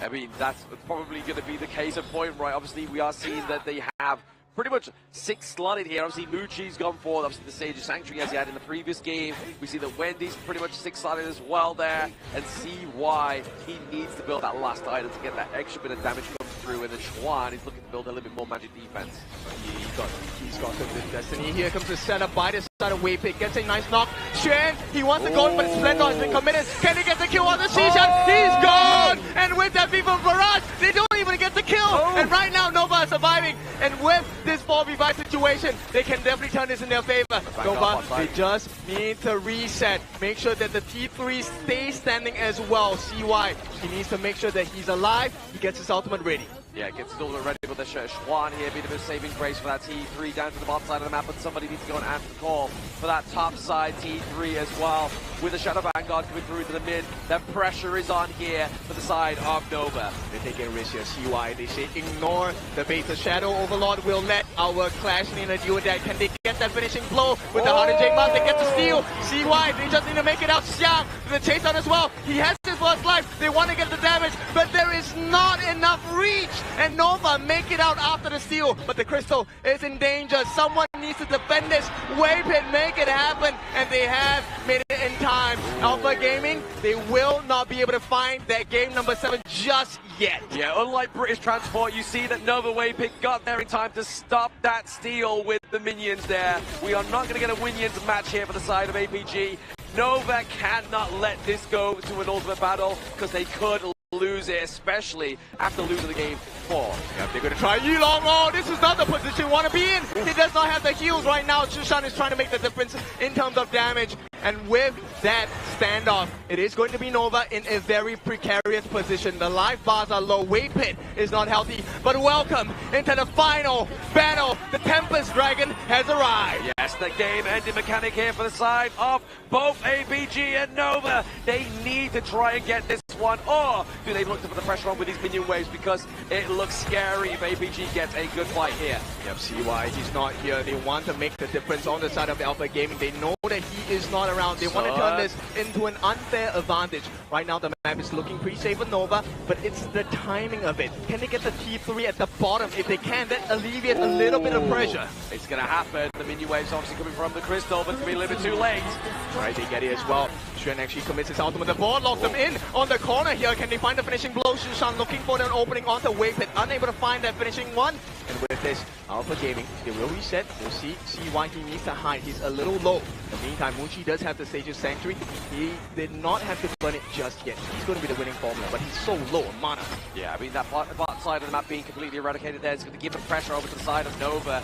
I mean, that's probably going to be the case at point, right? Obviously, we are seeing that they have pretty much 6 slotted here. Obviously, Muchi's gone for obviously the Sage of Sanctuary as he had in the previous game. We see that Wendy's pretty much 6 slotted as well there, and CY, he needs to build that last item to get that extra bit of damage come through, and then Schwan is looking to build a little bit more magic defense. He's got the destiny. Here comes the setup by the side of Waypick. Gets a nice knock. Xuan, he wants to go in, but Splendor has been committed. Can he get the kill on the Xishan? He's gone! And with that Viva Barrage, they don't even get the kill! And right now, Nova is surviving. And with this 4v5 situation, they can definitely turn this in their favor. Nova, they just need to reset. Make sure that the T3 stays standing as well. CY, he needs to make sure that he's alive. He gets his ultimate ready. Yeah, gets his ultimate ready with the Schwan here, bit of a saving grace for that T3 down to the bottom side of the map, but somebody needs to go and answer the call for that top side T3 as well. With the Shadow Vanguard coming through to the mid, that pressure is on here for the side of Nova. They take a risk here, CY, they say ignore the bait. The Shadow Overlord will let our Clash Nina deal with that. Can they get that finishing blow with the Heart and Jade Mask? They get the steal. CY, they just need to make it out. Xiang, the chase down as well. He has his first life. They want to get the damage, but there is not enough reach. And Nova make it out after the steal, but the Crystal is in danger. Someone needs to defend this. Waypit make it happen, and they have made it in time. Alpha Gaming, they will not be able to find that game number 7 just yet. Yeah, unlike British Transport, you see that Nova Waypick got there in time to stop that steal with the minions there. We are not going to get a Winions match here for the side of APG. Nova cannot let this go to an ultimate battle, because they could lose it, especially after losing the game 4. Yep, they're gonna try Yilong. Oh, this is not the position you want to be in. He does not have the heals right now. Shushan is trying to make the difference in terms of damage. And with that standoff, it is going to be Nova in a very precarious position. The life bars are low. Waypit is not healthy. But welcome into the final battle. The Tempest Dragon has arrived. Yes, the game-ending mechanic here for the side of both APG and Nova. They need to try and get this one, or do they look to put the pressure on with these minion waves, because it looks scary if APG gets a good fight here. Yep, CY, he's not here. They want to make the difference on the side of Alpha Gaming. They know that he is not around. They want to turn this into an unfair advantage. Right now, the map is looking pretty safe for Nova, but it's the timing of it. Can they get the T3 at the bottom? If they can, that alleviates a little bit of pressure. It's going to happen. The minion waves obviously coming from the Crystal, but it's going to be a little bit too late. Right, they get it as well. Xuan actually commits his ultimate. The board locks them in on the corner here. Can they find the finishing blow? Shushan looking for an opening onto Waypit, unable to find that finishing one. And with this, Alpha Gaming, they will reset. We'll see why he needs to hide. He's a little low. In the meantime, Muchi does have the Sage's Sanctuary. He did not have to burn it just yet. He's going to be the winning formula, but he's so low on mana. Yeah, I mean, that bot side of the map being completely eradicated there is going to give the pressure over to the side of Nova,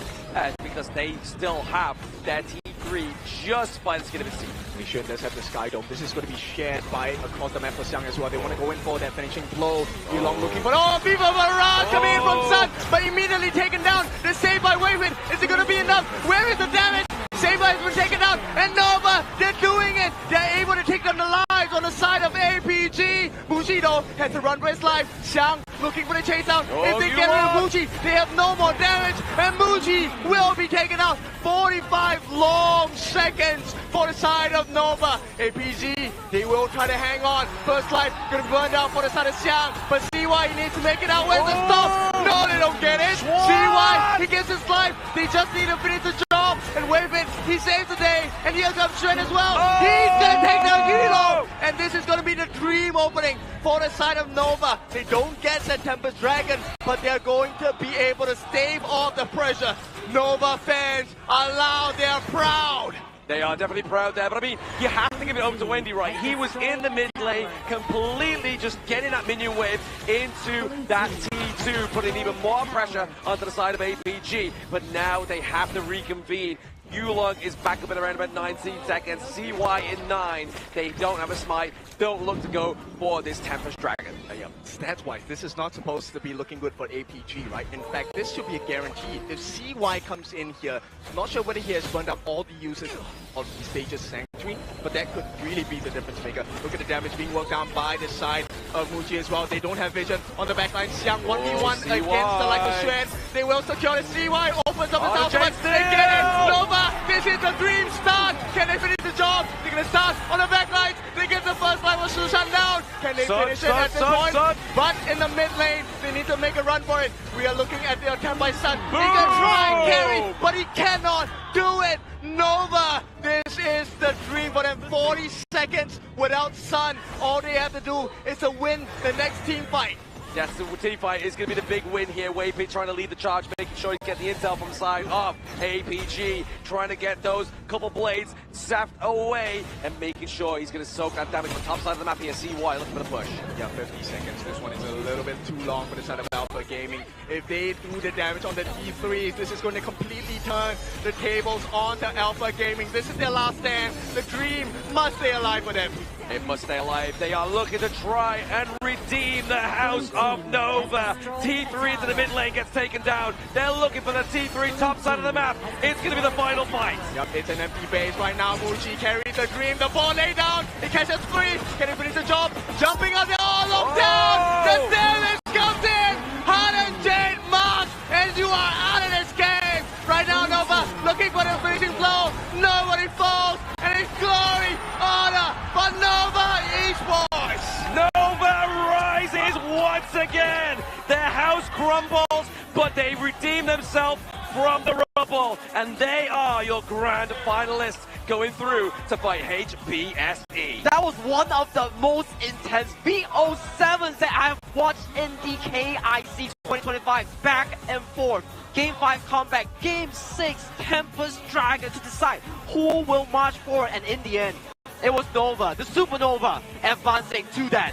because they still have their T3 just by the skin of his teeth. Xuan does have the Sky Dome. This is going to be shared by across the map for Xiang as well. They want to go in for that finishing blow. Yulong looking for... Oh, Viva Barrage coming in from Sun, but immediately taken down. The save by Waywind. Is it going to be enough? Where is the damage? Saber has been taken out, and Nova, they're doing it. They're able to take them the lives on the side of APG. Bushido has to run for his life. Xiang looking for the chase out. If they get rid of Muji, they have no more damage, and Muji will be taken out. 45 long seconds for the side of Nova. APG, they will try to hang on. First life gonna burn down for the side of Xiang, but CY, he needs to make it out. Where's the stop? No, they don't get it. CY, he gets his life. They just need to finish the job, and Wayman, he saves the day, and here comes Xuan as well. He's gonna take down Yulong, and this is gonna be the dream opening for the side of Nova. They don't get the Tempest Dragon, but they're going to be able to stave off the pressure. Nova fans are loud, they're proud. They are definitely proud there, but I mean, you have to give it over to Wendy, right? He was in the mid lane, completely just getting that minion wave into that T2, putting even more pressure onto the side of APG, but now they have to reconvene. Yulong is back up at around about 19 seconds. CY in 9. They don't have a smite. Don't look to go for this Tempest Dragon. Stats-wise, this is not supposed to be looking good for APG, right? In fact, this should be a guarantee. If CY comes in here, I'm not sure whether he has burned up all the uses of the Sage's Sanctuary, but that could really be the difference maker. Look at the damage being worked down by the side of Muji as well. They don't have vision on the backline. Xiang 1v1 against the like of Xuan. They will secure the CY. Opens up his ultimate. They get it. Nova, this is the dream start. Can they finish the job? They're going to start on the backline. They get the first line with Shushan down. Can they finish it at this point? But in the mid lane, they need to make a run for it. We are looking at the attempt by Sun. He can try and carry, but he cannot do it. Nova, this is the dream for them. 40 seconds without Sun. All they have to do is to win the next team fight. Yes, the team fight is going to be the big win here. Waypit trying to lead the charge, making sure he get the intel from the side of APG, trying to get those couple blades zapped away and making sure he's going to soak that damage on the top side of the map here. CY looking for the push. Yeah, 50 seconds. This one is a little bit too long for the side of Alpha Gaming. If they do the damage on the T3s, this is going to completely turn the tables onto Alpha Gaming. This is their last stand. The dream must stay alive for them. It must stay alive. They are looking to try and redeem the House of Nova. T3 into the mid lane gets taken down. They're looking for the T3 top side of the map. It's going to be the final fight. Yep, it's an empty base right now. Muji carries the dream. The ball lay down. He catches 3. Can he finish the job? Jumping up. They're all locked down. The damage comes in. 108 marks. And you are out of this game. Right now, Nova looking for the finishing blow. Nobody falls. And it's glory, honor for Nova Esports. Nova rises once again. Their house crumbles, but they redeem themselves from the rubble. And they are your grand finalists going through to fight HBSE. That was one of the most intense BO7s that I've watched in the KIC 2025. Back and forth. Game 5 comeback, Game 6 Tempest Dragon to decide who will march forward, and in the end, it was Nova, the Supernova, advancing to that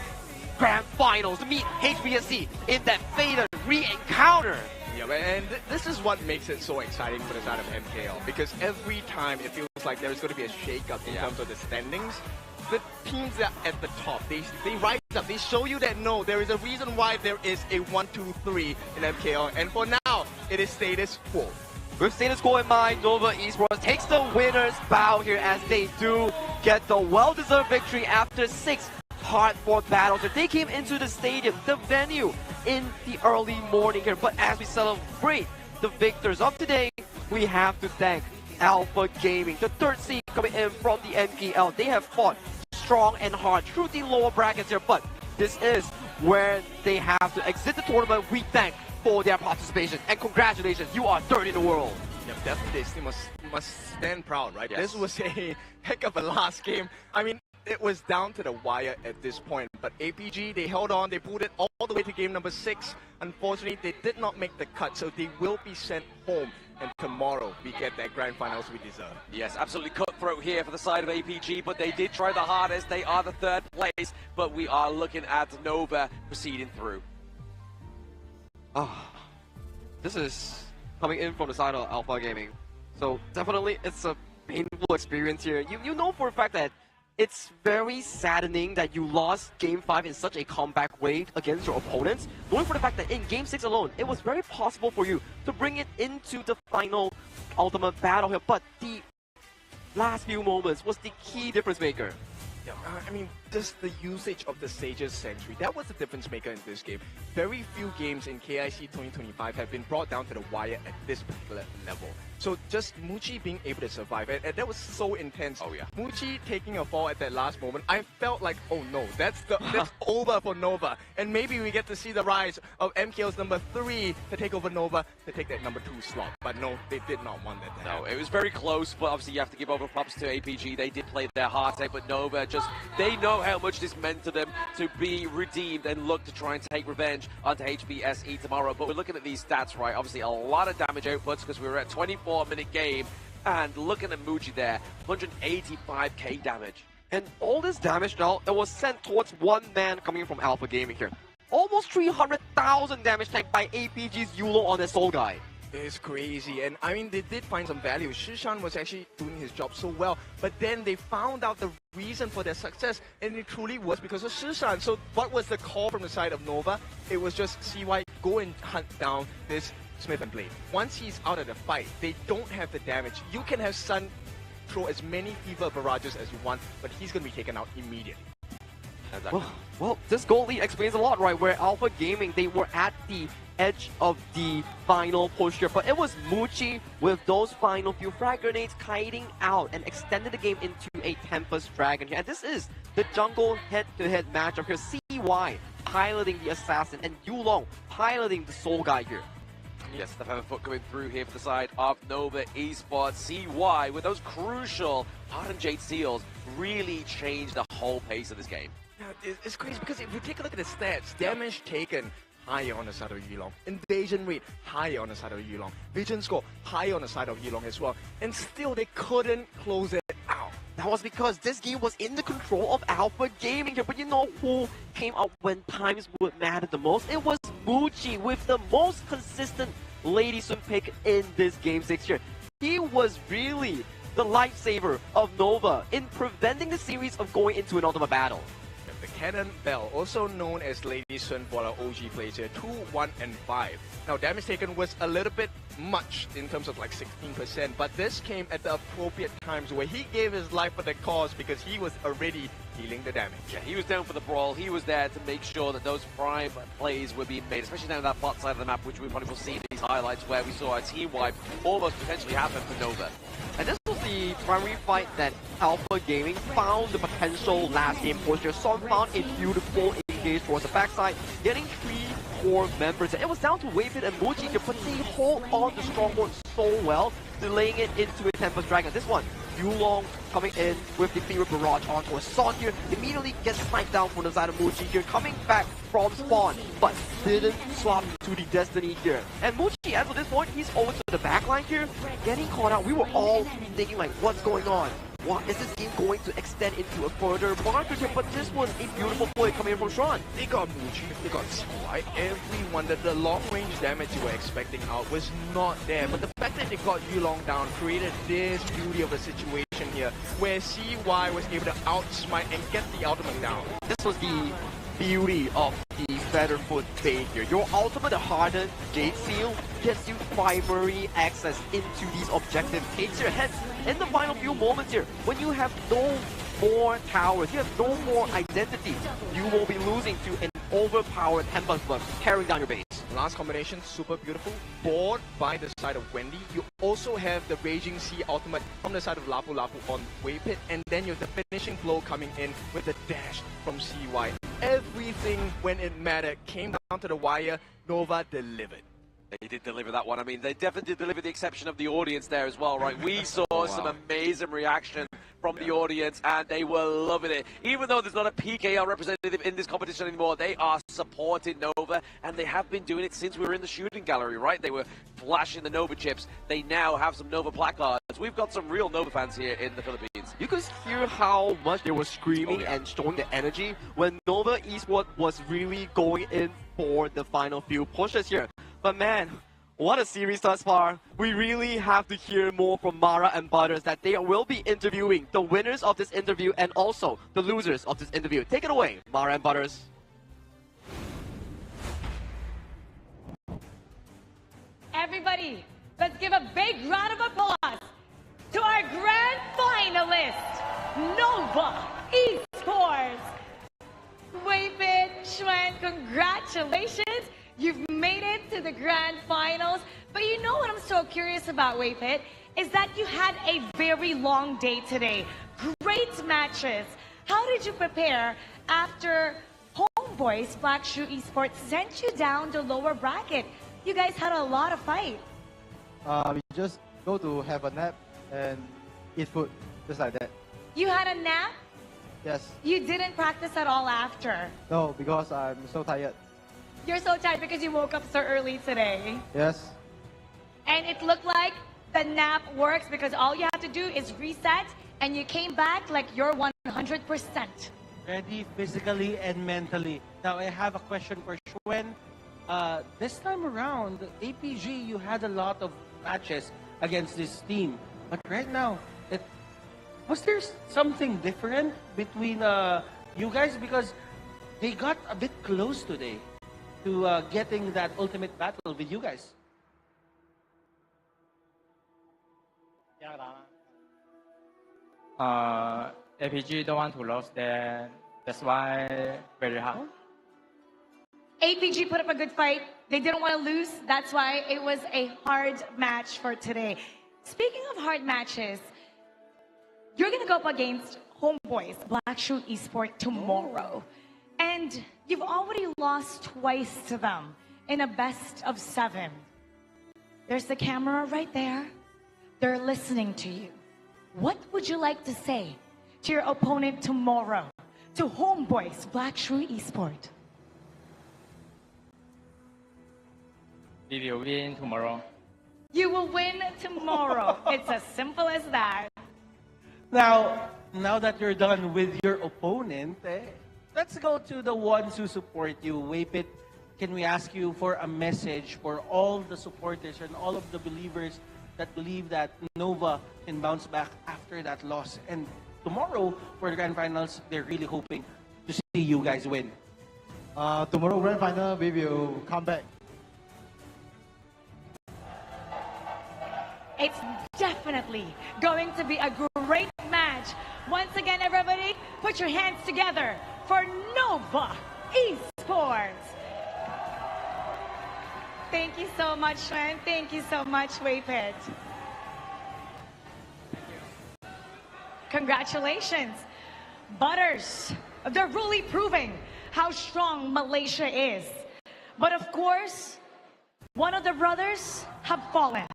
grand finals to meet HBSE in that fated re-encounter. Yeah, and this is what makes it so exciting for the side of MKL, because every time it feels like there's going to be a shake-up in terms of the standings. The teams that are at the top, they rise up, they show you that no, there is a reason why there is a 1, 2, 3 in MKL, and for now, it is status quo. With status quo in mind, Nova Esports takes the winner's bow here as they do get the well-deserved victory after 6 hard-fought battles. They came into the stadium, the venue, in the early morning here, but as we celebrate the victors of today, we have to thank Alpha Gaming, the 3rd seed coming in from the NPL. They have fought strong and hard through the lower brackets here, but this is where they have to exit the tournament. We thank for their participation and congratulations, you are 3rd in the world. Yeah, definitely they must stand proud, right? Yes. This was a heck of a last game. I mean, it was down to the wire at this point, but APG, they held on, they pulled it all the way to game number 6. Unfortunately, they did not make the cut, so they will be sent home. And tomorrow, we get that grand finals we deserve. Yes, absolutely cutthroat here for the side of APG, but they did try the hardest. They are the 3rd place, but we are looking at Nova proceeding through. This is coming in from the side of Alpha Gaming. So definitely it's a painful experience here. You know for a fact that it's very saddening that you lost Game 5 in such a comeback way against your opponents, knowing for the fact that in Game 6 alone, it was very possible for you to bring it into the final ultimate battle here, but the last few moments was the key difference maker. Yeah, I mean, just the usage of the Sage's Sentry, that was the difference maker in this game. Very few games in KIC 2025 have been brought down to the wire at this particular level. So just Muji being able to survive, and that was so intense. Oh yeah. Muji taking a fall at that last moment, I felt like, oh no, that's over for Nova. And maybe we get to see the rise of MKL's number 3 to take over Nova, to take that number 2 slot. But no, they did not want that to happen. No, it was very close, but obviously you have to give over props to APG. They did play their heart out, but Nova just, they know how much this meant to them to be redeemed and look to try and take revenge onto HBSE tomorrow. But we're looking at these stats, right? Obviously a lot of damage outputs because we were at 24-minute game, and looking at Muji there, 185k damage. And all this damage now, it was sent towards one man coming from Alpha Gaming here. Almost 300,000 damage tanked by APG's Yulo on the Soul Guy. It's crazy, and I mean, they did find some value. Shishan was actually doing his job so well, but then they found out the reason for their success, and it truly was because of Shishan. So what was the call from the side of Nova? It was just CY, go and hunt down this Smith and Blade. Once he's out of the fight, they don't have the damage. You can have Sun throw as many fever barrages as you want, but he's going to be taken out immediately. Exactly. Well, this goal lead explains a lot, right? Where Alpha Gaming, they were at the edge of the final push here, but it was Muji with those final few frag grenades kiting out and extended the game into a Tempest Dragon here. And this is the jungle head-to-head matchup here. CY piloting the assassin and Yulong piloting the soul guy here. Yes, the Featherfoot coming through here for the side of Nova Esports. CY with those crucial Ardent Jade Seals really changed the whole pace of this game. Yeah, it's crazy because if you take a look at the stats, damage taken higher on the side of Yulong, invasion rate higher on the side of Yulong, vision score higher on the side of Yulong as well, and still they couldn't close it out. That was because this game was in the control of Alpha Gaming here, but you know who came out when times would matter the most? It was Muji with the most consistent Lady Sun pick in this Game 6 here. He was really the lifesaver of Nova in preventing the series of going into an ultimate battle. The Cannon Bell, also known as Lady Sun for our OG players here, 2, 1, and 5. Now, damage taken was a little bit much in terms of like 16%, but this came at the appropriate times where he gave his life for the cause because he was already healing the damage. Yeah, he was down for the brawl. He was there to make sure that those prime plays were being made, especially down that bot side of the map, which we probably will see in these highlights where we saw a team wipe almost potentially happen for Nova. And this was the primary fight that Alpha Gaming found the potential last game push here. Song found a beautiful engage towards the backside, getting 3 core members. It was down to Wavepit and Muji here, but they hold on the Stronghold so well, delaying it into a Tempest Dragon. This one, Yulong coming in with the Fever Barrage onto a Son here, immediately gets sniped down from the side of Muji here, coming back from spawn, but didn't swap to the Destiny here. And Muji, as of this point, he's over to the backline here, getting caught out. We were all thinking like, what's going on? What is this game going to extend into a further market here? But this was a beautiful play coming in from Sean. They got Muji, they got CY, everyone. That the long range damage you were expecting out was not there. But the fact that they got Yulong down created this beauty of a situation here, where CY was able to outsmite and get the ultimate down. This was the beauty of the Featherfoot fade here. Your ultimate, the hardened Jade Seal, gets you primary access into these objective takes here. Hence, in the final few moments here, when you have no more towers, you have no more identity, you will be losing to an overpowered Tempest Bug tearing down your base. Last combination, super beautiful. Board by the side of Wendy. You also have the Raging Sea ultimate from the side of Lapu Lapu on Waypit, and then you have the finishing blow coming in with the dash from CY. Everything when it mattered came down to the wire. Nova delivered. They did deliver that one. I mean, they definitely did deliver the exception of the audience there as well, right? We saw some amazing reaction from the audience, and they were loving it. Even though there's not a PKL representative in this competition anymore, they are supporting Nova, and they have been doing it since we were in the shooting gallery, right? They were flashing the Nova chips. They now have some Nova placards. We've got some real Nova fans here in the Philippines. You could hear how much they were screaming and showing the energy when Nova Esports was really going in for the final few pushes here. But man, what a series thus far. We really have to hear more from Mara and Butters, that they will be interviewing the winners of this interview and also the losers of this interview. Take it away, Mara and Butters. Everybody, let's give a big round of applause to our grand finalist, Nova Esports. Waypit, Xuan, congratulations. You've made it to the grand finals. But you know what I'm so curious about, Waypit, is that you had a very long day today. Great matches. How did you prepare after Homeboys Black Shoe Esports sent you down the lower bracket? You guys had a lot of fight. We just go to have a nap and eat food, just like that. You had a nap? Yes. You didn't practice at all after? No, because I'm so tired. You're so tired because you woke up so early today. Yes. And it looked like the nap works because all you have to do is reset and you came back like you're 100%. Ready physically and mentally. Now I have a question for Xuan. This time around, APG, you had a lot of matches against this team. But right now, was there something different between you guys? Because they got a bit close today to getting that ultimate battle with you guys. APG don't want to lose, then that's why very hard. APG put up a good fight. They didn't want to lose. That's why it was a hard match for today. Speaking of hard matches, you're going to go up against Homeboys Black Shoe Esports tomorrow. And You've already lost twice to them in a best of 7. There's the camera right there. They're listening to you. What would you like to say to your opponent tomorrow, to Homeboys Black Shrew Esports? We will win tomorrow. You will win tomorrow. It's as simple as that. Now that you're done with your opponent, let's go to the ones who support you. Wapit, can we ask you for a message for all the supporters and all of the believers that believe that Nova can bounce back after that loss? And tomorrow, for the Grand Finals, they're really hoping to see you guys win. Tomorrow Grand Final, we will come back. It's definitely going to be a great match. Once again, everybody, put your hands together for Nova Esports. Thank you so much, Sven. Thank you so much, Wapit. Congratulations. Butters, they're really proving how strong Malaysia is. But of course, one of the brothers have fallen.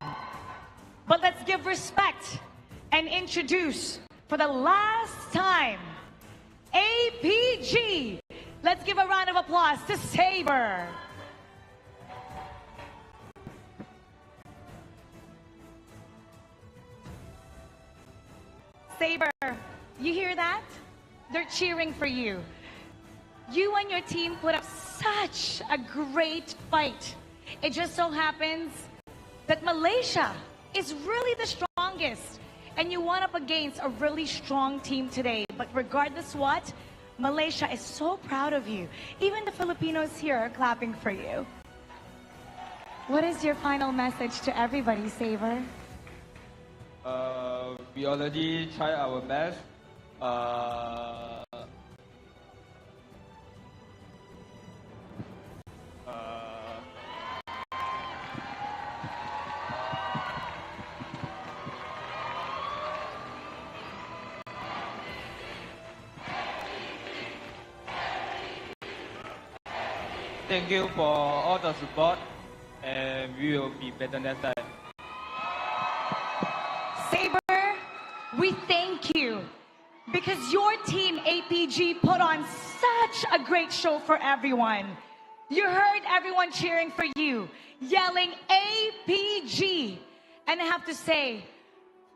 But let's give respect and introduce for the last time, APG. Let's give a round of applause to Saber. Saber, you hear that? They're cheering for you. You and your team put up such a great fight. It just so happens that Malaysia is really the strongest, and you went up against a really strong team today. But regardless what, Malaysia is so proud of you. Even the Filipinos here are clapping for you. What is your final message to everybody, Saber? We already tried our best. Thank you for all the support, and we will be better next time. Saber, we thank you because your team, APG, put on such a great show for everyone. You heard everyone cheering for you, yelling APG. And I have to say,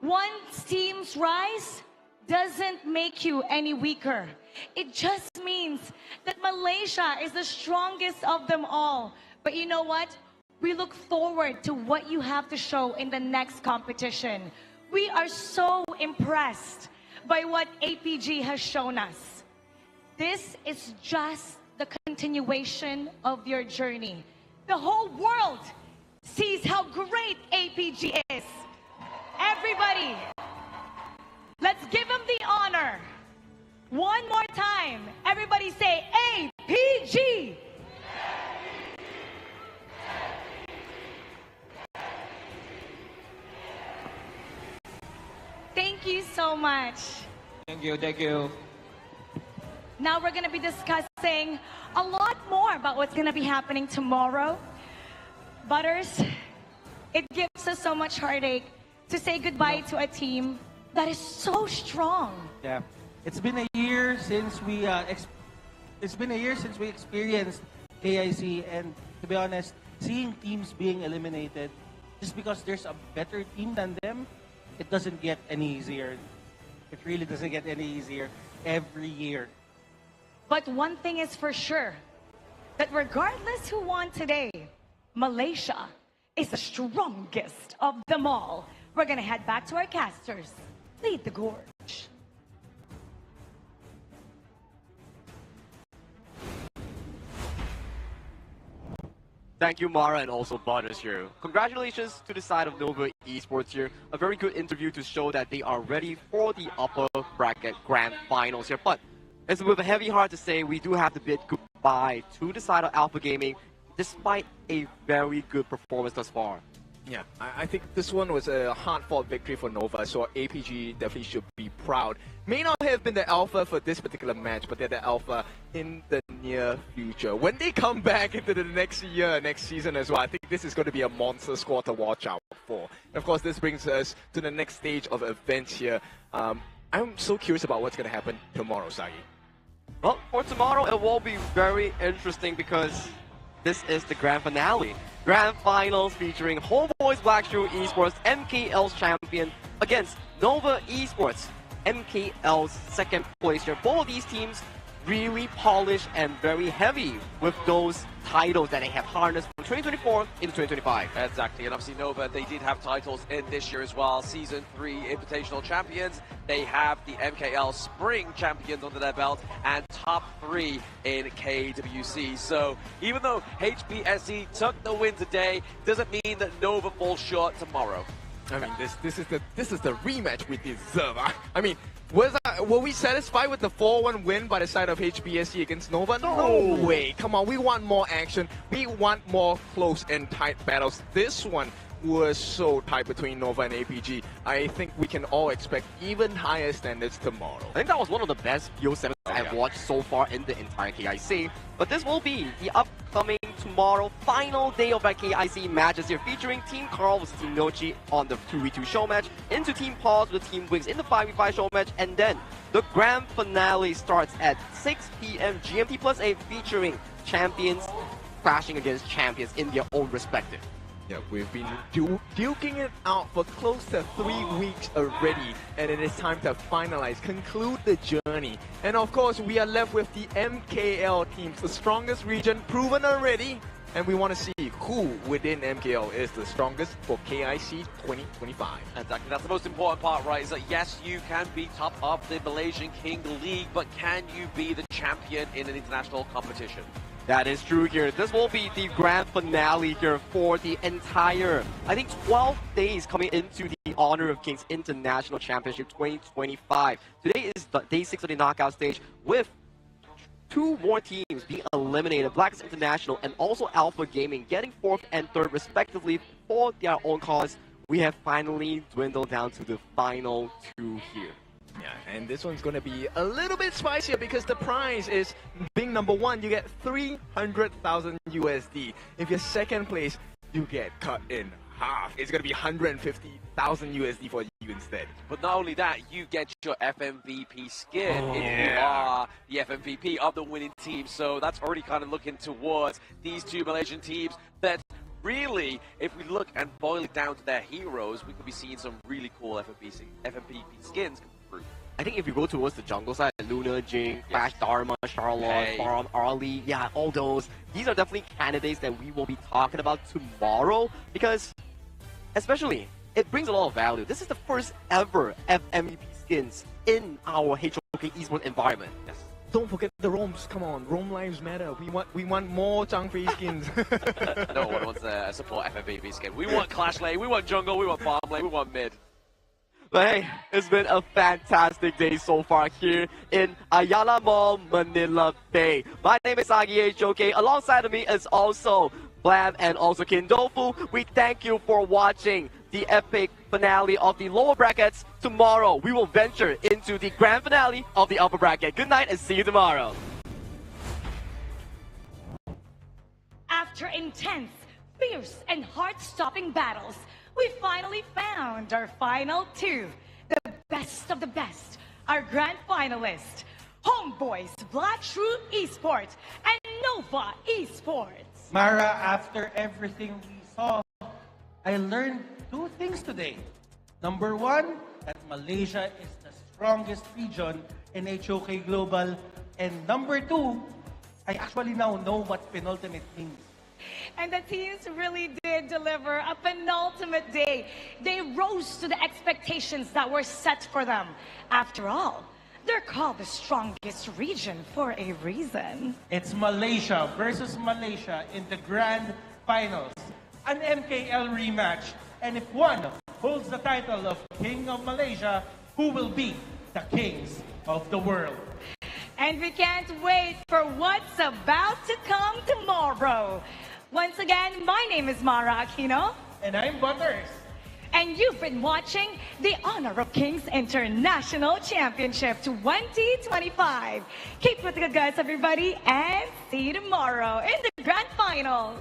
one team's rise doesn't make you any weaker. It just means that Malaysia is the strongest of them all. But you know what? We look forward to what you have to show in the next competition. We are so impressed by what APG has shown us. This is just the continuation of your journey. The whole world sees how great APG is. Everybody, let's give him the honor. One more time. Everybody say APG. Thank you so much. Thank you, thank you. Now we're going to be discussing a lot more about what's going to be happening tomorrow. Butters, it gives us so much heartache to say goodbye to a team that is so strong. Yeah, it's been a year since we experienced KIC, and to be honest, seeing teams being eliminated just because there's a better team than them, it doesn't get any easier. It really doesn't get any easier every year. But one thing is for sure, that regardless who won today, Malaysia is the strongest of them all. We're gonna head back to our casters. Lead the gorge. Thank you, Mara, and also Butters here. Congratulations to the side of Nova Esports here. A very good interview to show that they are ready for the upper bracket grand finals here. But it's with a heavy heart to say we do have to bid goodbye to the side of Alpha Gaming, despite a very good performance thus far. Yeah, I think this one was a hard-fought victory for Nova, so APG definitely should be proud. May not have been the alpha for this particular match, but they're the alpha in the near future. When they come back into the next year, next season as well, I think this is going to be a monster squad to watch out for. And of course, this brings us to the next stage of events here. I'm so curious about what's going to happen tomorrow, Sagi. Well, for tomorrow, it will be very interesting because this is the grand finale. Grand finals featuring Homeboys Blackshoe Esports, MKL's champion, against Nova Esports, MKL's second place here. Both of these teams really polished and very heavy with those titles that they have harnessed from 2024 into 2025. Exactly, and obviously Nova, they did have titles in this year as well. Season 3 Invitational Champions. They have the MKL Spring Champions under their belt and top 3 in KWC. So even though HBSE took the win today, doesn't mean that Nova falls short tomorrow. I mean, this is the rematch we deserve. I mean, were we satisfied with the 4-1 win by the side of HBSE against Nova? No way. Come on, we want more action. We want more close and tight battles. This one was so tight between Nova and APG. I think we can all expect even higher standards tomorrow. I think that was one of the best BO7s I've watched so far in the entire KIC. But this will be the upcoming tomorrow final day of our KIC matches here, featuring Team Carl versus Team Nochi on the 2v2 show match, into Team Pause with Team Wings in the 5v5 show match, and then the grand finale starts at 6 p.m. GMT plus 8, featuring champions clashing against champions in their own respective. Yeah, we've been duking it out for close to 3 weeks already, and it is time to finalize, conclude the journey. And of course, we are left with the MKL teams, the strongest region, proven already. And we want to see who within MKL is the strongest for KIC 2025. Exactly, that's the most important part, right? Is that yes, you can be top of the Malaysian King League, but can you be the champion in an international competition? That is true here. This will be the grand finale here for the entire, I think, 12 days coming into the Honor of Kings International Championship 2025. Today is the day 6 of the knockout stage, with 2 more teams being eliminated, Blacks International and also Alpha Gaming getting 4th and 3rd respectively for their own cause. We have finally dwindled down to the final 2 here. Yeah, and this one's gonna be a little bit spicier because the prize is, being number 1, you get 300,000 USD. If you're second place, you get cut in half. It's gonna be 150,000 USD for you instead. But not only that, you get your FMVP skin if you are the FMVP of the winning team. So that's already kind of looking towards these 2 Malaysian teams that really, if we look and boil it down to their heroes, we could be seeing some really cool FMVP skins come through. I think if you go towards the jungle side, Luna, Jing, Flash, Dharma, Charlotte, Farm, Arlie, yeah, all those, these are definitely candidates that we will be talking about tomorrow, because especially, it brings a lot of value. This is the first ever FMVP skins in our HOK Esports environment. Yes. Don't forget the roams. Come on, roam lives matter. We want more Zhangfei skins. No one wants a support FMVP skin. We want Clash lane, we want jungle, we want farm lane, we want mid. But hey, it's been a fantastic day so far here in Ayala Mall, Manila Bay. My name is Sagi HOK. Alongside of me is also Blam and also Kindofu. We thank you for watching the epic finale of the lower brackets. Tomorrow, we will venture into the grand finale of the upper bracket. Good night and see you tomorrow. After intense, fierce, and heart-stopping battles, we finally found our final 2, the best of the best, our grand finalists, Homeboys Blackshoe Esports and Nova Esports. Mara, after everything we saw, I learned 2 things today. Number 1, that Malaysia is the strongest region in HOK Global. And number 2, I actually now know what penultimate means. And the teams really did deliver a penultimate day. They rose to the expectations that were set for them. After all, they're called the strongest region for a reason. It's Malaysia versus Malaysia in the grand finals. An MKL rematch. And if one holds the title of King of Malaysia, who will be the kings of the world? And we can't wait for what's about to come tomorrow. Once again, my name is Mara Aquino. And I'm Butters. And you've been watching the Honor of Kings International Championship 2025. Keep with the guys, everybody, and see you tomorrow in the Grand Finals.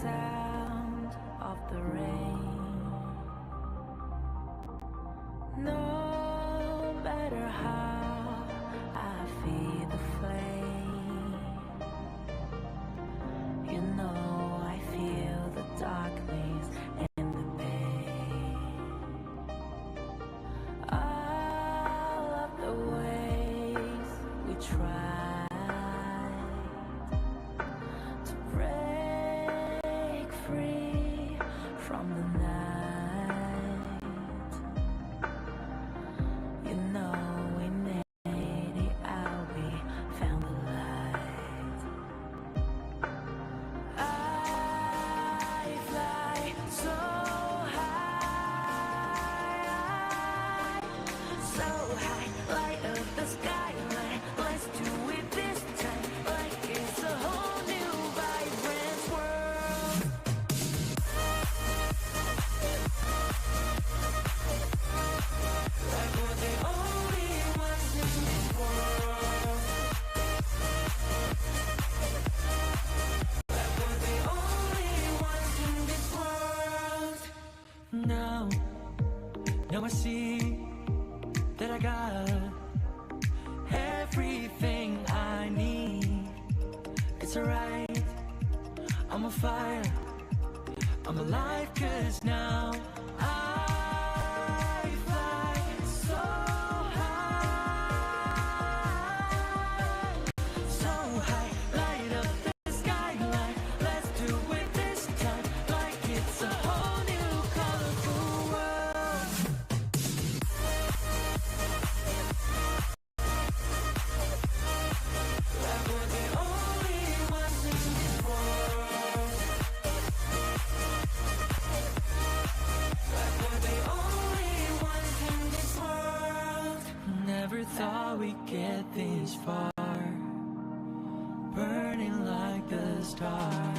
Sound of the rain. No matter how I feel the flame, you know I feel the darkness and the pain. All of the ways we tried to break free from the night, you know we made it out, we found the light. I fly so high, light up the skyline. Let's do it this time, like it's a whole new vibrant world. Like we're the only ones in this world. Like we're the only ones in this world. Now I see that I got everything I need. It's alright, I'm on fire, I'm alive, 'cause now I fly so high, light up the skyline. Let's do it this time, like it's a whole new colorful world. Like we're the only ones in this world. Like we're the only ones in this world. Never thought we'd get this far, burning like the stars.